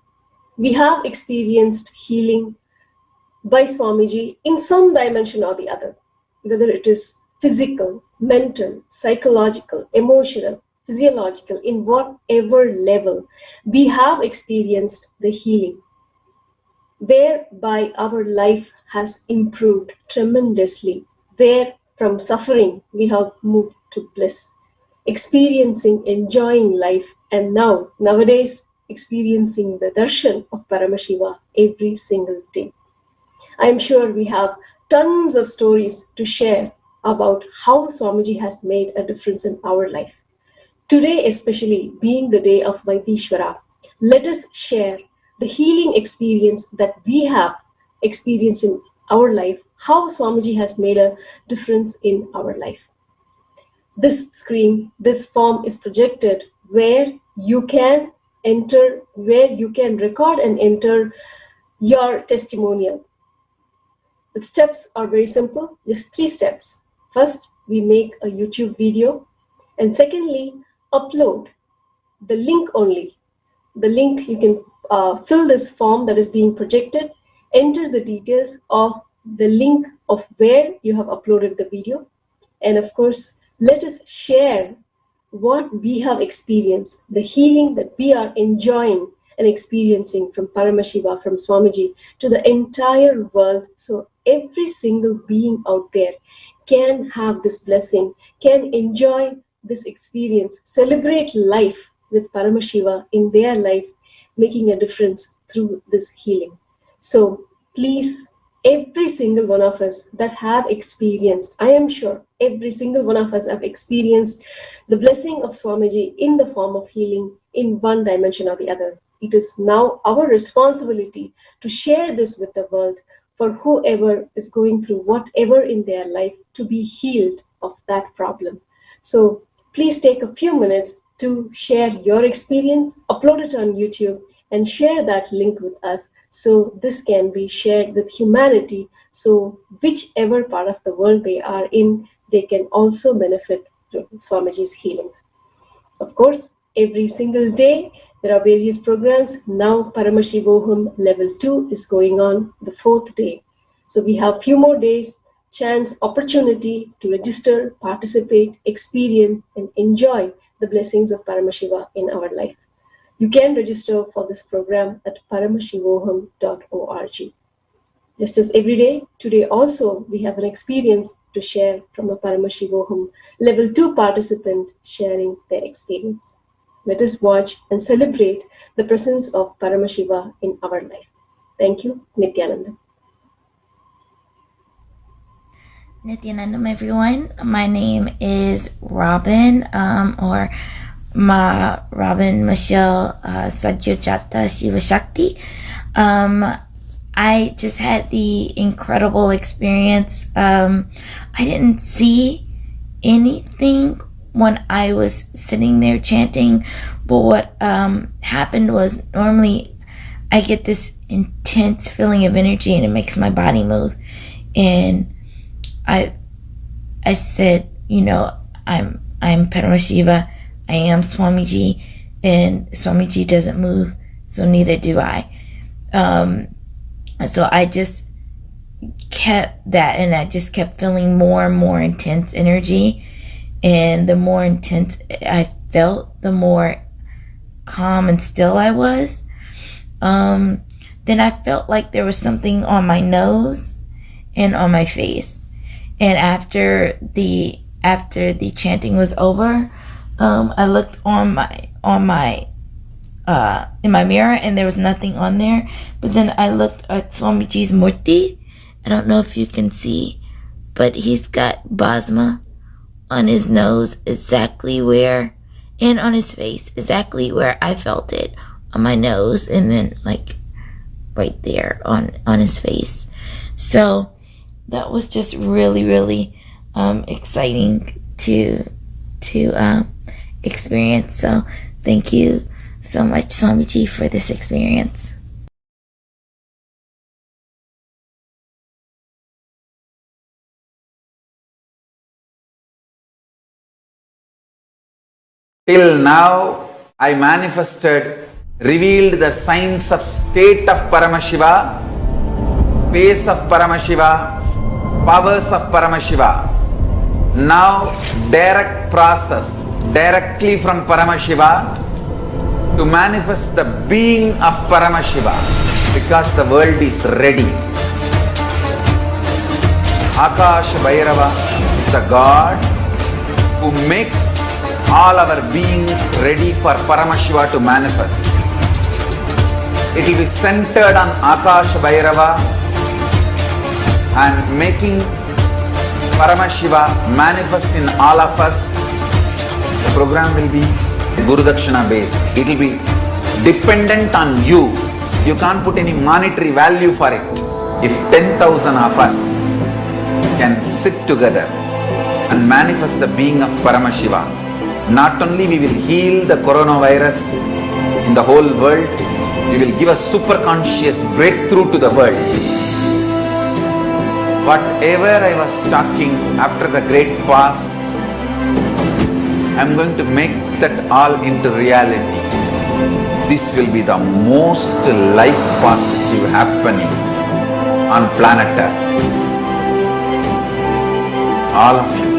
We have experienced healing by Swamiji in some dimension or the other, whether it is physical, mental, psychological, emotional, physiological, in whatever level, we have experienced the healing, whereby our life has improved tremendously, where from suffering we have moved to bliss, experiencing, enjoying life, and nowadays, experiencing the darshan of Paramashiva every single day. I am sure we have tons of stories to share about how Swamiji has made a difference in our life. Today, especially being the day of Vaidishvara, let us share the healing experience that we have experienced in our life, how Swamiji has made a difference in our life. This screen, this form is projected where you can enter, where you can record and enter your testimonial. The steps are very simple, just 3 steps. First, we make a YouTube video, and secondly, upload the link only. The link, you can fill this form that is being projected, enter the details of the link of where you have uploaded the video, and of course, let us share what we have experienced, the healing that we are enjoying and experiencing from Paramashiva, from Swamiji, to the entire world, so every single being out there can have this blessing, can enjoy this experience, celebrate life with Paramashiva in their life, making a difference through this healing. So please, every single one of us that have experienced, I am sure every single one of us have experienced the blessing of Swamiji in the form of healing in one dimension or the other. It is now our responsibility to share this with the world for whoever is going through whatever in their life to be healed of that problem. So please take a few minutes to share your experience, upload it on YouTube, and share that link with us so this can be shared with humanity, so whichever part of the world they are in, they can also benefit from Swamiji's healing. Of course, every single day there are various programs. Now Paramashivoham level 2 is going on, the 4th day. So we have few more days, chance, opportunity to register, participate, experience, and enjoy the blessings of Paramashiva in our life. You can register for this program at paramashivoham.org. Just as every day, today also we have an experience to share from a Paramashivoham level 2 participant sharing their experience. Let us watch and celebrate the presence of Paramashiva in our life. Thank you, Nithyananda. Nithyanandam, everyone. My name is Robin, or Robin Michelle Sadyojata Shiva Shakti. I just had the incredible experience. I didn't see anything when I was sitting there chanting, but what happened was, normally I get this intense feeling of energy and it makes my body move, and I said, you know, I'm Paramashiva, I am Swamiji, and Swamiji doesn't move, so neither do I. So I just kept that, and I just kept feeling more and more intense energy, and the more intense I felt, the more calm and still I was. Then I felt like there was something on my nose and on my face. And after the chanting was over, I looked in my mirror and there was nothing on there. But then I looked at Swamiji's murti. I don't know if you can see, but he's got bhasma on his nose exactly where, and on his face exactly where I felt it, on my nose, and then like right there on his face. So that was just really, really exciting to experience. So thank you so much, Swamiji, for this experience. Till now, I manifested, revealed the signs of state of Paramashiva, space of Paramashiva, powers of Paramashiva. Now, direct process, directly from Paramashiva to manifest the being of Paramashiva, because the world is ready. Akash Bhairava is the God who makes all our beings ready for Paramashiva to manifest. It will be centered on Akash Bhairava and making Paramashiva manifest in all of us, the program will be Guru Dakshina based. It will be dependent on you. You can't put any monetary value for it. If 10,000 of us can sit together and manifest the being of Paramashiva, not only we will heal the coronavirus in the whole world, we will give a super conscious breakthrough to the world. Whatever I was talking after the great past, I am going to make that all into reality. This will be the most life positive happening on planet Earth. All of you,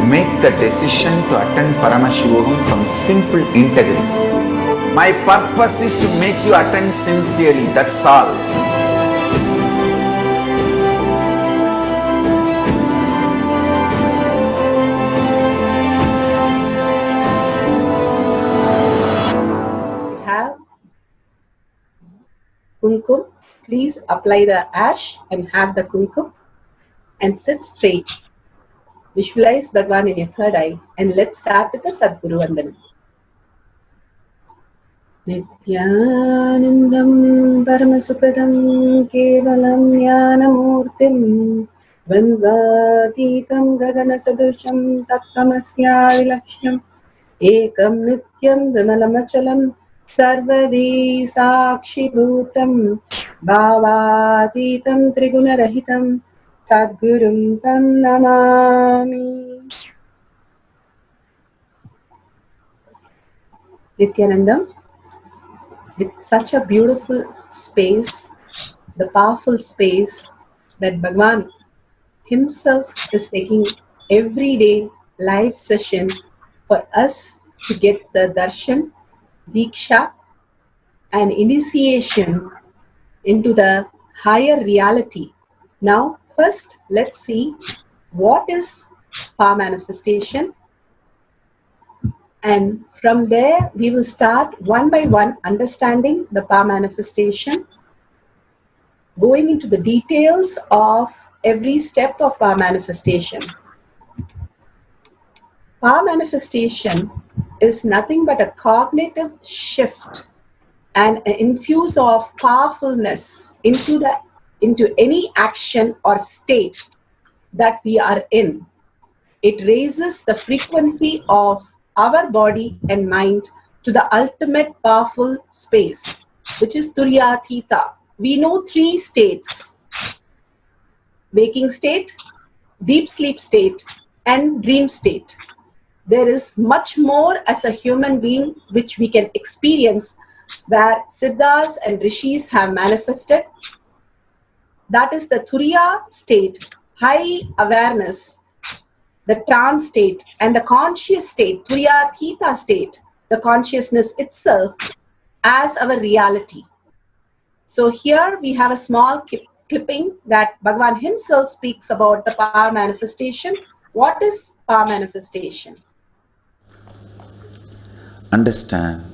make the decision to attend Paramashivam from simple integrity. My purpose is to make you attend sincerely, that's all. Have kumkum. Please apply the ash and have the kumkum and sit straight. Visualize Bhagwan in your third eye and let's start with the Sadguru Vandanam. Nithyanandam Paramasupradam Kevalam Jnanamurtim Vandvatitam Gagana Sadusham Tattamasya Vilaksham Ekam Nityam Vimalamachalam Sarvadi Sakshi Bhutam Bhavatitam Trigunarahitam Sadgurum Tam Namami. Nithyanandam, with such a beautiful space, the powerful space that Bhagwan himself is taking every day live session for us to get the darshan, diksha and initiation into the higher reality. Now, first, let's see what is power manifestation. And from there, we will start one by one understanding the power manifestation, going into the details of every step of power manifestation. Power manifestation is nothing but a cognitive shift and an infuse of powerfulness into any action or state that we are in. It raises the frequency of our body and mind to the ultimate powerful space, which is Turyathita. We know three states: waking state, deep sleep state, and dream state. There is much more as a human being which we can experience, where Siddhas and Rishis have manifested. That is the Turiya state, high awareness, the trance state, and the conscious state, Turiyathita state, the consciousness itself as our reality. So here we have a small clipping that Bhagwan himself speaks about the power manifestation. What is power manifestation? Understand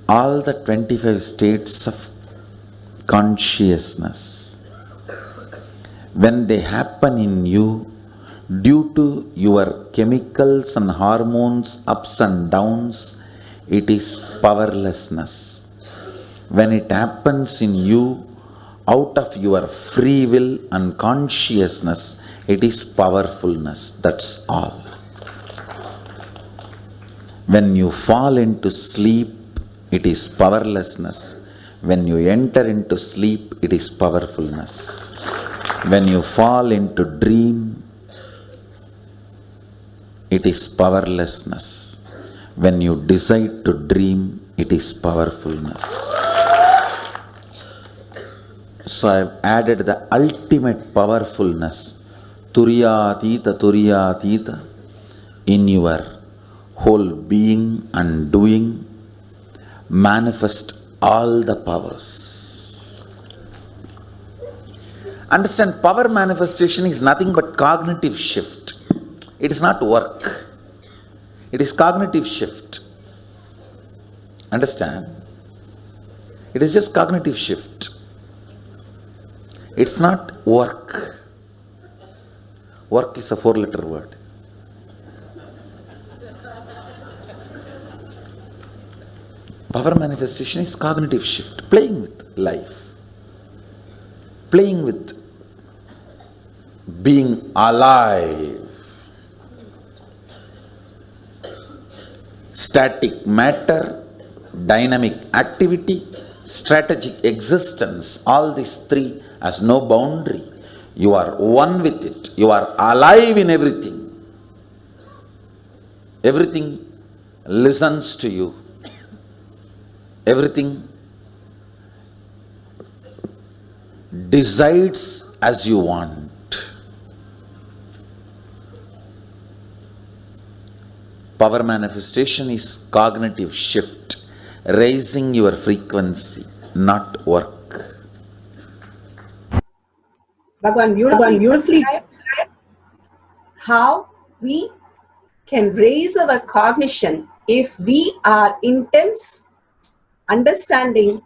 all the 25 states of consciousness. When they happen in you, due to your chemicals and hormones ups and downs, it is powerlessness. When it happens in you out of your free will and consciousness, it is powerfulness. That's all. When you fall into sleep, it is powerlessness. When you enter into sleep, it is powerfulness. When you fall into dream, it is powerlessness. When you decide to dream, it is powerfulness. So I have added the ultimate powerfulness, Turiyatita, in your whole being and doing. Manifest all the powers. Understand, power manifestation is nothing but cognitive shift. It is not work. It is cognitive shift. Understand? It is just cognitive shift. It's not work. Work is a 4-letter word. Power manifestation is cognitive shift, playing with life, playing with being alive. Static matter, dynamic activity, strategic existence, all these three has no boundary. You are one with it. You are alive in everything. Everything listens to you. Everything decides as you want. Power manifestation is cognitive shift, raising your frequency, not work. Bhagavan beautifully how we can raise our cognition if we are intense, understanding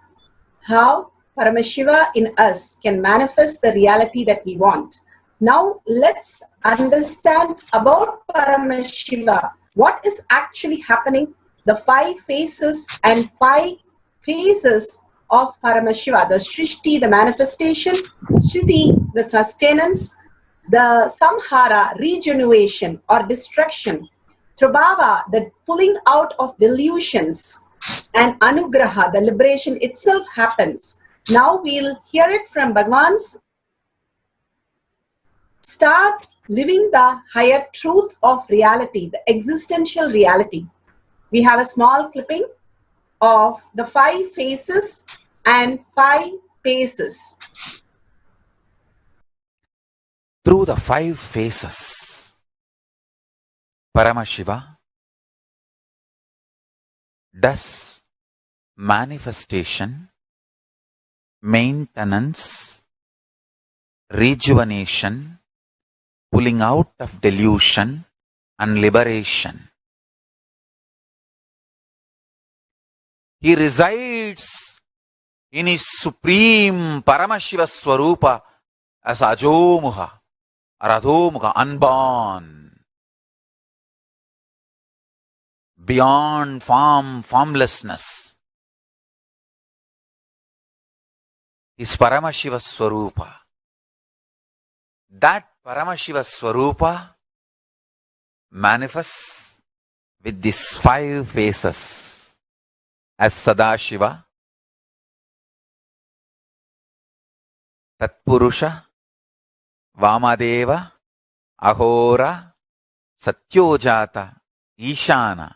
how Paramashiva in us can manifest the reality that we want. Now let's understand about Paramashiva. What is actually happening? The 5 phases and 5 phases of Paramashiva. The Srishti, the manifestation, Sthiti, the sustenance, the Samhara, regeneration or destruction, Trabhava, the pulling out of delusions, and Anugraha, the liberation itself happens. Now we'll hear it from Bhagavan's. Start living the higher truth of reality, the existential reality. We have a small clipping of the 5 phases and 5 paces. Through the 5 phases, Paramashiva does manifestation, maintenance, rejuvenation, pulling out of delusion and liberation. He resides in his supreme Paramashiva Swarupa as Ajomuha or Adhomuha, unborn, beyond form, formlessness. Is Paramashiva Swarupa. That Paramashiva Swarupa manifests with these 5 phases as Sadashiva, Tatpurusha, Vamadeva, Ahora, Satyojata, Ishana.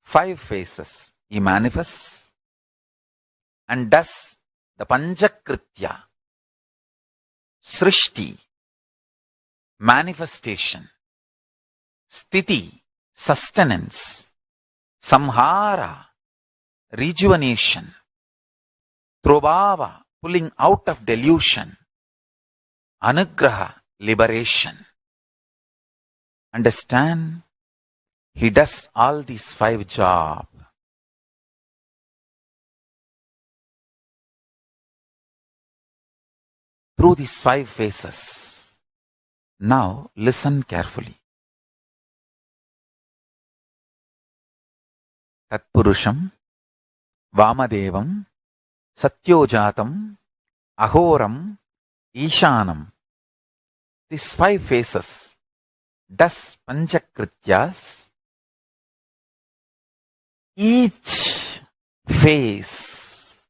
5 phases he manifests and does the Panchakritya, Srishti, manifestation, Sthiti, sustenance, Samhara, rejuvenation, Trobhava, pulling out of delusion, Anugraha, liberation. Understand? He does all these 5 jobs. Through these 5 phases. Now listen carefully. Tatpurusham, Vamadevam, Satyojatam, Ahoram, Ishanam. These 5 phases does Panchakrityas. Each phase,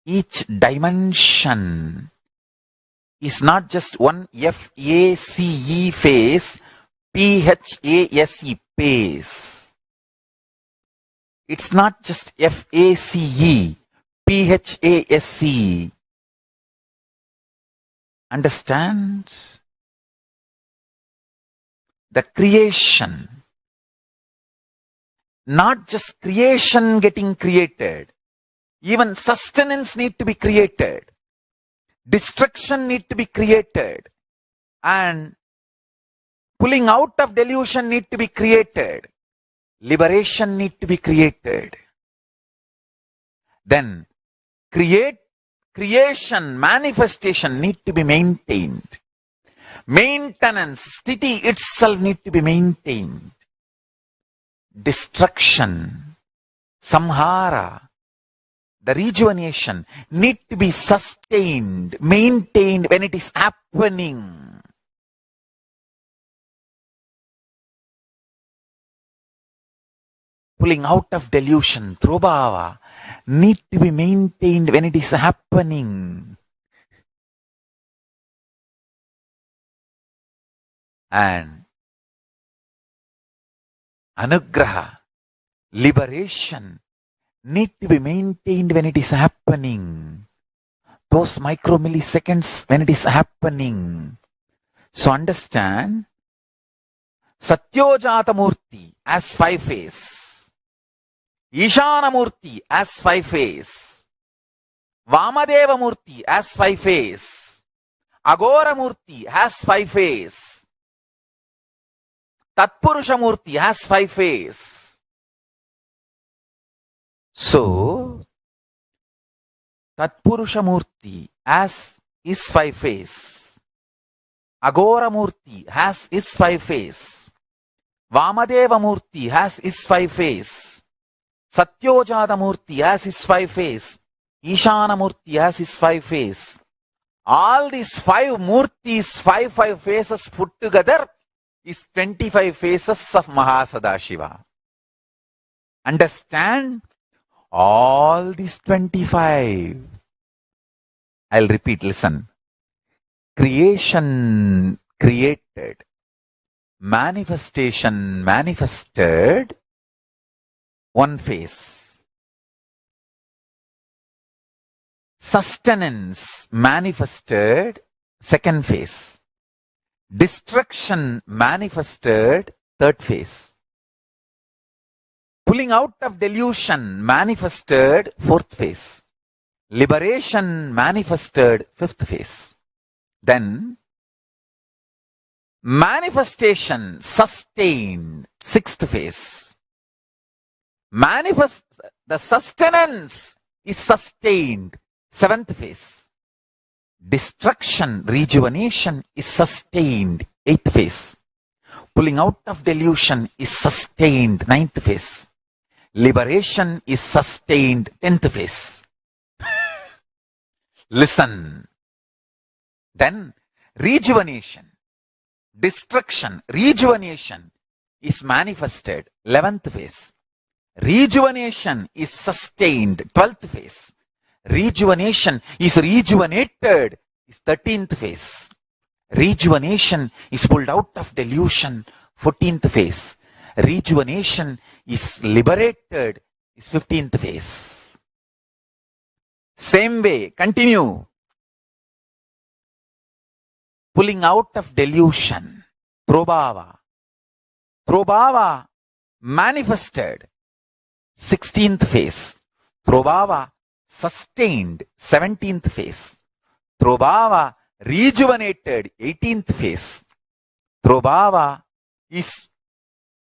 each dimension is not just one F-A-C-E phase, P-H-A-S-E phase. It's not just F-A-C-E, P-H-A-S-E. Understand? The creation. Not just creation getting created. Even sustenance need to be created. Destruction need to be created. And pulling out of delusion need to be created. Liberation need to be created. Then creation, manifestation need to be maintained. Maintenance, sthiti itself need to be maintained. Destruction, samhara, the rejuvenation need to be sustained, maintained when it is happening. Pulling out of delusion, trobhava, need to be maintained when it is happening. And anugraha, liberation, need to be maintained when it is happening. Those micromilliseconds when it is happening. So understand, Satyojata Murti as 5 face, Ishana Murti as 5 face, Vamadeva Murti as 5 face, Agora Murti has 5 face, Tatpurusha Murti has 5 face. So, Tatpurusha Murti as is 5 face, Agora Murti has is 5 face, Vamadeva Murti has his 5 face, Satyojata Murti has his 5 face, Ishana Murti has his 5 face. All these 5 Murtis, 5 faces put together is 25 faces of Mahasannidhanam. Understand? All these 25. I'll repeat, listen. Creation created. Manifestation manifested, 1 face. Sustenance manifested, 2nd face. Destruction manifested, 3rd face. Pulling out of delusion manifested, 4th face. Liberation manifested, 5th face. Then manifestation sustained, 6th phase. The sustenance is sustained, 7th phase. Destruction, rejuvenation is sustained, 8th phase. Pulling out of delusion is sustained, 9th phase. Liberation is sustained, 10th phase. Listen. Then rejuvenation, destruction, rejuvenation is manifested, 11th phase. Rejuvenation is sustained, 12th phase. Rejuvenation is rejuvenated, is 13th phase. Rejuvenation is pulled out of delusion, 14th phase. Rejuvenation is liberated, is 15th phase. Same way, continue. Pulling out of delusion, trobhava. Trobhava manifested, 16th phase. Trobhava sustained, 17th phase. Trobhava rejuvenated, 18th phase. Trobhava is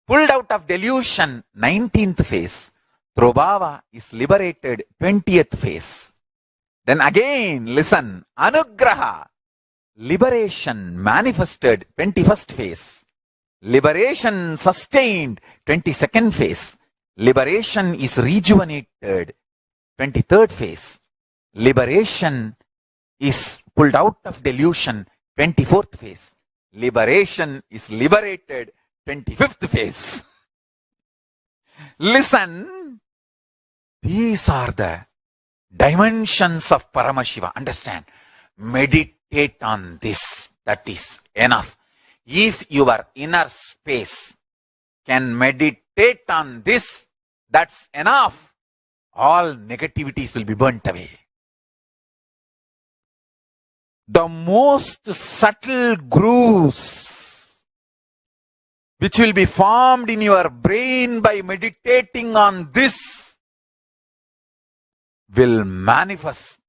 pulled out of delusion, 19th phase. Trobhava is liberated, 20th phase. Then again, listen, anugraha. Liberation manifested, 21st phase. Liberation sustained, 22nd phase. Liberation is rejuvenated, 23rd phase. Liberation is pulled out of delusion, 24th phase. Liberation is liberated, 25th phase. Listen, these are the dimensions of Paramashiva. Understand? Meditate on this. That is enough. If your inner space can meditate on this, that's enough. All negativities will be burnt away. The most subtle grooves which will be formed in your brain by meditating on this will manifest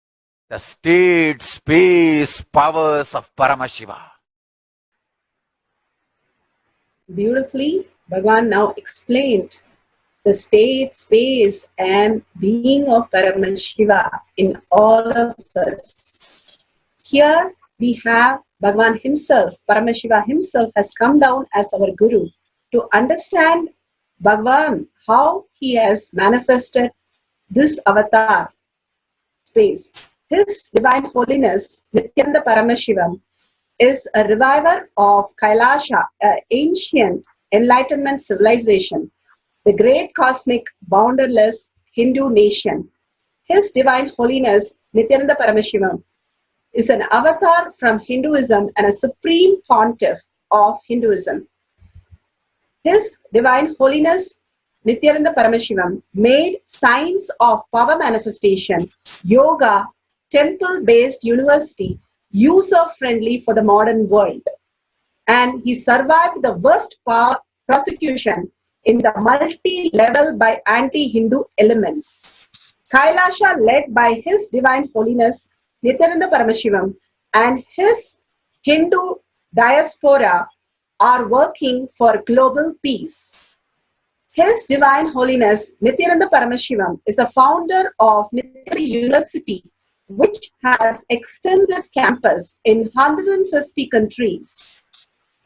the state, space, powers of Paramashiva. Beautifully, Bhagavan now explained the state, space, and being of Paramashiva in all of us. Here we have Bhagavan himself, Paramashiva himself has come down as our Guru to understand Bhagavan, how he has manifested this avatar space. His Divine Holiness, Nithyananda Paramashivam, is a reviver of Kailasa, an ancient enlightenment civilization, the great cosmic borderless Hindu nation. His Divine Holiness, Nithyananda Paramashivam, is an avatar from Hinduism and a supreme pontiff of Hinduism. His Divine Holiness, Nithyananda Paramashivam, made science of power manifestation, yoga, temple-based university, user-friendly for the modern world. And he survived the worst prosecution in the multi-level by anti-Hindu elements. Kailasa, led by His Divine Holiness Nithyananda Paramashivam, and his Hindu diaspora are working for global peace. His Divine Holiness Nithyananda Paramashivam is a founder of Nithyananda University, which has extended campus in 150 countries.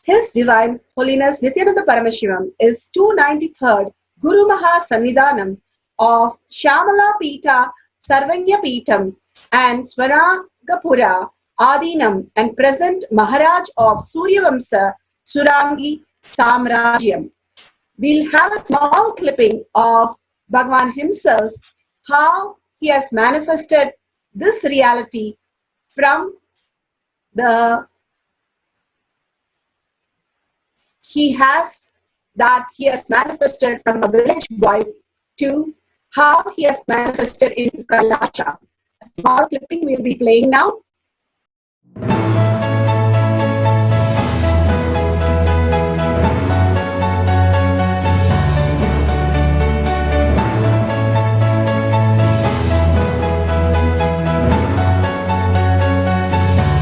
His Divine Holiness Nithyananda Paramashivam is 293rd Guru Mahasannidhanam of Shamala Pita, Sarvanya Pitam, and Swaragapura Adinam, and present Maharaj of Suryavamsa Surangi Samrajyam. We'll have a small clipping of Bhagavan himself, how he has manifested this reality from the he has manifested from a village boy to how he has manifested in Kailasa. A small clipping we'll be playing now.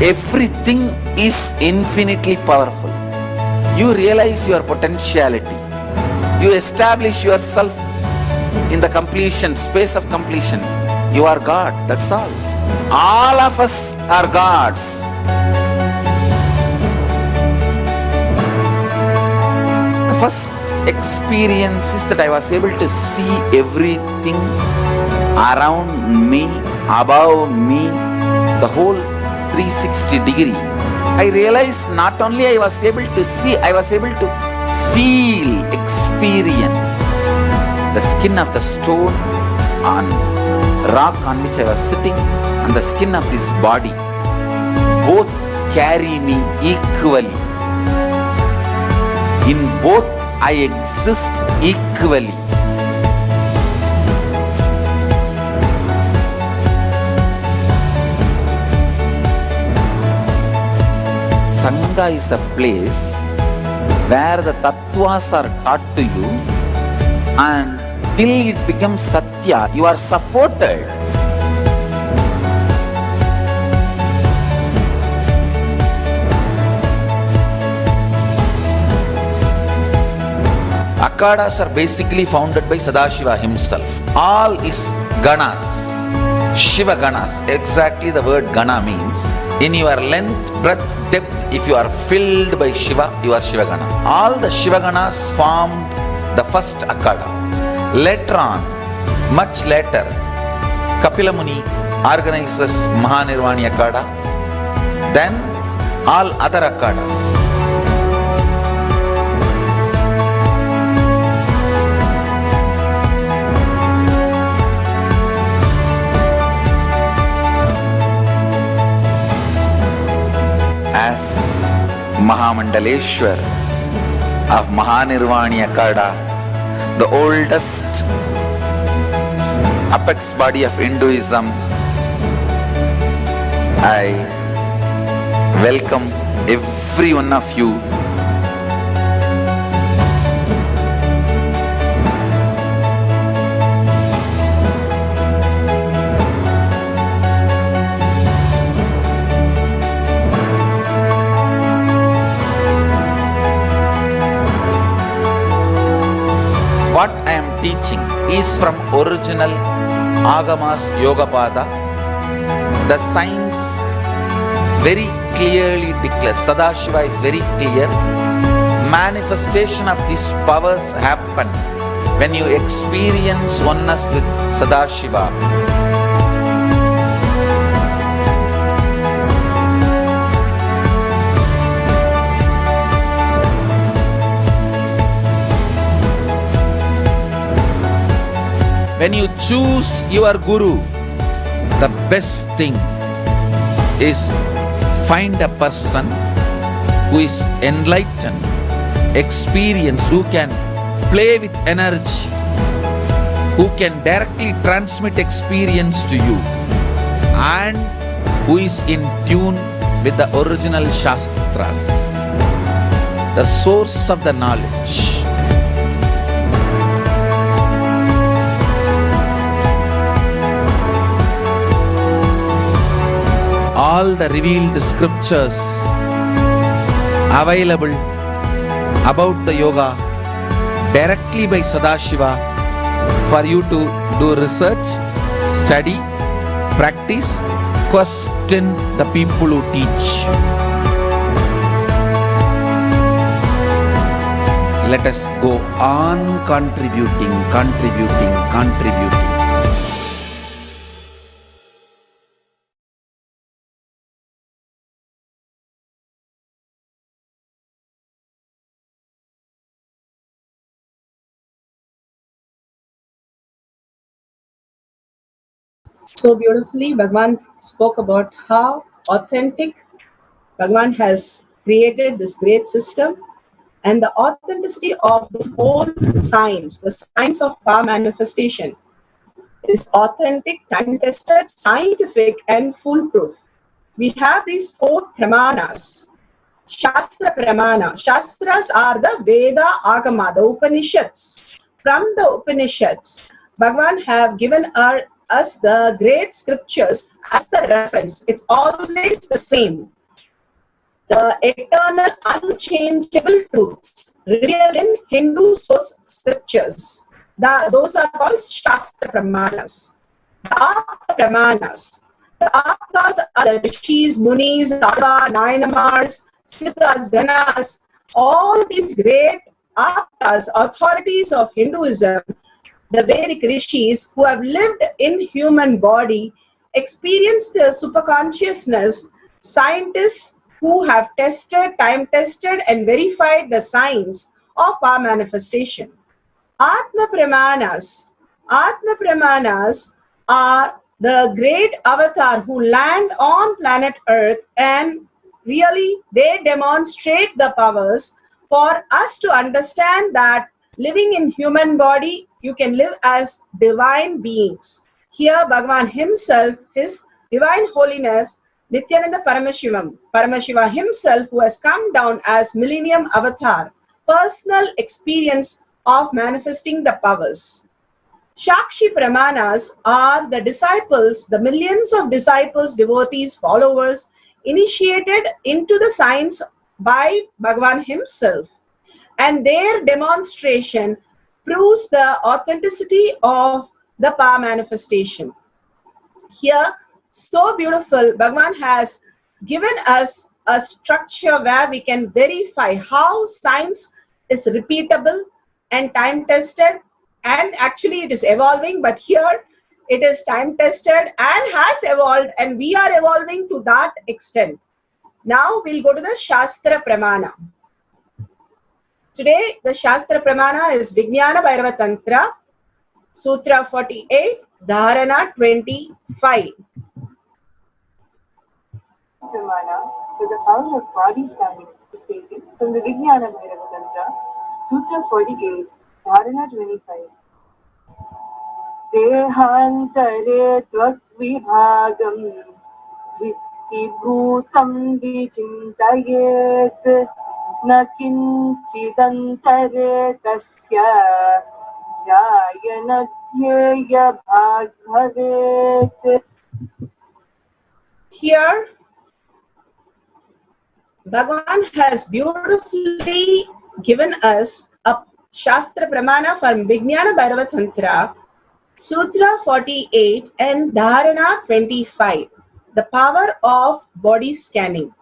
Everything is infinitely powerful. You realize your potentiality. You establish yourself in the completion, space of completion. You are God, that's all. All of us are gods. The first experience is that I was able to see everything around me, above me, the whole 360 degree. I realized not only I was able to see, I was able to feel, experience the skin of the stone on rock on which I was sitting and the skin of this body. Both carry me equally. In both I exist equally. Sangha is a place where the tattvas are taught to you, and till it becomes satya, you are supported. Akhadas are basically founded by Sadashiva himself. All is ganas, Shiva ganas. Exactly the word gana means. In your length, breadth, depth, if you are filled by Shiva, you are Shiva gana. All the Shiva ganas formed the first Akhada. Later on, much later, Kapila Muni organizes Mahanirvani Akhada. Then all other Akhadas. As Mahamandaleshwar of Mahanirvani Akhada, the oldest apex body of Hinduism, I welcome every one of you . What I am teaching is from original Agamas Yogapada, the science very clearly declares, Sadashiva is very clear, manifestation of these powers happen when you experience oneness with Sadashiva. When you choose your Guru, the best thing is find a person who is enlightened, experienced, who can play with energy, who can directly transmit experience to you, and who is in tune with the original Shastras, the source of the knowledge. All the revealed scriptures available about the yoga directly by Sadashiva for you to do research, study, practice, question the people who teach. Let us go on contributing. So beautifully, Bhagwan spoke about how authentic Bhagwan has created this great system, and the authenticity of this whole science, the science of power manifestation, is authentic, time-tested, scientific, and foolproof. We have these 4 pramanas. Shastra pramana. Shastras are the Veda Agama, the Upanishads. From the Upanishads, Bhagwan have given us the great scriptures as the reference. It's always the same. The eternal, unchangeable truths revealed in Hindu source scriptures. Those are called Shastra Pramanas. The Artha Pramanas. The Arthas are the Rishis, Munis, Adva, Nayanamars, Siddhas, Ganas, all these great Arthas, authorities of Hinduism, the Vedic Rishis who have lived in human body, experienced the superconsciousness, scientists who have tested, time-tested and verified the science of power manifestation. Atma Pramanas are the great avatar who land on planet Earth, and really they demonstrate the powers for us to understand that living in human body, you can live as divine beings. Here Bhagavan himself, his divine holiness, Nithyananda Paramashiva himself, who has come down as millennium avatar, personal experience of manifesting the powers. Shakshi Pramanas are the disciples, the millions of disciples, devotees, followers, initiated into the science by Bhagavan himself. And their demonstration proves the authenticity of the power manifestation. Here, so beautiful, Bhagavan has given us a structure where we can verify how science is repeatable and time-tested, and actually it is evolving, but here it is time-tested and has evolved, and we are evolving to that extent. Now we'll go to the Shastra Pramana. Today, the Shastra Pramana is Vijnana Bhairava Tantra, Sutra 48, Dharana 25. Pramana for the power of body standing is taken from the Vijnana Bhairava Tantra, Sutra 48, Dharana 25. Dehantare tvakvibhagam vibhutam vichintayet na kinchidantare tasya jayanadhyeya bhaghavet. Here, Bhagavan has beautifully given us a Shastra Pramana from Vijnana Bhairava Tantra, Sutra 48 and Dharana 25. the power of body scanning.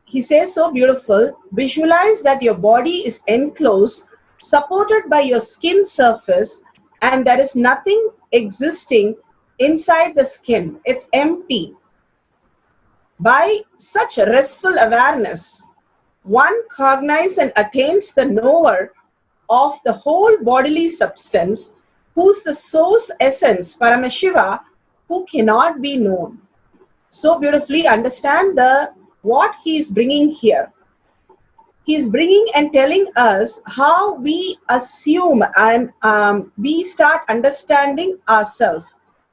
He says so beautiful, visualize that your body is enclosed, supported by your skin surface, and there is nothing existing inside the skin. It's empty. By such restful awareness, one cognizes and attains the knower of the whole bodily substance, who's the source essence, Paramashiva, who cannot be known. So beautifully understand what he is bringing here. He is bringing and telling us how we assume and we start understanding ourselves.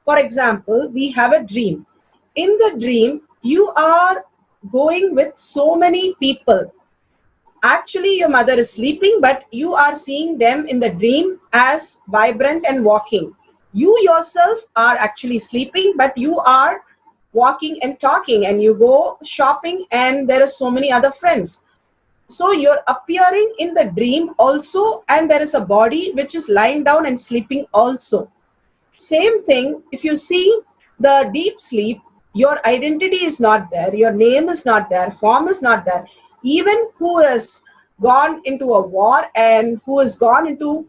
For example, we have a dream. In the dream, you are going with so many people. Actually, your mother is sleeping, but you are seeing them in the dream as vibrant and walking. You yourself are actually sleeping, but you are walking and talking, and you go shopping, and there are so many other friends. So you're appearing in the dream also, and there is a body which is lying down and sleeping also. Same thing, if you see the deep sleep, your identity is not there, your name is not there, form is not there. Even who has gone into a war and who has gone into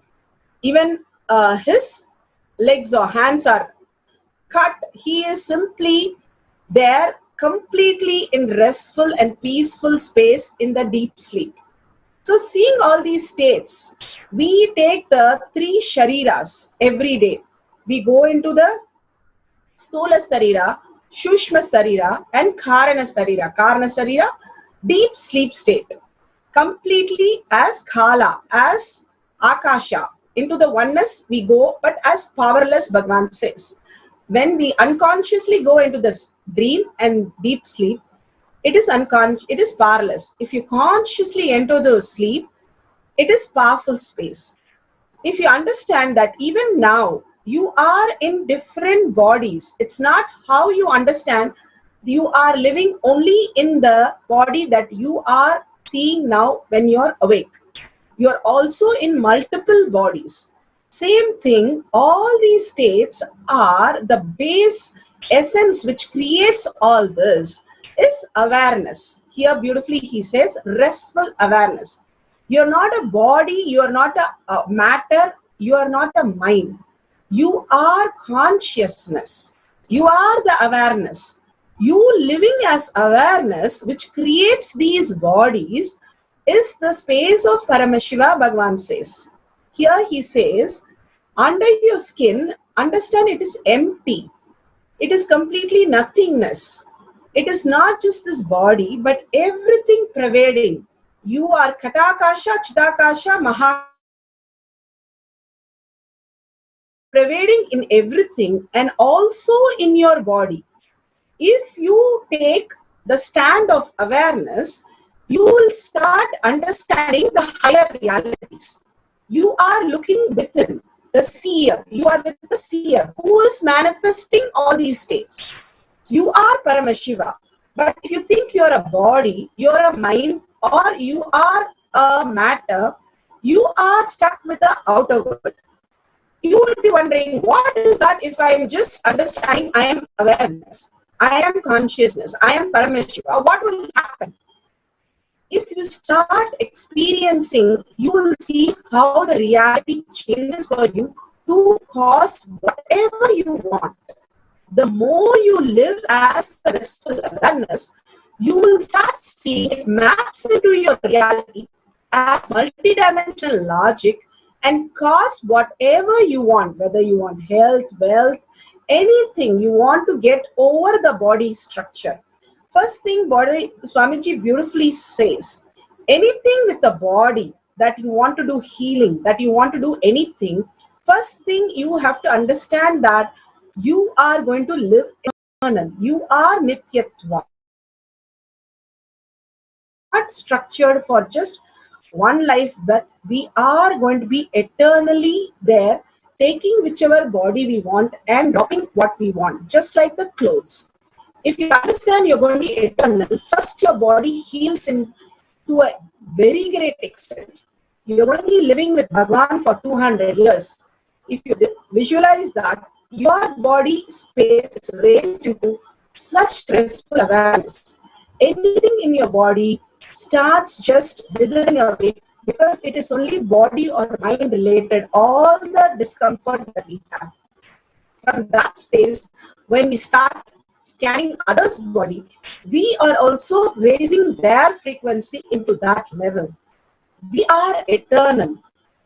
even his legs or hands are cut, he is simply there completely in restful and peaceful space in the deep sleep. So seeing all these states, we take the 3 shariras every day. We go into the Stula Sarira, Shushma Sarira and Karana Sarira. Karana Sarira, deep sleep state. Completely as Kala, as Akasha. Into the oneness we go, but as powerless, Bhagavan says. When we unconsciously go into this dream and deep sleep, it is powerless. If you consciously enter the sleep, it is powerful space. If you understand that even now, you are in different bodies. It's not how you understand you are living only in the body that you are seeing now when you're awake. You're also in multiple bodies. Same thing, all these states are the base essence which creates all this is awareness. Here beautifully he says restful awareness. You're not a body, you're not a matter, you are not a mind. You are consciousness. You are the awareness. You living as awareness which creates these bodies is the space of Paramashiva, Bhagavan says. Here he says, under your skin, understand it is empty. It is completely nothingness. It is not just this body, but everything pervading. You are Katakasha, Chidakasha, Maha. Pervading in everything and also in your body. If you take the stand of awareness, you will start understanding the higher realities. You are looking within the seer. You are with the seer who is manifesting all these states. You are Paramashiva. But if you think you're a body, you're a mind, or you are a matter, you are stuck with the outer world. You would be wondering, what is that if I am just understanding I am awareness, I am consciousness, I am Paramashiva, what will happen? If you start experiencing, you will see how the reality changes for you to cause whatever you want. The more you live as the restful awareness, you will start seeing it maps into your reality as multidimensional logic and cause whatever you want, whether you want health, wealth, anything you want to get over the body structure. First thing, Swamiji beautifully says, anything with the body that you want to do healing, that you want to do anything, first thing you have to understand that you are going to live eternal. You are Nityatva. Not structured for just one life, but we are going to be eternally there, taking whichever body we want and dropping what we want, just like the clothes. If you understand you're going to be eternal, first your body heals to a very great extent. You're going to be living with Bhagavan for 200 years. If you visualize that, your body space is raised into such restful awareness. Anything in your body starts just withering away because it is only body or mind related, all the discomfort that we have. From that space, when we start scanning others' body, we are also raising their frequency into that level. We are eternal.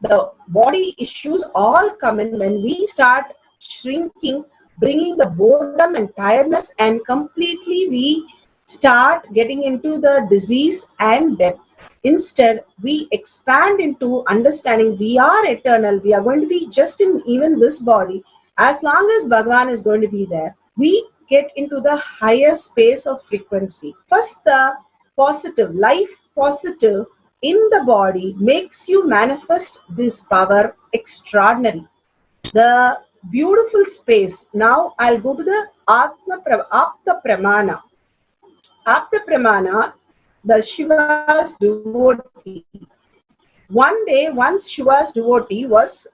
The body issues all come in when we start shrinking, bringing the boredom and tiredness, and completely we start getting into the disease and death. Instead, we expand into understanding we are eternal. We are going to be just in even this body. As long as Bhagavan is going to be there, we get into the higher space of frequency. First, the positive, life positive in the body makes you manifest this power extraordinary. The beautiful space. Now I'll go to the Apta Pramana. Apta Pramana, the Shiva's devotee. One day, once Shiva's devotee was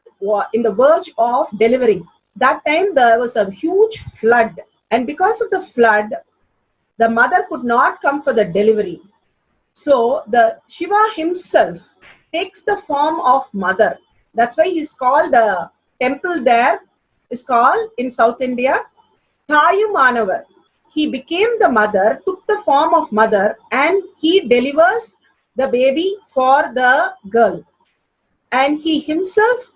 in the verge of delivering. That time there was a huge flood, and because of the flood, the mother could not come for the delivery. So the Shiva himself takes the form of mother. That's why he's called, the temple there is called in South India Thayumanavar. He became the mother, took the form of mother, and he delivers the baby for the girl. And he himself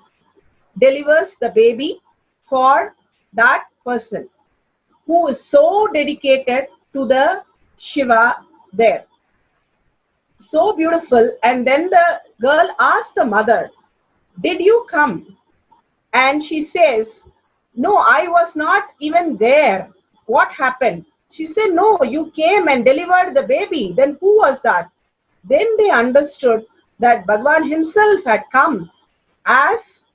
delivers the baby for that person who is so dedicated to the Shiva there. So beautiful. And then the girl asks the mother, "Did you come?" And she says, "No, I was not even there. What happened?" She said, "No, you came and delivered the baby. Then who was that?" Then they understood that Bhagavan himself had come as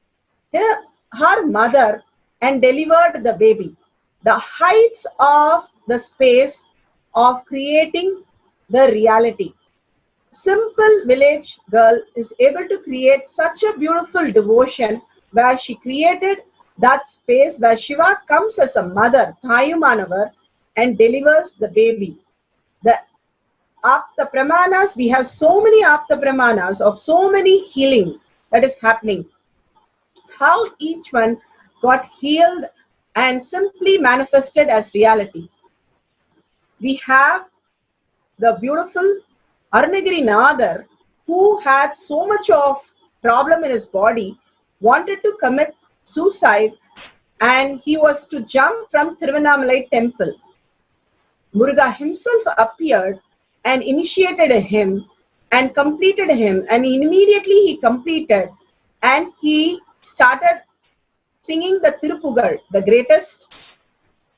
her mother and delivered the baby. The heights of the space of creating the reality. Simple village girl is able to create such a beautiful devotion where she created that space where Shiva comes as a mother, Thayumanavar, and delivers the baby. The Apta Pramanas, we have so many Apta Pramanas of so many healing that is happening. How each one got healed and simply manifested as reality. We have the beautiful Arunagiri Nadar, who had so much of problem in his body, wanted to commit suicide, and he was to jump from Tiruvannamalai temple. Muruga himself appeared and initiated him and completed him, and immediately he completed and he started singing the Tirupugal, the greatest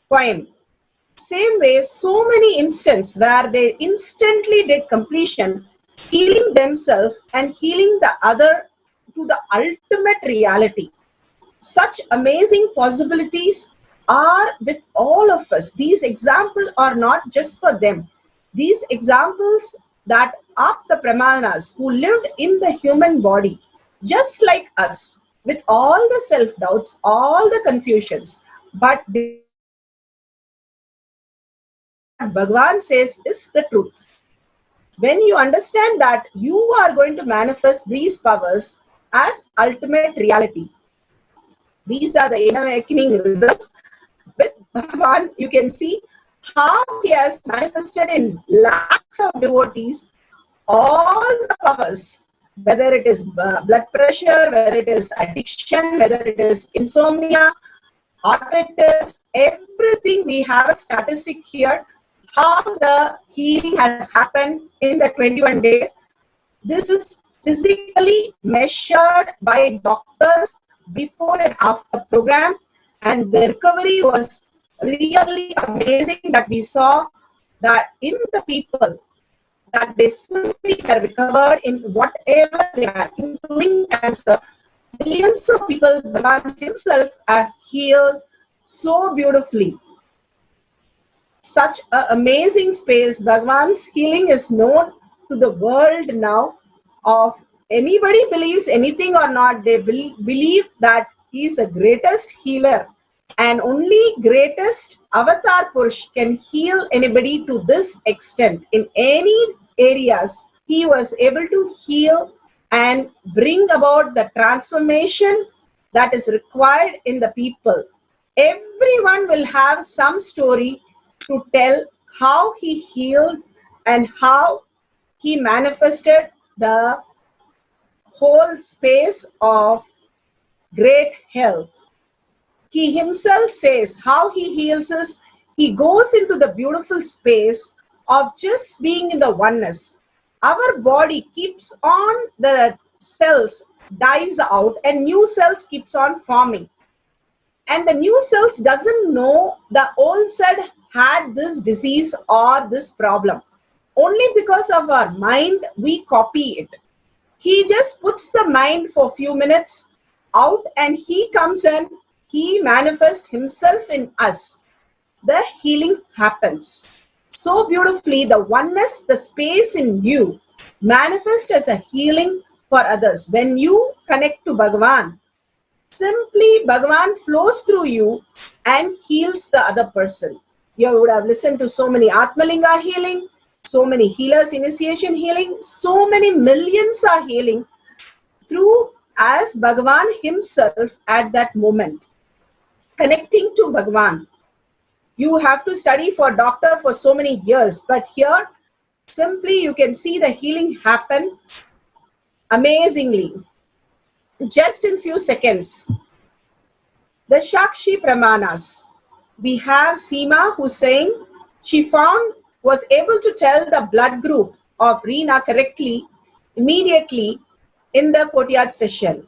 poem. Same way, so many instances where they instantly did completion, healing themselves and healing the other to the ultimate reality. Such amazing possibilities are with all of us. These examples are not just for them. These examples that Apta Pramanas who lived in the human body, just like us, with all the self-doubts, all the confusions, but Bhagavan says is the truth. When you understand that you are going to manifest these powers as ultimate reality, these are the awakening results. With Bhagavan, you can see how he has manifested in lakhs of devotees all the powers, whether it is blood pressure, whether it is addiction, whether it is insomnia, arthritis, everything. We have a statistic here, how the healing has happened in the 21 days. This is physically measured by doctors before and after program, and the recovery was really amazing that we saw that in the people that they simply are recovered in whatever they are, including cancer. Millions of people, Bhagavan himself, are healed so beautifully. Such an amazing space. Bhagavan's healing is known to the world now. Of anybody believes anything or not, they believe that he is the greatest healer and only greatest avatar Purush can heal anybody to this extent. In any areas, he was able to heal and bring about the transformation that is required in the people. Everyone will have some story to tell how he healed and how he manifested the whole space of great health. He himself says how he heals us. He goes into the beautiful space of just being in the oneness. Our body keeps on, the cells dies out and new cells keeps on forming. And the new cells doesn't know the old cell had this disease or this problem. Only because of our mind, we copy it. He just puts the mind for a few minutes out and he comes and he manifests himself in us. The healing happens. So beautifully, the oneness, the space in you manifests as a healing for others. When you connect to Bhagavan, simply Bhagavan flows through you and heals the other person. You would have listened to so many Atmalinga healing, so many healers, initiation healing, so many millions are healing through as Bhagavan himself at that moment. Connecting to Bhagavan. You have to study for doctor for so many years, but here simply you can see the healing happen amazingly. Just in few seconds. The Shakshi Pramanas. We have Seema who's saying she was able to tell the blood group of Reena correctly immediately in the courtyard session.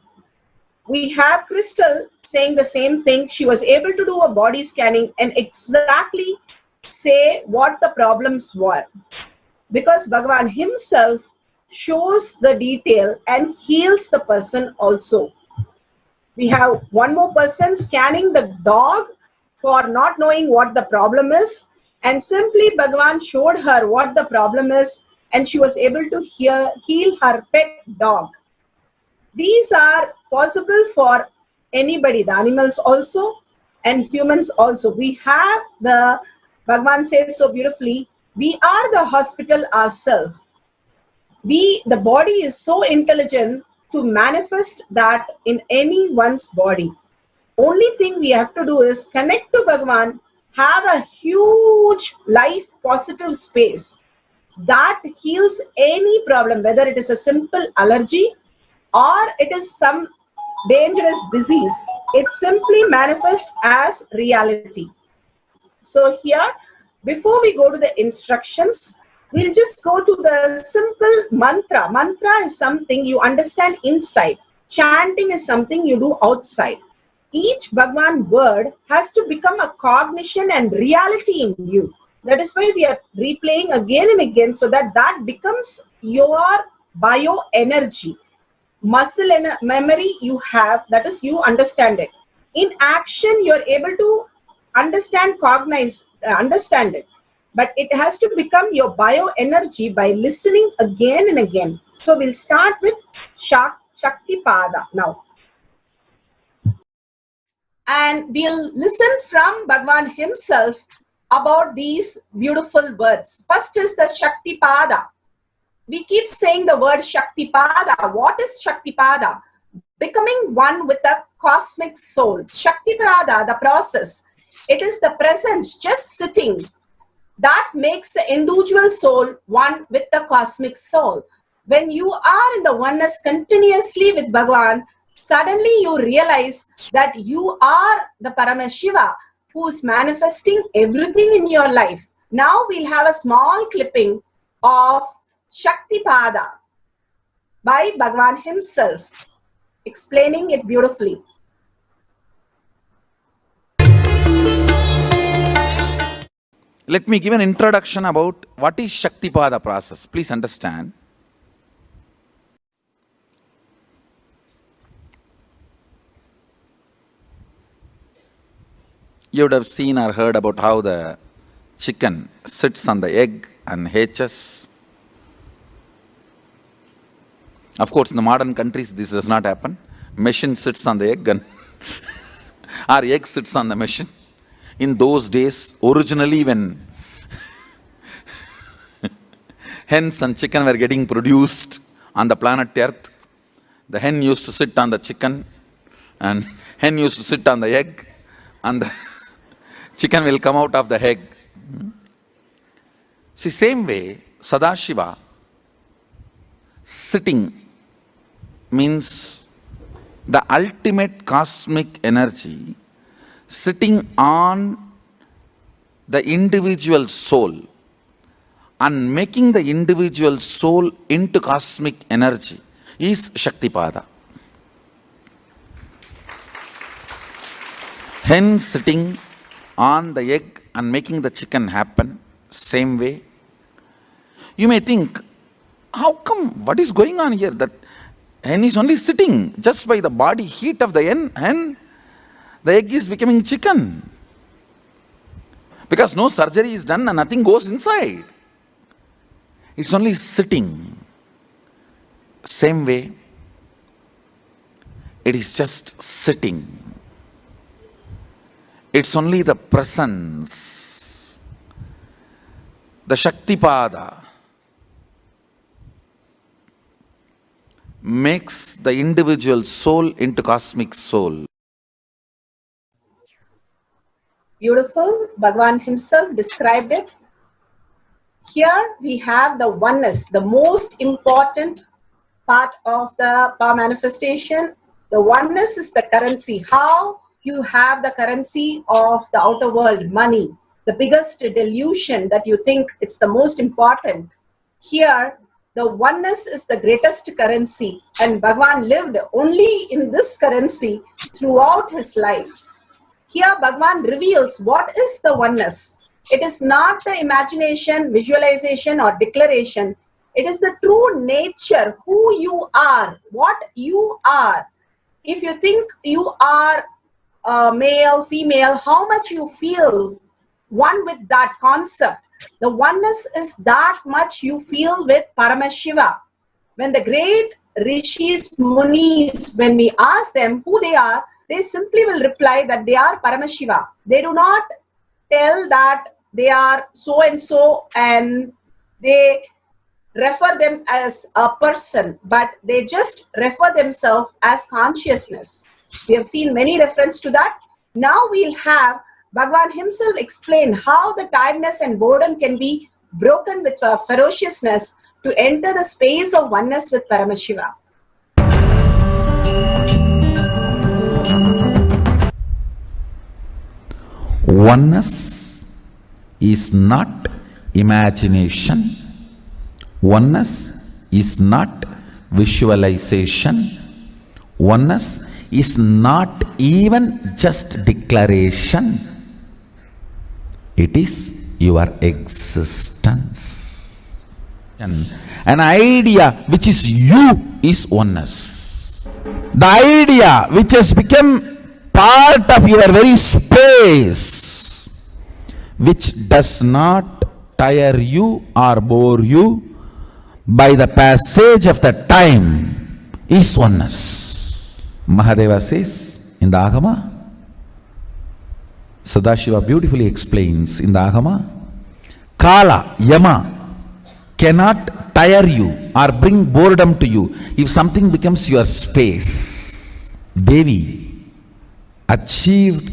We have Crystal saying the same thing. She was able to do a body scanning and exactly say what the problems were. Because Bhagavan himself shows the detail and heals the person also. We have one more person scanning the dog for not knowing what the problem is. And simply Bhagavan showed her what the problem is and she was able to heal her pet dog. These are possible for anybody, the animals also and humans also. We have the, Bhagavan says so beautifully, we are the hospital ourselves. The body is so intelligent to manifest that in anyone's body. Only thing we have to do is connect to Bhagavan, have a huge life positive space that heals any problem, whether it is a simple allergy or it is some dangerous disease. It simply manifests as reality. So here, before we go to the instructions, we'll just go to the simple mantra. Mantra is something you understand inside. Chanting is something you do outside. Each Bhagwan word has to become a cognition and reality in you. That is why we are replaying again and again so that that becomes your bioenergy. Muscle and memory you have, that is you understand it. In action, you're able to understand it. But it has to become your bioenergy by listening again and again. So we'll start with Shakti Pada now. And we'll listen from Bhagavan himself about these beautiful words. First is the Shakti Pada. We keep saying the word Shakti Pada. What is Shakti Pada? Becoming one with the cosmic soul. Shakti Pada, the process. It is the presence just sitting. That makes the individual soul one with the cosmic soul. When you are in the oneness continuously with Bhagavan, suddenly you realize that you are the Paramashiva who is manifesting everything in your life. Now we'll have a small clipping of Shakti Pada by Bhagavan himself, explaining it beautifully. Let me give an introduction about what is Shaktipada process. Please understand. You would have seen or heard about how the chicken sits on the egg and hatches. Of course, in the modern countries, this does not happen. Machine sits on the egg and Our egg sits on the machine. In those days, originally when hens and chicken were getting produced on the planet Earth, the hen used to sit on the chicken and hen used to sit on the egg, and the chicken will come out of the egg. See, same way, Sadashiva, sitting means the ultimate cosmic energy sitting on the individual soul and making the individual soul into cosmic energy is Shaktipada. Hen sitting on the egg and making the chicken happen, same way. You may think, how come, what is going on here? That hen is only sitting just by the body heat of the hen, the egg is becoming chicken. Because no surgery is done and nothing goes inside. It's only sitting. Same way, it is just sitting. It's only the presence, the Shaktipada makes the individual soul into cosmic soul. Beautiful. Bhagavan himself described it. Here we have the oneness, the most important part of the power manifestation. The oneness is the currency. How you have the currency of the outer world, money, the biggest delusion that you think it's the most important. Here, the oneness is the greatest currency, and Bhagavan lived only in this currency throughout his life. Here, Bhagavan reveals what is the oneness. It is not the imagination, visualization, or declaration. It is the true nature, who you are, what you are. If you think you are male, female, how much you feel one with that concept. The oneness is that much you feel with Paramashiva. When the great rishis, munis, when we ask them who they are, they simply will reply that they are Paramashiva. They do not tell that they are so-and-so and they refer them as a person, but they just refer themselves as consciousness. We have seen many references to that. Now we'll have Bhagavan himself explain how the tiredness and boredom can be broken with ferociousness to enter the space of oneness with Paramashiva. Oneness is not imagination. Oneness is not visualization. Oneness is not even just declaration. It is your existence. An idea which is you is oneness. The idea which has become part of your very space, which does not tire you or bore you by the passage of the time, is oneness. Mahadeva says in the Agama, Sadashiva beautifully explains in the Agama, Kala, Yama cannot tire you or bring boredom to you if something becomes your space. Devi achieved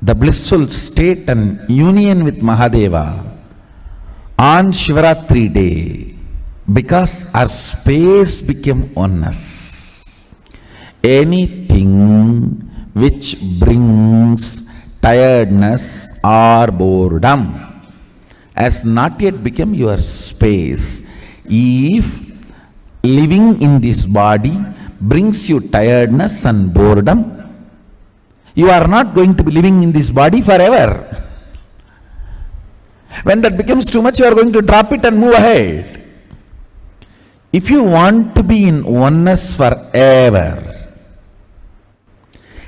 the blissful state and union with Mahadeva on Shivaratri day because her space became oneness. Anything which brings tiredness or boredom has not yet become your space. If living in this body brings you tiredness and boredom, you are not going to be living in this body forever. When that becomes too much, you are going to drop it and move ahead. If you want to be in oneness forever,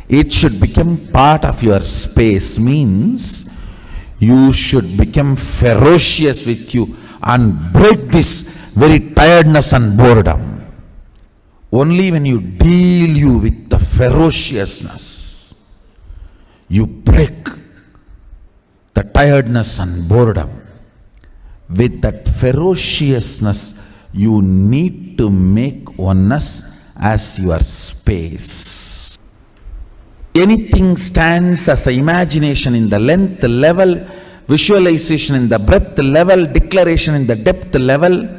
it should become part of your space, means you should become ferocious with you and break this very tiredness and boredom. Only when you deal you with the ferociousness, you break the tiredness and boredom. With that ferociousness, you need to make oneness as your space. Anything stands as an imagination in the length level, visualization in the breadth level, declaration in the depth level.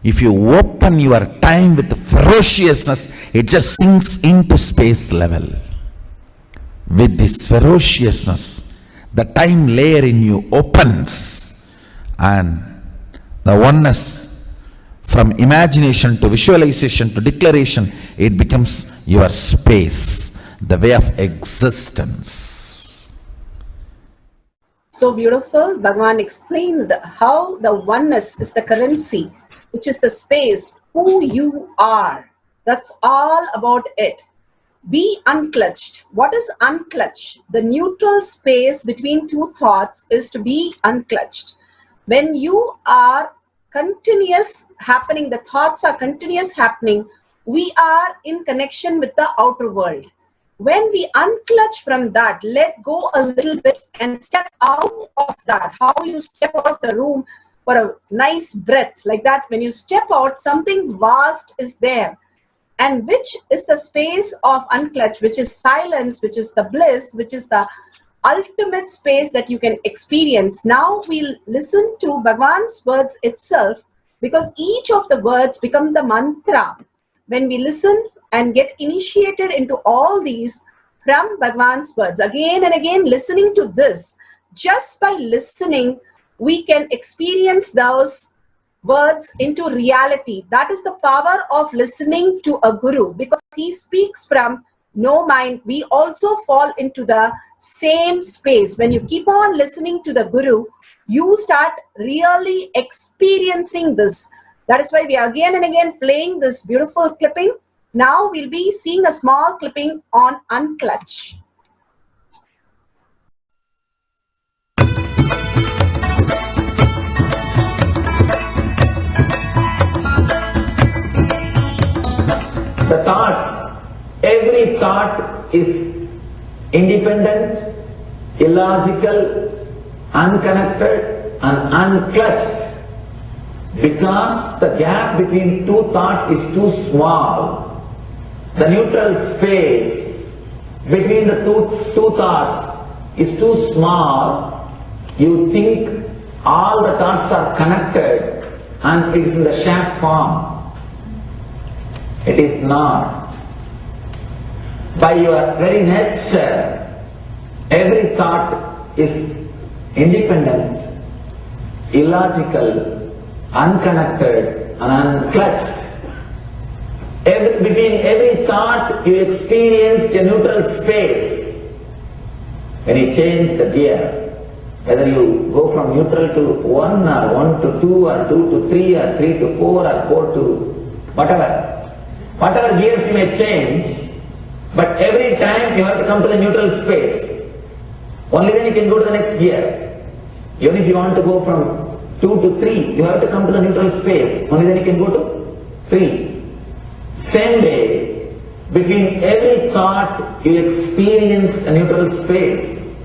If you open your time with ferociousness, it just sinks into space level. With this ferociousness, the time layer in you opens, and the oneness from imagination to visualization to declaration, it becomes your space, the way of existence. So beautiful. Bhagavan explained how the oneness is the currency, which is the space, who you are. That's all about it. Be unclutched. What is unclutched? The neutral space between two thoughts is to be unclutched. When you are continuous happening, the thoughts are continuous happening, we are in connection with the outer world. When we unclutch from that, let go a little bit and step out of that, how you step out of the room for a nice breath, like that, when you step out, something vast is there. And which is the space of unclutch, which is silence, which is the bliss, which is the ultimate space that you can experience. Now we'll listen to Bhagavan's words itself, because each of the words become the mantra. When we listen and get initiated into all these from Bhagavan's words, again and again listening to this, just by listening, we can experience those words into reality. That is the power of listening to a guru, because he speaks from no mind. We also fall into the same space. When you keep on listening to the guru, you start really experiencing this. That is why we are again and again playing this beautiful clipping. Now we'll be seeing a small clipping on unclutch. The thoughts, every thought is independent, illogical, unconnected and unclutched, because the gap between two thoughts is too small. The neutral space between the two thoughts is too small. You think all the thoughts are connected and it is in the shape form. It is not. By your very nature, every thought is independent, illogical, unconnected and unclutched. Between every thought you experience a neutral space. When you change the gear, whether you go from neutral to 1 or 1 to 2 or 2 to 3 or 3 to 4 or 4 to whatever gears you may change, but every time you have to come to the neutral space. Only then you can go to the next gear. Even if you want to go from 2 to 3, you have to come to the neutral space. Only then you can go to 3. Same way, between every thought you experience a neutral space.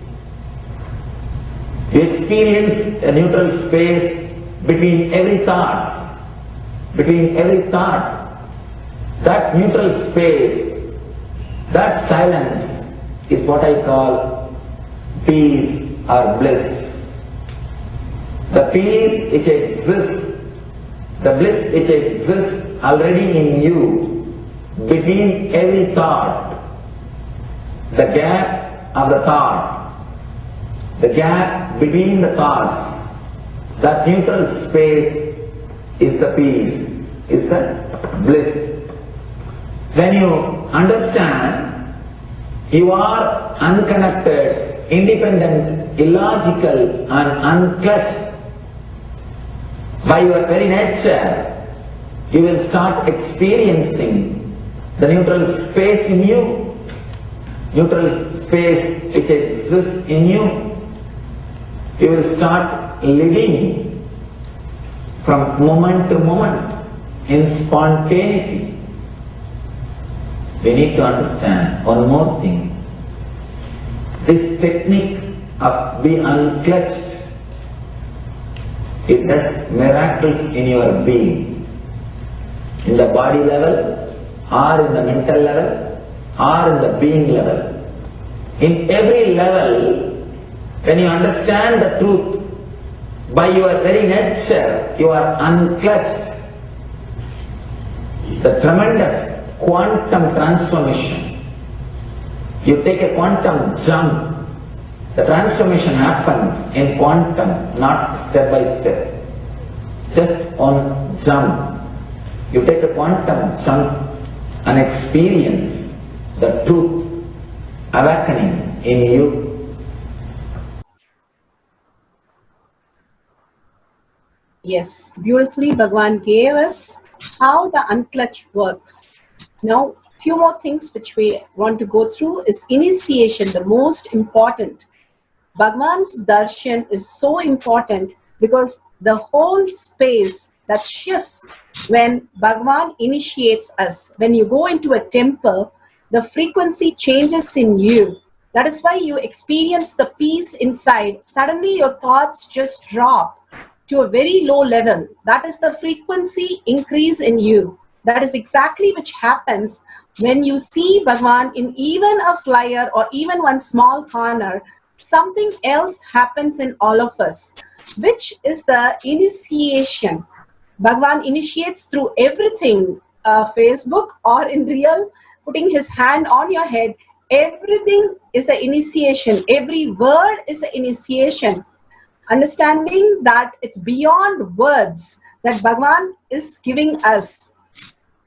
You experience a neutral space between every thoughts. Between every thought. That neutral space, that silence is what I call peace or bliss. The peace which exists, the bliss which exists already in you, between every thought, the gap of the thought, the gap between the thoughts, that neutral space is the peace, is the bliss. When you understand you are unconnected, independent, illogical and unclutched, by your very nature, you will start experiencing the neutral space in you, neutral space which exists in you. You will start living from moment to moment in spontaneity. We need to understand one more thing. This technique of be unclutched, it does miracles in your being, in the body level, or in the mental level, or in the being level. In every level, when you understand the truth, by your very nature, you are unclutched. The tremendous quantum transformation. You take a quantum jump. The transformation happens in quantum, not step by step. Just on jump. You take a quantum jump and experience the truth awakening in you. Yes, beautifully Bhagwan gave us how the unclutch works. Now, few more things which we want to go through is initiation, the most important. Bhagwan's darshan is so important because the whole space that shifts when Bhagwan initiates us. When you go into a temple, the frequency changes in you. That is why you experience the peace inside. Suddenly your thoughts just drop to a very low level. That is the frequency increase in you. That is exactly which happens when you see Bhagwan in even a flyer or even one small corner. Something else happens in all of us, which is the initiation. Bhagwan initiates through everything, Facebook or in real, putting his hand on your head. Everything is an initiation. Every word is an initiation. Understanding that it's beyond words that Bhagwan is giving us,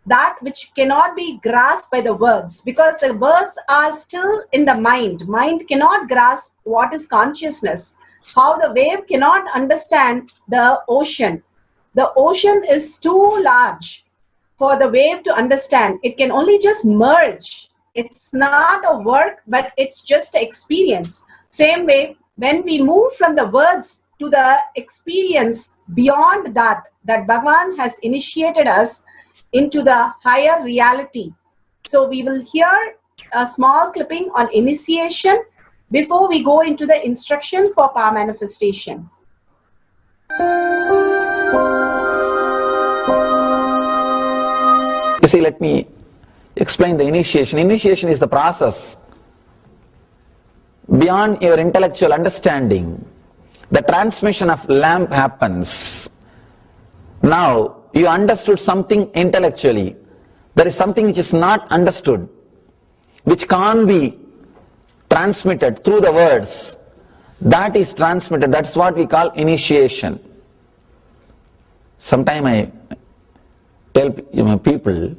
that which cannot be grasped by the words, because the words are still in the mind. Mind cannot grasp what is consciousness. How the wave cannot understand the ocean. The ocean is too large for the wave to understand. It can only just merge. It's not a work, but it's just an experience. Same way, when we move from the words to the experience beyond that Bhagwan has initiated us into the higher reality. So we will hear a small clipping on initiation before we go into the instruction for power manifestation. You see, let me explain the initiation. Initiation is the process beyond your intellectual understanding. The transmission of lamp happens. Now, you understood something intellectually. There is something which is not understood, which can't be transmitted through the words. That is transmitted. That's what we call initiation. Sometimes I tell people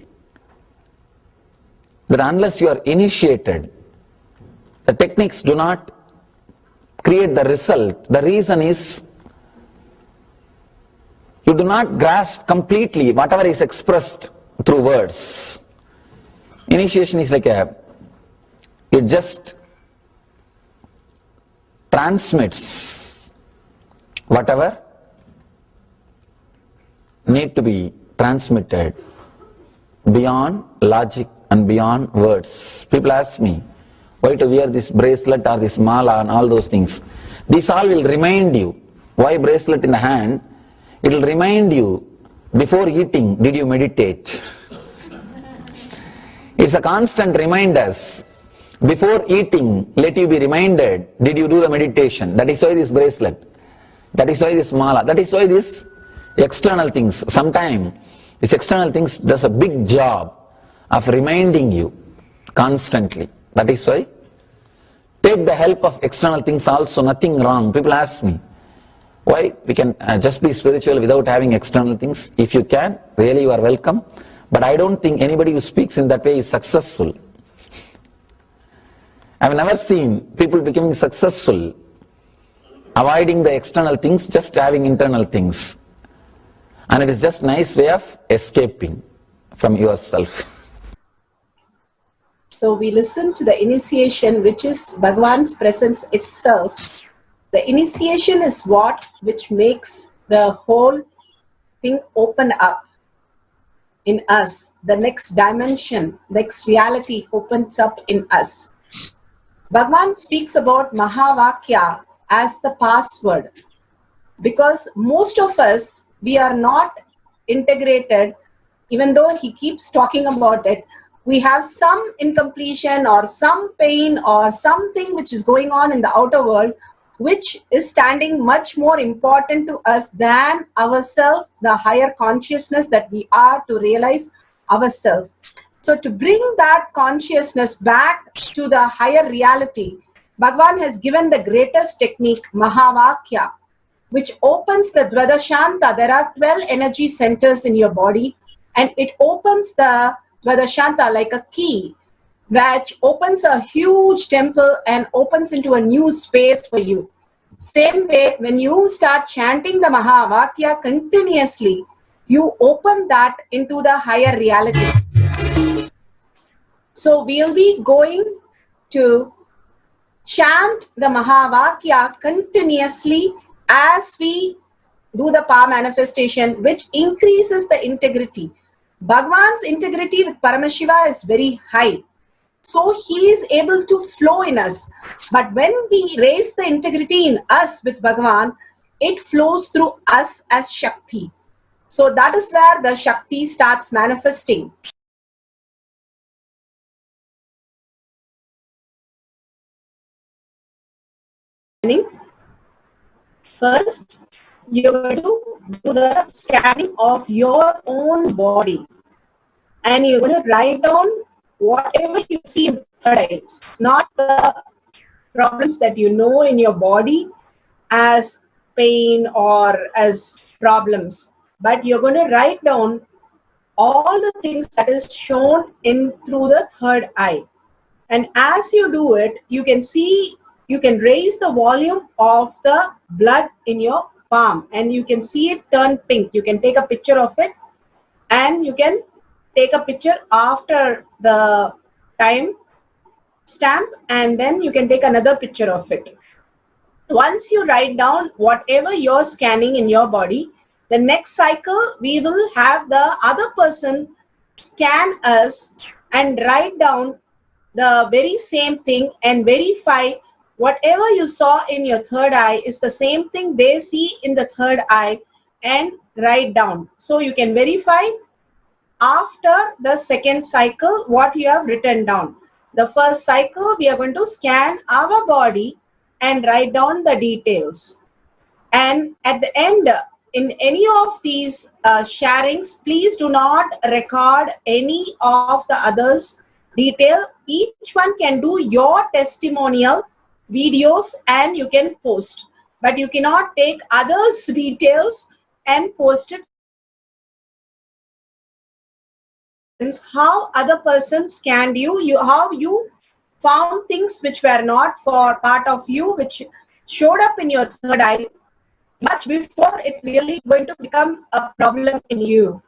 that unless you are initiated, the techniques do not create the result. The reason is you do not grasp completely whatever is expressed through words. Initiation is like it just transmits whatever need to be transmitted beyond logic and beyond words. People ask me why to wear this bracelet or this mala and all those things. This all will remind you. Why bracelet in the hand? It will remind you, before eating, did you meditate? It's a constant reminders. Before eating, let you be reminded, did you do the meditation? That is why this bracelet. That is why this mala. That is why this external things. Sometimes this external things does a big job of reminding you constantly. That is why take the help of external things also, nothing wrong. People ask me, why we can just be spiritual without having external things? If you can, really you are welcome. But I don't think anybody who speaks in that way is successful. I've never seen people becoming successful avoiding the external things, just having internal things. And it is just nice way of escaping from yourself. So we listen to the initiation, which is Bhagwan's presence itself. The initiation is what which makes the whole thing open up in us. The next dimension, next reality opens up in us. Bhagavan speaks about Mahavakya as the password, because most of us, we are not integrated. Even though he keeps talking about it, we have some incompletion or some pain or something which is going on in the outer world, which is standing much more important to us than ourselves, the higher consciousness that we are to realize ourselves. So to bring that consciousness back to the higher reality, Bhagavan has given the greatest technique, Mahavakya, which opens the Dvadashanta. There are 12 energy centers in your body, and it opens the Dvadashanta like a key, which opens a huge temple and opens into a new space for you. Same way, when you start chanting the Mahavakya continuously, you open that into the higher reality. So we'll be going to chant the Mahavakya continuously as we do the power manifestation, which increases the integrity. Bhagavan's integrity with Paramashiva is very high. So he is able to flow in us. But when we raise the integrity in us with Bhagavan, it flows through us as Shakti. So that is where the Shakti starts manifesting. First, you're going to do the scanning of your own body. And you're going to write down whatever you see in the third eye. It's not the problems that you know in your body as pain or as problems, but you're going to write down all the things that is shown in through the third eye. And as you do it, you can see, you can raise the volume of the blood in your palm and you can see it turn pink. You can take a picture of it and you can take a picture after the time stamp and then you can take another picture of it. Once you write down whatever you're scanning in your body, the next cycle we will have the other person scan us and write down the very same thing and verify whatever you saw in your third eye is the same thing they see in the third eye and write down. So you can verify after the second cycle what you have written down. The first cycle we are going to scan our body and write down the details. And at the end, in any of these sharings, please do not record any of the others' detail. Each one can do your testimonial videos and you can post. But you cannot take others' details and post it. How other persons scanned you, how you found things which were not for part of you, which showed up in your third eye much before it really going to become a problem in you.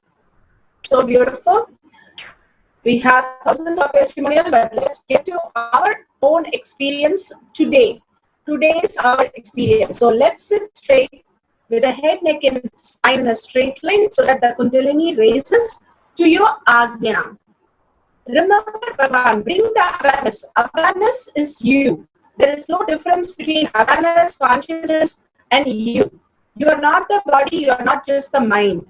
So beautiful. We have thousands of testimonials, but let's get to our own experience today. Today is our experience. So let's sit straight with the head, neck, and spine in a straight line so that the Kundalini raises to your Agnya. Remember, Bhagavan, bring the awareness. Awareness is you. There is no difference between awareness, consciousness, and you. You are not the body, you are not just the mind.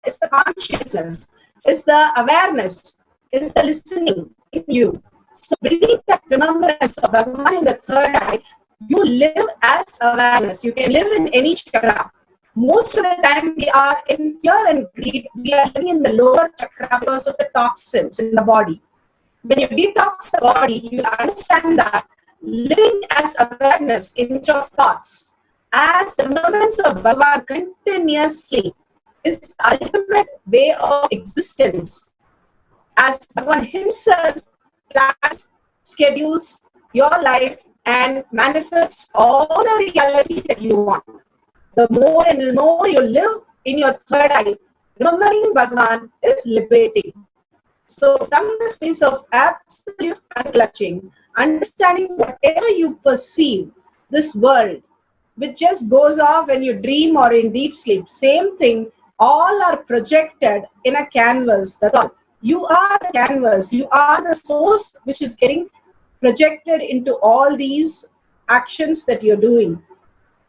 It's the consciousness, it's the awareness, it's the listening in you. So bringing that remembrance of Bhagavan in the third eye, you live as awareness. You can live in any chakra. Most of the time we are in fear and greed. We are living in the lower chakra because of the toxins in the body. When you detox the body, you understand that living as awareness instead of thoughts, as the remembrance of Bhagavan continuously is the ultimate way of existence. As Bhagavan himself plans, schedules your life and manifests all the reality that you want. The more and more you live in your third eye, remembering Bhagavan is liberating. So from the space of absolute unclutching, understanding whatever you perceive, this world, which just goes off when you dream or in deep sleep, same thing, all are projected in a canvas, that's all. You are the canvas. You are the source which is getting projected into all these actions that you're doing.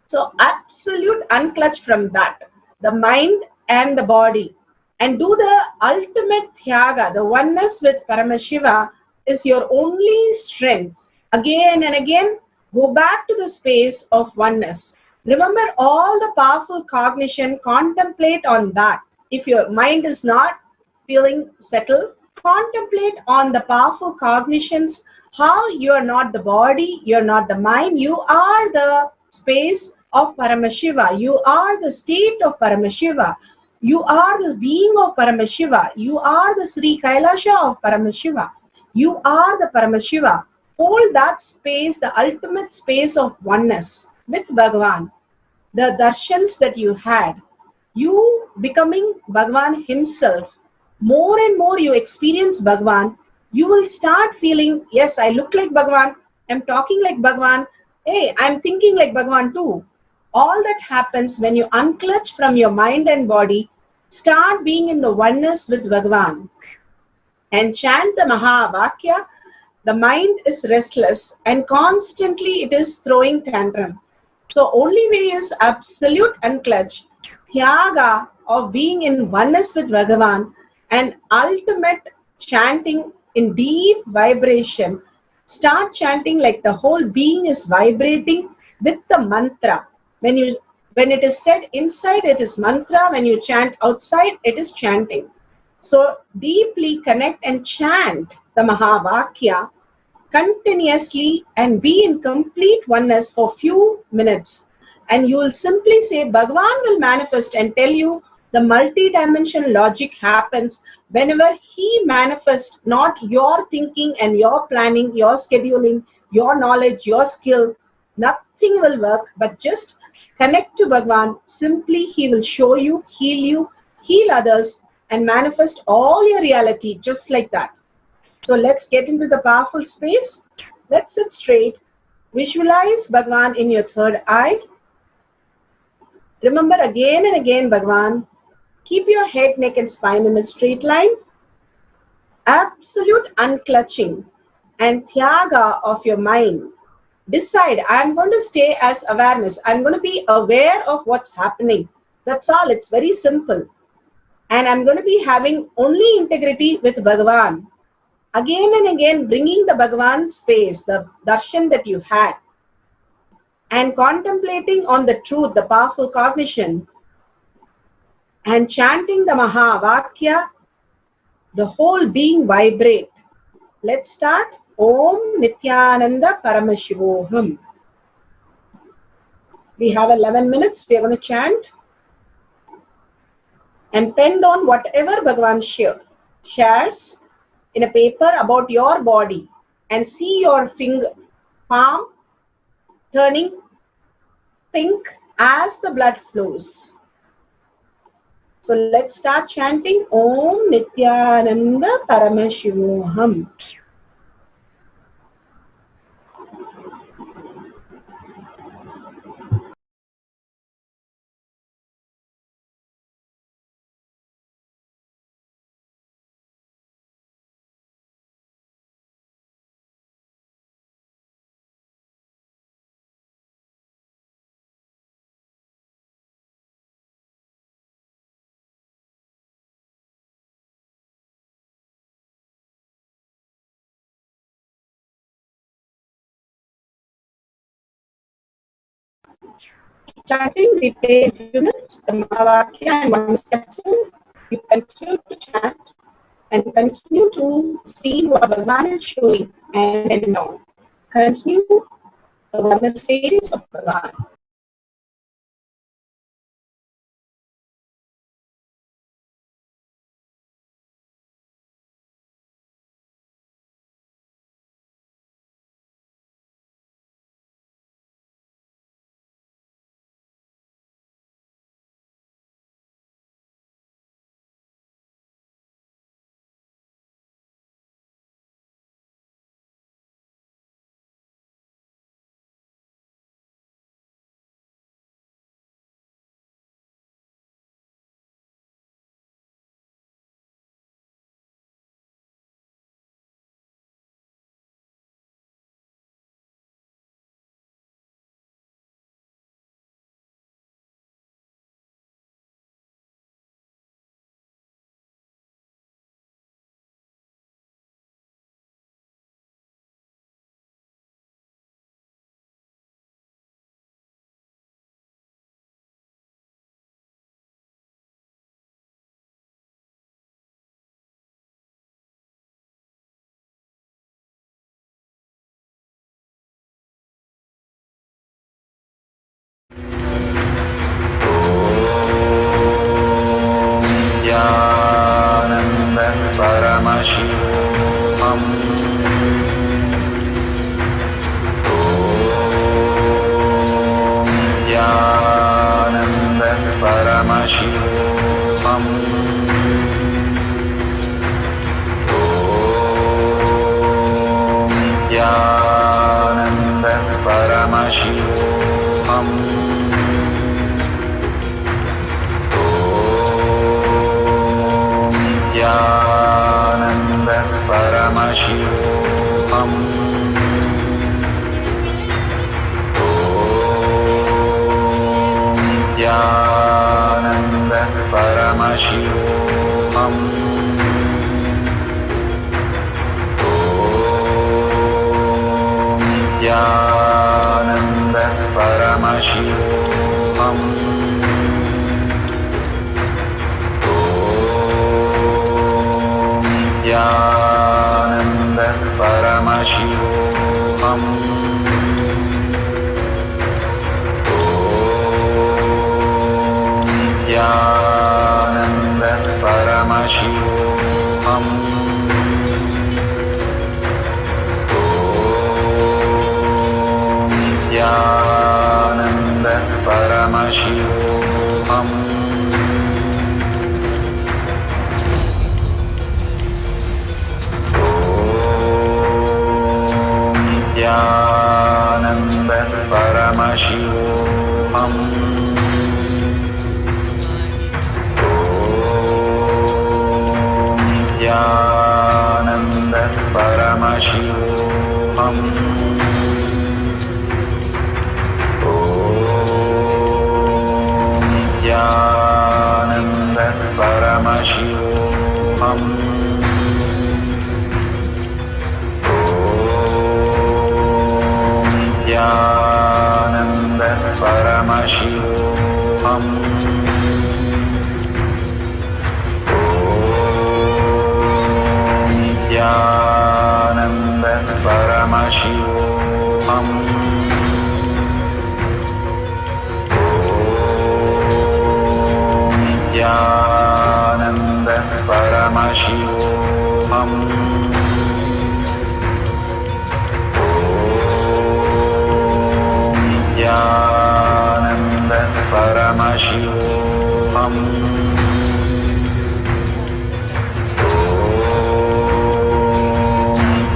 So absolute unclutch from that, the mind and the body, and do the ultimate Thyaga. The oneness with Paramashiva is your only strength. Again and again, go back to the space of oneness. Remember all the powerful cognition, contemplate on that. If your mind is not feeling settled, contemplate on the powerful cognitions, how you are not the body, you're not the mind, you are the space of Paramashiva, you are the state of Paramashiva, you are the being of Paramashiva, you are the Sri Kailasa of Paramashiva, you are the Paramashiva. Hold that space, the ultimate space of oneness with Bhagavan. The darshans that you had, you becoming Bhagavan himself, more and more you experience Bhagavan, you will start feeling, yes, I look like Bhagavan, I'm talking like Bhagavan, hey, I'm thinking like Bhagavan too. All that happens when you unclutch from your mind and body, start being in the oneness with Bhagavan and chant the Mahavakya. The mind is restless and constantly it is throwing tantrum. So only way is absolute unclutch, Thyaga of being in oneness with Bhagavan, and ultimate chanting in deep vibration. Start chanting like the whole being is vibrating with the mantra. When it is said inside, it is mantra. When you chant outside, it is chanting. So deeply connect and chant the Mahavakya continuously and be in complete oneness for few minutes, and you will simply say Bhagavan will manifest and tell you. The multi-dimensional logic happens whenever he manifests, not your thinking and your planning, your scheduling, your knowledge, your skill. Nothing will work, but just connect to Bhagavan. Simply he will show you, heal others, and manifest all your reality just like that. So let's get into the powerful space. Let's sit straight. Visualize Bhagavan in your third eye. Remember again and again Bhagavan. Keep your head, neck and spine in a straight line. Absolute unclutching and Thyaga of your mind. Decide, I'm going to stay as awareness. I'm going to be aware of what's happening. That's all. It's very simple. And I'm going to be having only integrity with Bhagavan. Again and again bringing the Bhagavan space, the darshan that you had, and contemplating on the truth, the powerful cognition, and chanting the Mahavakya, the whole being vibrate. Let's start. Om Nithyananda Paramashivoham. We have 11 minutes. We are going to chant and pen down whatever Bhagavan shares in a paper about your body, and see your palm turning pink as the blood flows. So let's start chanting Om Nithyananda Paramashivoham. Chanting, we take a few minutes, the Mahavakya and one capsule. You continue to chant and continue to see what Bhagavan is showing and down. Continue the oneness stages of Bhagavan. Paramashivam. Nithyananda Paramashivam. Nithyananda Paramashivam. Nithyananda Paramashivam. Nithyananda Paramashivam. Nithyananda Paramashivam. Nithyananda Paramashivam. Nithyananda Paramashivam. Nithyananda Paramashivam. Nithyananda Paramashivam. Nithyananda Paramashivam. Nithyananda Paramashivam. Nithyananda Paramashivam. Nithyananda Paramashivam. Nithyananda Paramashivam. Nithyananda Paramashivam.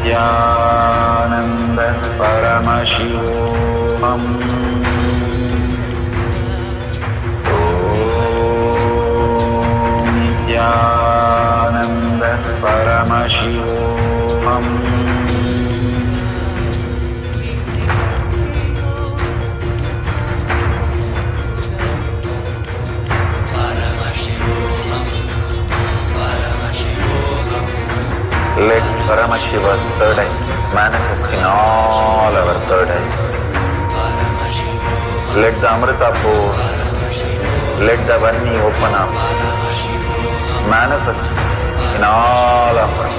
Nithyananda Paramashivam. Nithyananda Paramashivam. Let Paramashiva's third eye manifest in all our third eyes. Let the Amrita pour, let the Vanni open up, manifest in all of us.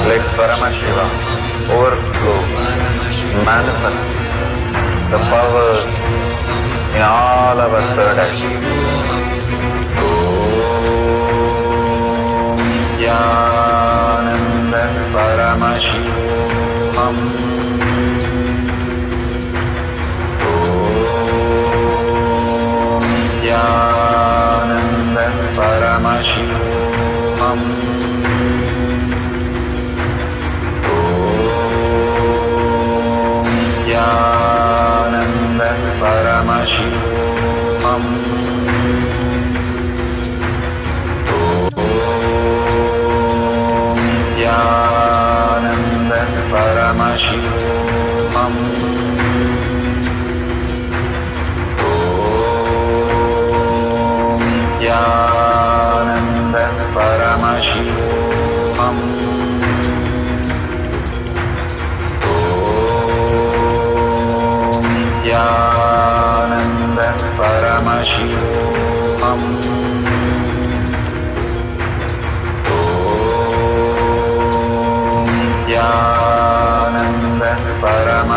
Let Paramashiva overflow, manifest the powers in all our third eyes. Nithyananda Paramashivam. Nithyananda Paramashivam. Nithyananda Paramashivam. Nithyananda Paramashivam. Nithyananda Paramashivam. Nithyananda Paramashivam. Nithyananda Paramashivam.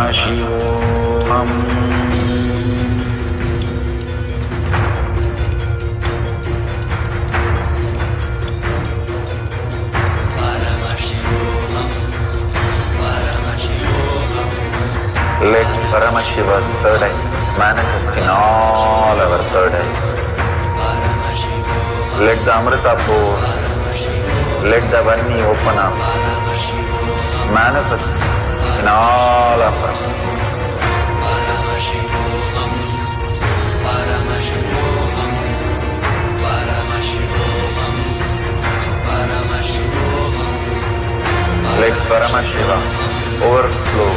Paramashivam. Let Paramashiva's third eye manifest in all our third eyes. Let the Amrita pour, let the Varni open up, manifest in all of us. Let Paramashiva overflow,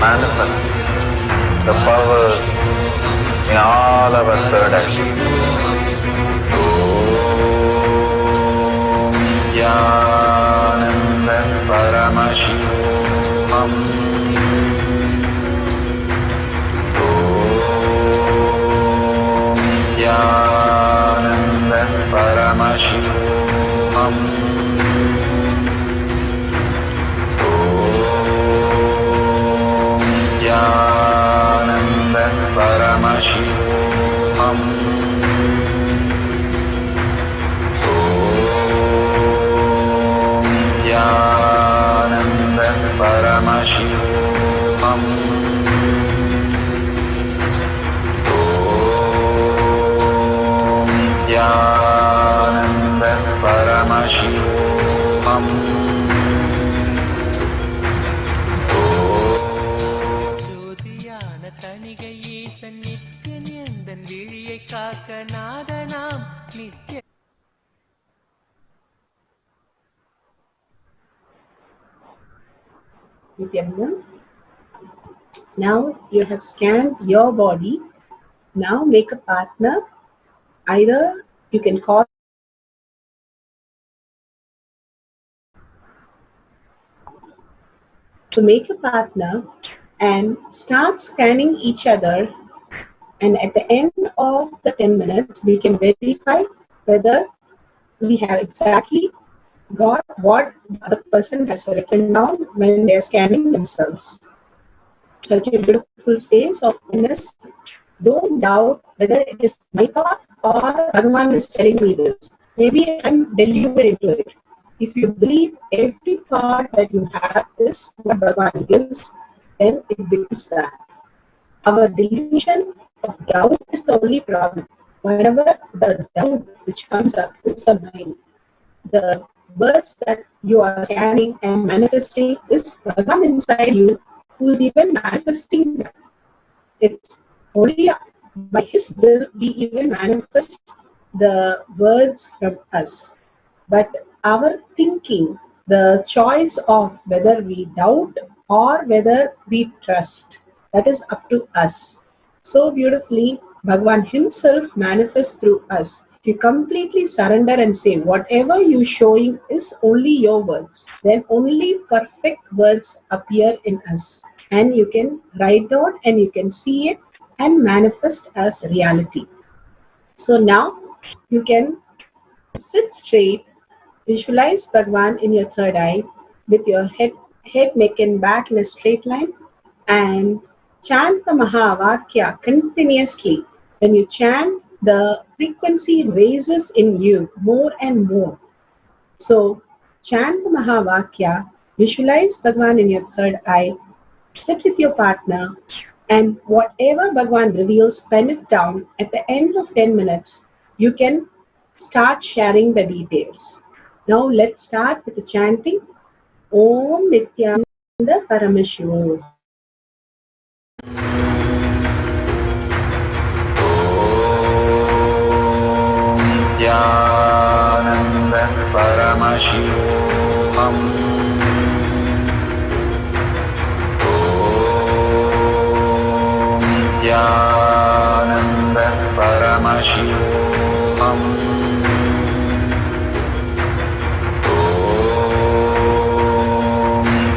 manifest the powers in all our third eyes. Om Nithyananda Paramashivam. Om Nithyananda Paramashivam. Nithyananda Paramashivam. Om Nithyananda Paramashivam. Om Nithyananda Paramashivam. தணிகையே சந்நித்தியன் எந்தன் விழியை காக்க நாதனாம் நித்திய Nithyananda. Now you have scanned your body. Now make a partner. Either you can call to make a partner and start scanning each other, and at the end of the 10 minutes we can verify whether we have exactly got what the other person has written down when they are scanning themselves. Such a beautiful space of oneness. Don't doubt whether it is my thought or Bhagavan is telling me this. Maybe I'm deluded into it. If you believe every thought that you have is what Bhagavan gives, then it becomes that. Our delusion of doubt is the only problem. Whenever the doubt which comes up is the mind. The words that you are scanning and manifesting is Bhagavan inside you who is even manifesting that. It's only by His will we even manifest the words from us. But our thinking, the choice of whether we doubt or whether we trust, that is up to us. So beautifully, Bhagavan Himself manifests through us. If you completely surrender and say, whatever you showing is only your words, then only perfect words appear in us. And you can write down and you can see it and manifest as reality. So now you can sit straight, visualize Bhagavan in your third eye with your head, neck and back in a straight line, and chant the Mahavakya continuously. When you chant, the frequency raises in you more and more. So chant the Mahavakya, visualize Bhagavan in your third eye, sit with your partner, and whatever Bhagavan reveals, pen it down. At the end of 10 minutes, you can start sharing the details. Now let's start with the chanting. Om Nithyananda Paramashivam. Nithyananda Paramashivam. Om Nithyananda Paramashivam. Om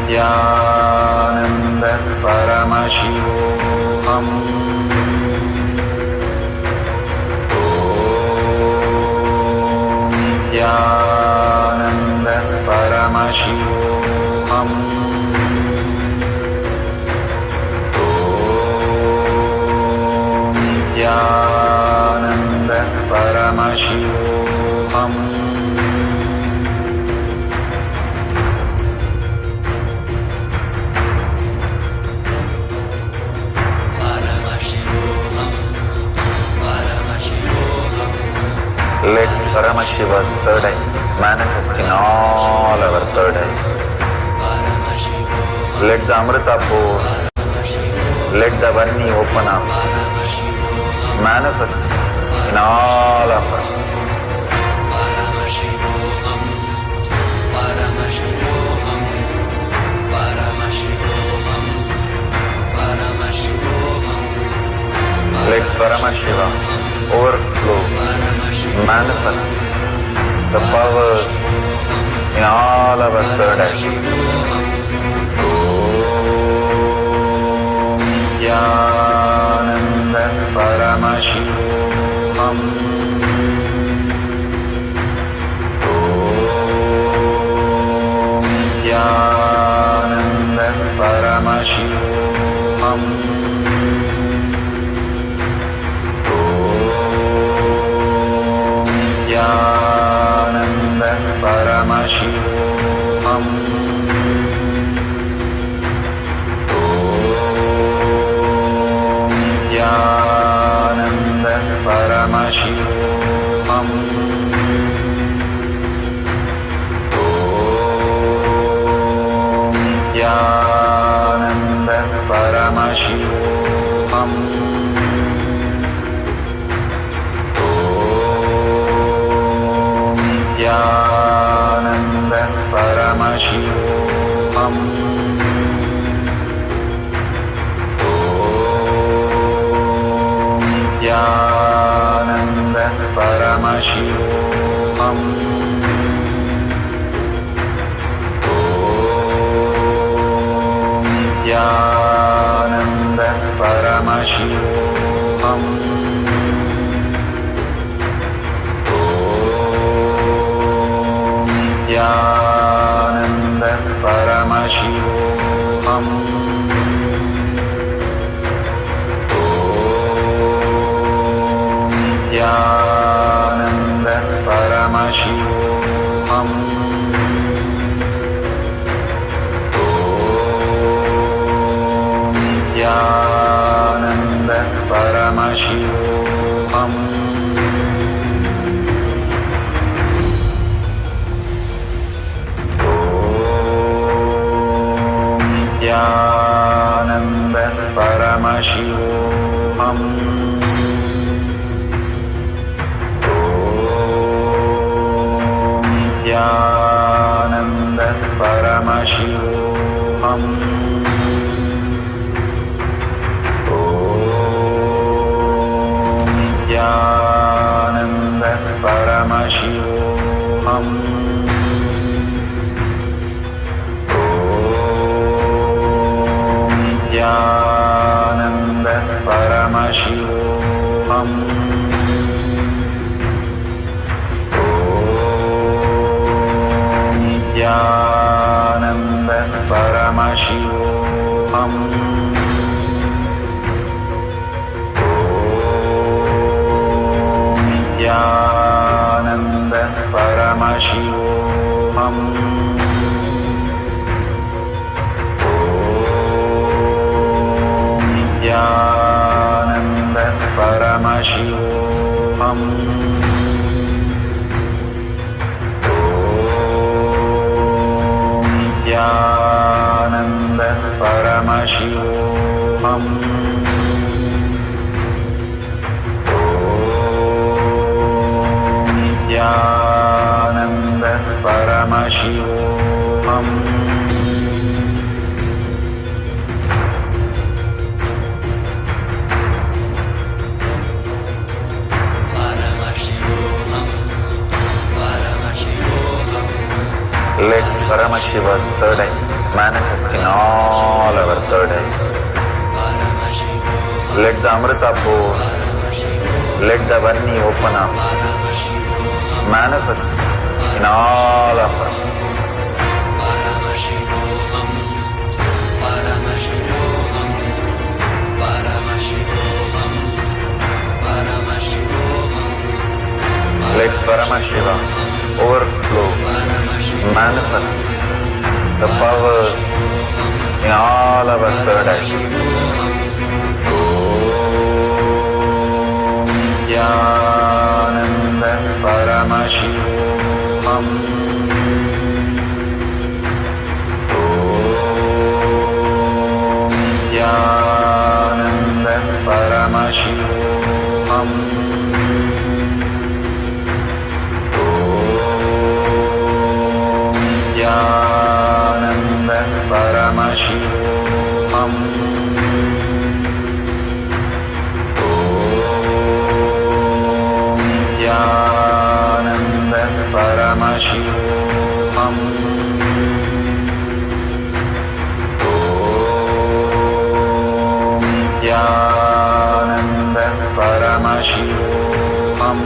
Nithyananda Paramashivam. Nithyananda Paramashivam. Paramashiva's third eye manifest in all our third eyes. Let the Amrita pour, let the Vanni open up, manifest in all of us. Let Paramashiva overflow, manifest the powers in all our third eyes. Om Nithyananda Paramashivam. Om Nithyananda Paramashivam. Nithyananda Paramashivam. Om Nithyananda Paramashivam. Om Nithyananda Paramashivam. Nithyananda Paramashivam. Om Nithyananda Paramashivam. Om Nithyananda Paramashivam. Nithyananda Paramashivam. Om Nithyananda Paramashivam. Om Nithyananda Paramashivam. Nithyananda Paramashivam. Om Nithyananda Paramashivam. Om Nithyananda Paramashivam. Nithyananda Paramashivam. Om Nithyananda Paramashivam. Om Nithyananda Paramashivam. Nithyananda Paramashivam. Om Nithyananda Paramashivam. Om Nithyananda Paramashivam. Let Paramashiva's third eye manifest in all our third eyes. Let the Amrita pour, let the Vanni open up, manifest in all of us. Let Paramashiva overflow, manifest the powers in all our third eyes. Om Nithyananda Paramashivam. Paramashivam. Nithyananda Paramashivam. Nithyananda Paramashivam. Nithyananda Paramashivam. Nithyananda Paramashivam.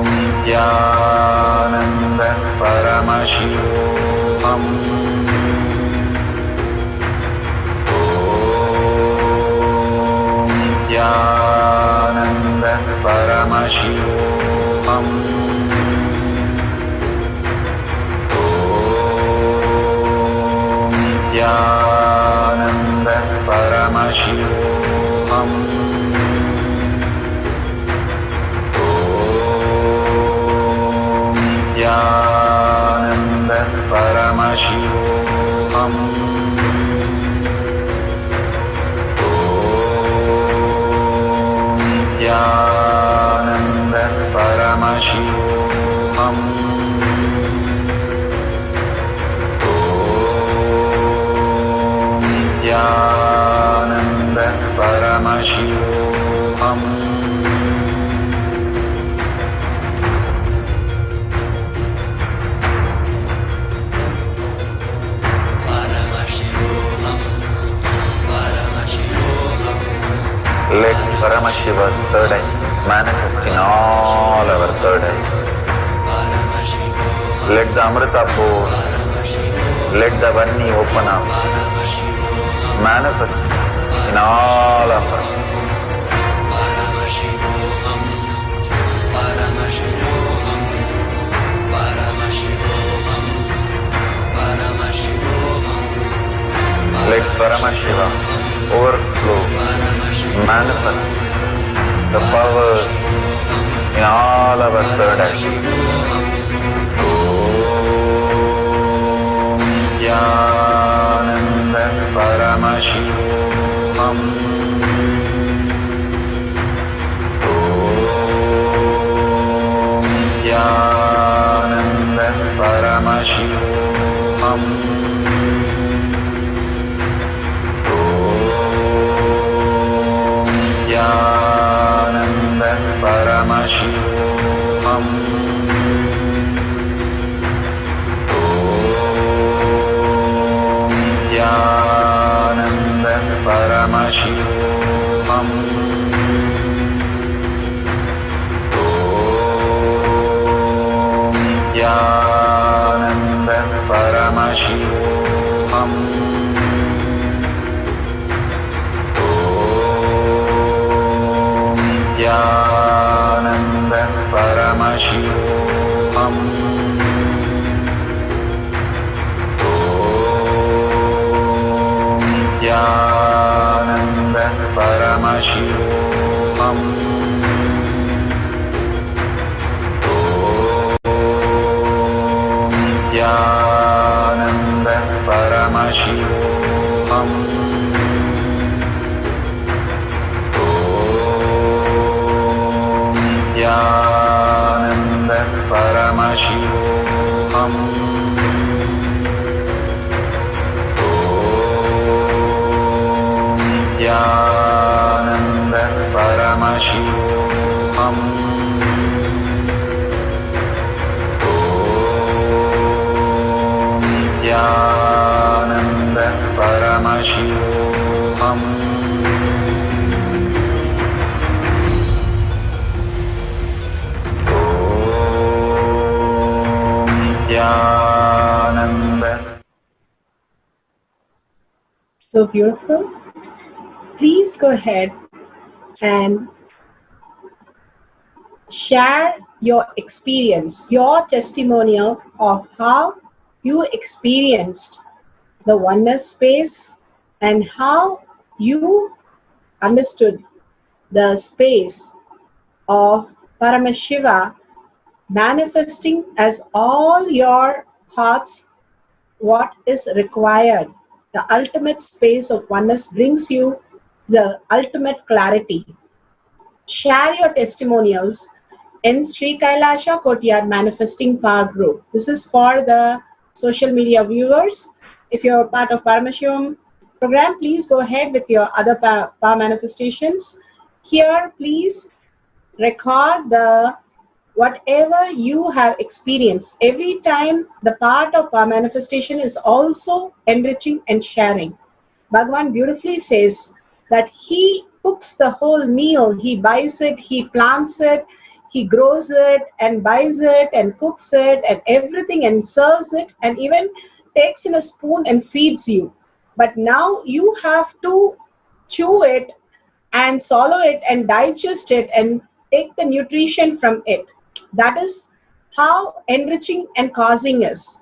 Nithyananda Paramashivam. Nithyananda Paramashivam. Nithyananda Paramashivam. Nithyananda Paramashivam. Nithyananda Paramashivam. Nithyananda Paramashivam. Let Paramashiva's third eye manifest in all our third eyes. Let the Amrita pour, let the Vanni open up, manifest in all of us. Let Paramashiva overflow, manifest the powers in all our third eyes. Nithyananda Paramashivam. Nithyananda Paramashivam. Nithyananda Paramashivam. Nithyananda Paramashivam. Nithyananda Paramashivam. Nithyananda Paramashivam. Nithyananda Paramashivam. Nithyananda Paramashivam. Nithyananda Paramashivam. Nithyananda Paramashivam. Nithyananda Paramashivam. Nithyananda. So beautiful. Please go ahead and share your experience, your testimonial of how you experienced the oneness space and how you understood the space of Paramashiva manifesting as all your thoughts, what is required. The ultimate space of oneness brings you the ultimate clarity. Share your testimonials in Sri Kailasa Courtyard Manifesting Power Group. This is for the social media viewers. If you're part of Paramashivam program, please go ahead with your other power manifestations. Here, please record the whatever you have experienced. Every time the part of power manifestation is also enriching and sharing. Bhagavan beautifully says that he cooks the whole meal. He buys it, he plants it, he grows it and buys it and cooks it and everything and serves it and even takes in a spoon and feeds you. But now you have to chew it and swallow it and digest it and take the nutrition from it. That is how enriching and causing is.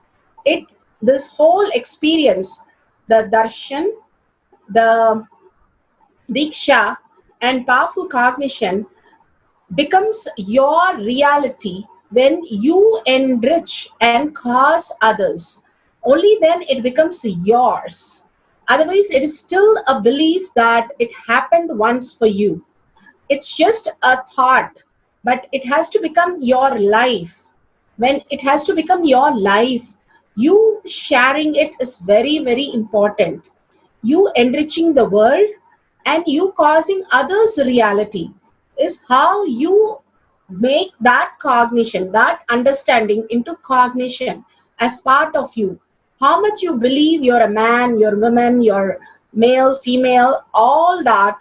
This whole experience, the darshan, the diksha and powerful cognition becomes your reality when you enrich and cause others. Only then it becomes yours. Otherwise, it is still a belief that it happened once for you. It's just a thought, but it has to become your life. When it has to become your life, you sharing it is very, very important. You enriching the world and you causing others reality is how you make that cognition, that understanding into cognition as part of you. How much you believe you're a man, you're a woman, you're male, female, all that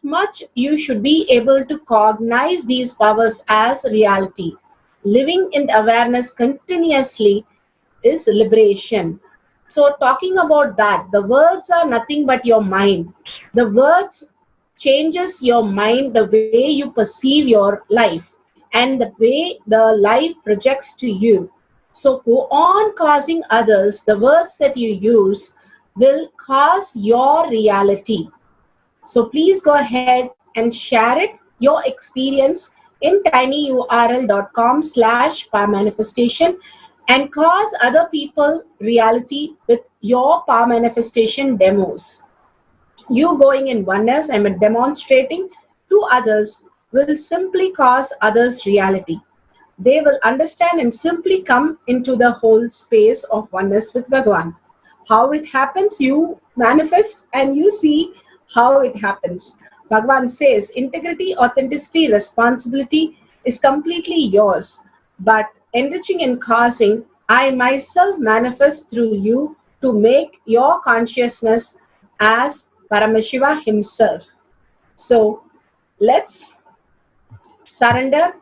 much you should be able to cognize these powers as reality. Living in awareness continuously is liberation. So talking about that, the words are nothing but your mind. The words changes your mind, the way you perceive your life and the way the life projects to you. So go on causing others. The words that you use will cause your reality. So please go ahead and share it, your experience in tinyurl.com/power-manifestation and cause other people reality with your power manifestation demos. You going in oneness and demonstrating to others will simply cause others reality. They will understand and simply come into the whole space of oneness with Bhagavan. How it happens, you manifest and you see how it happens. Bhagavan says integrity, authenticity, responsibility is completely yours. But enriching and causing, I myself manifest through you to make your consciousness as Paramashiva himself. So let's surrender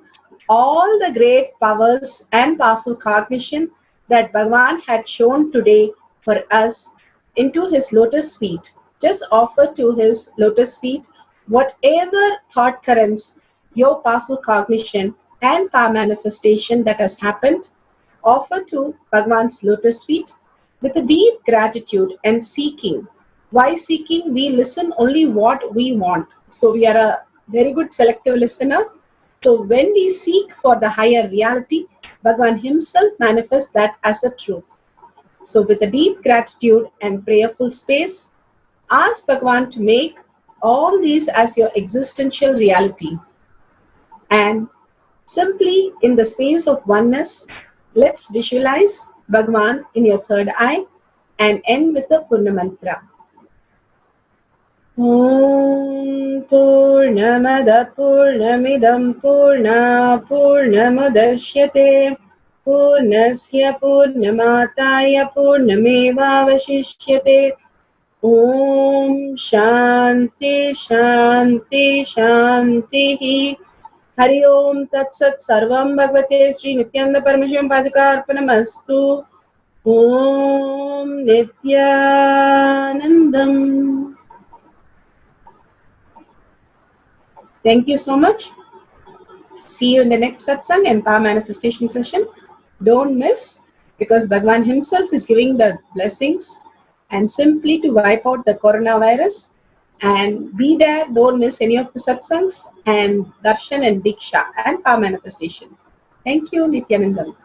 all the great powers and powerful cognition that Bhagavan had shown today for us into his lotus feet. Just offer to his lotus feet whatever thought currents, your powerful cognition and power manifestation that has happened. Offer to Bhagavan's lotus feet with a deep gratitude and seeking. Why seeking? We listen only what we want. So we are a very good selective listener. So when we seek for the higher reality, Bhagavan himself manifests that as a truth. So with a deep gratitude and prayerful space, ask Bhagavan to make all these as your existential reality. And simply in the space of oneness, let's visualize Bhagavan in your third eye and end with the Purna Mantra. Om Purnamada Purnamidam Purna Purnamudashyate Purnasya Purnamataya Purnamevavashishyate. Om Shanti Shanti Shanti. Hari Om Tat Sat Sarvam Bhagavate Sri Nithyananda Paramashivam Padukarpanamastu. Om Nithyanandam. Thank you so much. See you in the next satsang and power manifestation session. Don't miss, because Bhagavan himself is giving the blessings and simply to wipe out the coronavirus. and be there. Don't miss any of the satsangs and darshan and diksha and power manifestation. Thank you, Nithyananda.